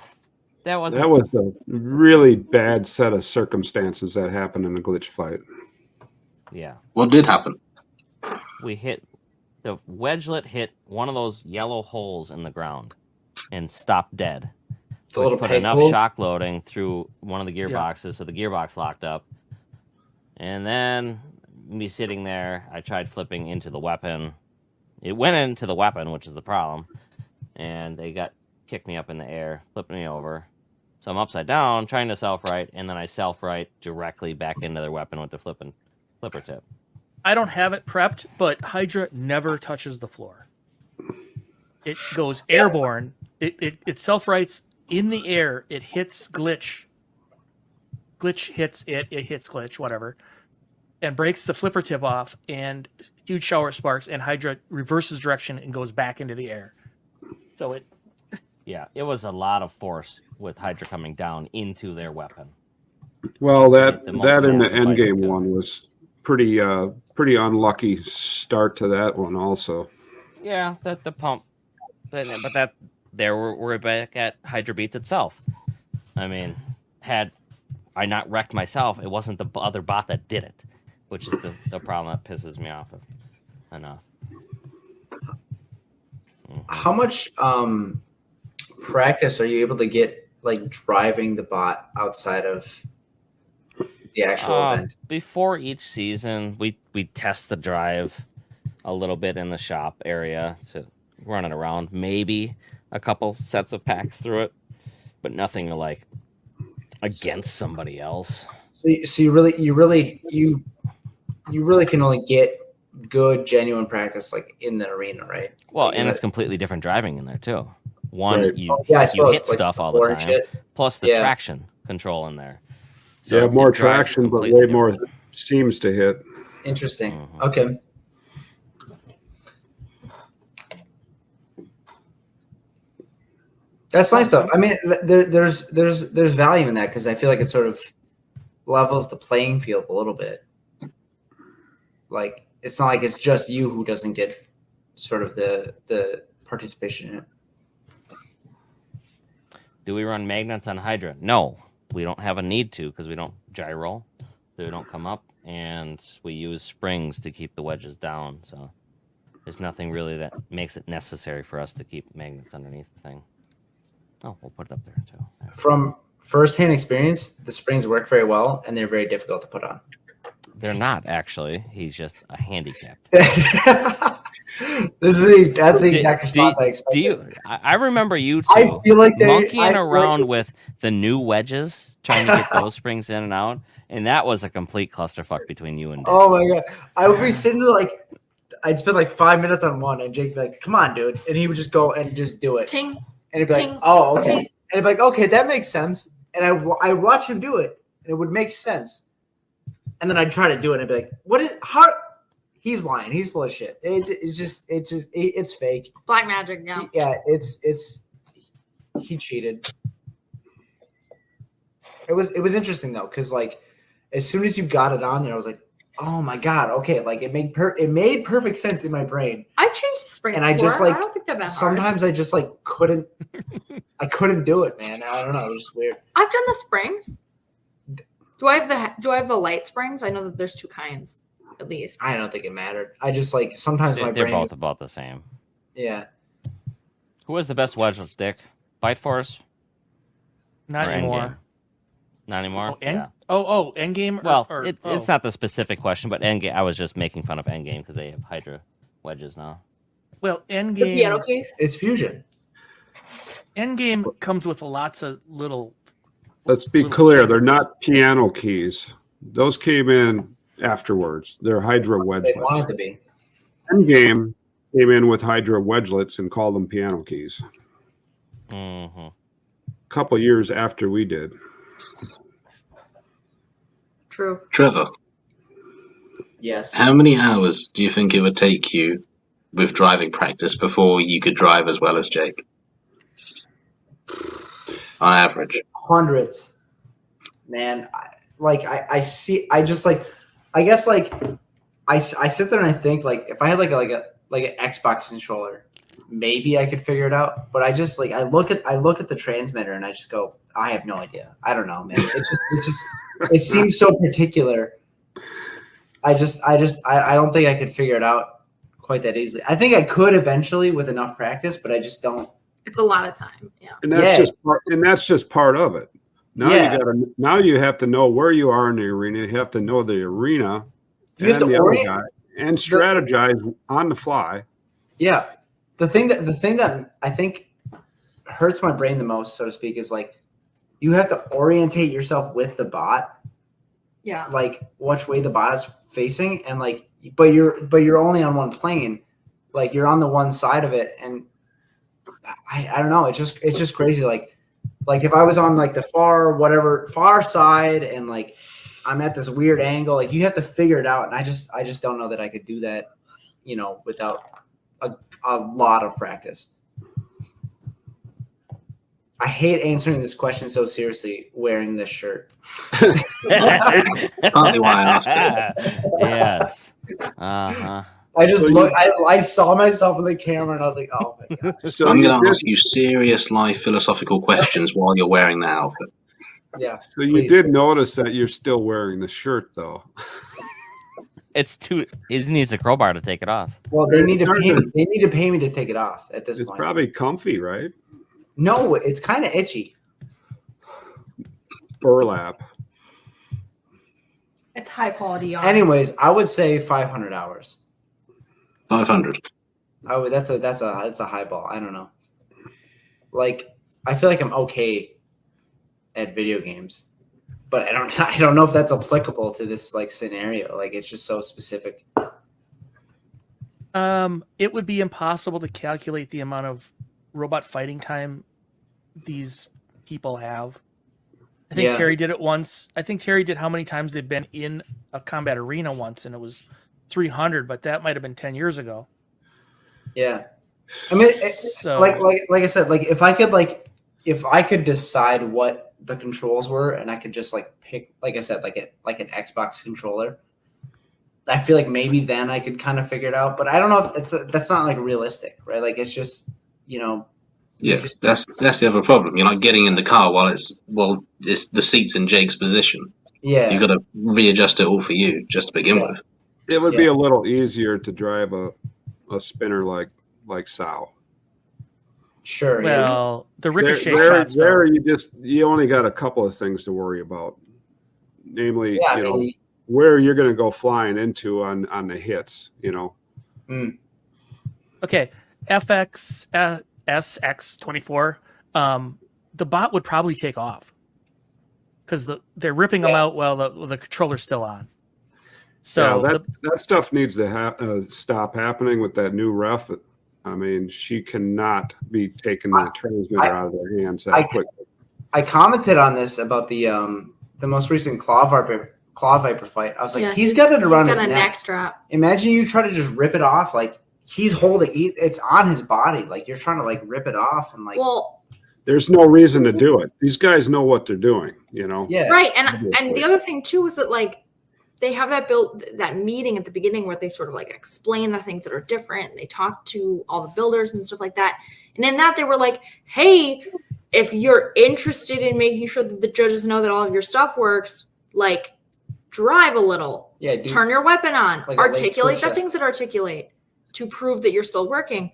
that was That was a really bad set of circumstances that happened in a glitch fight. yeah. What did happen? We hit the wedgelet hit one of those yellow holes in the ground and stopped dead. The Which little put peg enough holes? shock loading through one of the gearboxes, so the gearbox locked up. And then me sitting there, I tried flipping into the weapon. It went into the weapon, which is the problem. And they kicked me up in the air, flipped me over. So I'm upside down, trying to self-right, and then I self-right directly back into their weapon with the flipper tip. I don't have it prepped, but Hydra never touches the floor. It goes airborne. It self-rights in the air. It hits glitch. Glitch hits it. It hits glitch, whatever. and breaks the flipper tip off, and huge shower of sparks, and Hydra reverses direction and goes back into the air. So it it was a lot of force with Hydra coming down into their weapon. Well, that The most that in the massive end item game kill. one was pretty unlucky start to that one also. Yeah, the pump, but we're back at Hydra beats itself. I mean, had I not wrecked myself, it wasn't the other bot that did it, which is the problem that pisses me off enough. How much practice are you able to get, like driving the bot outside of the actual event? Before each season, we test the drive a little bit in the shop area to run it around, maybe a couple sets of packs through it, but nothing like against somebody else. So you really can only get good, genuine practice like in the arena, right? Well, Like, and is it's that- completely different driving in there too. One, Right. you Yeah, I you suppose, hit like, stuff all the floor and time, shit. plus the Yeah. traction control in there. Yeah, it more drives traction, but completely way more different. seems to hit. Interesting. Mhm. Okay. That's nice though. I mean, there's value in that because I feel like it sort of levels the playing field a little bit. Like it's not like it's just you who doesn't get sort of the participation in it. Do we run magnets on Hydra? No, we don't have a need to because we don't gyro, so we don't come up, and we use springs to keep the wedges down. So there's nothing really that makes it necessary for us to keep magnets underneath the thing. Oh, we'll put it up there too. From firsthand experience, the springs work very well and they're very difficult to put on. They're not actually. He's just a handicap. That's the exact response I expected. I remember you two I feel like monkeying around with the new wedges, trying to get those springs in and out, and that was a complete clusterfuck between you and Dave. Oh my god! I would be sitting there like, I'd spend like 5 minutes on one, and Jake would be like, "Come on, dude," and he would just go and just do it. Ting. And he'd be like, Ting. "Oh, okay," Ting. and he'd be like, "Okay, that makes sense." And I watch him do it, and it would make sense. And then I'd try to do it, and I'd be like, "What is how?" He's lying. He's full of shit. It's fake. Black magic. Yeah. Yeah, he cheated. It was interesting though, because like as soon as you got it on there, I was like, oh my god, okay, like it made perfect sense in my brain. I changed the spring And I before. just, like, I don't think they're that hard. Sometimes I just like couldn't do it, man. I don't know, it was just weird. I've done the springs. Do I have the light springs? I know that there's two kinds, at least. I don't think it mattered. I just like sometimes my They're brain both is, about the same. yeah. Who has the best wedge, Dick? Fight Force? not or anymore. Endgame? Not anymore. Oh, Endgame. Well, or, it's not the specific question, but Endgame. I was just making fun of Endgame because they have Hydra wedges now. Well, The piano Endgame. case. It's fusion. Endgame comes with lots of little. Let's be clear, they're not piano keys. Those came in afterwards. They're Hydra They want it wedgelets. to be. Endgame came in with Hydra wedgelets and called them piano keys. Mm-hmm. A couple years after we did. True. Trevor, Yes. how many hours do you think it would take you with driving practice before you could drive as well as Jake? On average. Hundreds, man. I see. I just like. I guess like. I sit there and I think like if I had like an Xbox controller, maybe I could figure it out. But I just like I look at the transmitter and I just go, I have no idea. I don't know, man. It seems so particular. I don't think I could figure it out quite that easily. I think I could eventually with enough practice, but I just don't. It's a lot of time. Yeah. And that's just part of it. Now Yeah. now you have to know where you are in the arena. You have to know the arena You have and to the other orient- guy and strategize on the fly. Yeah. The thing that I think hurts my brain the most, so to speak, is like you have to orientate yourself with the bot, Yeah. like which way the bot is facing, and like but you're only on one plane. Like you're on the one side of it, and I don't know, it's just crazy. Like if I was on like the far side and like I'm at this weird angle. Like you have to figure it out, and I just don't know that I could do that, without a lot of practice. I hate answering this question so seriously wearing this shirt. Partly why I asked it. Yes. Uh-huh. I just I saw myself in the camera and I was like, oh my god. So I'm you going to did- ask you serious life philosophical questions while you're wearing that outfit. Yeah. So you please. did notice that you're still wearing the shirt, though. It's too. He needs a crowbar to take it off. Well, they need to pay me to take it off at this It's point. probably comfy, right? No, it's kind of itchy. Burlap. It's high quality yarn. Anyways, I would say 500 hours. 500. That's a high ball. I don't know. Like I feel like I'm okay at video games, but I don't know if that's applicable to this like scenario. Like it's just so specific. It would be impossible to calculate the amount of robot fighting time these people have. I think Yeah. Terry did it once. I think Terry did how many times they've been in a combat arena once, and it was 300, but that might have been 10 years ago. Yeah. I mean, So like I said, like if I could decide what the controls were and I could just like pick, like I said, like an Xbox controller, I feel like maybe then I could kind of figure it out. But I don't know if that's not like realistic, right? Like it's just, Yeah, that's the other problem. You're not getting in the car while it's the seat's in Jake's position. yeah. You've got to readjust it all for you just to begin with. It would be a little easier to drive a spinner like Sal. Sure. well, the ricochet There shots. though. you only got a couple of things to worry about. Namely, yeah. I mean, where you're going to go flying into on the hits, Okay, SX24. The bot would probably take off because they're ripping them out while the controller's still on. So that stuff needs to stop happening with that new ref. I mean, she cannot be taking that transmitter out of their hands that quickly. I commented on this about the most recent Claw Viper fight. I was like, he's got it around his neck. strap. Imagine you try to just rip it off. Like he's holding it's on his body. Like you're trying to like rip it off and like. Well, There's no reason to do it. These guys know what they're doing, Yeah. right, and the other thing too is that like they have that meeting at the beginning where they sort of like explain the things that are different. And they talk to all the builders and stuff like that. And in that they were like, hey, if you're interested in making sure that the judges know that all of your stuff works, like drive a little, turn your weapon on, like articulate the things that articulate to prove that you're still working.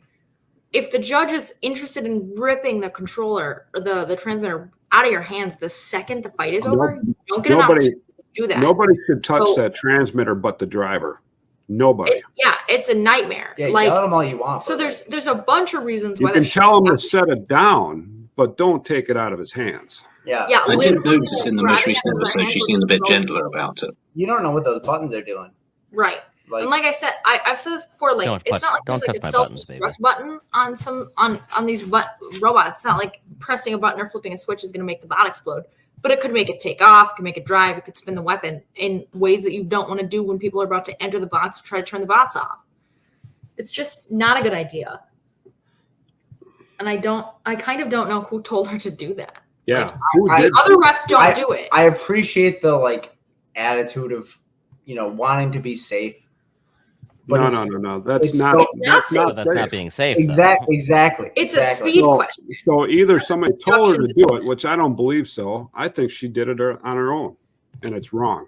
If the judge is interested in ripping the controller or the transmitter out of your hands the second the fight is over, you don't get an opportunity to do that. Nobody should touch that transmitter but the driver. Nobody. It's a nightmare. Yeah, like, yell them all you want. so there's a bunch of reasons You why can that tell him to set it down, but don't take it out of his hands. Yeah. I did literally notice in the most grabbing recent it with episode her she hands seemed a bit with gentler about it. You don't know what those buttons are doing. right. Like, And like I said, I've said this before. Like Don't it's not like touch there's like my a buttons, self-destruct button on on these robots. It's not like pressing a button or flipping a switch is going to make the bot explode. But it could make it take off. It could make it drive. It could spin the weapon in ways that you don't want to do when people are about to enter the box to try to turn the bots off. It's just not a good idea. And I kind of don't know who told her to do that. Yeah. Like, other refs don't do it. I appreciate the like attitude of wanting to be safe. But No. That's it's not. not safe. But that's not being safe. Exactly. It's a speed question. So either somebody told her to do it, which I don't believe so. I think she did it on her own, and it's wrong.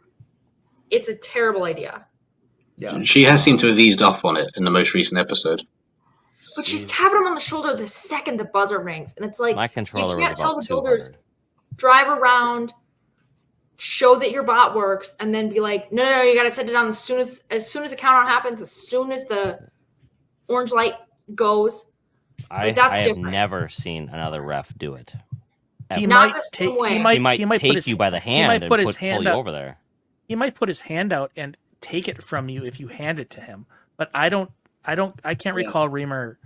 It's a terrible idea. Yeah. She has seemed to have eased off on it in the most recent episode. But she's tapping him on the shoulder the second the buzzer rings, and it's like My controller you can't was tell about the builders 200. drive around, show that your bot works, and then be like, no, you got to set it down as soon as the countdown happens, as soon as the orange light goes. I that's have different. never seen another ref do it. He Ever. Not might the take. same way. He He might might put take his, you by the hand might and put his pull hand you up. over there. He might put his hand out and take it from you if you hand it to him. But I can't recall Reemar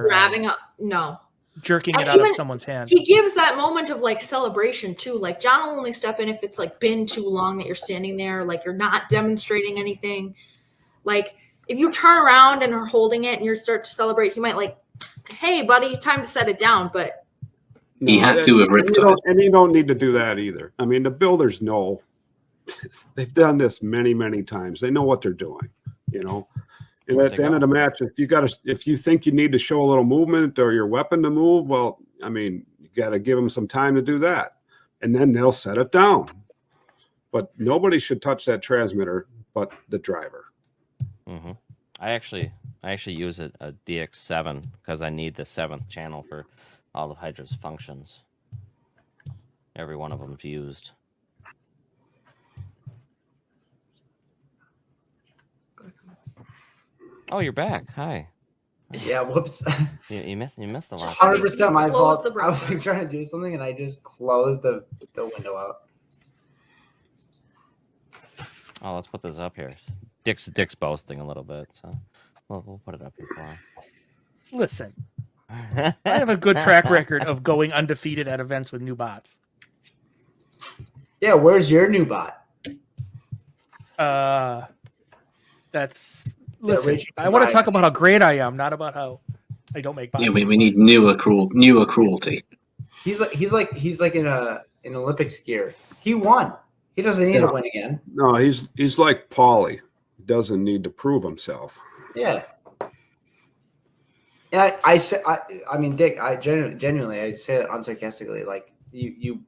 Grabbing up, no. jerking And it out of even- someone's hand. He gives that moment of like celebration too. Like John will only step in if it's like been too long that you're standing there, like you're not demonstrating anything. Like if you turn around and are holding it and you start to celebrate, he might like, hey buddy, time to set it down. But He had to have ripped it. And you don't need to do that either. I mean, the builders know. They've done this many, many times. They know what they're doing, you know. And at the end of the match, if you think you need to show a little movement or your weapon to move, well, I mean, you got to give them some time to do that, and then they'll set it down. But nobody should touch that transmitter, but the driver. Mm-hmm. I actually use a DX7 because I need the 7th channel for all of Hydra's functions. Every one of them's used. Oh, you're back. Hi. Yeah, whoops. You missed the last. 100% my Close fault. the I was browser. like, trying to do something and I just closed the window out. Oh, let's put this up here. Dick's boasting a little bit, so we'll put it up here for him. Listen, I have a good track record of going undefeated at events with new bots. Yeah, where's your new bot? Listen, Rachel I want to died. talk about how great I am, not about how I don't make bots. Yeah, we need newer cruelty. He's like in an Olympic skier. He won. He doesn't need to win again. No, he's like Paulie. He doesn't need to prove himself. Yeah. And I mean, Dick, I genuinely, I say it unsarcastically, like you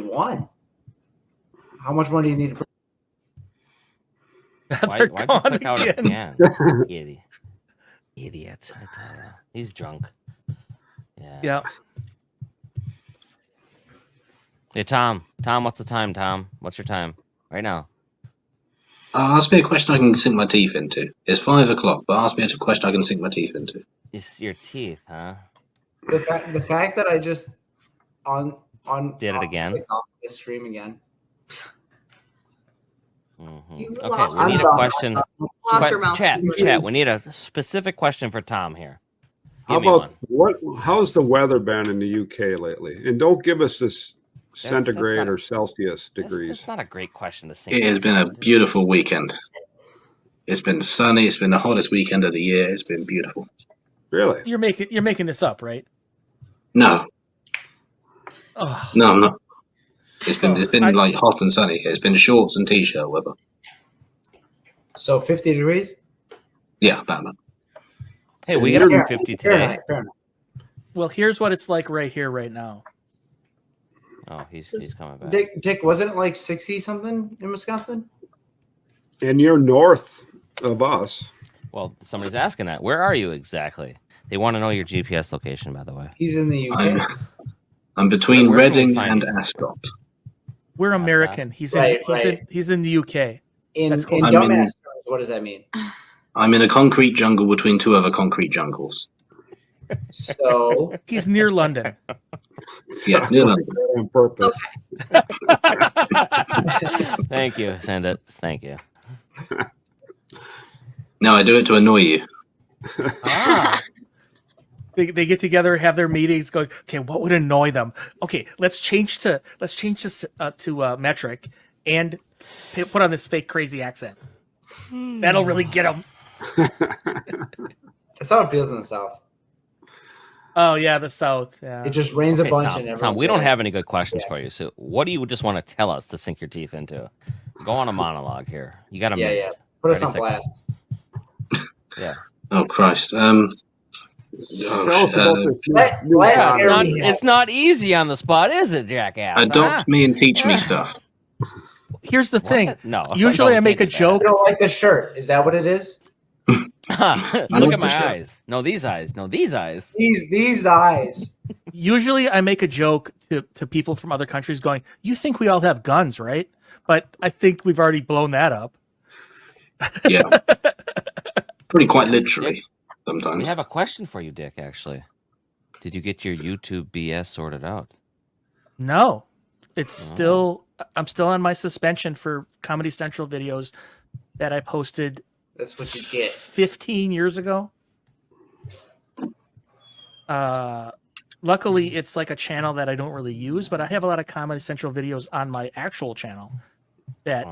won. How much money do you need to prove? Why'd you gone click out again. again? Idiot. I tell you. He's drunk. Yeah. Yeah. Hey, Tom. Tom, what's the time, Tom? What's your time? Right now. Ask me a question I can sink my teeth into. It's 5 o'clock, but ask me a question I can sink my teeth into. It's your teeth, huh? The fact that I just Did it again? clicked off the stream again. Mm-hmm. You Okay, lost we need a your question. lost your mouth. Chat. We need a specific question for Tom here. How Give me about one. how's the weather been in the UK lately? And don't give us this That's centigrade not- or Celsius degrees. That's not a great question to sink. It has been a beautiful weekend. It's been sunny. It's been the hottest weekend of the year. It's been beautiful. Really? You're making this up, right? No, Oh, no, I'm not. It's been I- like hot and sunny. It's been shorts and t-shirt weather. So 50 degrees? Yeah, about that. Hey, we got you're- a 50 today. Fahrenheit, Fahrenheit. well, here's what it's like right here, right now. Oh, he's coming back. Dick, wasn't it like 60 something in Wisconsin? And you're north of us. Well, somebody's asking that. Where are you exactly? They want to know your GPS location, by the way. He's in the UK. I'm between Where can we Reading find and you? Ascot. We're American. He's in Right. he's in the UK. In That's cool. dumbass I'm in- terms, what does that mean? I'm in a concrete jungle between two other concrete jungles. So He's near London. Yeah, near London. On purpose. Thank you, send it. Thank you. No, I do it to annoy you. Ah. They get together, have their meetings, going, okay, what would annoy them? Okay, let's change to metric and put on this fake crazy accent. That'll really get them. that's how it feels in the South. Oh yeah, the South. Yeah. It just rains Okay, a bunch Tom, and everyone's Tom, we don't like, have any good questions Yeah. for you. So, what do you just want to tell us to sink your teeth into? Go on a monologue here. You got a Yeah, minute. yeah. Put us 30 on seconds. blast. Yeah. Oh Christ. Tell us about this Let- new let pattern. Terry- It's not easy on the spot, is it, jackass? Adopt me and teach me stuff. Here's the thing. What? No. Usually don't I make a think joke. You don't like the shirt. Is that what it is? that. Look at my eyes. No, these eyes. No, these eyes. These eyes. Usually I make a joke to people from other countries going, you think we all have guns, right? But I think we've already blown that up. Yeah. Pretty quite literally We sometimes. have a question for you, Dick, actually. Did you get your YouTube BS sorted out? No. It's still I'm still on my suspension for Comedy Central videos that I posted That's what you get. 15 years ago. luckily, it's like a channel that I don't really use, but I have a lot of Comedy Central videos on my actual channel that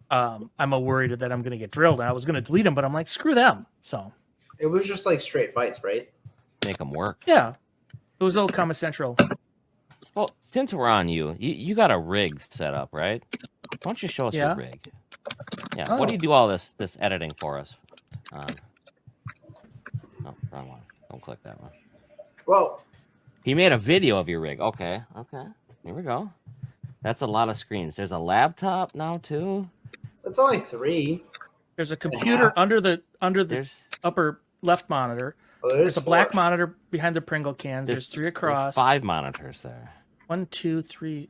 I'm worried that I'm going to get drilled. And I was going to delete them, but I'm like, screw them. So It was just like straight fights, right? Make them work. yeah, it was old Comedy Central. Well, since we're on you got a rig set up, right? Why don't you show us Yeah. your rig? Yeah. Oh. What do you do all this editing for us? Oh, wrong one. Don't click that one. Well, He made a video of your rig. Okay. Here we go. That's a lot of screens. There's a laptop now too. it's only 3. There's a computer under the There's upper left monitor. Well, There's a black monitor behind the Pringle cans. There's 3 across. There's 5 monitors there. 1, 2, 3.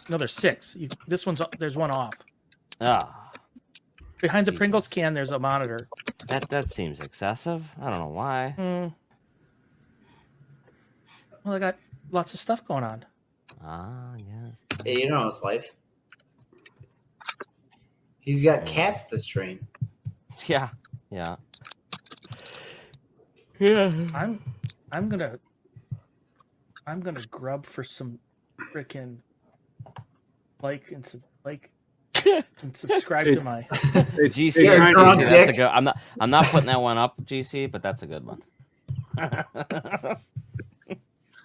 No, there's 6. There's one off. Ah, Behind the Jesus. Pringles can, there's a monitor. that seems excessive. I don't know why. Well, I got lots of stuff going on. Ah, yes. Hey, you know it's life. He's got cats to train. Yeah. I'm gonna grub for some freaking like and subscribe to my. GC, Yeah, GC, drunk that's dick. a good. I'm not putting that one up, GC, but that's a good one.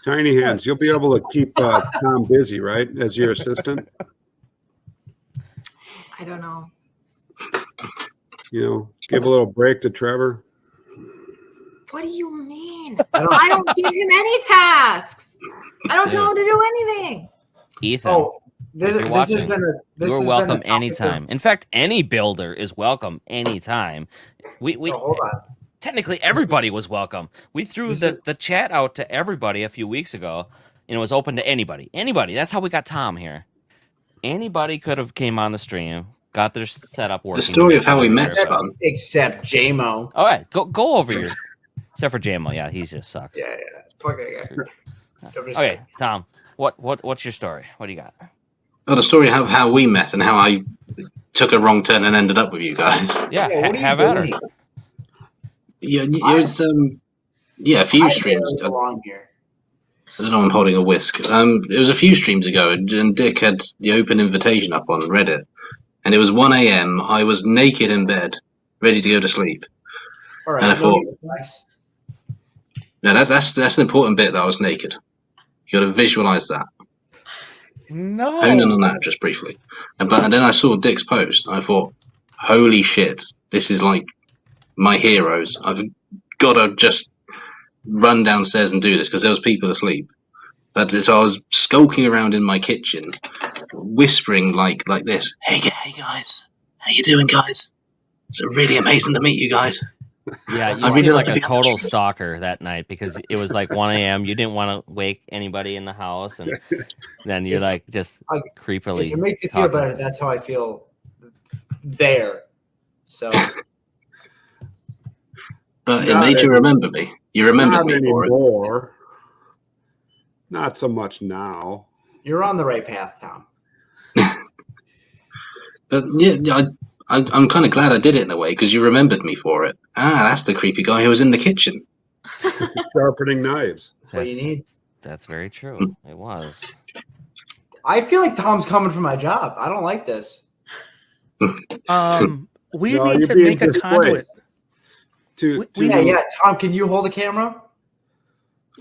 Tiny hands. You'll be able to keep Tom busy, right, as your assistant? I don't know. You know, give a little break to Trevor. What do you mean? I don't give him any tasks. I don't tell him to do anything. Ethan, Oh, this you're has watching. been a. This you're has welcome been a topic anytime. of- In fact, any builder is welcome anytime. We Oh, hold on. technically everybody was welcome. We threw the chat out to everybody a few weeks ago, and it was open to anybody. Anybody. That's how we got Tom here. Anybody could have came on the stream, got their setup working. The story of how we met, Everybody. fun. Except JMO. All right, go over your. Except for JMO, yeah, he just sucks. Yeah. Fuck that guy. Okay, Tom, what's your story? What do you got? Oh, the story of how we met and how I took a wrong turn and ended up with you guys. Yeah, Yeah, what are you have at her. doing? Yeah, it's a few I streams. barely belong here. I don't know, I'm holding a whisk. It was a few streams ago, and Dick had the open invitation up on Reddit, and it was 1 a.m. I was naked in bed, ready to go to sleep. All And I right. thought- Nice. Now that's an important bit that I was naked. You got to visualize that. No. Hone in on that just briefly. And then I saw Dick's post, and I thought, holy shit, this is like my heroes. I've got to just run downstairs and do this because there was people asleep. So I was skulking around in my kitchen, whispering like this. Hey guys, how you doing, guys? It's really amazing to meet you guys. Yeah, you I seemed really like like a to be total honest. stalker that night because it was like 1 a.m. You didn't want to wake anybody in the house, and then you're like just creepily. If it makes you feel talking. better, that's how I feel there. So But it Not made you any- remember me. You remembered Not me for it. anymore. Not so much now. you're on the right path, Tom. But yeah, I'm kind of glad I did it in a way because you remembered me for it. Ah, that's the creepy guy who was in the kitchen. Sharpening knives. That's what you need. That's very true. It was. I feel like Tom's coming for my job. I don't like this. We No, need you're to being make a displayed. conduit. Yeah. Tom, can you hold the camera?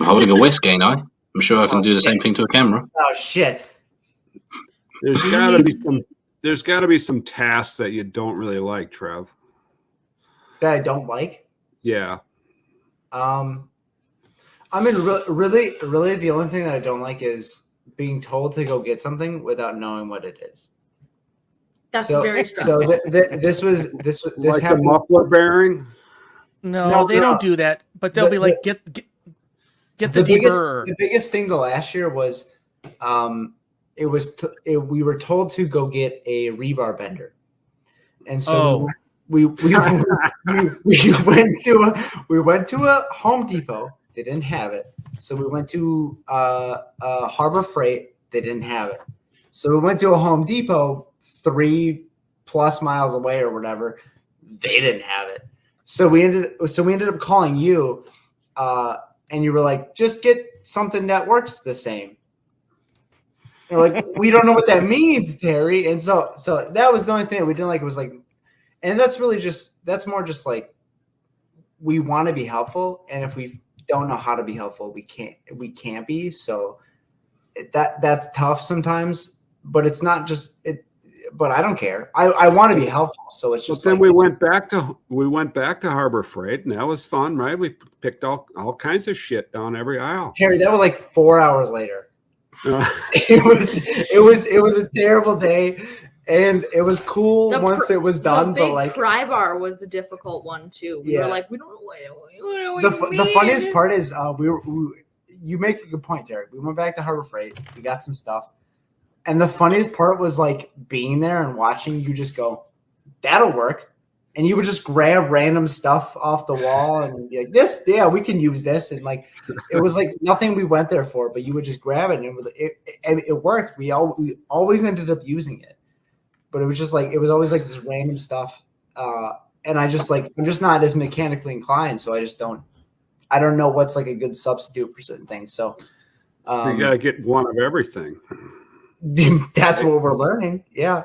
I'm holding a whisk, ain't I? I'm sure I can do the same thing to a camera. Oh shit! There's got to be some tasks that you don't really like, Trev. That I don't like. Yeah. I mean, really, the only thing that I don't like is being told to go get something without knowing what it is. That's so, very so stressful. this Like the happened. muffler bearing. No, they don't do that. But they'll The- be like, get the deburr. The biggest thing the last year was, we were told to go get a rebar bender, and so we went to a Home Depot. They didn't have it, so we went to Harbor Freight. They didn't have it, so we went to a Home Depot 3+ miles away or whatever. They didn't have it, so we ended up calling you. and you were like, just get something that works the same. They're like, we don't know what that means, Terry. And so that was the only thing that we didn't like. It was like, and that's more just like, we want to be helpful, and if we don't know how to be helpful, we can't be. So that's tough sometimes, but it's not just it. But I don't care. I want to be helpful, so it's just. But then we went back to Harbor Freight, and that was fun, right? We picked all kinds of shit down every aisle. Terry, that was like 4 hours later. It was a terrible day, and it was cool once it was done. The but like pry bar was a difficult one too. We were like, we don't know what the funniest part is you make a good point, Terry. We went back to Harbor Freight. We got some stuff. And the funniest part was like being there and watching you just go, that'll work. And you would just grab random stuff off the wall and be like, this, yeah, we can use this. And like, it was like nothing we went there for, but you would just grab it and it worked. We always ended up using it, but it was just like, it was always like this random stuff. And I'm just not as mechanically inclined. So I don't know what's like a good substitute for certain things. So you got to get one of everything. That's what we're learning. Yeah.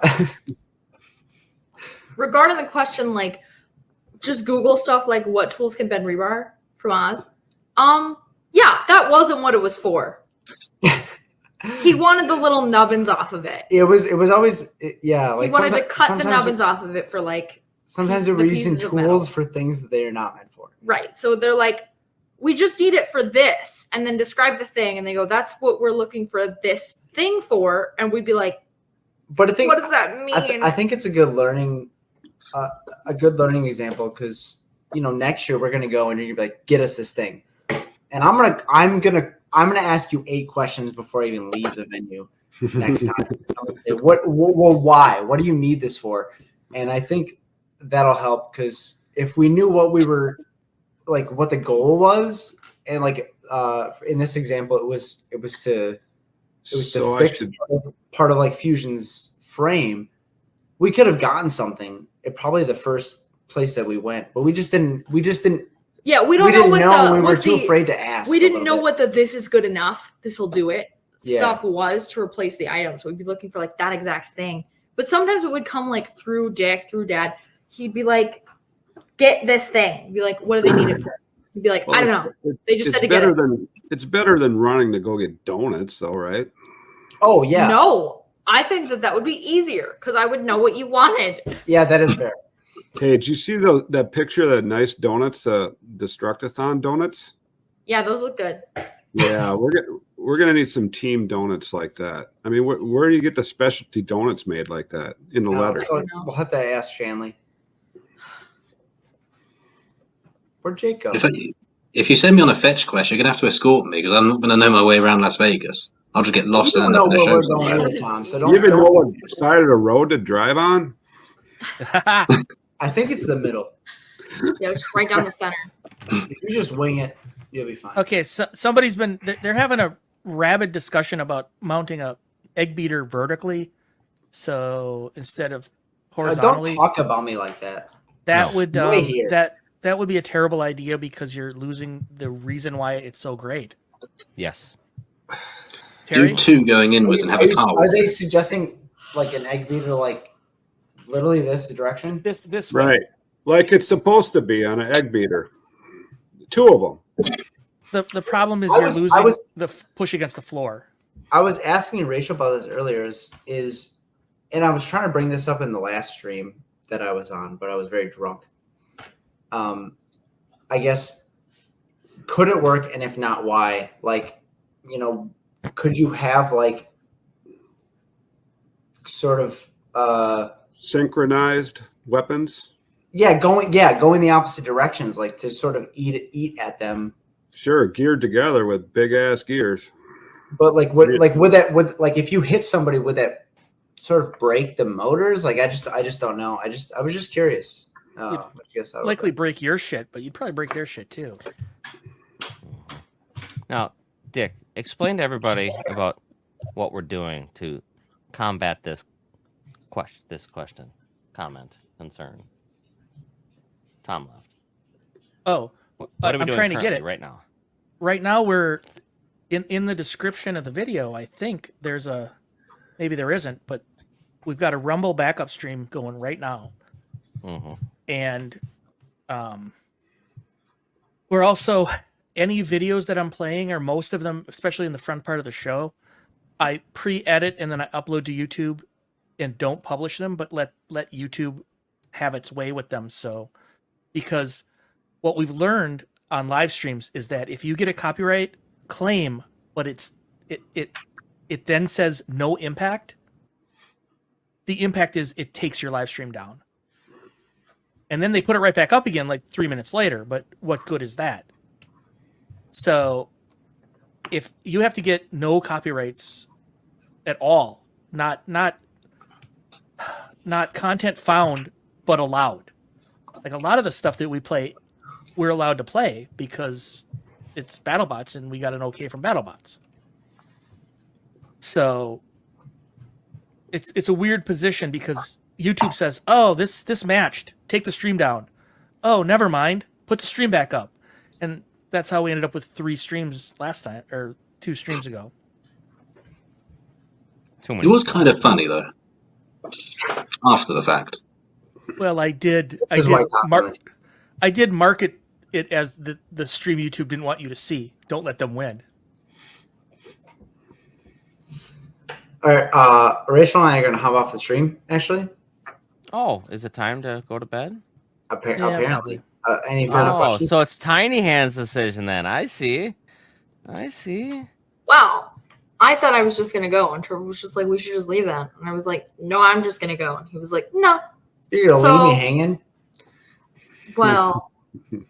Regarding the question, like, just Google stuff like what tools can bend rebar from Oz. Yeah, that wasn't what it was for. He wanted the little nubbins off of it. It was always yeah. Like he wanted to cut the nubbins off of it for like. Sometimes they're using tools for things that they are not meant for. Right. So they're like, we just need it for this, and then describe the thing, and they go, that's what we're looking for this thing for, and we'd be like, but I think what does that mean? I think it's a good learning example because next year we're gonna go and you're gonna be like, get us this thing, and I'm gonna ask you 8 questions before I even leave the venue next time. I'm gonna say, why? What do you need this for? And I think that'll help because if we knew what we were like, what the goal was, and like in this example, it was to fix part of like Fusion's frame. We could have gotten something at probably the first place that we went, but we just didn't. Yeah, we were too afraid to ask. We didn't know what this is good enough. This will do it. Yeah. Stuff was to replace the item, so we'd be looking for like that exact thing. But sometimes it would come like through Dick, through Dad. He'd be like, "Get this thing." He'd be like, "What do they need it for?" He'd be like, "I don't know." They just said to get it. It's better than running to go get donuts, though, right? Oh yeah. No. I think that would be easier because I would know what you wanted. Yeah, that is fair. Hey, did you see that picture of that nice donuts, Destructathon donuts? Yeah, those look good. Yeah, we're gonna need some team donuts like that. I mean, where do you get the specialty donuts made like that in the letter? We'll have to ask Shanley. Where'd Jake go? If you send me on a fetch quest, you're gonna have to escort me because I'm not gonna know my way around Las Vegas. I'll just get lost. You don't know where we're going all the time, so don't. You even know what side of the road to drive on? I think it's the middle. Yeah, just right down the center. If you just wing it, you'll be fine. Okay, so somebody's been they're having a rabid discussion about mounting a egg beater vertically, so instead of horizontally. Don't talk about me like that. That would that would be a terrible idea because you're losing the reason why it's so great. Yes. Terry? Do 2 going inwards and have a car. Are they suggesting like an egg beater, like literally this direction? This way. Right, like it's supposed to be on an egg beater. 2 of them. The problem is you're losing the push against the floor. I was asking Rachel about this earlier. And I was trying to bring this up in the last stream that I was on, but I was very drunk. I guess could it work, and if not, why? Like, could you have like sort of synchronized weapons? Yeah, going the opposite directions, like to sort of eat at them. Sure, geared together with big ass gears. But like if you hit somebody, would that sort of break the motors? Like I just don't know. I was just curious. I guess likely break your shit, but you'd probably break their shit too. Now, Dick, explain to everybody about what we're doing to combat this question, comment, concern. Tom left. Oh, what are we I'm doing trying to get it right now. right now we're in the description of the video. I think there's a, maybe there isn't, but we've got a Rumble backup stream going right now, and we're also, any videos that I'm playing, or most of them, especially in the front part of the show, I pre-edit and then I upload to YouTube and don't publish them, but let YouTube have its way with them. So, because what we've learned on live streams is that if you get a copyright claim, but it then says no impact, the impact is it takes your live stream down. And then they put it right back up again like 3 minutes later, but what good is that? So if you have to get no copyrights at all, not content found, but allowed. Like a lot of the stuff that we play, we're allowed to play because it's BattleBots and we got an okay from BattleBots. So it's a weird position because YouTube says, "Oh, this matched. Take the stream down." Oh, never mind. Put the stream back up. And that's how we ended up with 3 streams last time, or 2 streams ago. It was kind of funny though. After the fact. Well, I did market it as the stream YouTube didn't want you to see. Don't let them win. All right, Rachel and I are going to hop off the stream, actually. Oh, is it time to go to bed? Apparently. Any further questions? So it's Tiny Hand's decision then. I see. Well, I thought I was just gonna go, and Trevor was just like, "We should just leave that." And I was like, "No, I'm just gonna go." And he was like, "No." You're gonna leave me hanging? Well,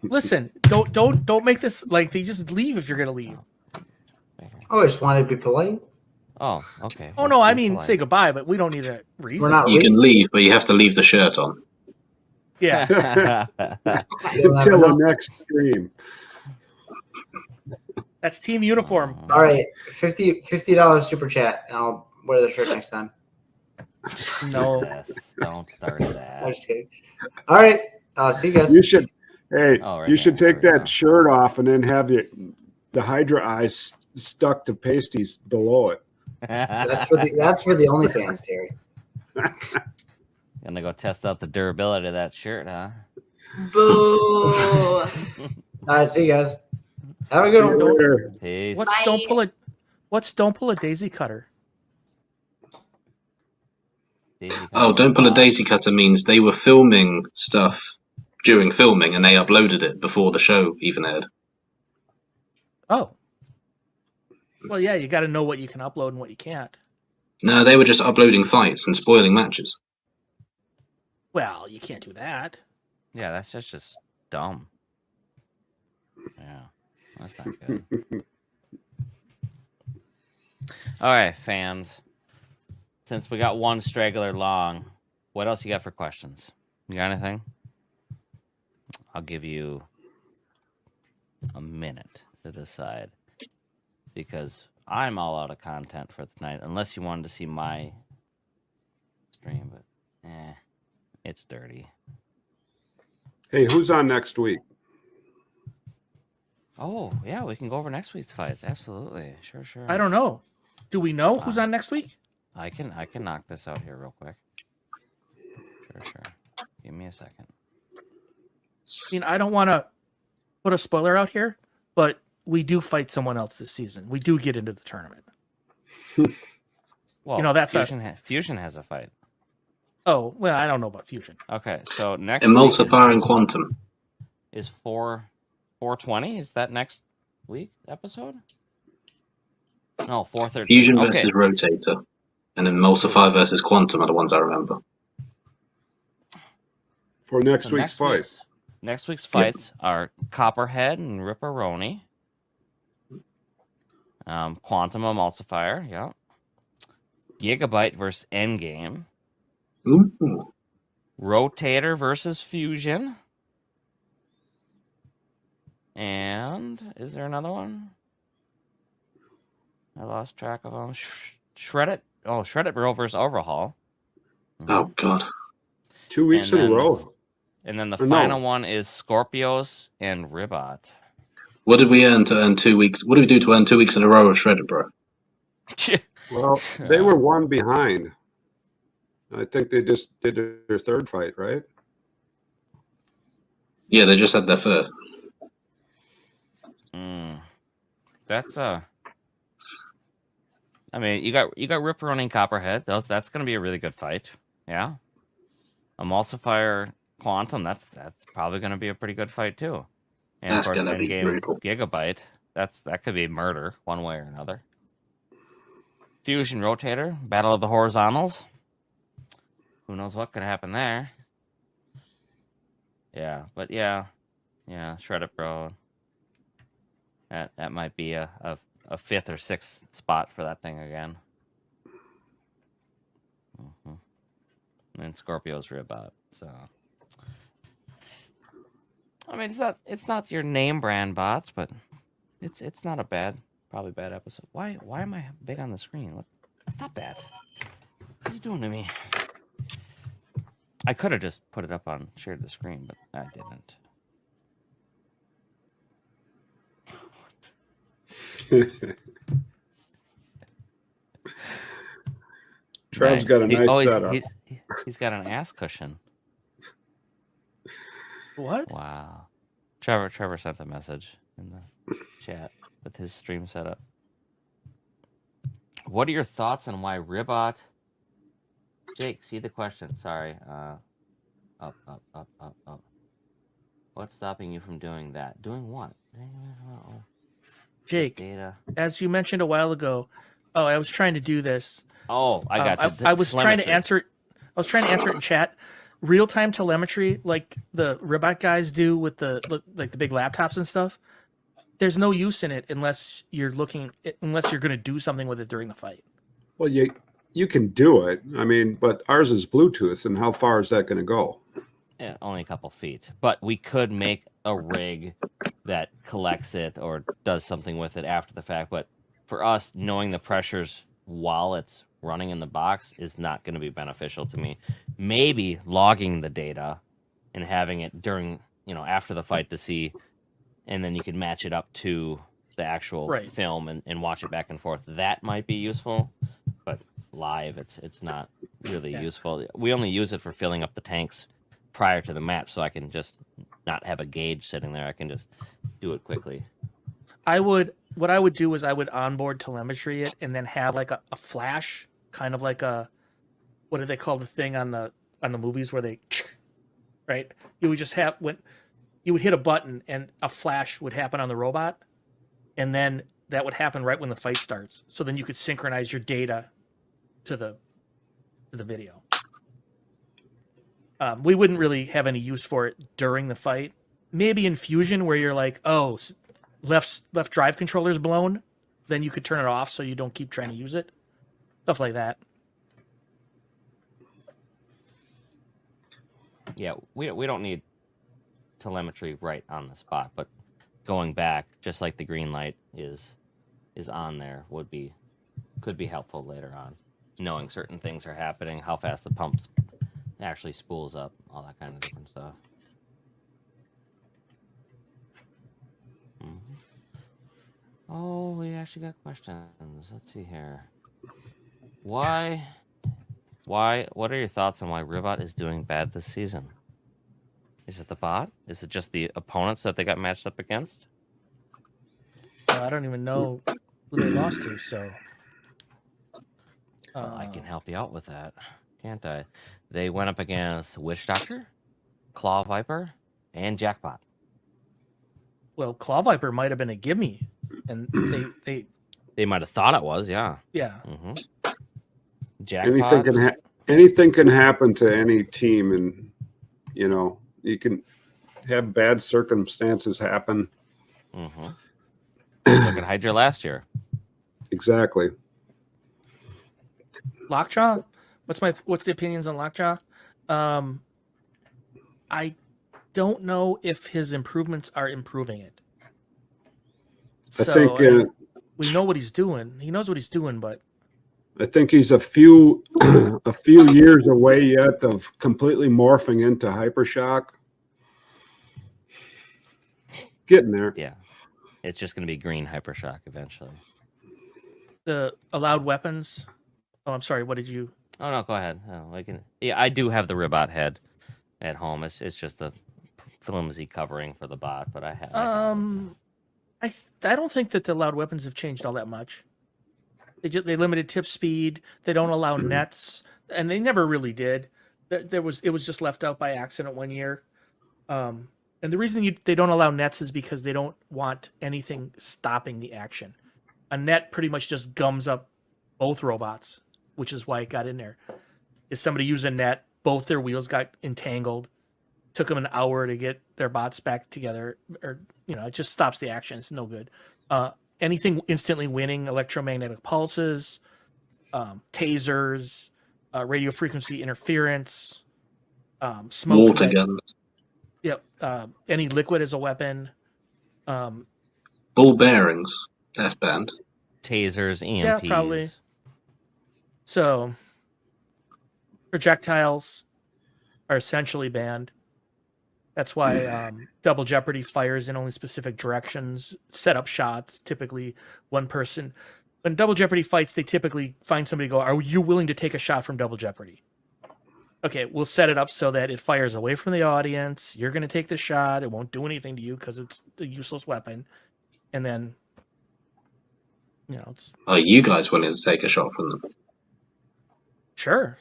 listen, don't make this like they just leave if you're gonna leave. Oh, I just wanted to be polite. Oh, okay. Oh no, I mean say goodbye, but we don't need a reason. We're not You Reese. can leave, but you have to leave the shirt on. Yeah, Until the next stream. that's team uniform. All right, $50 super chat, and I'll wear the shirt next time. No, Jesus, don't start that. I'm just kidding. All right, see you guys. You should, hey, Oh, right you should now, take right now. that shirt off and then have the Hydra eyes stuck to pasties below it. That's for the OnlyFans, Terry. Gonna go test out the durability of that shirt, huh? boo. All right, see you guys. Have a See good you one. later. Peace. don't pull a daisy cutter? Oh, don't pull a daisy cutter means they were filming stuff during filming and they uploaded it before the show even aired. Oh, well, yeah, you got to know what you can upload and what you can't. No, they were just uploading fights and spoiling matches. Well, you can't do that. Yeah, that's just dumb. Yeah, that's not good. All right, fans. Since we got one straggler long, what else you got for questions? You got anything? I'll give you a minute to decide, because I'm all out of content for tonight, unless you wanted to see my stream, but it's dirty. Hey, who's on next week? Oh, yeah, we can go over next week's fights. Absolutely. Sure. I don't know. Do we know who's on next week? I can knock this out here real quick. Sure. Give me a second. I mean, I don't want to put a spoiler out here, but we do fight someone else this season. We do get into the tournament. Well, that's Fusion has a fight. Oh, well, I don't know about Fusion. Okay, so next Emulsifier and Quantum. is 420. Is that next week episode? No, 413. Fusion Okay. versus Rotator. And Emulsifier versus Quantum are the ones I remember. For next So week's fight. Next week's fights are Copperhead and Ripperoni. Quantum Emulsifier, yeah. Gigabyte versus Endgame. Ooh. Rotator versus Fusion. And is there another one? I lost track of them. Shreddit. Oh, Shreddit Bro versus Overhaul. Oh, God. 2 weeks And in a then- row. And then the Or no. final one is Scorpios and Ribot. What did we earn to earn 2 weeks? What did we do to earn 2 weeks in a row of Shredded, bro? Well, they were one behind. I think they just did their third fight, right? Yeah, they just had their third. That's I mean, you got Ripper running Copperhead. That's going to be a really good fight. Yeah. Emulsifier Quantum. That's probably going to be a pretty good fight too. And That's of course, gonna be Endgame brutal. Gigabyte. That could be murder one way or another. Fusion Rotator. Battle of the Horizontals. Who knows what could happen there? Yeah, but yeah, Shred It, bro. That might be a fifth or sixth spot for that thing again. And Scorpio's Ribot. So, I mean, it's not your name brand bots, but it's not a probably bad episode. Why am I big on the screen? Stop that! What are you doing to me? I could have just put it up on shared the screen, but I didn't. Trev's got a nice setup. He's got an ass cushion. What? Wow. Trevor sent a message in the chat with his stream setup. What are your thoughts on why Ribot? Jake, see the question. Sorry. Up. What's stopping you from doing that? Doing what? Jake, data. As you mentioned a while ago, I was trying to do this. Oh, I got you. I was trying to answer it. I was trying to answer it in chat. Real-time telemetry, like the Ribot guys do with the big laptops and stuff. There's no use in it unless you're going to do something with it during the fight. Well, you can do it. I mean, but ours is Bluetooth, and how far is that going to go? Yeah, only a couple feet. But we could make a rig that collects it or does something with it after the fact. But for us, knowing the pressures while it's running in the box is not going to be beneficial to me. Maybe logging the data and having it during, after the fight to see, and then you can match it up to the actual film and watch it back and forth. That might be useful, but live, it's not really useful. We only use it for filling up the tanks prior to the match, so I can just not have a gauge sitting there. I can just do it quickly. What I would do is I would onboard telemetry it and then have like a flash, kind of like what do they call the thing on the movies where they, right? You would just have when you would hit a button and a flash would happen on the robot, and then that would happen right when the fight starts. So then you could synchronize your data to the video. We wouldn't really have any use for it during the fight. Maybe in Fusion where you're like, oh, left drive controller's blown, then you could turn it off so you don't keep trying to use it. Stuff like that. Yeah, we don't need telemetry right on the spot, but going back, just like the green light is on there, could be helpful later on. Knowing certain things are happening, how fast the pumps actually spools up, all that kind of different stuff. Oh, we actually got questions. Let's see here. What are your thoughts on why Ribot is doing bad this season? Is it the bot? Is it just the opponents that they got matched up against? Well, I don't even know who they lost to, so. I can help you out with that, can't I? They went up against Witch Doctor, Claw Viper, and Jackpot. Well, Claw Viper might have been a gimme, and they might have thought it was, yeah. Yeah. Mm-hmm. Jackpot. Anything can happen to any team, and you can have bad circumstances happen. Mm-hmm. Look at Hydra last year. Exactly. Lockjaw? What's the opinions on Lockjaw? I don't know if his improvements are improving it. I think we know what he's doing. He knows what he's doing, but I think he's a few years away yet of completely morphing into Hypershock. Getting there. Yeah. It's just going to be green hypershock eventually. The allowed weapons. Oh, I'm sorry. What did you? Oh no, go ahead. Oh, I do have the Ribot head at home. It's just a flimsy covering for the bot, but I have. I don't think that the allowed weapons have changed all that much. They limited tip speed. They don't allow nets, and they never really did. It was just left out by accident one year. And the reason they don't allow nets is because they don't want anything stopping the action. A net pretty much just gums up both robots, which is why it got in there. If somebody used a net, both their wheels got entangled. Took them an hour to get their bots back together, or it just stops the action. It's no good. Anything instantly winning, electromagnetic pulses, tasers, radio frequency interference, smoke. Water guns. Yep. Any liquid as a weapon. Ball bearings. That's banned. Tasers, EMPs. Yeah, probably. So, projectiles are essentially banned. That's why Double Jeopardy fires in only specific directions, set up shots, typically one person. When Double Jeopardy fights, they typically find somebody go, are you willing to take a shot from Double Jeopardy? Okay, we'll set it up so that it fires away from the audience. You're going to take the shot. It won't do anything to you because it's a useless weapon. And then, it's... Are you guys willing to take a shot from them? Sure.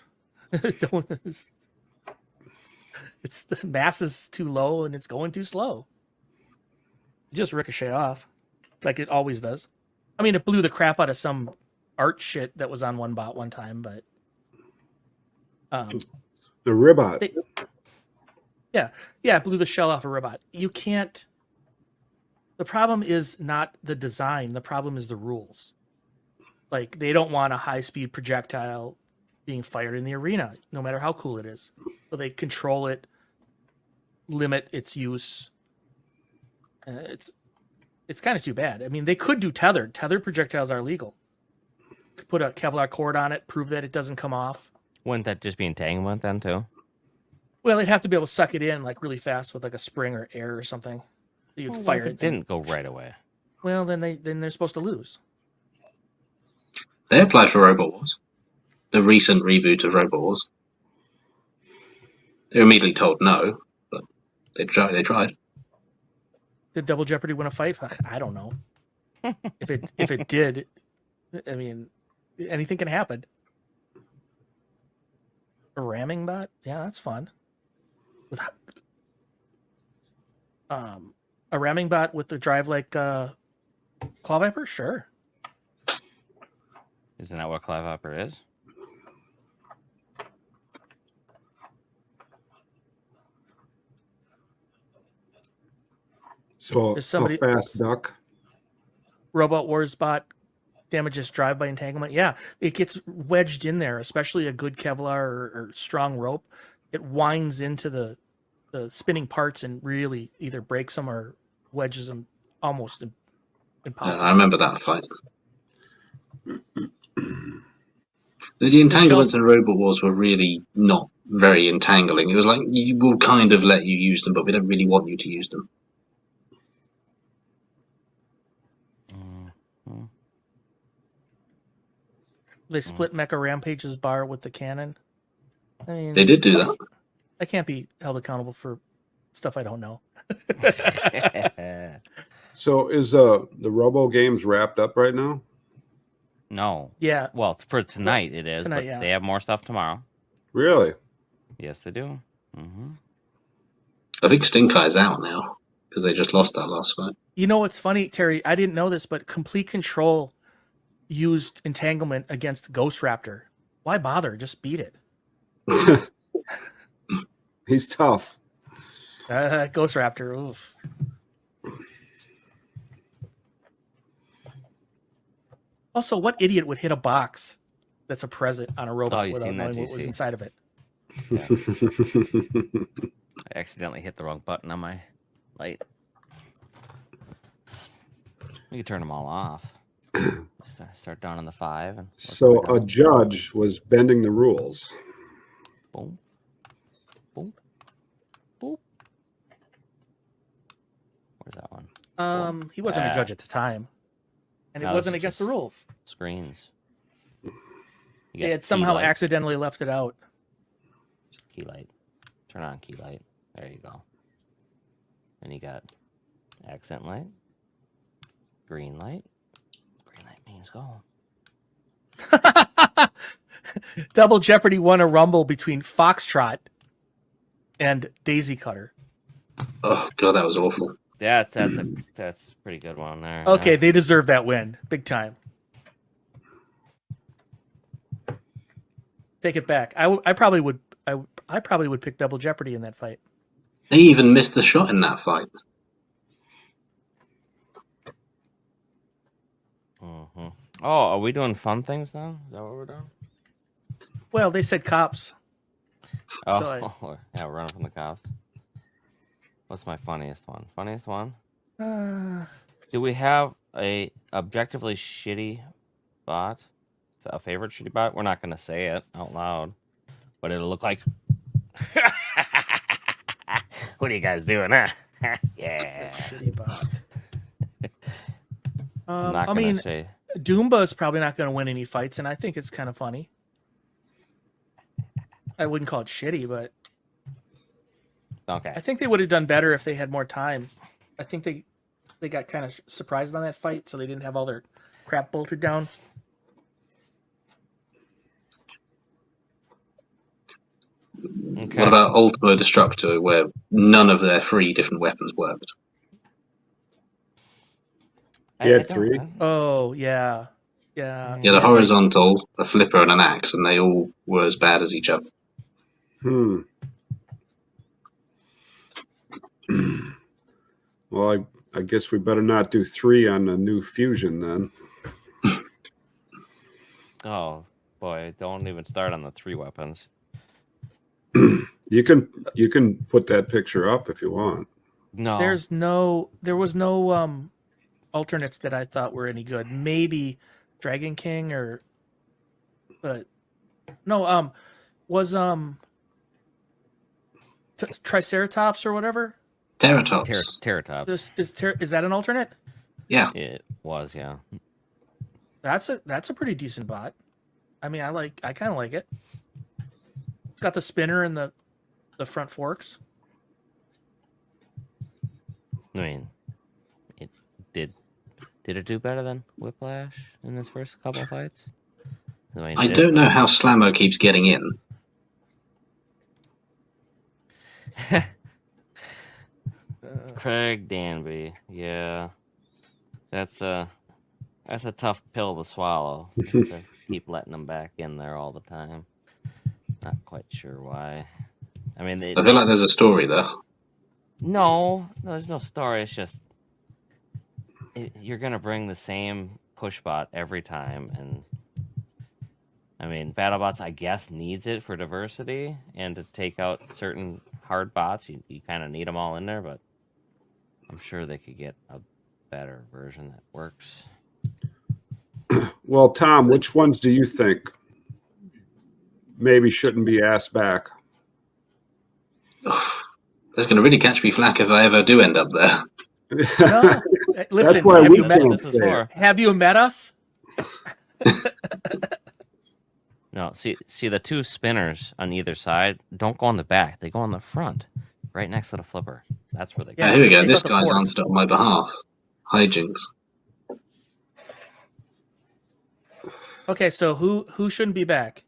It's the mass is too low and it's going too slow. It just ricochet off like it always does. I mean, it blew the crap out of some art shit that was on one bot one time, but the Ribot. It blew the shell off a Ribot. You can't. The problem is not the design. The problem is the rules. Like, they don't want a high-speed projectile being fired in the arena, no matter how cool it is. So they control it, limit its use. It's kind of too bad. I mean, they could do tethered. Tethered projectiles are legal. Put a Kevlar cord on it, prove that it doesn't come off. Wouldn't that just be entanglement then too? Well, they'd have to be able to suck it in like really fast with like a spring or air or something. You'd fire it. Didn't go right away. Well, then they're supposed to lose. They applied for Robot Wars, the recent reboot of Robot Wars. They were immediately told no, but they tried. Did Double Jeopardy win a fight? I don't know. If it did, I mean, anything can happen. A ramming bot? Yeah, that's fun. With a ramming bot with the drive like Claw Viper? Sure. Isn't that what Claw Viper is? So somebody, a fast duck. Robot Wars bot damages drive by entanglement. Yeah, it gets wedged in there, especially a good Kevlar or strong rope. It winds into the spinning parts and really either breaks them or wedges them almost impossible. I remember that fight. The entanglements in Robot Wars were really not very entangling. It was like, we'll kind of let you use them, but we don't really want you to use them. They split Mecha Rampage's bar with the cannon. I mean, they did do that. I can't be held accountable for stuff I don't know. So is the Robo games wrapped up right now? No. Yeah. Well, for tonight it is, but they have more stuff tomorrow. Really? Yes, they do. Mm-hmm. I think Stinkai's out now because they just lost that last fight. You know what's funny, Terry? I didn't know this, but Complete Control used entanglement against Ghost Raptor. Why bother? Just beat it. He's tough. Ghost Raptor. Oof. Also, what idiot would hit a box that's a present on a robot without knowing what was inside of it? Yeah. I accidentally hit the wrong button on my light. We can turn them all off. Start down on the 5. And so a judge was bending the rules. Boom. Boom. Boom. Where's that one? He wasn't a judge at the time, and it No, wasn't this is against the just rules. Screens. You They got had key somehow light, accidentally left it out. Key light. Turn on key light. There you go. And you got accent light. Green light. Green light means go. Double Jeopardy won a rumble between Foxtrot and Daisy Cutter. Oh god, that was awful. That's a pretty good one there. Okay, yeah. they deserve that win, big time. Take it back. I probably would pick Double Jeopardy in that fight. They even missed the shot in that fight. Mhm. Oh, are we doing fun things now? Is that what we're doing? Well, they said cops. Oh, So yeah, we're running from the cops. What's my funniest one? Funniest one? Do we have a objectively shitty bot? A favorite shitty bot? We're not going to say it out loud, but it'll look like. What are you guys doing, huh? Yeah. Shitty bot. I'm not I going mean, to say. Doomba's probably not going to win any fights, and I think it's kind of funny. I wouldn't call it shitty, but Okay. I think they would have done better if they had more time. I think they got kind of surprised on that fight, so they didn't have all their crap bolted down. Okay. What about Ultimo Destructo, where none of their 3 different weapons worked? He had I don't- 3? Oh, yeah. Yeah. Yeah, the horizontal, a flipper, and an axe, and they all were as bad as each other. Well, I guess we better not do 3 on the new fusion then. Oh, boy. Don't even start on the 3 weapons. You can put that picture up if you want. No. There was no alternates that I thought were any good. Maybe Dragon King but no, was Triceratops or whatever? Terratops. Terratops. Is that an alternate? Yeah. It was, yeah. That's a pretty decent bot. I mean, I kind of like it. It's got the spinner and the front forks. I mean, it did it do better than Whiplash in his first couple of fights? mean, I don't know how Slammo keeps getting in. Craig Danby, yeah, that's a tough pill to swallow. To keep letting them back in there all the time. Not quite sure why. I mean, I feel like there's a story there. No, there's no story. It's just you're gonna bring the same push bot every time, and I mean, BattleBots, I guess, needs it for diversity and to take out certain hard bots. You kind of need them all in there, but I'm sure they could get a better version that works. Well, Tom, which ones do you think maybe shouldn't be asked back? That's going to really catch me flack if I ever do end up there. No, listen, That's why we can't This is say for. it. have you met us? No, see the two spinners on either side don't go on the back; they go on the front, right next to the flipper. That's where they go. Yeah, Here we go. take This out the guy's forks. answered on my behalf. Hijinks. Okay, so who shouldn't be back?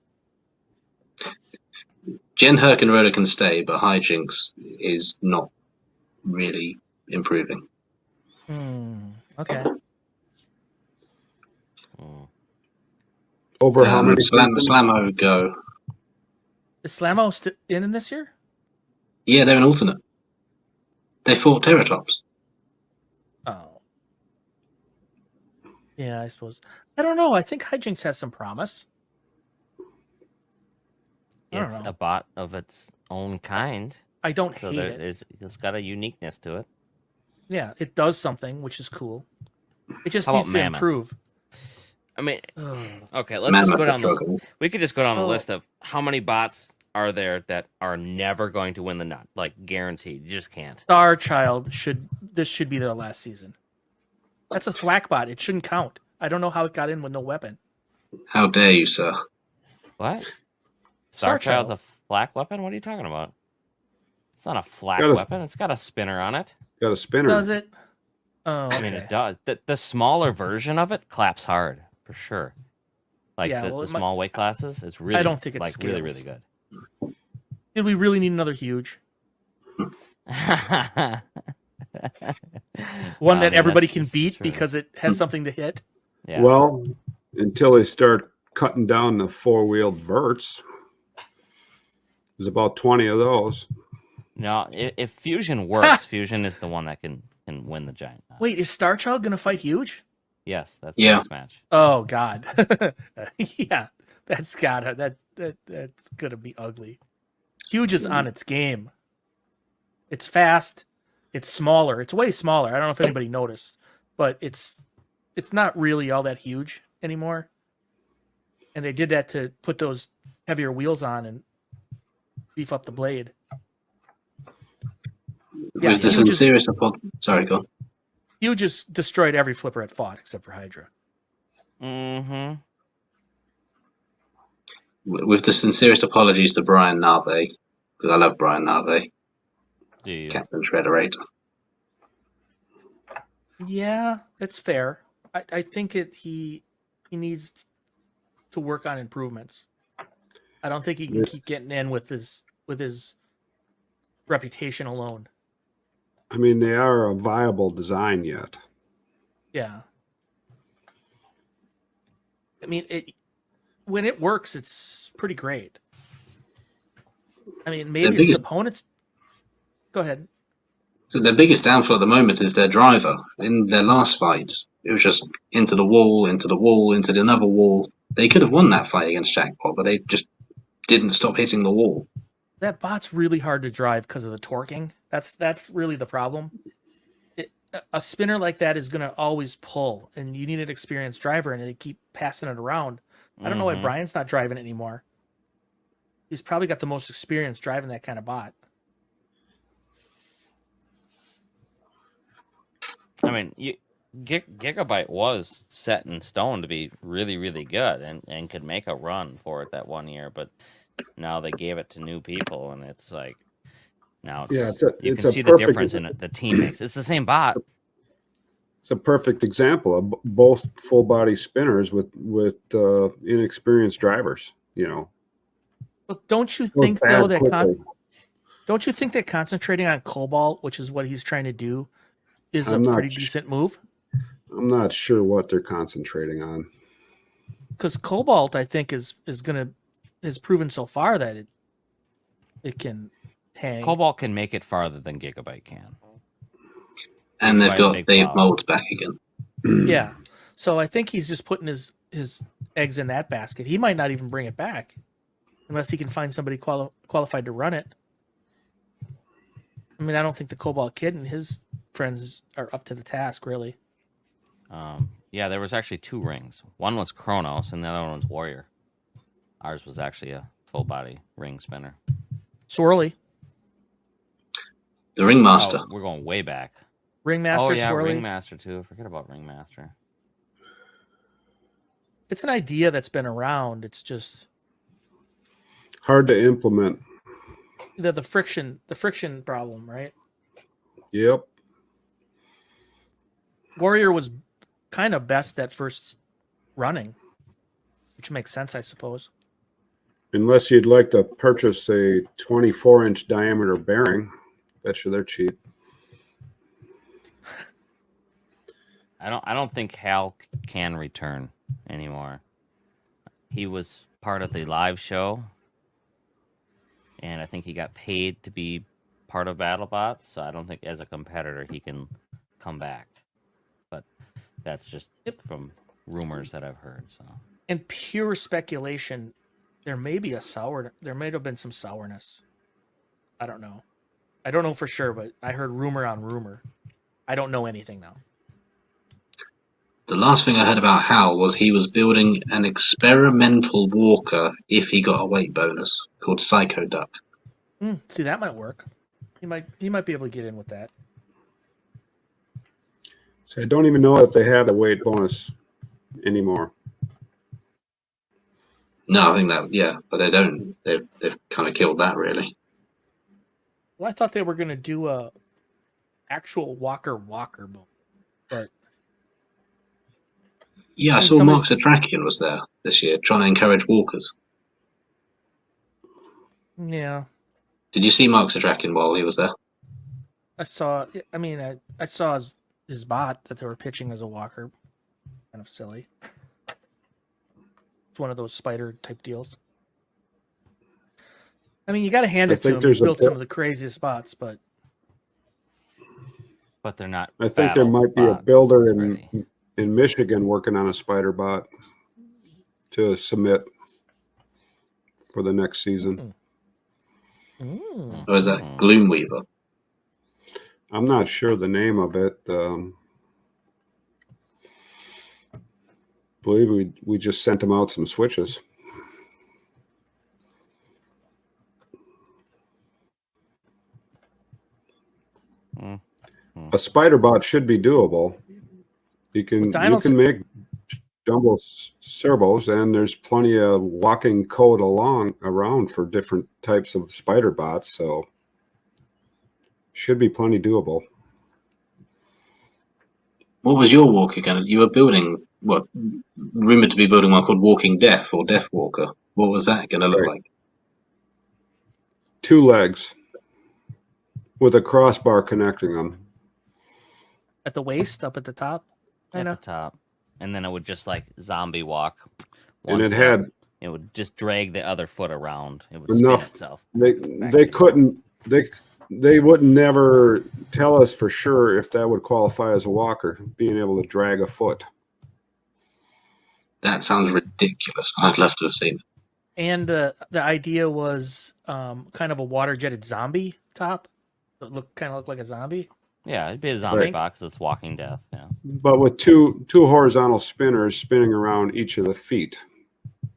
Jen Herkenroder can stay, but Hijinks is not really improving. Okay. Over how many? Slammo go. Is Slammo in this year? Yeah, they're an alternate. They fought Terratops. Oh. Yeah, I suppose. I don't know. I think Hijinks has some promise. I don't It's know. a bot of its own kind, I don't so hate it. it's got a uniqueness to it. Yeah, it does something, which is cool. It just How needs about to Mammoth? improve. I mean, Ugh. okay, let's just go down the. Struggle. We could just go down the Oh. list of how many bots are there that are never going to win the nut? Like guaranteed, you just can't. Star Child this should be their last season. That's a thwack bot. It shouldn't count. I don't know how it got in with no weapon. How dare you, sir? What? Star Star Child's Child. a flak weapon? What are you talking about? It's not a flak Got a- weapon. It's got a spinner on it. Got a spinner. Does it? Oh, I mean, okay. it does. The smaller version of it claps hard for sure. Like Yeah, the, well, the it might- small weight classes, it's really. I don't think it like really really scales. good. Did we really need another huge one I that mean, everybody that's can just beat true. because it has something to hit? Yeah. Well, until they start cutting down the four-wheeled verts. There's about 20 of those. No, if Fusion works, Fusion is the one that can win the giant. Wait, is Star Child gonna fight Huge? Yes, that's Yeah. the next match. Oh God, yeah, that's gonna be ugly. Huge is on its game. It's fast. It's smaller. It's way smaller. I don't know if anybody noticed, but it's not really all that huge anymore. And they did that to put those heavier wheels on and beef up the blade. Yeah, With the Huge is- sincerest apology. Sorry, go on. Huge just destroyed every flipper it fought except for Hydra. Mm-hmm. With the sincerest apologies to Brian Narve, because I love Brian Narve, Do you? Captain Shredderator. Yeah, it's fair. I think he needs to work on improvements. I don't think he can keep getting in with his reputation alone. I mean, they are a viable design yet. Yeah. I mean, when it works, it's pretty great. I mean, maybe its biggest- opponents. Go ahead. So their biggest downfall at the moment is their driver. In their last fights, it was just into the wall, into another wall. They could have won that fight against Jackpot, but they just didn't stop hitting the wall. That bot's really hard to drive because of the torquing. That's really the problem. A spinner like that is going to always pull, and you need an experienced driver, and they keep passing it around. I don't know why Mhm. Brian's not driving it anymore. He's probably got the most experience driving that kind of bot. I mean, Gigabyte was set in stone to be really, really good and could make a run for it that 1 year, but now they gave it to new people, and it's like now it's, Yeah, you it's can a see the perfect- difference in it. The team makes. It's the same bot. It's a perfect example of both full body spinners with inexperienced drivers. You know, But don't you Goes think bad though that quickly. don't you think that concentrating on Cobalt, which is what he's trying to do, is I'm a not pretty sh- decent move? I'm not sure what they're concentrating on. Because Cobalt, I think, has proven so far that it can hang. Cobalt can make it farther than Gigabyte can. And they've Right, got big Dave pop. Molds back again. Yeah. So I think he's just putting his eggs in that basket. He might not even bring it back unless he can find somebody qualified to run it. I mean, I don't think the Cobalt Kid and his friends are up to the task, really. Yeah, there was actually 2 rings. One was Kronos, and the other one was Warrior. Ours was actually a full body ring spinner. Swirly. The Ringmaster. Oh, we're going way back. Ringmaster, Oh yeah, Swirly. Ringmaster too. Forget about Ringmaster. It's an idea that's been around. It's just Hard to implement. the friction problem, right? Yep. Warrior was kind of best that first running, which makes sense, I suppose. Unless you'd like to purchase a 24-inch diameter bearing. Bet you they're cheap. I don't think Hal can return anymore. He was part of the live show, and I think he got paid to be part of BattleBots. So I don't think, as a competitor, he can come back. But that's just from rumors that I've heard. So In pure speculation, there may be there may have been some sourness. I don't know. I don't know for sure, but I heard rumor on rumor. I don't know anything though. The last thing I heard about Hal was he was building an experimental walker if he got a weight bonus called Psycho Duck. See, that might work. He might be able to get in with that. So I don't even know if they have the weight bonus anymore. No, I think that but they don't. They've kind of killed that really. Well, I thought they were going to do a actual walker mode, but Yeah, I saw Mark Zatrakian was there this year trying to encourage walkers. yeah, Did you see Mark Zatrakian while he was there? I saw. I mean, I saw his bot that they were pitching as a walker. Kind of silly. It's one of those spider type deals. I mean, you got to hand it to him. He built some of the craziest bots, but they're not. I think there might be a builder in Michigan working on a spider bot to submit for the next season. Or is that Gloomweaver? I'm not sure the name of it. Believe we just sent him out some switches. A spider bot should be doable. You can make jumbo servos, and there's plenty of walking code around for different types of spider bots, so should be plenty doable. What was your walker going to? You were building what? Rumored to be building one called Walking Death or Death Walker. What was that going to look like? 2 legs with a crossbar connecting them. at the waist, up at the top. At the top, and then it would just like zombie walk. And it would just drag the other foot around. It would enough. spin itself. They would never tell us for sure if that would qualify as a walker, being able to drag a foot. That sounds ridiculous. I'd love to have seen it. And the idea was kind of a water jetted zombie top. It looked like a zombie. Yeah, it'd be a zombie box that's walking death. Yeah, but with two horizontal spinners spinning around each of the feet,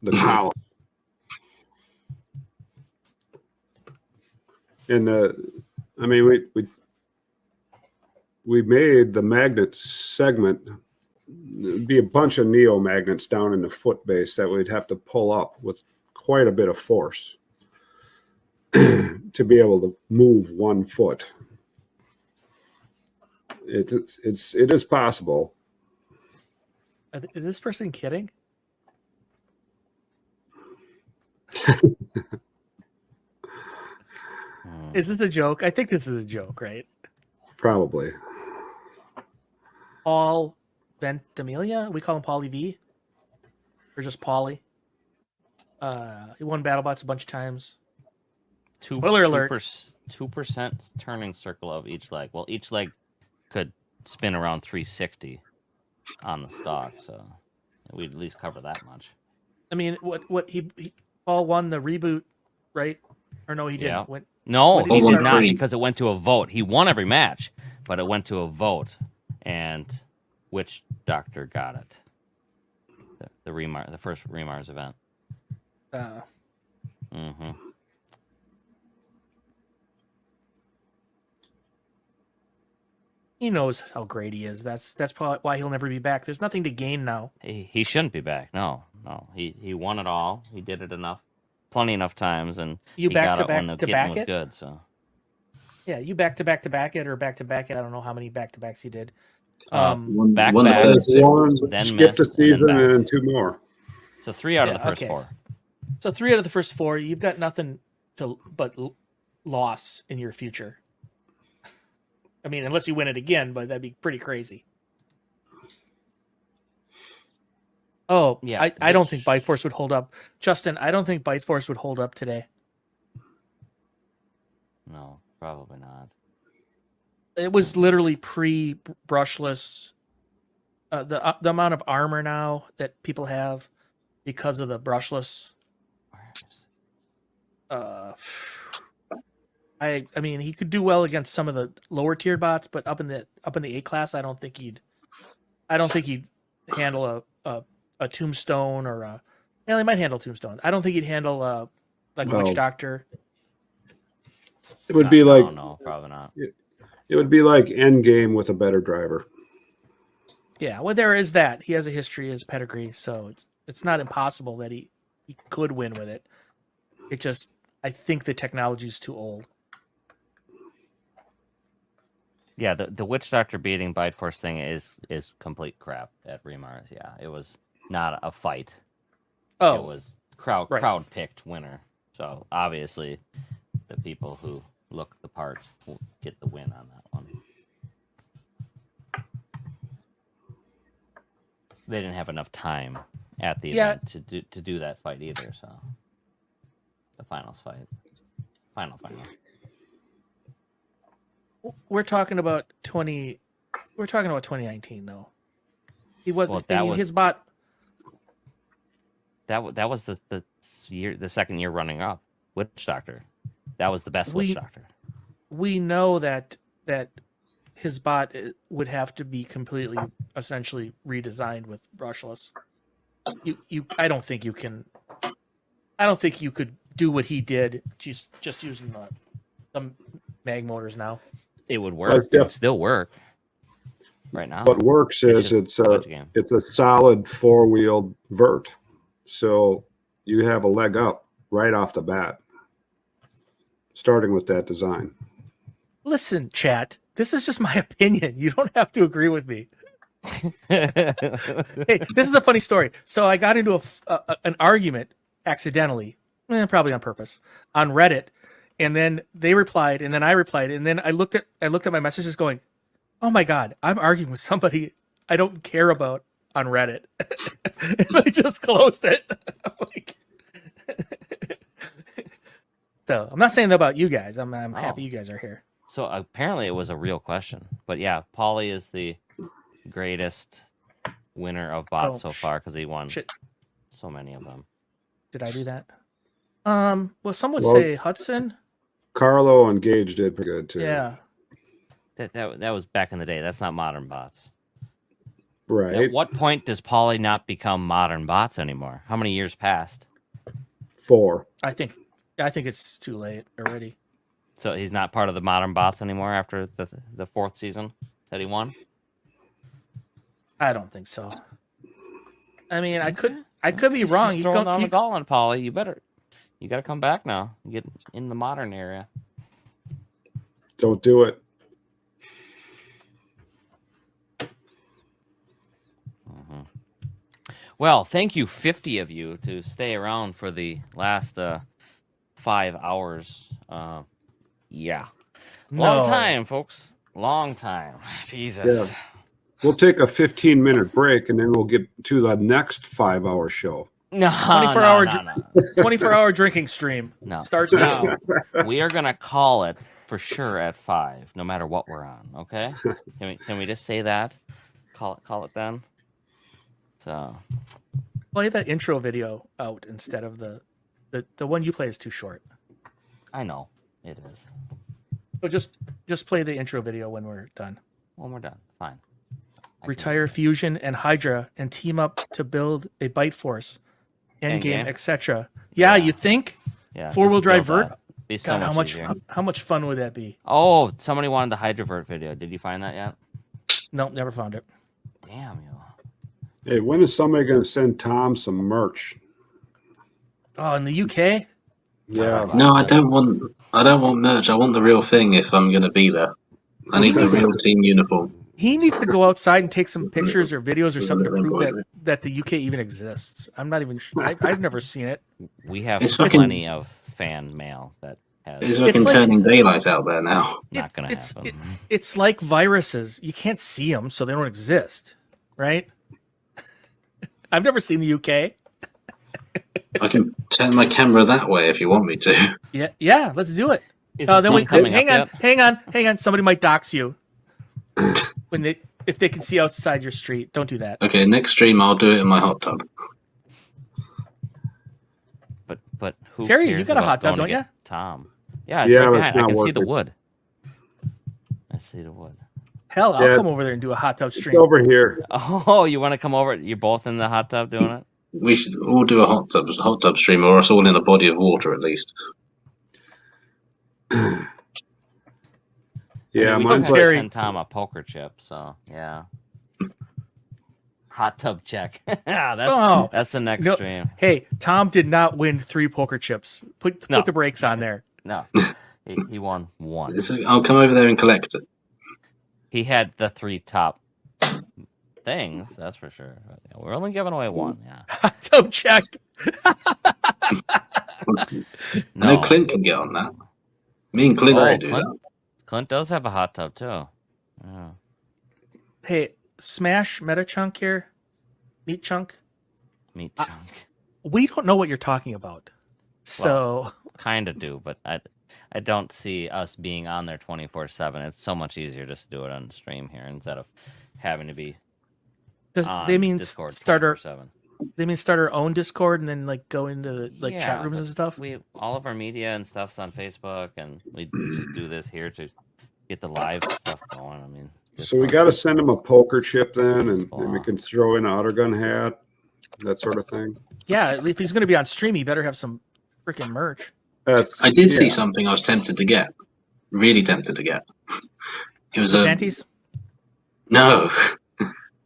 the column. And we made the magnet segment be a bunch of neo magnets down in the foot base that we'd have to pull up with quite a bit of force to be able to move one foot. It is possible. Is this person kidding? Is this a joke? I think this is a joke, right? Probably. Paul Ventimiglia? We call him Paulie V? Or just Paulie? He won BattleBots a bunch of times. Spoiler alert. 2% turning circle of each leg. Well, each leg could spin around 360 on the stock, so we'd at least cover that much. I mean, what he Paul won the reboot, right? Or no, he didn't. Yeah. No, he did not, because it went to a vote. He won every match, but it went to a vote, and which doctor got it? The first Remars event. Mm-hmm. He knows how great he is. That's probably why he'll never be back. There's nothing to gain now. He shouldn't be back. No. He won it all. He did it plenty enough times, and you he back got to it when the back to kitten back was it. Good. So yeah, you back to back it or back to back it. I don't know how many back to backs he did. back, one then skip the missed, season, and then 2 more. So 3 out of the first 4. So 3 out of the first 4. You've got nothing but loss in your future. I mean, unless you win it again, but that'd be pretty crazy. Oh, yeah. I don't think Bite Force would hold up. Justin, I don't think Bite Force would hold up today. No, probably not. It was literally pre-brushless. The amount of armor now that people have because of the brushless. I mean, he could do well against some of the lower tier bots, but up in the A class, I don't think he'd handle a tombstone or he might handle tombstone. I don't think he'd handle like Well, Witch Doctor. It would be I like don't know, probably not. it would be like Endgame with a better driver. Yeah, well, there is that. He has a history, his pedigree, so it's not impossible that he could win with it. It just, I think the technology is too old. Yeah, the Witch Doctor beating Bite Force thing is complete crap at Remars. Yeah, it was not a fight. Oh, It was crowd picked winner. So obviously, the people who look the part will get the win on that one. They didn't have enough time at the event to do that fight either. So the finals fight, final. we're talking about 2019 though. He was. Well, I mean, his bot. That was the second year running up. Witch Doctor. That was the best Witch Doctor. We know that his bot would have to be completely, essentially redesigned with brushless. I don't think you can. I don't think you could do what he did just using the mag motors now. It would work. It would still work. Right now. What works is it's a solid 4-wheeled vert. So you have a leg up right off the bat, starting with that design. Listen, chat, this is just my opinion. You don't have to agree with me. Hey, this is a funny story. So I got into an argument accidentally, probably on purpose, on Reddit, and then they replied, and then I replied, and then I looked at my messages going, oh my God, I'm arguing with somebody I don't care about on Reddit. And I just closed it. So I'm not saying that about you guys. I'm happy you guys are here. So apparently it was a real question. But yeah, Paulie is the greatest winner of bots so far because he won so many of them. Did I do that? Well, some would say Hudson. Carlo and Gage did pretty good too. Yeah. That was back in the day. That's not modern bots. Right. At what point does Paulie not become modern bots anymore? How many years passed? 4. I think it's too late already. So he's not part of the modern bots anymore after the 4th season that he won? I don't think so. I mean, I could be wrong. He's throwing down the ball on Paulie. You got to come back now. Get in the modern area. Don't do it. Well, thank you, 50 of you, to stay around for the last 5 hours. Yeah. Long time, folks. Long time. Jesus. Yeah. We'll take a 15-minute break, and then we'll get to the next 5-hour show. No, 24-hour drinking stream. No. Starts now. We are going to call it for sure at 5, no matter what we're on, okay? Can we just say that? Call it then? So play that intro video out instead of the one you play is too short. I know it is. So just play the intro video when we're done. When we're done, fine. Retire Fusion and Hydra and team up to build a Bite Force, Endgame, etc. Yeah, you think? Yeah. 4-wheel drive vert. Be so God, easier. how much fun would that be? Oh, somebody wanted the Hydra vert video. Did you find that yet? Nope, never found it. Damn you. Hey, when is somebody going to send Tom some merch? Oh, in the UK? Yeah. No, I don't want merch. I want the real thing if I'm going to be there. I need the real team uniform. He needs to go outside and take some pictures or videos or something to prove that the UK even exists. I'm not even sure. I've never seen it. We have plenty of fan mail that has. It's fucking turning daylight out there now. Not going to happen. It's like viruses. You can't see them, so they don't exist, right? I've never seen the UK. I can turn my camera that way if you want me to. Yeah, let's do it. Then hang on. Somebody might dox you if they can see outside your street. Don't do that. Okay, next stream I'll do it in my hot tub. But who Terry, cares you got a hot tub, about don't you? Tom. Yeah, it's right behind. I can see the wood. I see the wood. Hell, I'll come over there and do a hot tub stream. It's over here. Oh, you want to come over? You're both in the hot tub doing it? We'll do a hot tub stream, or us all in a body of water at least. Yeah, we mine's could like, send Tom a poker chip, so yeah. Hot tub check. Yeah, that's the next No. stream. Hey, Tom did not win 3 poker chips. Put No. the brakes on there. No, he won 1. I'll come over there and collect it. He had the 3 top things, that's for sure. We're only giving away 1. Yeah. Hot tub check. I know Clint can get on that. Me and Clint will do that. Clint does have a hot tub too. Yeah. Hey, Smash Meta Chunk here. Meat Chunk. Meat chunk. We don't know what you're talking about. So Kind of do, but I don't see us being on there 24/7. It's so much easier just to do it on the stream here instead of having to be on they mean Discord start our 24/7. They mean start our own Discord and then like go into like chat rooms and stuff. All of our media and stuff's on Facebook, and we just do this here to get the live stuff going. I mean, so we got to send him a poker chip then, and we can throw in an Udder Gun hat, that sort of thing. Yeah, if he's going to be on stream, he better have some freaking merch. I did see something I was tempted to get. Really tempted to get. It was panties? No.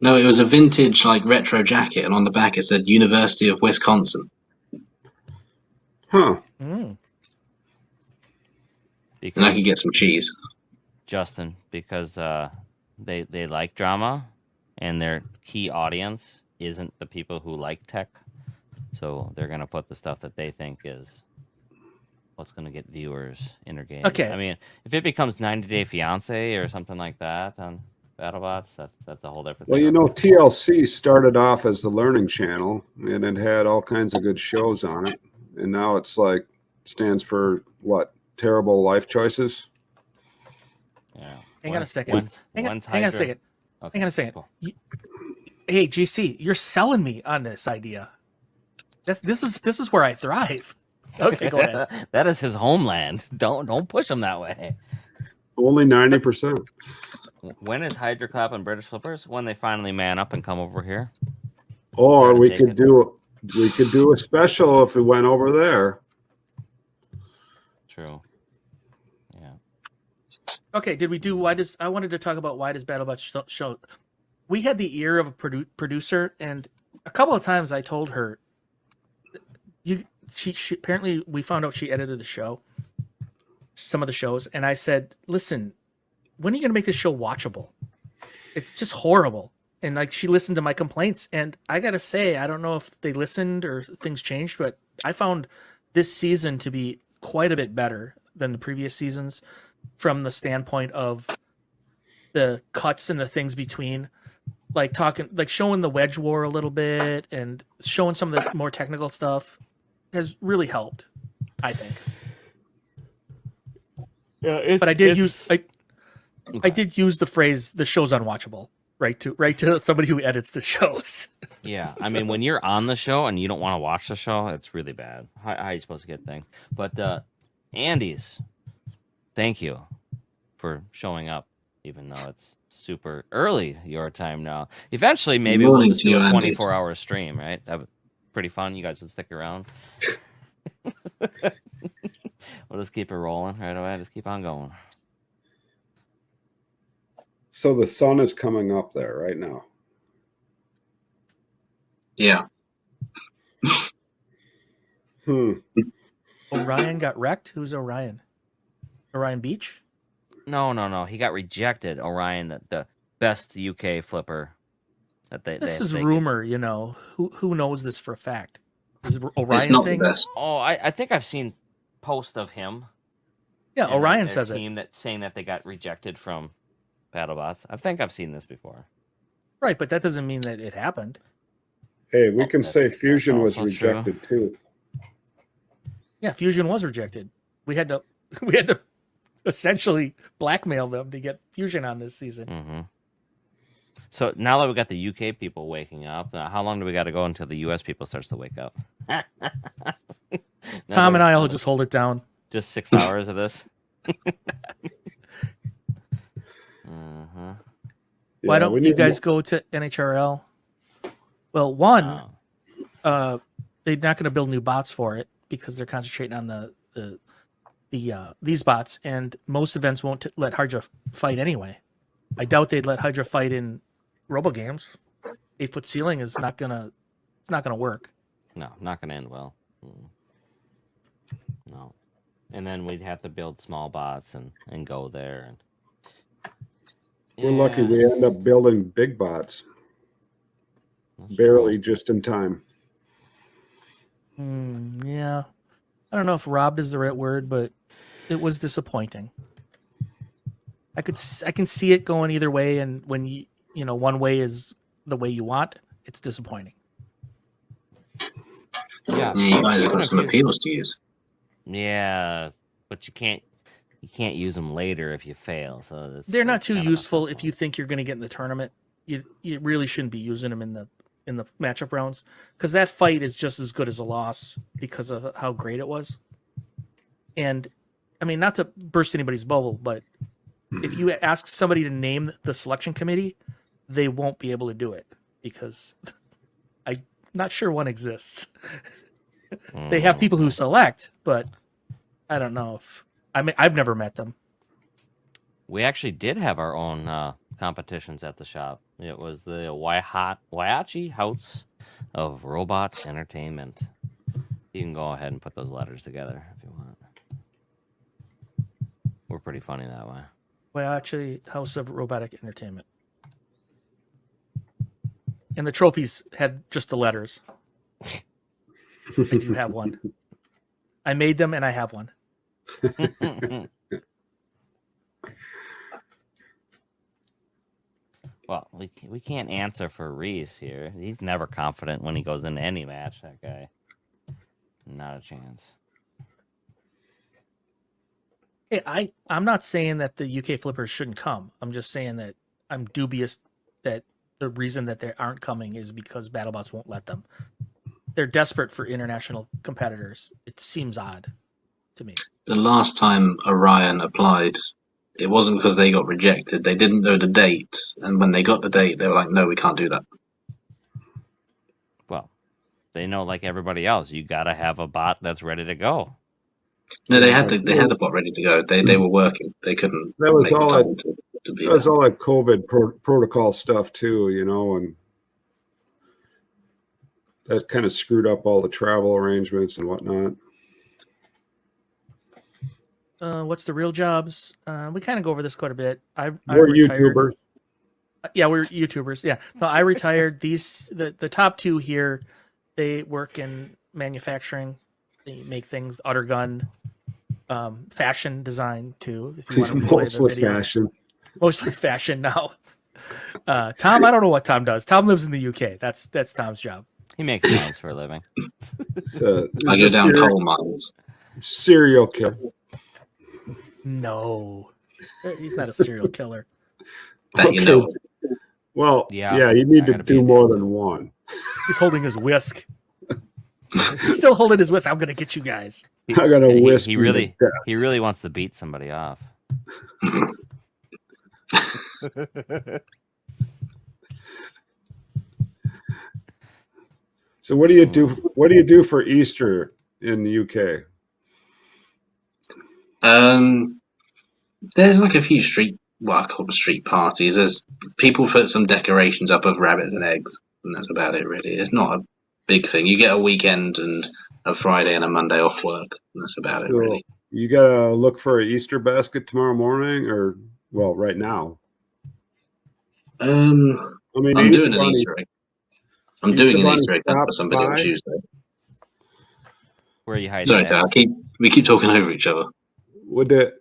No, it was a vintage like retro jacket, and on the back it said University of Wisconsin. Huh. Mm. And I could get some cheese. Justin, because they like drama, and their key audience isn't the people who like tech, so they're gonna put the stuff that they think is what's gonna get viewers entertained. Okay. I mean, if it becomes 90 Day Fiance or something like that on BattleBots, that's a whole different Well, thing. you know, TLC started off as the learning channel, and it had all kinds of good shows on it, and now it's like stands for what? Terrible life choices. Yeah. Hang on a second. Hang on a second. Okay, Hang on a second. cool. Hey, GC, you're selling me on this idea. This is where I thrive. Okay, go ahead. That is his homeland. Don't push him that way. Only 90%. When is Hydra Clap and British Flippers? When they finally man up and come over here. Or Try to we take could it. do a special if we went over there. True. Yeah. Okay, did we do I wanted to talk about why does BattleBots show? We had the ear of a producer, and a couple of times I told her, she apparently we found out she edited the show, some of the shows, and I said, listen, when are you going to make this show watchable? It's just horrible. And like she listened to my complaints, and I got to say, I don't know if they listened or things changed, but I found this season to be quite a bit better than the previous seasons from the standpoint of the cuts and the things between, like showing the wedge war a little bit and showing some of the more technical stuff has really helped, I think. Yeah, but I did use the phrase "the show's unwatchable" right to somebody who edits the shows. Yeah, I mean, when you're on the show and you don't want to watch the show, it's really bad. How are you supposed to get things? But Andy's, thank you for showing up, even though it's super early your time now. Eventually, maybe we'll just do a 24-hour stream, right? That would be pretty fun. You guys would stick around. We'll just keep it rolling right away. Just keep on going. So the sun is coming up there right now. Yeah. Orion got wrecked? Who's Orion? Orion Beach? No. He got rejected. Orion, the best UK flipper. This is rumor, you know. Who knows this for a fact? Is Orion saying this? Oh, I think I've seen posts of him. Yeah, Orion says it. Team saying that they got rejected from BattleBots. I think I've seen this before. Right, but that doesn't mean that it happened. Hey, we can say Fusion was rejected too. Yeah, Fusion was rejected. We had to essentially blackmail them to get Fusion on this season. Mm-hmm. So now that we got the UK people waking up, how long do we got to go until the US people starts to wake up? Tom and I will just hold it down. Just 6 hours of this. Why don't you guys go to NHRL? Well, one, they're not going to build new bots for it because they're concentrating on these bots, and most events won't let Hydra fight anyway. I doubt they'd let Hydra fight in robo games. 8-foot ceiling is not gonna work. No, not gonna end well. No. And then we'd have to build small bots and go there. And We're lucky we end up building big bots. Barely just in time. Yeah. I don't know if robbed is the right word, but it was disappointing. I can see it going either way, and when you one way is the way you want, it's disappointing. Yeah, you guys have got some appeals to use. Yeah, but you can't use them later if you fail. So they're not too useful if you think you're going to get in the tournament. You really shouldn't be using them in the matchup rounds, because that fight is just as good as a loss because of how great it was. And I mean, not to burst anybody's bubble, but if you ask somebody to name the selection committee, they won't be able to do it because I'm not sure one exists. They have people who select, but I don't know if I've never met them. We actually did have our own competitions at the shop. It was the Waiachi House of Robot Entertainment. You can go ahead and put those letters together if you want. We're pretty funny that way. Waiachi House of Robotic Entertainment. And the trophies had just the letters. I do have one. I made them and I have one. Well, we can't answer for Reese here. He's never confident when he goes into any match, that guy. Not a chance. Hey, I'm not saying that the UK flippers shouldn't come. I'm just saying that I'm dubious that the reason that they aren't coming is because BattleBots won't let them. They're desperate for international competitors. It seems odd to me. The last time Orion applied, it wasn't because they got rejected. They didn't know the date, and when they got the date, they were like, "No, we can't do that." Well, they know, like everybody else, you got to have a bot that's ready to go. No, they had the bot ready to go. They were working. They couldn't. That was make all the time to be that was there. all that COVID protocol stuff too, and that kind of screwed up all the travel arrangements and whatnot. What's the real jobs? We kind of go over this quite a bit. We're retired. YouTubers. Yeah, we're YouTubers. Yeah. No, I retired. The top two here, they work in manufacturing. They make things, Udder Gun, fashion design too. If you want to play the video. Fashion. Mostly fashion now. Tom, I don't know what Tom does. Tom lives in the UK. That's Tom's job. He makes sounds for a living. I go down coal mines. Serial killer. No, he's not a serial killer. That you know. Well, Yeah, you need I to gotta do be more there. than one. He's holding his whisk. He's still holding his whisk. I'm gonna get you guys. I got a whisk. He really wants to beat somebody off. So what do you do? What do you do for Easter in the UK? There's like a few I call them street parties. There's people put some decorations up of rabbits and eggs, and that's about it really. It's not a big thing. You get a weekend and a Friday and a Monday off work, and that's about it really. You gotta look for an Easter basket tomorrow morning, or right now. I mean, I'm Easter doing an Bunny- Easter egg. I'm Easter doing an Bunny Easter egg hunt for stopped somebody on by. Tuesday. Where are you hiding? Sorry, at? Dad, we keep talking over each other. Would the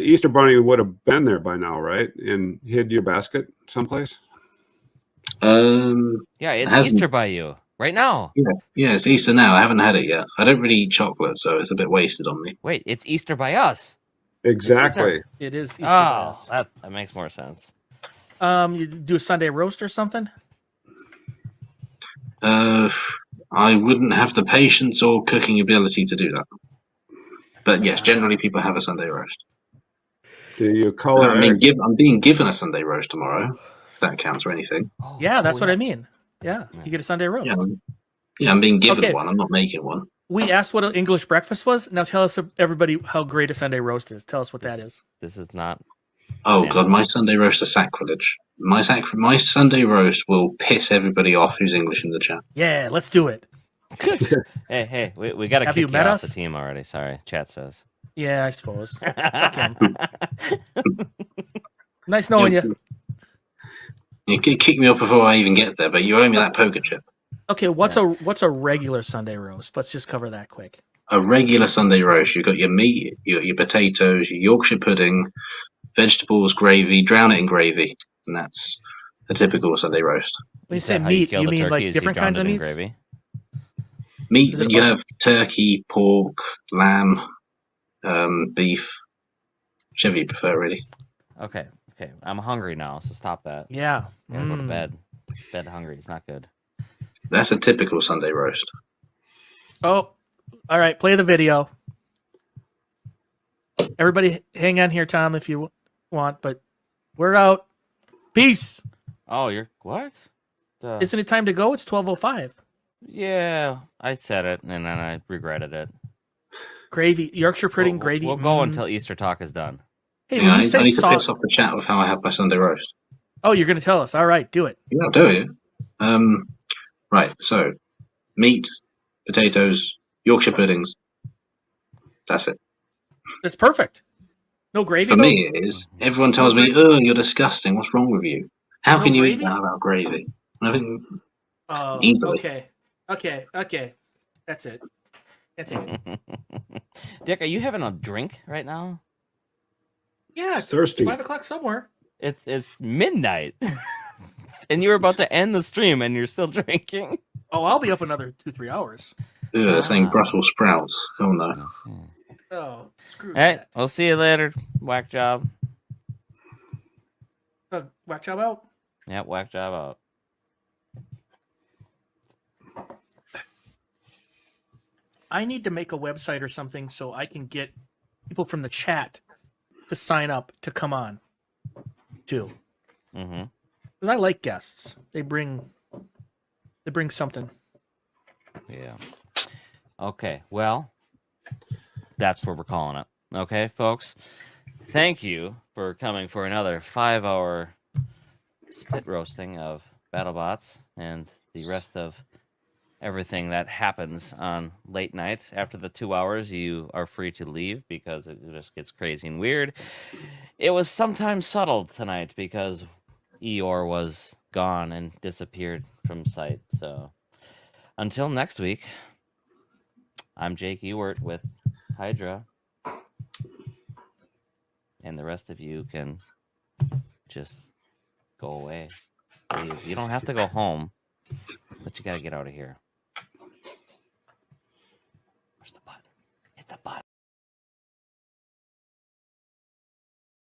Easter Bunny would have been there by now, right? And hid your basket someplace? Yeah, it's hasn't- Easter by you right now. Yeah, it's Easter now. I haven't had it yet. I don't really eat chocolate, so it's a bit wasted on me. Wait, it's Easter by us. Exactly. It is Easter Oh, Mass. that makes more sense. You do a Sunday roast or something? I wouldn't have the patience or cooking ability to do that. But yes, generally people have a Sunday roast. Do you color eggs? I'm being given a Sunday roast tomorrow, if that counts for anything. Oh, Yeah, that's what yeah. I mean. Yeah, you get a Sunday roast. Yeah, Yeah, I'm being given Okay. one. I'm not making one. We asked what an English breakfast was. Now tell us, everybody, how great a Sunday roast is. Tell us what that is. This is not. Oh Santa god, my roast. Sunday roast is sacrilege. My Sunday roast will piss everybody off who's English in the chat. Yeah, let's do it. Hey, we got to Have kick you you met off the us? team already. Sorry, chat says. Yeah, I suppose. Okay. Nice knowing you. You can kick me off before I even get there, but you owe me that poker chip. Okay, what's a regular Sunday roast? Let's just cover that quick. A regular Sunday roast, you've got your meat, your potatoes, your Yorkshire pudding, vegetables, gravy, drown it in gravy, and that's a typical Sunday roast. When you Is say that how meat, kill you the mean turkey, like is you different drowned kinds of it in meats? Meat, Is it you a can have turkey, pork, lamb, beef, whichever you prefer, really. Okay. I'm hungry now, so stop that. Yeah. I gotta go to bed. Bed hungry. It's not good. That's a typical Sunday roast. Oh, all right. Play the video. Everybody, hang on here, Tom, if you want. But we're out. Peace. Oh, you're what? Isn't it time to go? It's 12:05. Yeah, I said it and then I regretted it. Gravy, Yorkshire pudding, We'll gravy. go until Easter talk is done. Hey, Yeah, when I you need say to piss sauce, off the chat with how I have my Sunday roast. oh, you're going to tell us. All right, do it. Yeah, I'll do it. Right, so meat, potatoes, Yorkshire puddings. That's it. That's perfect. No gravy. For though? me, it is. Everyone tells me, "Oh, you're disgusting. What's wrong with you? How No can you eat gravy? that without gravy?" I think Oh, easily. Okay. That's it. Can't take it. Dick, are you having a drink right now? Yeah, it's Thirsty. 5:00 somewhere. It's midnight, and you were about to end the stream, and you're still drinking. Oh, I'll be up another 2-3 hours. Ugh, they're saying Ah. Brussels sprouts. Oh no. Oh, screw Hey, that. we'll see you later. Whack job. Whack job out. Yep, whack job out. I need to make a website or something so I can get people from the chat to sign up to come on too. Mm-hmm. Because I like guests. They bring something. Yeah. Okay. Well, that's what we're calling it. Okay, folks. Thank you for coming for another 5-hour spit roasting of BattleBots and the rest of everything that happens on late night. After the 2 hours, you are free to leave because it just gets crazy and weird. It was sometimes subtle tonight because Eeyore was gone and disappeared from sight. So until next week, I'm Jake Ewert with Hydra. And the rest of you can just go away. Please. You don't have to go home, but you got to get out of here.